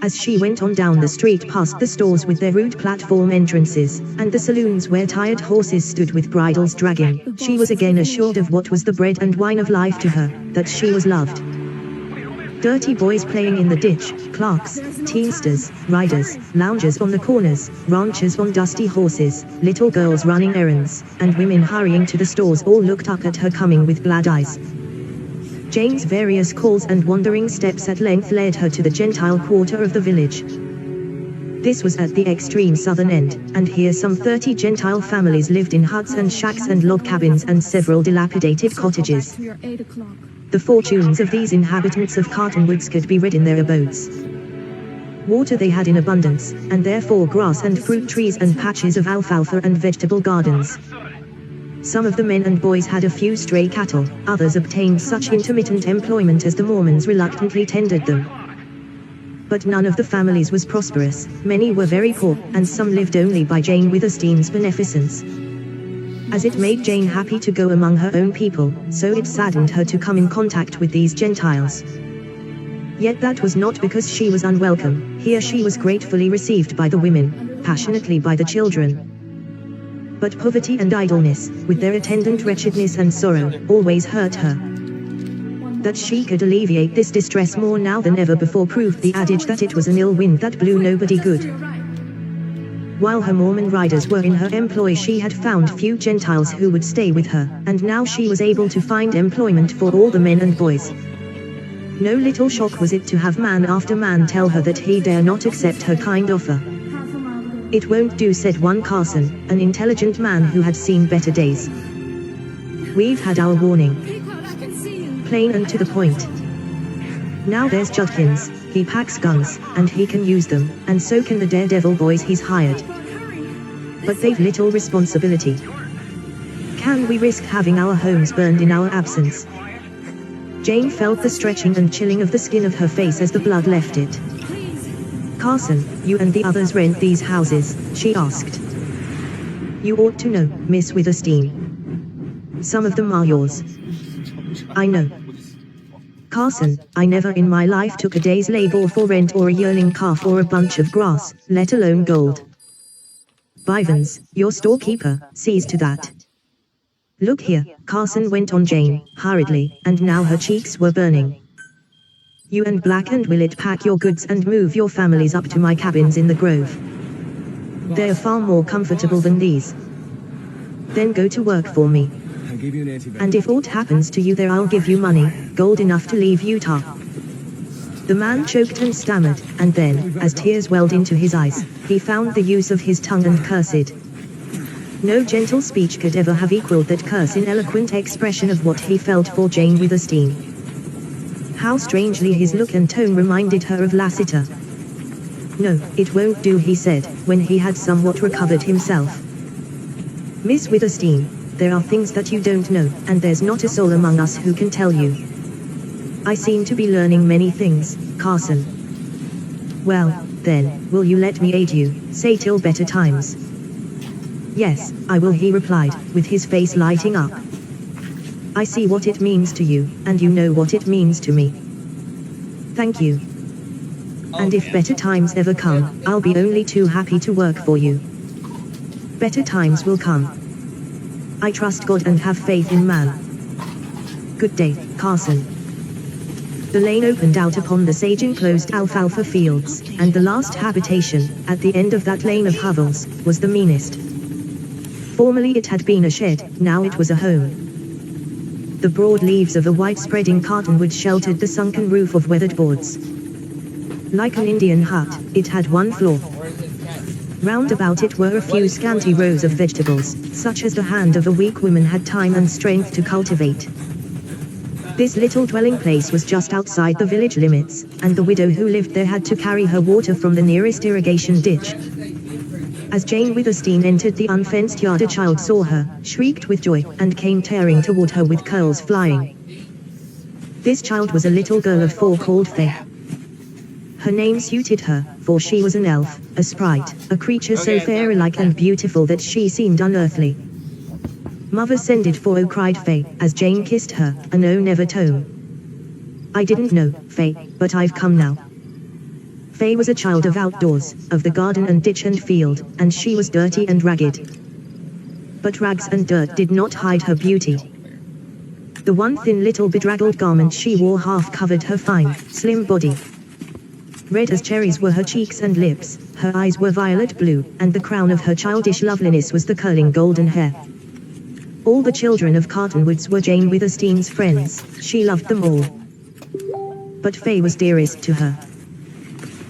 As she went on down the street past the stores with their rude platform entrances, and the saloons where tired horses stood with bridles dragging, she was again assured of what was the bread and wine of life to her, that she was loved. Dirty boys playing in the ditch, clerks, teamsters, riders, loungers on the corners, ranchers on dusty horses, little girls running errands, and women hurrying to the stores all looked up at her coming with glad eyes. Jane's various calls and wandering steps at length led her to the Gentile quarter of the village. This was at the extreme southern end, and here some 30 Gentile families lived in huts and shacks and log cabins and several dilapidated cottages. The fortunes of these inhabitants of Cottonwoods could be read in their abodes. Water they had in abundance, and therefore grass and fruit trees and patches of alfalfa and vegetable gardens. Some of the men and boys had a few stray cattle, others obtained such intermittent employment as the Mormons reluctantly tendered them. But none of the families was prosperous, many were very poor, and some lived only by Jane Withersteen's beneficence. As it made Jane happy to go among her own people, so it saddened her to come in contact with these Gentiles. Yet that was not because she was unwelcome, here she was gratefully received by the women, passionately by the children. But poverty and idleness, with their attendant wretchedness and sorrow, always hurt her. That she could alleviate this distress more now than ever before proved the adage that it was an ill wind that blew nobody good. While her Mormon riders were in her employ, she had found few Gentiles who would stay with her, and now she was able to find employment for all the men and boys. No little shock was it to have man after man tell her that he dare not accept her kind offer. "It won't do," said one Carson, an intelligent man who had seen better days. "We've had our warning. Plain and to the point. Now there's Judkins, he packs guns, and he can use them, and so can the daredevil boys he's hired. But they've little responsibility. Can we risk having our homes burned in our absence?" Jane felt the stretching and chilling of the skin of her face as the blood left it. "Carson, you and the others rent these houses?" she asked. "You ought to know, Miss Withersteen. Some of them are yours." "I know. Carson, I never in my life took a day's labor for rent or a yearling calf or a bunch of grass, let alone gold. Bivens, your storekeeper, sees to that. Look here," Carson went on Jane, hurriedly, and now her cheeks were burning. "You and Black and Willett pack your goods and move your families up to my cabins in the grove. They're far more comfortable than these. Then go to work for me. And if aught happens to you there I'll give you money, gold enough to leave Utah." The man choked and stammered, and then, as tears welled into his eyes, he found the use of his tongue and cursed. No gentle speech could ever have equaled that curse in eloquent expression of what he felt for Jane Withersteen. How strangely his look and tone reminded her of Lassiter. "No, it won't do," he said, when he had somewhat recovered himself. "Miss Withersteen, there are things that you don't know, and there's not a soul among us who can tell you. I seem to be learning many things, Carson." "Well, then, will you let me aid you, say till better times?" "Yes, I will," he replied, with his face lighting up. "I see what it means to you, and you know what it means to me. Thank you. And if better times ever come, I'll be only too happy to work for you. Better times will come. I trust God and have faith in man. Good day, Carson." The lane opened out upon the sage-enclosed alfalfa fields, and the last habitation, at the end of that lane of hovels, was the meanest. Formerly it had been a shed, now it was a home. The broad leaves of a wide-spreading cottonwood sheltered the sunken roof of weathered boards. Like an Indian hut, it had one floor. Round about it were a few scanty rows of vegetables, such as the hand of a weak woman had time and strength to cultivate. This little dwelling place was just outside the village limits, and the widow who lived there had to carry her water from the nearest irrigation ditch. As Jane Withersteen entered the unfenced yard, a child saw her, shrieked with joy, and came tearing toward her with curls flying. This child was a little girl of 4 called Faye. Her name suited her, for she was an elf, a sprite, a creature so fairy-like and beautiful that she seemed unearthly. "Mother send it for," cried Faye, as Jane kissed her, a no-never tone. "I didn't know, Faye, but I've come now." Faye was a child of outdoors, of the garden and ditch and field, and she was dirty and ragged. But rags and dirt did not hide her beauty. The one thin little bedraggled garment she wore half covered her fine, slim body. Red as cherries were her cheeks and lips, her eyes were violet blue, and the crown of her childish loveliness was the curling golden hair. All the children of Cottonwoods were Jane Withersteen's friends, she loved them all. But Faye was dearest to her.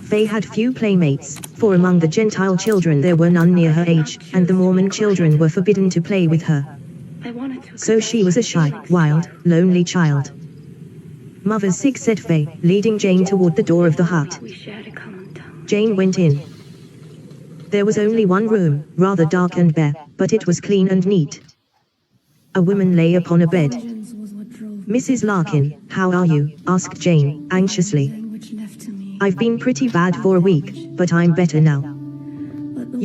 Faye had few playmates, for among the Gentile children there were none near her age, and the Mormon children were forbidden to play with her. So she was a shy, wild, lonely child. "Mother's sick," said Faye, leading Jane toward the door of the hut. Jane went in. There was only one room, rather dark and bare, but it was clean and neat. A woman lay upon a bed. "Mrs. Larkin, how are you?" asked Jane, anxiously. "I've been pretty bad for a week, but I'm better now.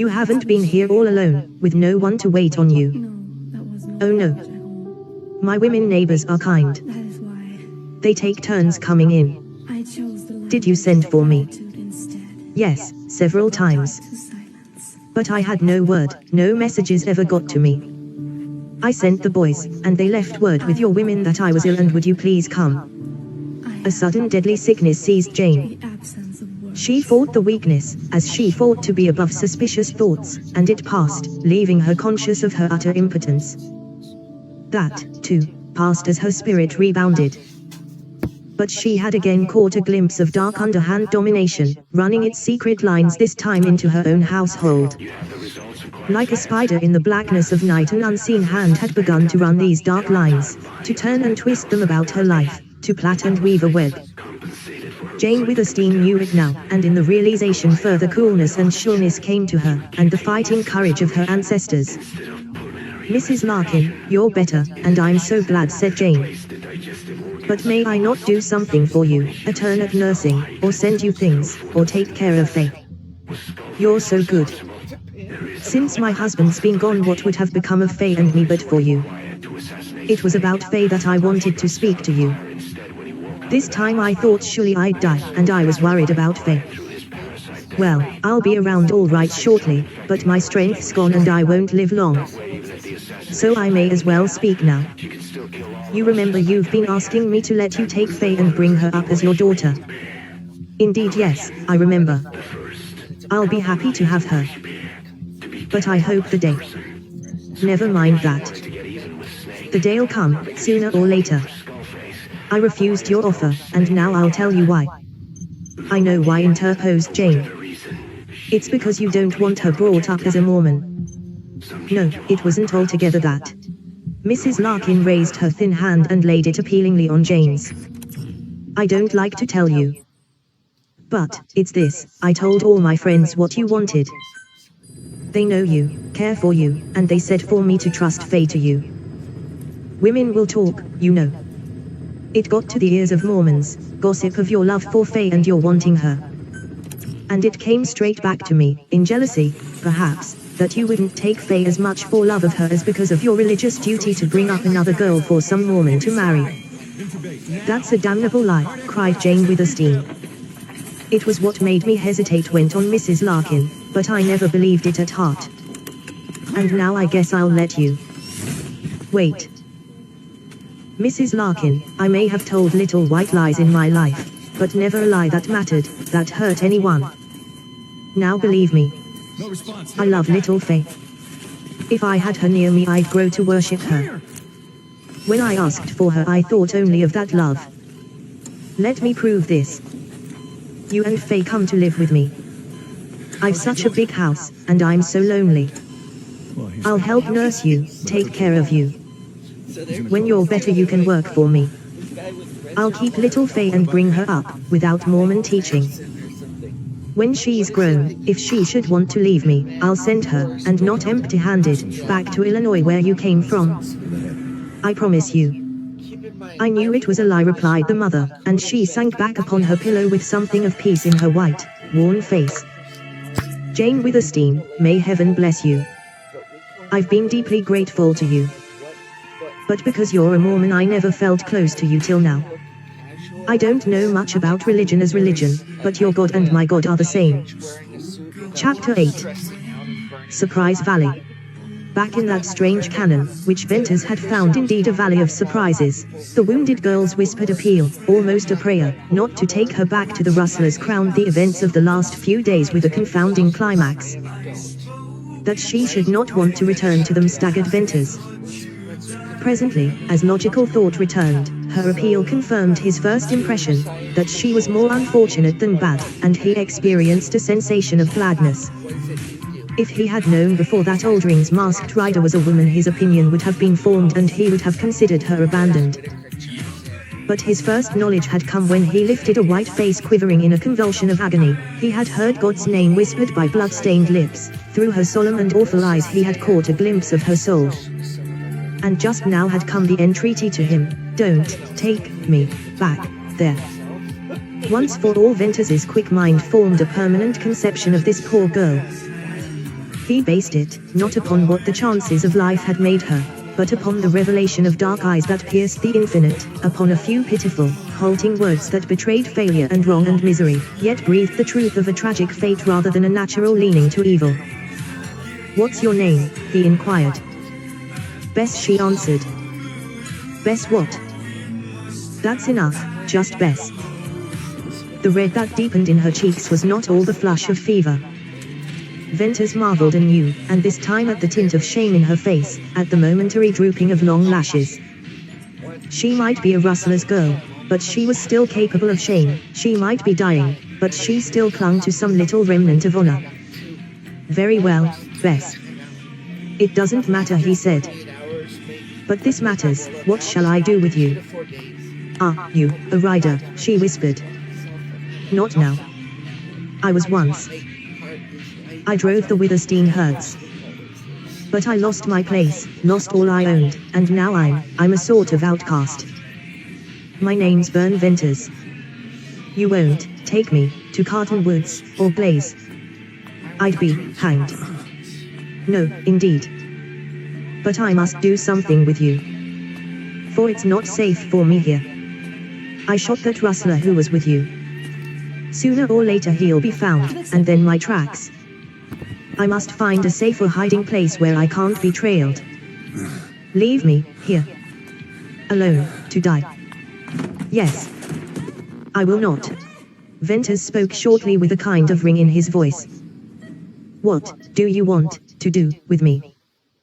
You haven't been here all alone, with no one to wait on you?" "Oh no. My women neighbors are kind. They take turns coming in." "Did you send for me?" "Yes, several times. But I had no word, no messages ever got to me. I sent the boys, and they left word with your women that I was ill and would you please come. A sudden deadly sickness seized Jane. She fought the weakness, as she fought to be above suspicious thoughts, and it passed, leaving her conscious of her utter impotence. That, too, passed as her spirit rebounded. But she had again caught a glimpse of dark underhand domination, running its secret lines this time into her own household. Like a spider in the blackness of night, an unseen hand had begun to run these dark lines, to turn and twist them about her life, to plait and weave a web. Jane Withersteen knew it now, and in the realization further coolness and sureness came to her, and the fighting courage of her ancestors. Mrs. Larkin, you're better, and I'm so glad, said Jane. But may I not do something for you, a turn at nursing, or send you things, or take care of Faye? You're so good. Since my husband's been gone, what would have become of Faye and me but for you? It was about Faye that I wanted to speak to you. This time I thought surely I'd die, and I was worried about Faye. Well, I'll be around all right shortly, but my strength's gone and I won't live long. So I may as well speak now. You remember you've been asking me to let you take Faye and bring her up as your daughter. Indeed, yes, I remember. I'll be happy to have her. But I hope the day. Never mind that. The day'll come, sooner or later. I refused your offer, and now I'll tell you why. I know why, interposed Jane. It's because you don't want her brought up as a Mormon. No, it wasn't altogether that. Mrs. Larkin raised her thin hand and laid it appealingly on Jane's. I don't like to tell you. But, it's this, I told all my friends what you wanted. They know you, care for you, and they said for me to trust Faye to you. Women will talk, you know. It got to the ears of Mormons, gossip of your love for Faye and your wanting her. And it came straight back to me, in jealousy, perhaps, that you wouldn't take Faye as much for love of her as because of your religious duty to bring up another girl for some Mormon to marry. That's a damnable lie, cried Jane Withersteen. It was what made me hesitate, went on Mrs. Larkin, but I never believed it at heart. And now I guess I'll let you. Wait. Mrs. Larkin, I may have told little white lies in my life, but never a lie that mattered, that hurt anyone. Now believe me. I love little Faye. If I had her near me, I'd grow to worship her. When I asked for her, I thought only of that love. Let me prove this. You and Faye come to live with me. I've such a big house, and I'm so lonely. I'll help nurse you, take care of you. When you're better, you can work for me. I'll keep little Faye and bring her up, without Mormon teaching. When she's grown, if she should want to leave me, I'll send her, and not empty-handed, back to Illinois where you came from. I promise you. I knew it was a lie, replied the mother, and she sank back upon her pillow with something of peace in her white, worn face. Jane Withersteen, may heaven bless you. I've been deeply grateful to you. But because you're a Mormon, I never felt close to you till now. I don't know much about religion as religion, but your God and my God are the same. Chapter 8. Surprise Valley. Back in that strange canon, which Venters had found indeed a valley of surprises, the wounded girl's whispered appeal, almost a prayer, not to take her back to the rustlers, crowned the events of the last few days with a confounding climax. That she should not want to return to them staggered Venters. Presently, as logical thought returned, her appeal confirmed his first impression, that she was more unfortunate than bad, and he experienced a sensation of gladness. If he had known before that Aldring's masked rider was a woman, his opinion would have been formed and he would have considered her abandoned. But his first knowledge had come when he lifted a white face quivering in a convulsion of agony. He had heard God's name whispered by blood-stained lips. Through her solemn and awful eyes he had caught a glimpse of her soul. And just now had come the entreaty to him, "Don't take me back there." Once for all, Venters's quick mind formed a permanent conception of this poor girl. He based it, not upon what the chances of life had made her, but upon the revelation of dark eyes that pierced the infinite, upon a few pitiful, halting words that betrayed failure and wrong and misery, yet breathed the truth of a tragic fate rather than a natural leaning to evil. What's your name? He inquired. Bess, she answered. Bess what? That's enough, just Bess. The red that deepened in her cheeks was not all the flush of fever. Venters marveled anew, and this time at the tint of shame in her face, at the momentary drooping of long lashes. She might be a rustler's girl, but she was still capable of shame. She might be dying, but she still clung to some little remnant of honor. Very well, Bess. It doesn't matter, he said. But this matters. What shall I do with you? Are you a rider? She whispered. Not now. I was once. I drove the Witherstein herds. But I lost my place, lost all I owned, and now I'm a sort of outcast. My name's Bern Venters. You won't take me to Cartonwoods or Glaze. I'd be hanged. No, indeed. But I must do something with you. For it's not safe for me here. I shot that rustler who was with you. Sooner or later he'll be found, and then my tracks. I must find a safer hiding place where I can't be trailed. Leave me here. Alone, to die. Yes. I will not. Venters spoke shortly with a kind of ring in his voice. What do you want to do with me?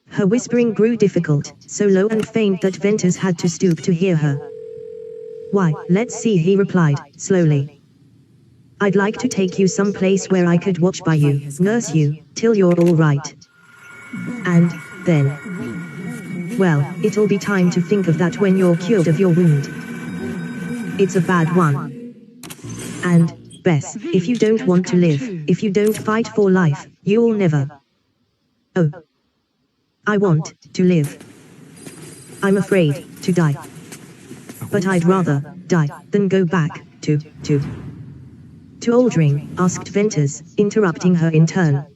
Her whispering grew difficult, so low and faint that Venters had to stoop to hear her. Why, let's see, he replied, slowly. I'd like to take you someplace where I could watch by you, nurse you, till you're all right. And then, well, it'll be time to think of that when you're cured of your wound. It's a bad one. And, Bess, if you don't want to live, if you don't fight for life, you'll never. Oh. I want to live. I'm afraid to die. But I'd rather die than go back to Aldring, asked Venters, interrupting her in turn.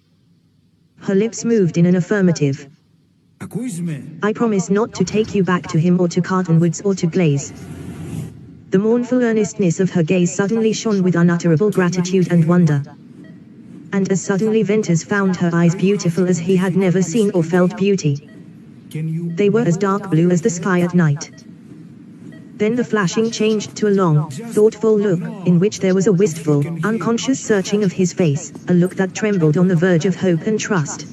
Her lips moved in an affirmative. I promise not to take you back to him or to Cartonwoods or to Glaze. The mournful earnestness of her gaze suddenly shone with unutterable gratitude and wonder. And as suddenly Venters found her eyes beautiful as he had never seen or felt beauty. They were as dark blue as the sky at night. Then the flashing changed to a long, thoughtful look, in which there was a wistful, unconscious searching of his face, a look that trembled on the verge of hope and trust.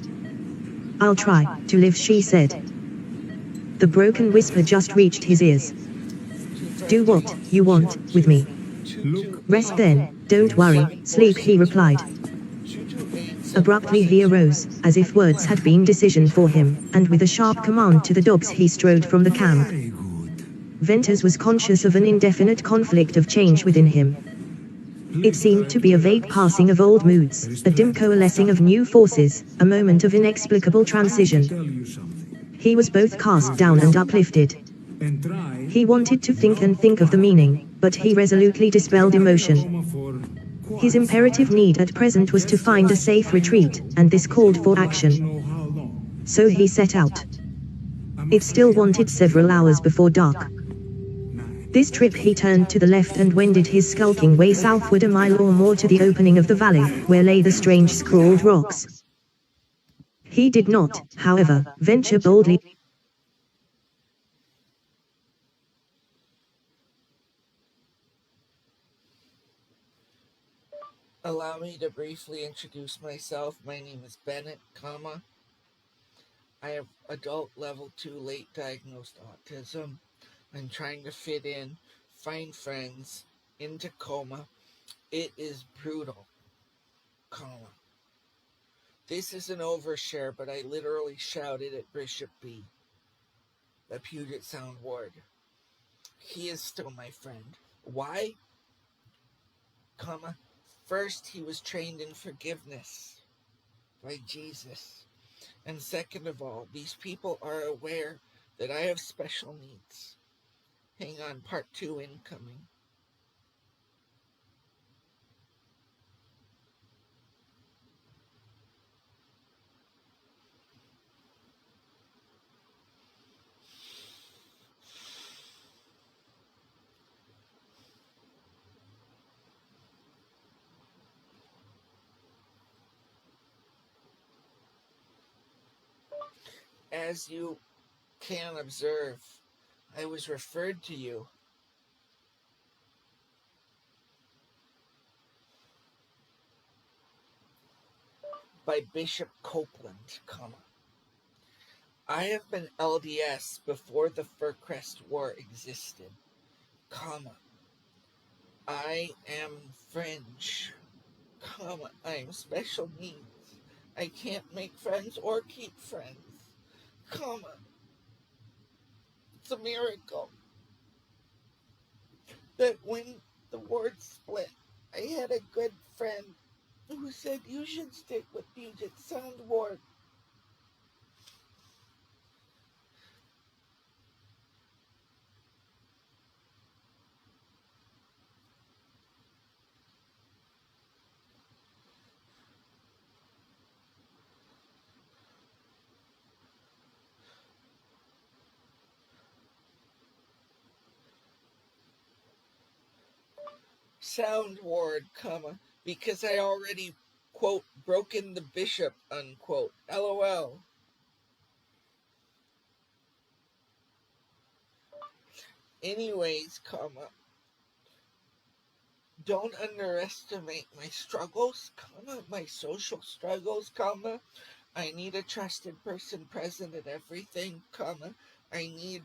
I'll try to live, she said. The broken whisper just reached his ears. Do what you want with me. Rest then, don't worry, sleep, he replied. Abruptly he arose, as if words had been decision for him, and with a sharp command to the dogs he strode from the camp. Venters was conscious of an indefinite conflict of change within him. It seemed to be a vague passing of old moods, a dim coalescing of new forces, a moment of inexplicable transition. He was both cast down and uplifted. He wanted to think and think of the meaning, but he resolutely dispelled emotion. His imperative need at present was to find a safe retreat, and this called for action. So he set out. It still wanted several hours before dark. This trip he turned to the left and wended his skulking way southward a mile or more to the opening of the valley, where lay the strange scrawled rocks. He did not, however, venture boldly. Allow me to briefly introduce myself. My name is Bennett, I have adult level 2 late diagnosed autism. I'm trying to fit in, find friends in Tacoma. It is brutal, This is an overshare, but I literally shouted at Bishop B, the Puget Sound ward. He is still my friend. Why? First, he was trained in forgiveness by Jesus. And second of all, these people are aware that I have special needs. Hang on, part 2 incoming. as you can observe, I was referred to you by Bishop Copeland, I have been LDS before the Furcrest War existed, I am fringe, I am special needs. I can't make friends or keep friends, it's a miracle that when the ward split, I had a good friend who said you should stick with Puget Sound Ward. Sound Ward, because I already, quote, broken the bishop, unquote, LOL. Anyways, don't underestimate my struggles, my social struggles, I need a trusted person present at everything, I need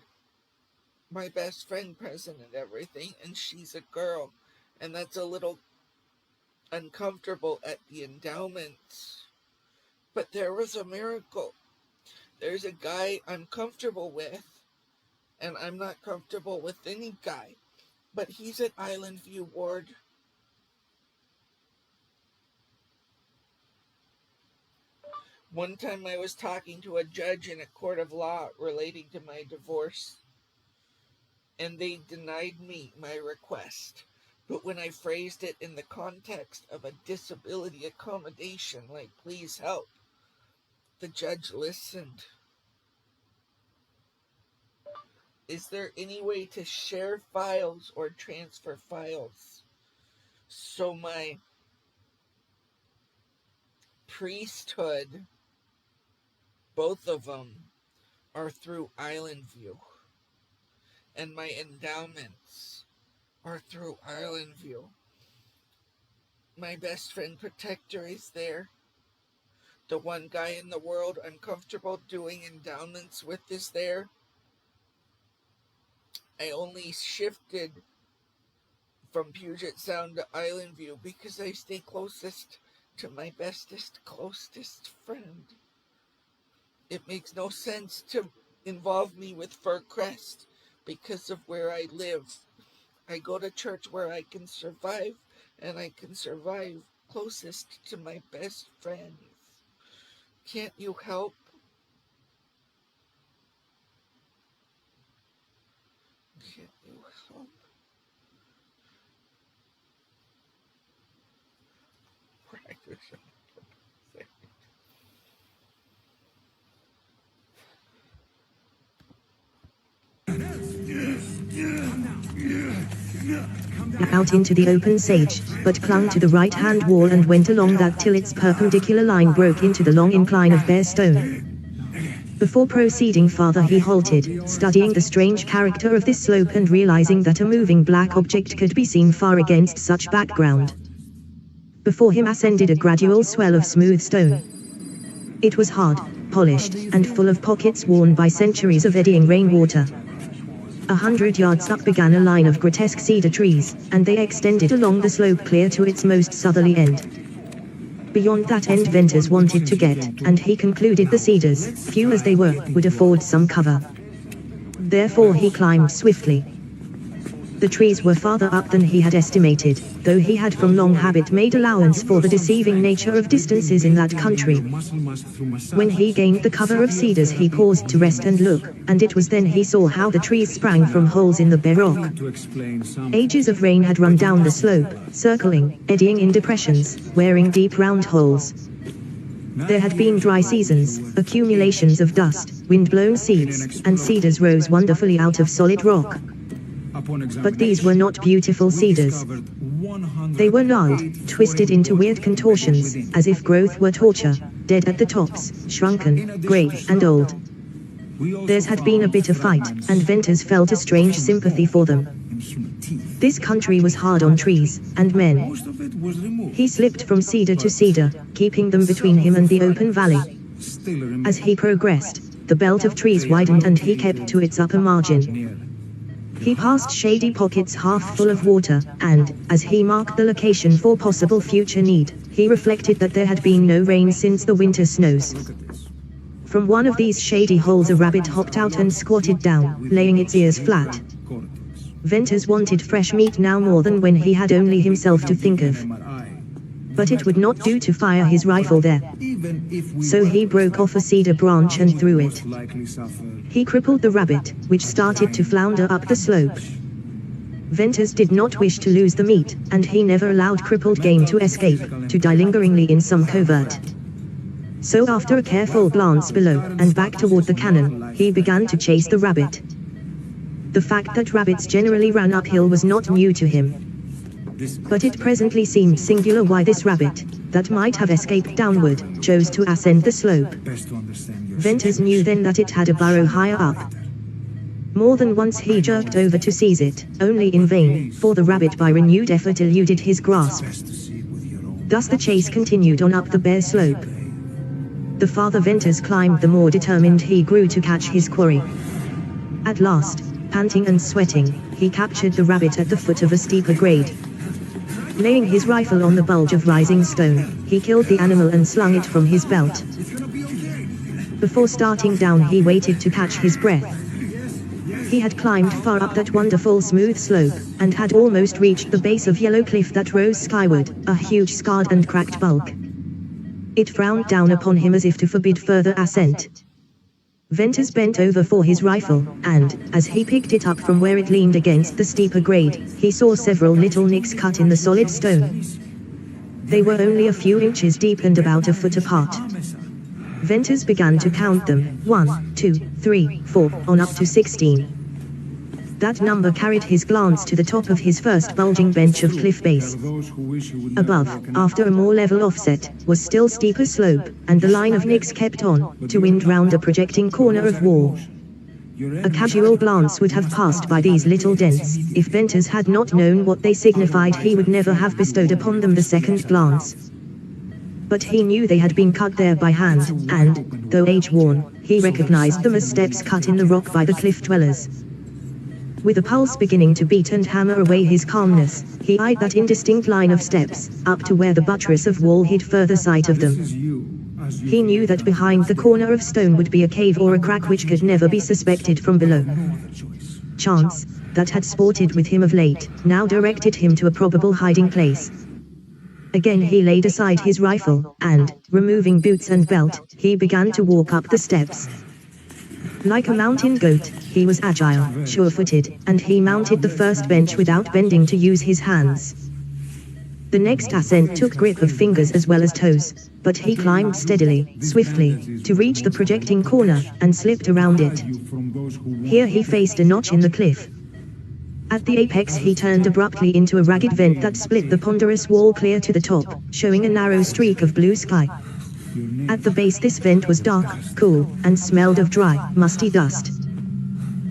my best friend present at everything, and she's a girl, and that's a little uncomfortable at the endowments. But there was a miracle. There's a guy I'm comfortable with, and I'm not comfortable with any guy, but he's at Island View Ward. One time I was talking to a judge in a court of law relating to my divorce, and they denied me my request. But when I phrased it in the context of a disability accommodation, like please help, the judge listened. Is there any way to share files or transfer files so my priesthood, both of them, are through Island View, and my endowments are through Island View? My best friend protector is there. The one guy in the world I'm comfortable doing endowments with is there. I only shifted from Puget Sound to Island View because I stay closest to my bestest, closest friend. It makes no sense to involve me with Furcrest because of where I live. I go to church where I can survive, and I can survive closest to my best friends. Can't you help? Can't you help? Out into the open sage, but clung to the right-hand wall and went along that till its perpendicular line broke into the long incline of bare stone. Before proceeding farther he halted, studying the strange character of this slope and realizing that a moving black object could be seen far against such background. Before him ascended a gradual swell of smooth stone. It was hard, polished, and full of pockets worn by centuries of eddying rainwater. 100 yards up began a line of grotesque cedar trees, and they extended along the slope clear to its most southerly end. Beyond that end Venters wanted to get, and he concluded the cedars, few as they were, would afford some cover. Therefore he climbed swiftly. The trees were farther up than he had estimated, though he had from long habit made allowance for the deceiving nature of distances in that country. When he gained the cover of cedars he paused to rest and look, and it was then he saw how the trees sprang from holes in the bare rock. Ages of rain had run down the slope, circling, eddying in depressions, wearing deep round holes. There had been dry seasons, accumulations of dust, wind-blown seeds, and cedars rose wonderfully out of solid rock. But these were not beautiful cedars. They were gnarled, twisted into weird contortions, as if growth were torture, dead at the tops, shrunken, grey, and old. Theirs had been a bitter fight, and Venters felt a strange sympathy for them. This country was hard on trees and men. He slipped from cedar to cedar, keeping them between him and the open valley. As he progressed, the belt of trees widened and he kept to its upper margin. He passed shady pockets half full of water, and, as he marked the location for possible future need, he reflected that there had been no rain since the winter snows. From one of these shady holes a rabbit hopped out and squatted down, laying its ears flat. Venters wanted fresh meat now more than when he had only himself to think of. But it would not do to fire his rifle there. So he broke off a cedar branch and threw it. He crippled the rabbit, which started to flounder up the slope. Venters did not wish to lose the meat, and he never allowed crippled game to escape, to die lingeringly in some covert. So after a careful glance below, and back toward the cannon, he began to chase the rabbit. The fact that rabbits generally ran uphill was not new to him. But it presently seemed singular why this rabbit, that might have escaped downward, chose to ascend the slope. Venters knew then that it had a burrow higher up. More than once he jerked over to seize it, only in vain, for the rabbit by renewed effort eluded his grasp. Thus the chase continued on up the bare slope. The farther Venters climbed, the more determined he grew to catch his quarry. At last, panting and sweating, he captured the rabbit at the foot of a steeper grade. Laying his rifle on the bulge of rising stone, he killed the animal and slung it from his belt. Before starting down, he waited to catch his breath. He had climbed far up that wonderful smooth slope, and had almost reached the base of yellow cliff that rose skyward, a huge scarred and cracked bulk. It frowned down upon him as if to forbid further ascent. Venters bent over for his rifle, and, as he picked it up from where it leaned against the steeper grade, he saw several little nicks cut in the solid stone. They were only a few inches deep and about a foot apart. Venters began to count them, 1, 2, 3, 4, on up to 16. That number carried his glance to the top of his first bulging bench of cliff base. Above, after a more level offset, was still steeper slope, and the line of nicks kept on, to wind round a projecting corner of wall. A casual glance would have passed by these little dents. If Venters had not known what they signified, he would never have bestowed upon them the second glance. But he knew they had been cut there by hand, and, though age-worn, he recognized them as steps cut in the rock by the cliff dwellers. With a pulse beginning to beat and hammer away his calmness, he eyed that indistinct line of steps, up to where the buttress of wall hid further sight of them. He knew that behind the corner of stone would be a cave or a crack which could never be suspected from below. Chance, that had sported with him of late, now directed him to a probable hiding place. Again he laid aside his rifle, and, removing boots and belt, he began to walk up the steps. Like a mountain goat, he was agile, sure-footed, and he mounted the first bench without bending to use his hands. The next ascent took grip of fingers as well as toes, but he climbed steadily, swiftly, to reach the projecting corner, and slipped around it. Here he faced a notch in the cliff. At the apex he turned abruptly into a ragged vent that split the ponderous wall clear to the top, showing a narrow streak of blue sky. At the base this vent was dark, cool, and smelled of dry, musty dust.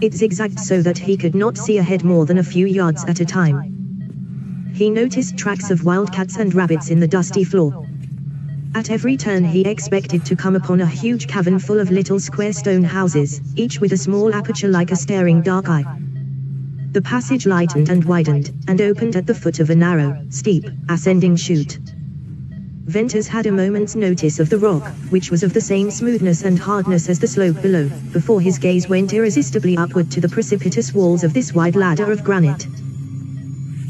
It zigzagged so that he could not see ahead more than a few yards at a time. He noticed tracks of wildcats and rabbits in the dusty floor. At every turn he expected to come upon a huge cavern full of little square stone houses, each with a small aperture like a staring dark eye. The passage lightened and widened, and opened at the foot of a narrow, steep, ascending chute. Venters had a moment's notice of the rock, which was of the same smoothness and hardness as the slope below, before his gaze went irresistibly upward to the precipitous walls of this wide ladder of granite.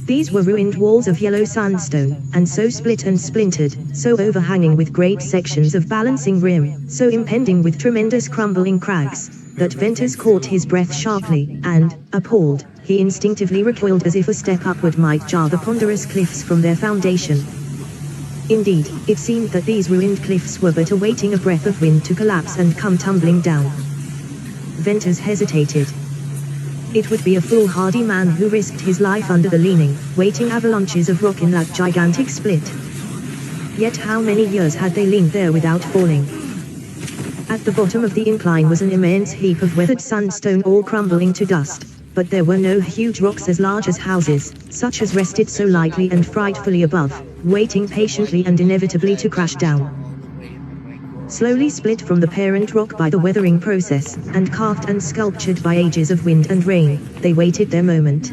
These were ruined walls of yellow sandstone, and so split and splintered, so overhanging with great sections of balancing rim, so impending with tremendous crumbling crags, that Venters caught his breath sharply, and, appalled, he instinctively recoiled as if a step upward might jar the ponderous cliffs from their foundation. Indeed, it seemed that these ruined cliffs were but awaiting a breath of wind to collapse and come tumbling down. Venters hesitated. It would be a foolhardy man who risked his life under the leaning, waiting avalanches of rock in that gigantic split. Yet how many years had they leaned there without falling? At the bottom of the incline was an immense heap of weathered sandstone all crumbling to dust, but there were no huge rocks as large as houses, such as rested so lightly and frightfully above, waiting patiently and inevitably to crash down. Slowly split from the parent rock by the weathering process, and carved and sculptured by ages of wind and rain, they waited their moment.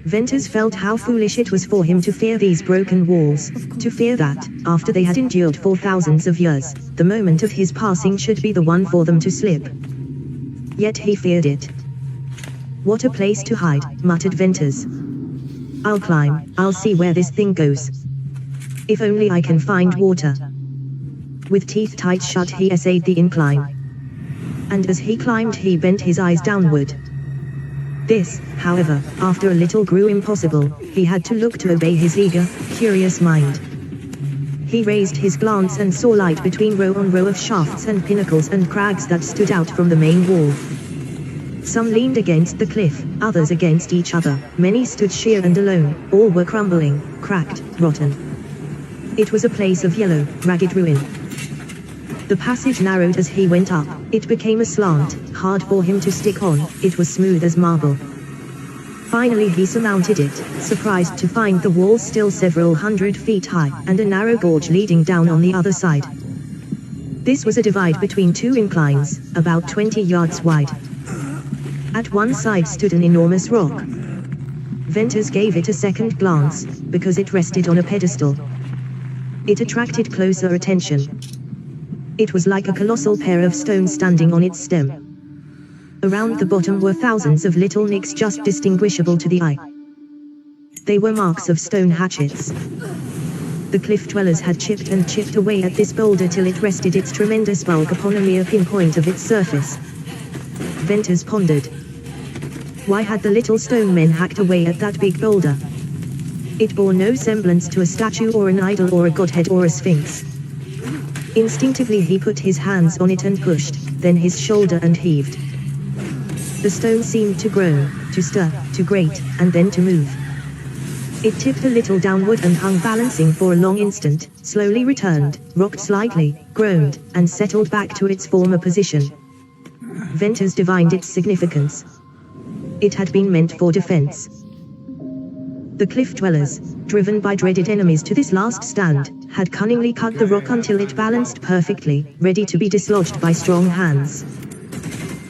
Venters felt how foolish it was for him to fear these broken walls, to fear that, after they had endured for thousands of years, the moment of his passing should be the one for them to slip. Yet he feared it. What a place to hide, muttered Venters. I'll climb, I'll see where this thing goes. If only I can find water. With teeth tight shut he essayed the incline. And as he climbed he bent his eyes downward. This, however, after a little grew impossible. He had to look to obey his eager, curious mind. He raised his glance and saw light between row on row of shafts and pinnacles and crags that stood out from the main wall. Some leaned against the cliff, others against each other, many stood sheer and alone, all were crumbling, cracked, rotten. It was a place of yellow, ragged ruin. The passage narrowed as he went up, it became a slant, hard for him to stick on, it was smooth as marble. Finally he surmounted it, surprised to find the wall still several hundred feet high, and a narrow gorge leading down on the other side. This was a divide between two inclines, about 20 yards wide. At one side stood an enormous rock. Venters gave it a second glance, because it rested on a pedestal. It attracted closer attention. It was like a colossal pair of stones standing on its stem. Around the bottom were thousands of little nicks just distinguishable to the eye. They were marks of stone hatchets. The cliff dwellers had chipped and chipped away at this boulder till it rested its tremendous bulk upon a mere pinpoint of its surface. Venters pondered. Why had the little stone men hacked away at that big boulder? It bore no semblance to a statue or an idol or a godhead or a sphinx. Instinctively he put his hands on it and pushed, then his shoulder and heaved. The stone seemed to groan, to stir, to grate, and then to move. It tipped a little downward and hung balancing for a long instant, slowly returned, rocked slightly, groaned, and settled back to its former position. Venters divined its significance. It had been meant for defense. The cliff dwellers, driven by dreaded enemies to this last stand, had cunningly cut the rock until it balanced perfectly, ready to be dislodged by strong hands.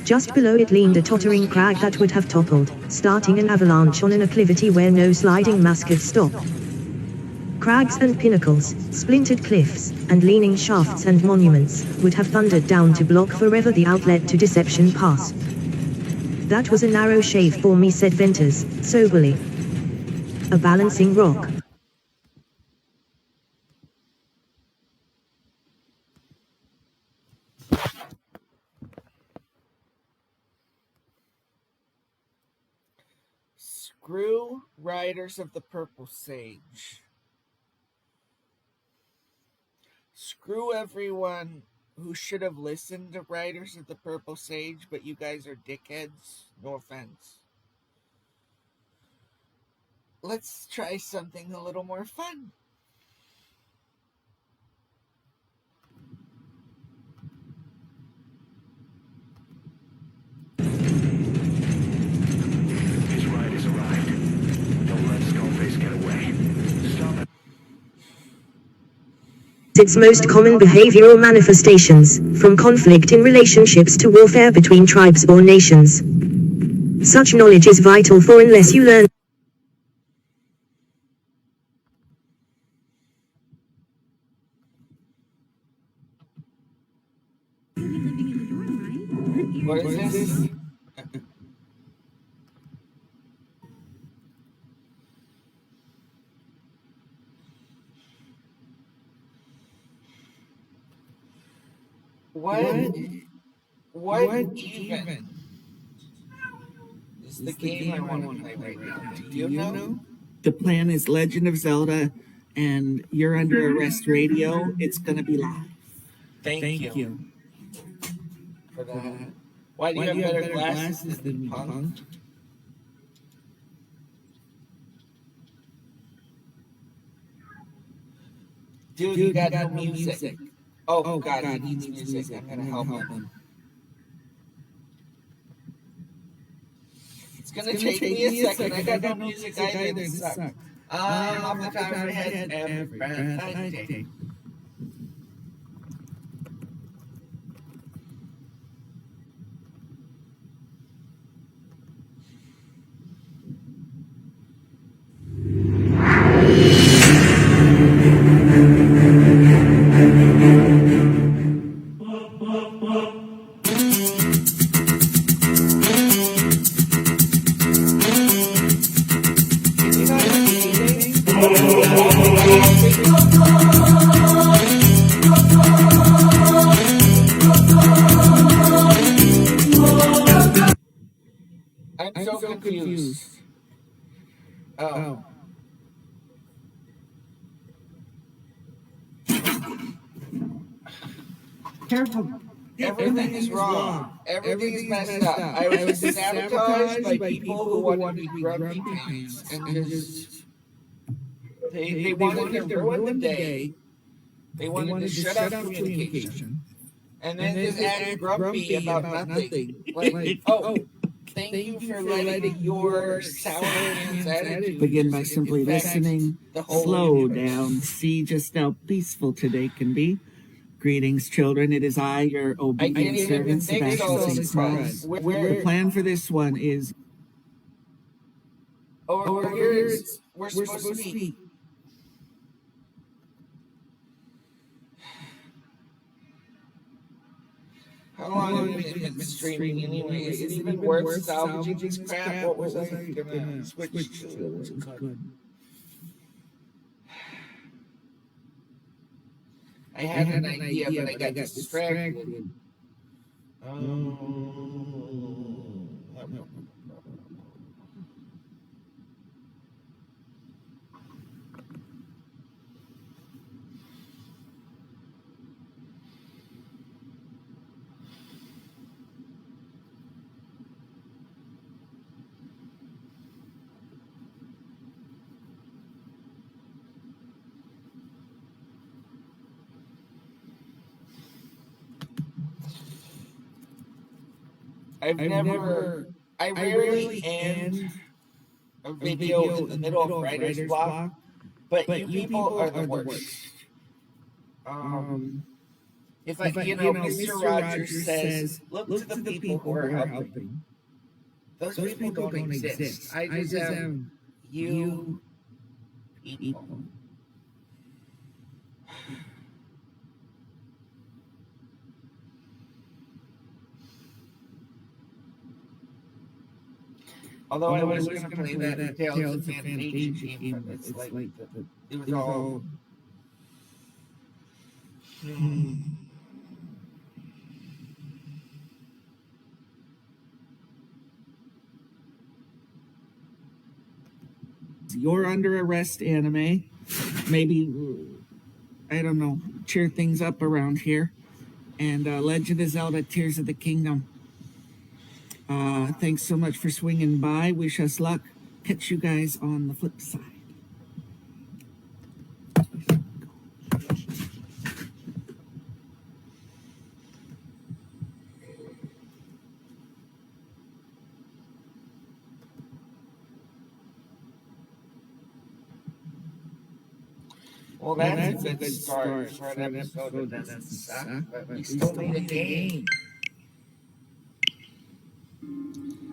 Just below it leaned a tottering crag that would have toppled, starting an avalanche on an acclivity where no sliding mass could stop. Crags and pinnacles, splintered cliffs, and leaning shafts and monuments, would have thundered down to block forever the outlet to Deception Pass. That was a narrow shave for me, said Venters, soberly. A balancing rock. Screw Riders of the Purple Sage. Screw everyone who should have listened to Riders of the Purple Sage, but you guys are dickheads. No offense. Let's try something a little more fun. His ride has arrived. Don't let Skullface get away. Stop it. Its most common behavioral manifestations, from conflict in relationships to warfare between tribes or nations. Such knowledge is vital, for unless you learn What is this? What even is the game I want to play right now? Do you know? The plan is Legend of Zelda, and you're under arrest radio. It's gonna be live. Thank you for that. Why do you have better glasses than me, punk? Dude, you got no music. Oh God, he needs music. I'm gonna help him. It's gonna take me a second. I got no music either. This sucks. Off the top of my head, every breath I take. I'm so confused. Oh. Careful. Everything is wrong. Everything is messed up. I was sabotaged by people who wanted to be grumpy pants and just they wanted to ruin the day. They wanted to shut out communication. And then just act grumpy about nothing. Like, oh, thank you for letting your sour pants attitude Begin by simply listening. Slow down. See just how peaceful today can be. Greetings, children. It is I, your obedient servant, Sebastian St. Cross. The plan for this one is... Over here, we're supposed to be... How long have we been streaming anyway? Is it even worth salvaging this crap? What was I gonna switch to? I had an idea, but I got distracted. I rarely end a video in the middle of writer's block, but you people are the worst. If Mr. Rogers says, look to the people who are helping. Those people don't exist. I just have you people. Although I was going to play that Tales of Fantasia game, but it's like it was all... You're Under Arrest anime. Maybe, I don't know, cheer things up around here. And Legend of Zelda Tears of the Kingdom. Thanks so much for swinging by. Wish us luck. Catch you guys on the flip side. Well, that's a good start for an episode that doesn't suck, but we still need a game.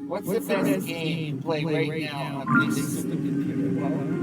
What's the best game to play right now on this supercomputer? Well,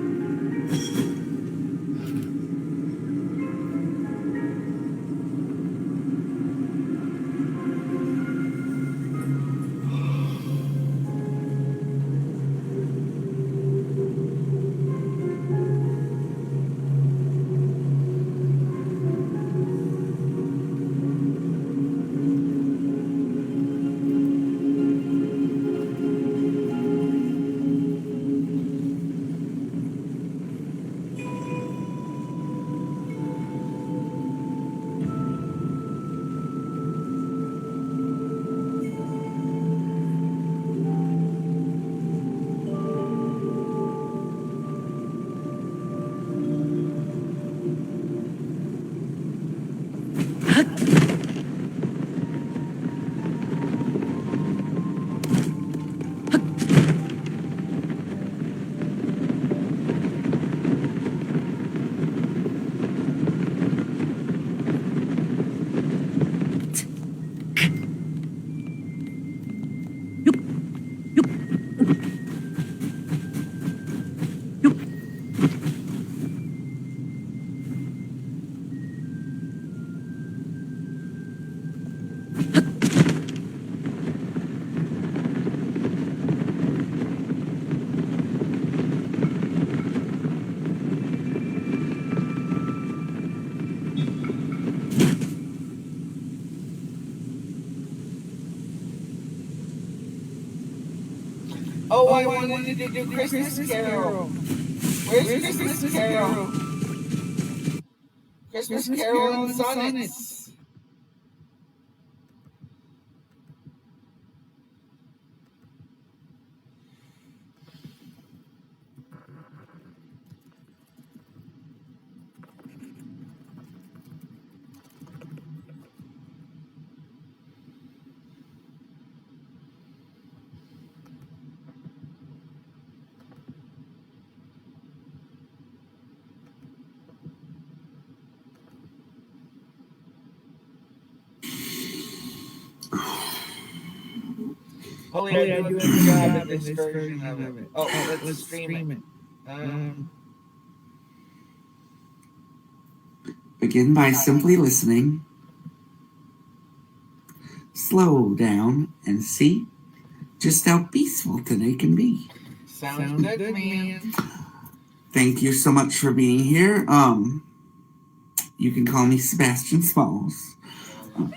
Oh, I wanted to do Christmas Carol. Where's Christmas Carol? Christmas Carol and Sonnets. Holy, I do a good job in this version of it. Oh, let's stream it. Begin by simply listening. Slow down and see just how peaceful today can be. Sounds good, man. Thank you so much for being here. You can call me Sebastian Smalls.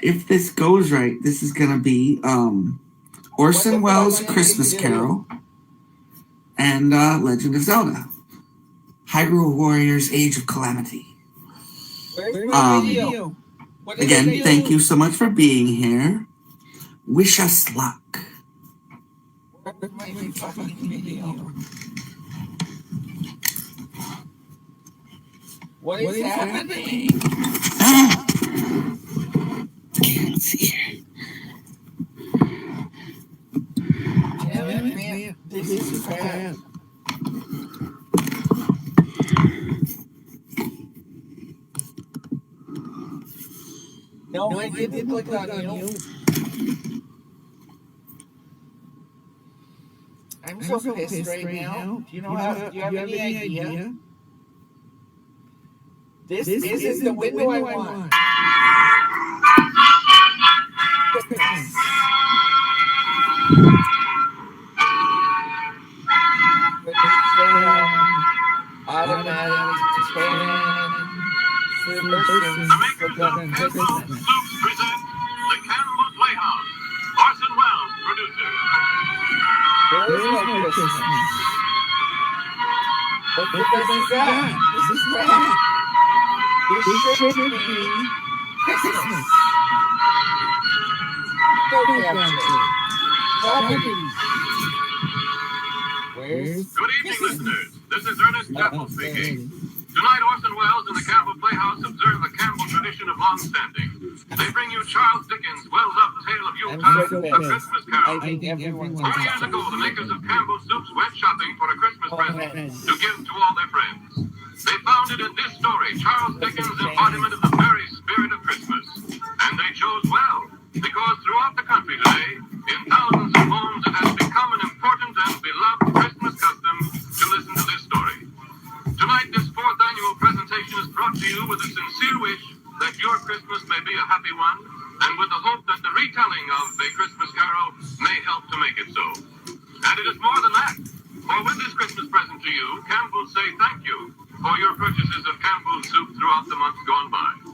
If this goes right, this is gonna be Orson Welles' Christmas Carol and Legend of Zelda. Hyrule Warriors: Age of Calamity. Where's my video? Again, thank you so much for being here. Wish us luck. Where's my fucking video? What is happening? Can't see it. Damn it, man. This is bad. No, I didn't click on you. I'm so pissed right now. Do you have any idea? This is the window I want. Automatic scan for persons forgotten Christmas. Present the Campbell Playhouse. Orson Welles, producer. There is no Christmas. What the fuck is that? This is bad. This should be Christmas. No capture. Property. Where's Good evening, listeners. This is Ernest Campbell speaking. Tonight, Orson Welles and the Campbell Playhouse observe a Campbell tradition of long standing. They bring you Charles Dickens' well-loved tale of Yuletide, A Christmas Carol. 4 years ago, the makers of Campbell Soups went shopping for a Christmas present to give to all their friends. They found it in this story, Charles Dickens' embodiment of the very spirit of Christmas. And they chose well, because throughout the country today, in thousands of homes, it has become an important and beloved Christmas custom to listen to this story. Tonight, this 4th annual presentation is brought to you with a sincere wish that your Christmas may be a happy one, and with the hope that the retelling of A Christmas Carol may help to make it so. And it is more than that. For with this Christmas present to you, Campbell say thank you for your purchases of Campbell's soup throughout the months gone by.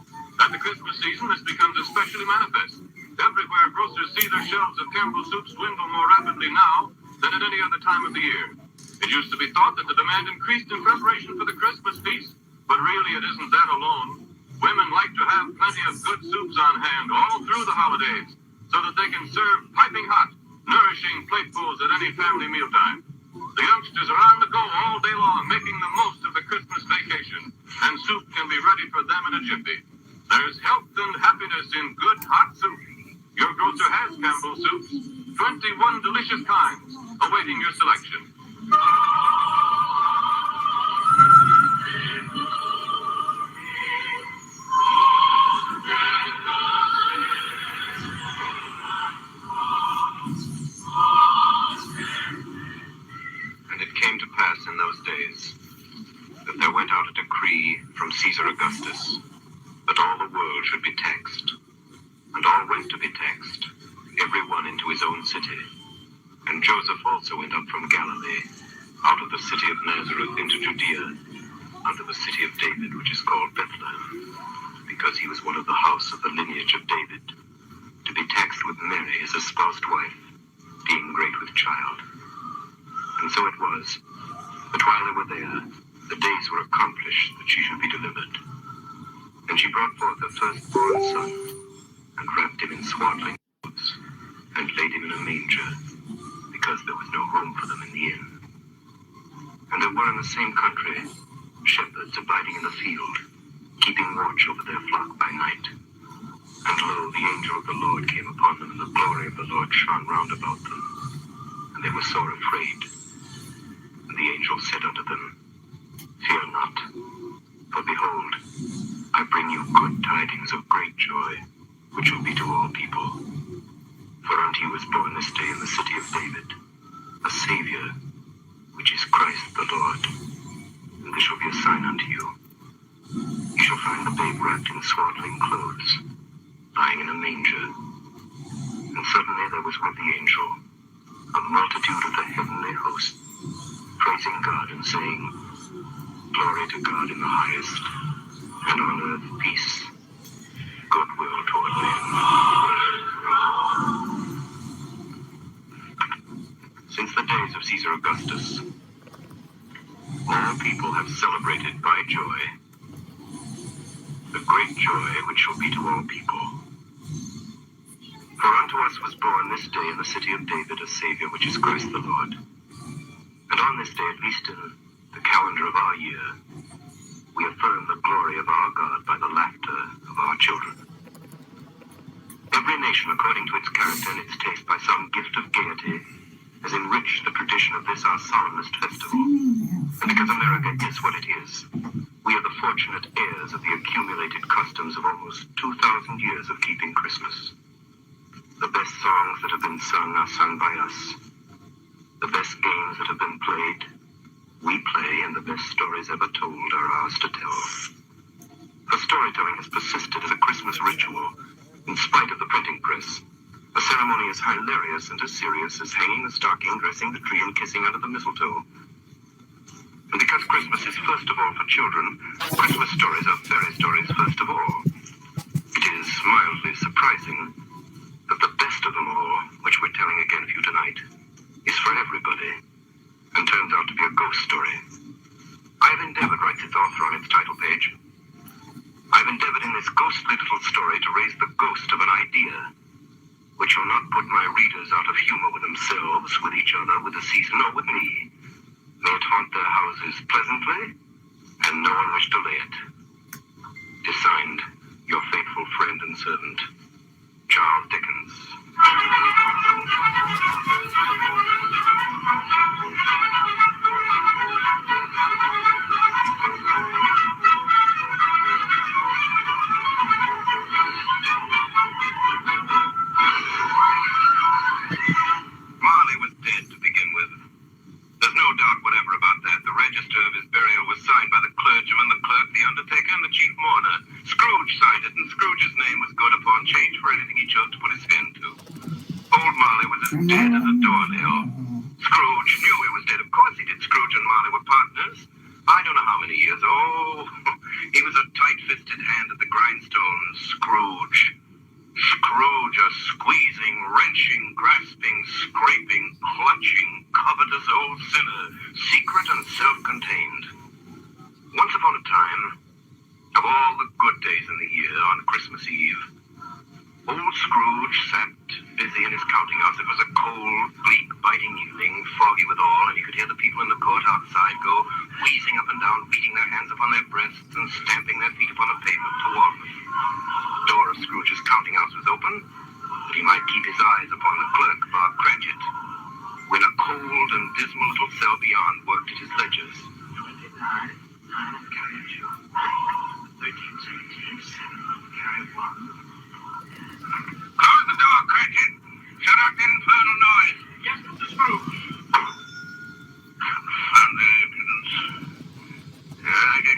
At the Christmas season, this becomes especially manifest. Everywhere, grocers see their shelves of Campbell soups dwindle more rapidly now than at any other time of the year. It used to be thought that the demand increased in preparation for the Christmas feast, but really it isn't that alone. Women like to have plenty of good soups on hand all through the holidays, so that they can serve piping hot, nourishing platefuls at any family mealtime. The youngsters are on the go all day long, making the most of the Christmas vacation, and soup can be ready for them in a jiffy. There's health and happiness in good hot soup. Your grocer has Campbell soups, 21 delicious kinds, awaiting your selection. And it came to pass in those days that there went out a decree from Caesar Augustus that all the world should be taxed, and all went to be taxed. his own city. And Joseph also went up from Galilee, out of the city of Nazareth into Judea, unto the city of David, which is called Bethlehem, because he was one of the house of the lineage of David, to be taxed with Mary, his espoused wife, being great with child. And so it was, that while they were there, the days were accomplished that she should be delivered. And she brought forth her firstborn son, and wrapped him in swaddling clothes, and laid him in a manger, because there was no room for them in the inn. And there were in the same country shepherds abiding in the field, keeping watch over their flock by night. And lo, the angel of the Lord came upon them, and the glory of the Lord shone round about them. And they were sore afraid. And the angel said unto them, Fear not, for behold, I bring you good tidings of great joy, which will be to all people. For unto you is born this day in the city of David a Savior, which is Christ the Lord. And this shall be a sign unto you. You shall find the babe wrapped in swaddling clothes, lying in a manger. And suddenly there was with the angel a multitude of the heavenly host, praising God and saying, Glory to God in the highest, and on earth peace, goodwill toward men. Since the days of Caesar Augustus, all people have celebrated by joy the great joy which shall be to all people. For unto us was born this day in the city of David a Savior, which is Christ the Lord. And on this day, at least in the calendar of our year, we affirm the glory of our God by the laughter of our children. Every nation, according to its character and its taste, by some gift of gaiety, has enriched the tradition of this our solemnest festival. And because America is what it is, we are the fortunate heirs of the accumulated customs of almost 2,000 years of keeping Christmas. The best songs that have been sung are sung by us. The best games that have been played, we play, and the best stories ever told are ours to tell. For storytelling has persisted as a Christmas ritual, in spite of the printing press. A ceremony as hilarious and as serious as hanging the stocking, dressing the tree, and kissing under the mistletoe. And because Christmas is first of all for children, Christmas stories are fairy stories first of all. It is mildly surprising that the best of them all, which we're telling again for you tonight, is for everybody, and turns out to be a ghost story. I've endeavored, writes its author on its title page, I've endeavored in this ghostly little story to raise the ghost of an idea, which will not put my readers out of humor with themselves, with each other, with the season, or with me. May it haunt their houses pleasantly, and no one wish to lay it. Is signed, your faithful friend and servant, Charles Dickens. Marley was dead to begin with. There's no doubt whatever about that. The register of his burial was signed by the clergyman, the clerk, the undertaker, and the chief mourner. Scrooge signed it, and Scrooge's name was good upon change for anything he chose to put his hand to. Old Marley was as dead as a doornail. Scrooge knew he was dead. Of course he did. Scrooge and Marley were partners. I don't know how many years. Oh, he was a tight-fisted hand at the grindstone. Scrooge. Scrooge, a squeezing, wrenching, grasping, scraping, clutching, covetous old sinner, secret and self-contained. Once upon a time, of all the good days in the year, on Christmas Eve, old Scrooge sat busy in his counting house. It was a cold, bleak, biting evening, foggy withal, and he could hear the people in the court outside go wheezing up and down, beating their hands upon their breasts and stamping their feet upon the pavement toward them. The door of Scrooge's counting house was open, that he might keep his eyes upon the clerk, Bob Cratchit, when a cold and dismal little cell beyond worked at his ledgers. 29, carriage, 1317, carry 1. Close the door, Cratchit. Shut up the infernal noise. Yes, Mr. Scrooge. Found the impudence.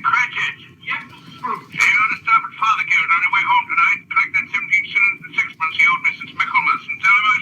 Cratchit. Yes, Mr. Scrooge. He ought to stop at Father Garrett on your way home tonight and collect that 17 shillings and sixpence he owed me since Michaelmas, and tell him I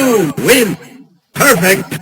You win. Perfect.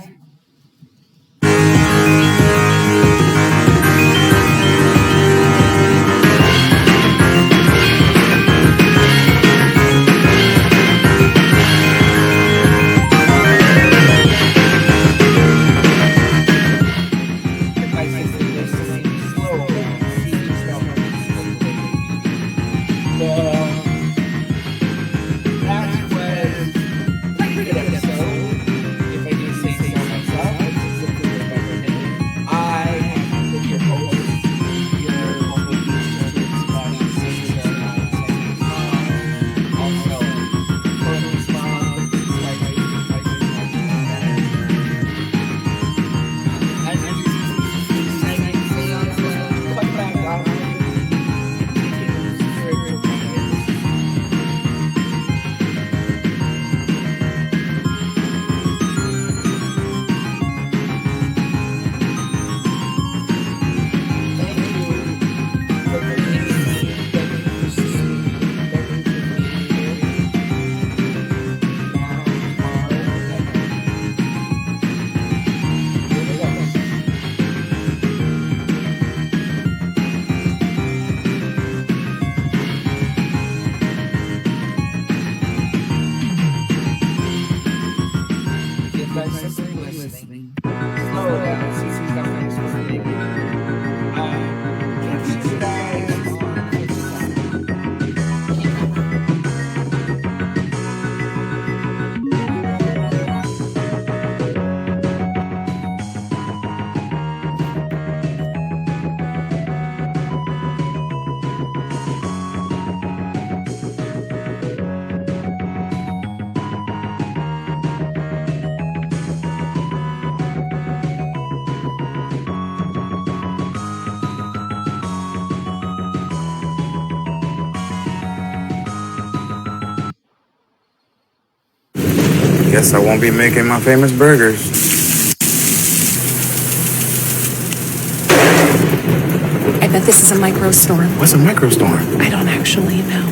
Guess I won't be making my famous burgers. I bet this is a microstorm. What's a microstorm? I don't actually know.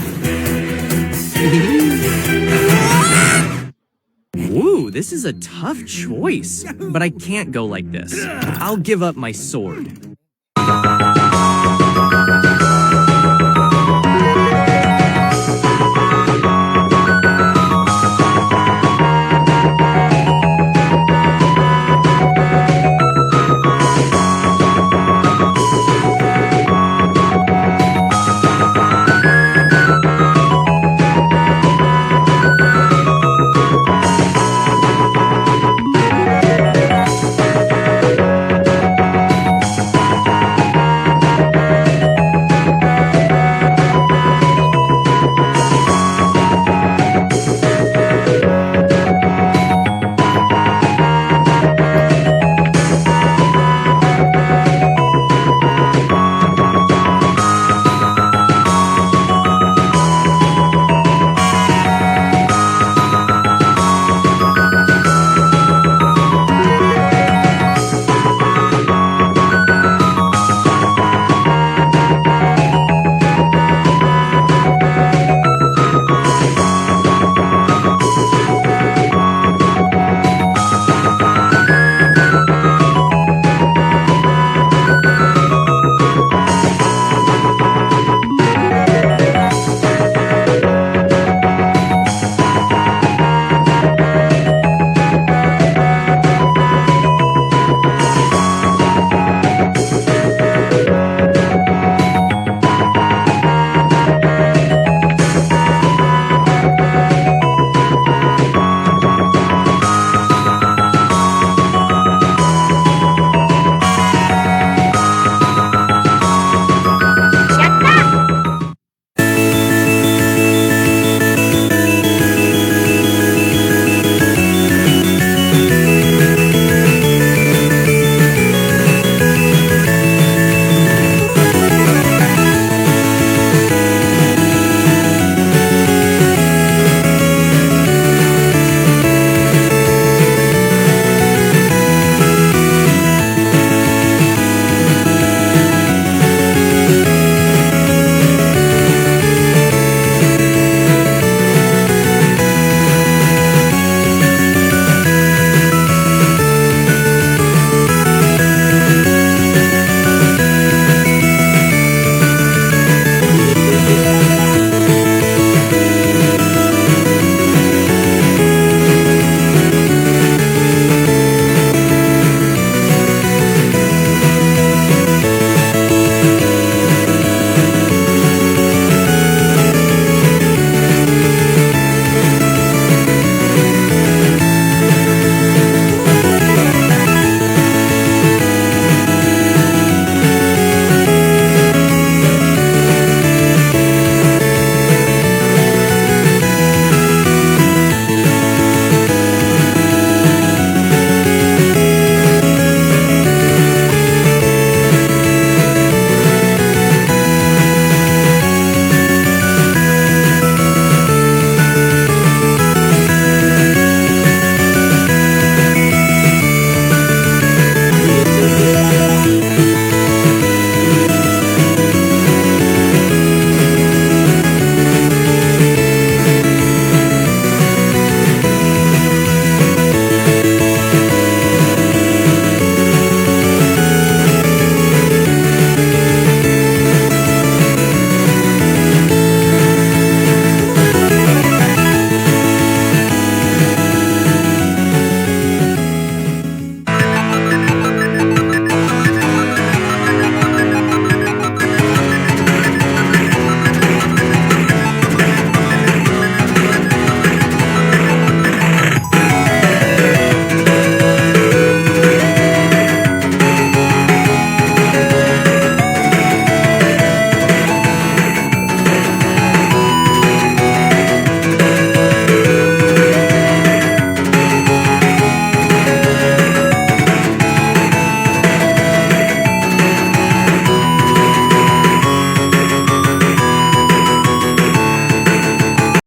Ooh, this is a tough choice, but I can't go like this. I'll give up my sword.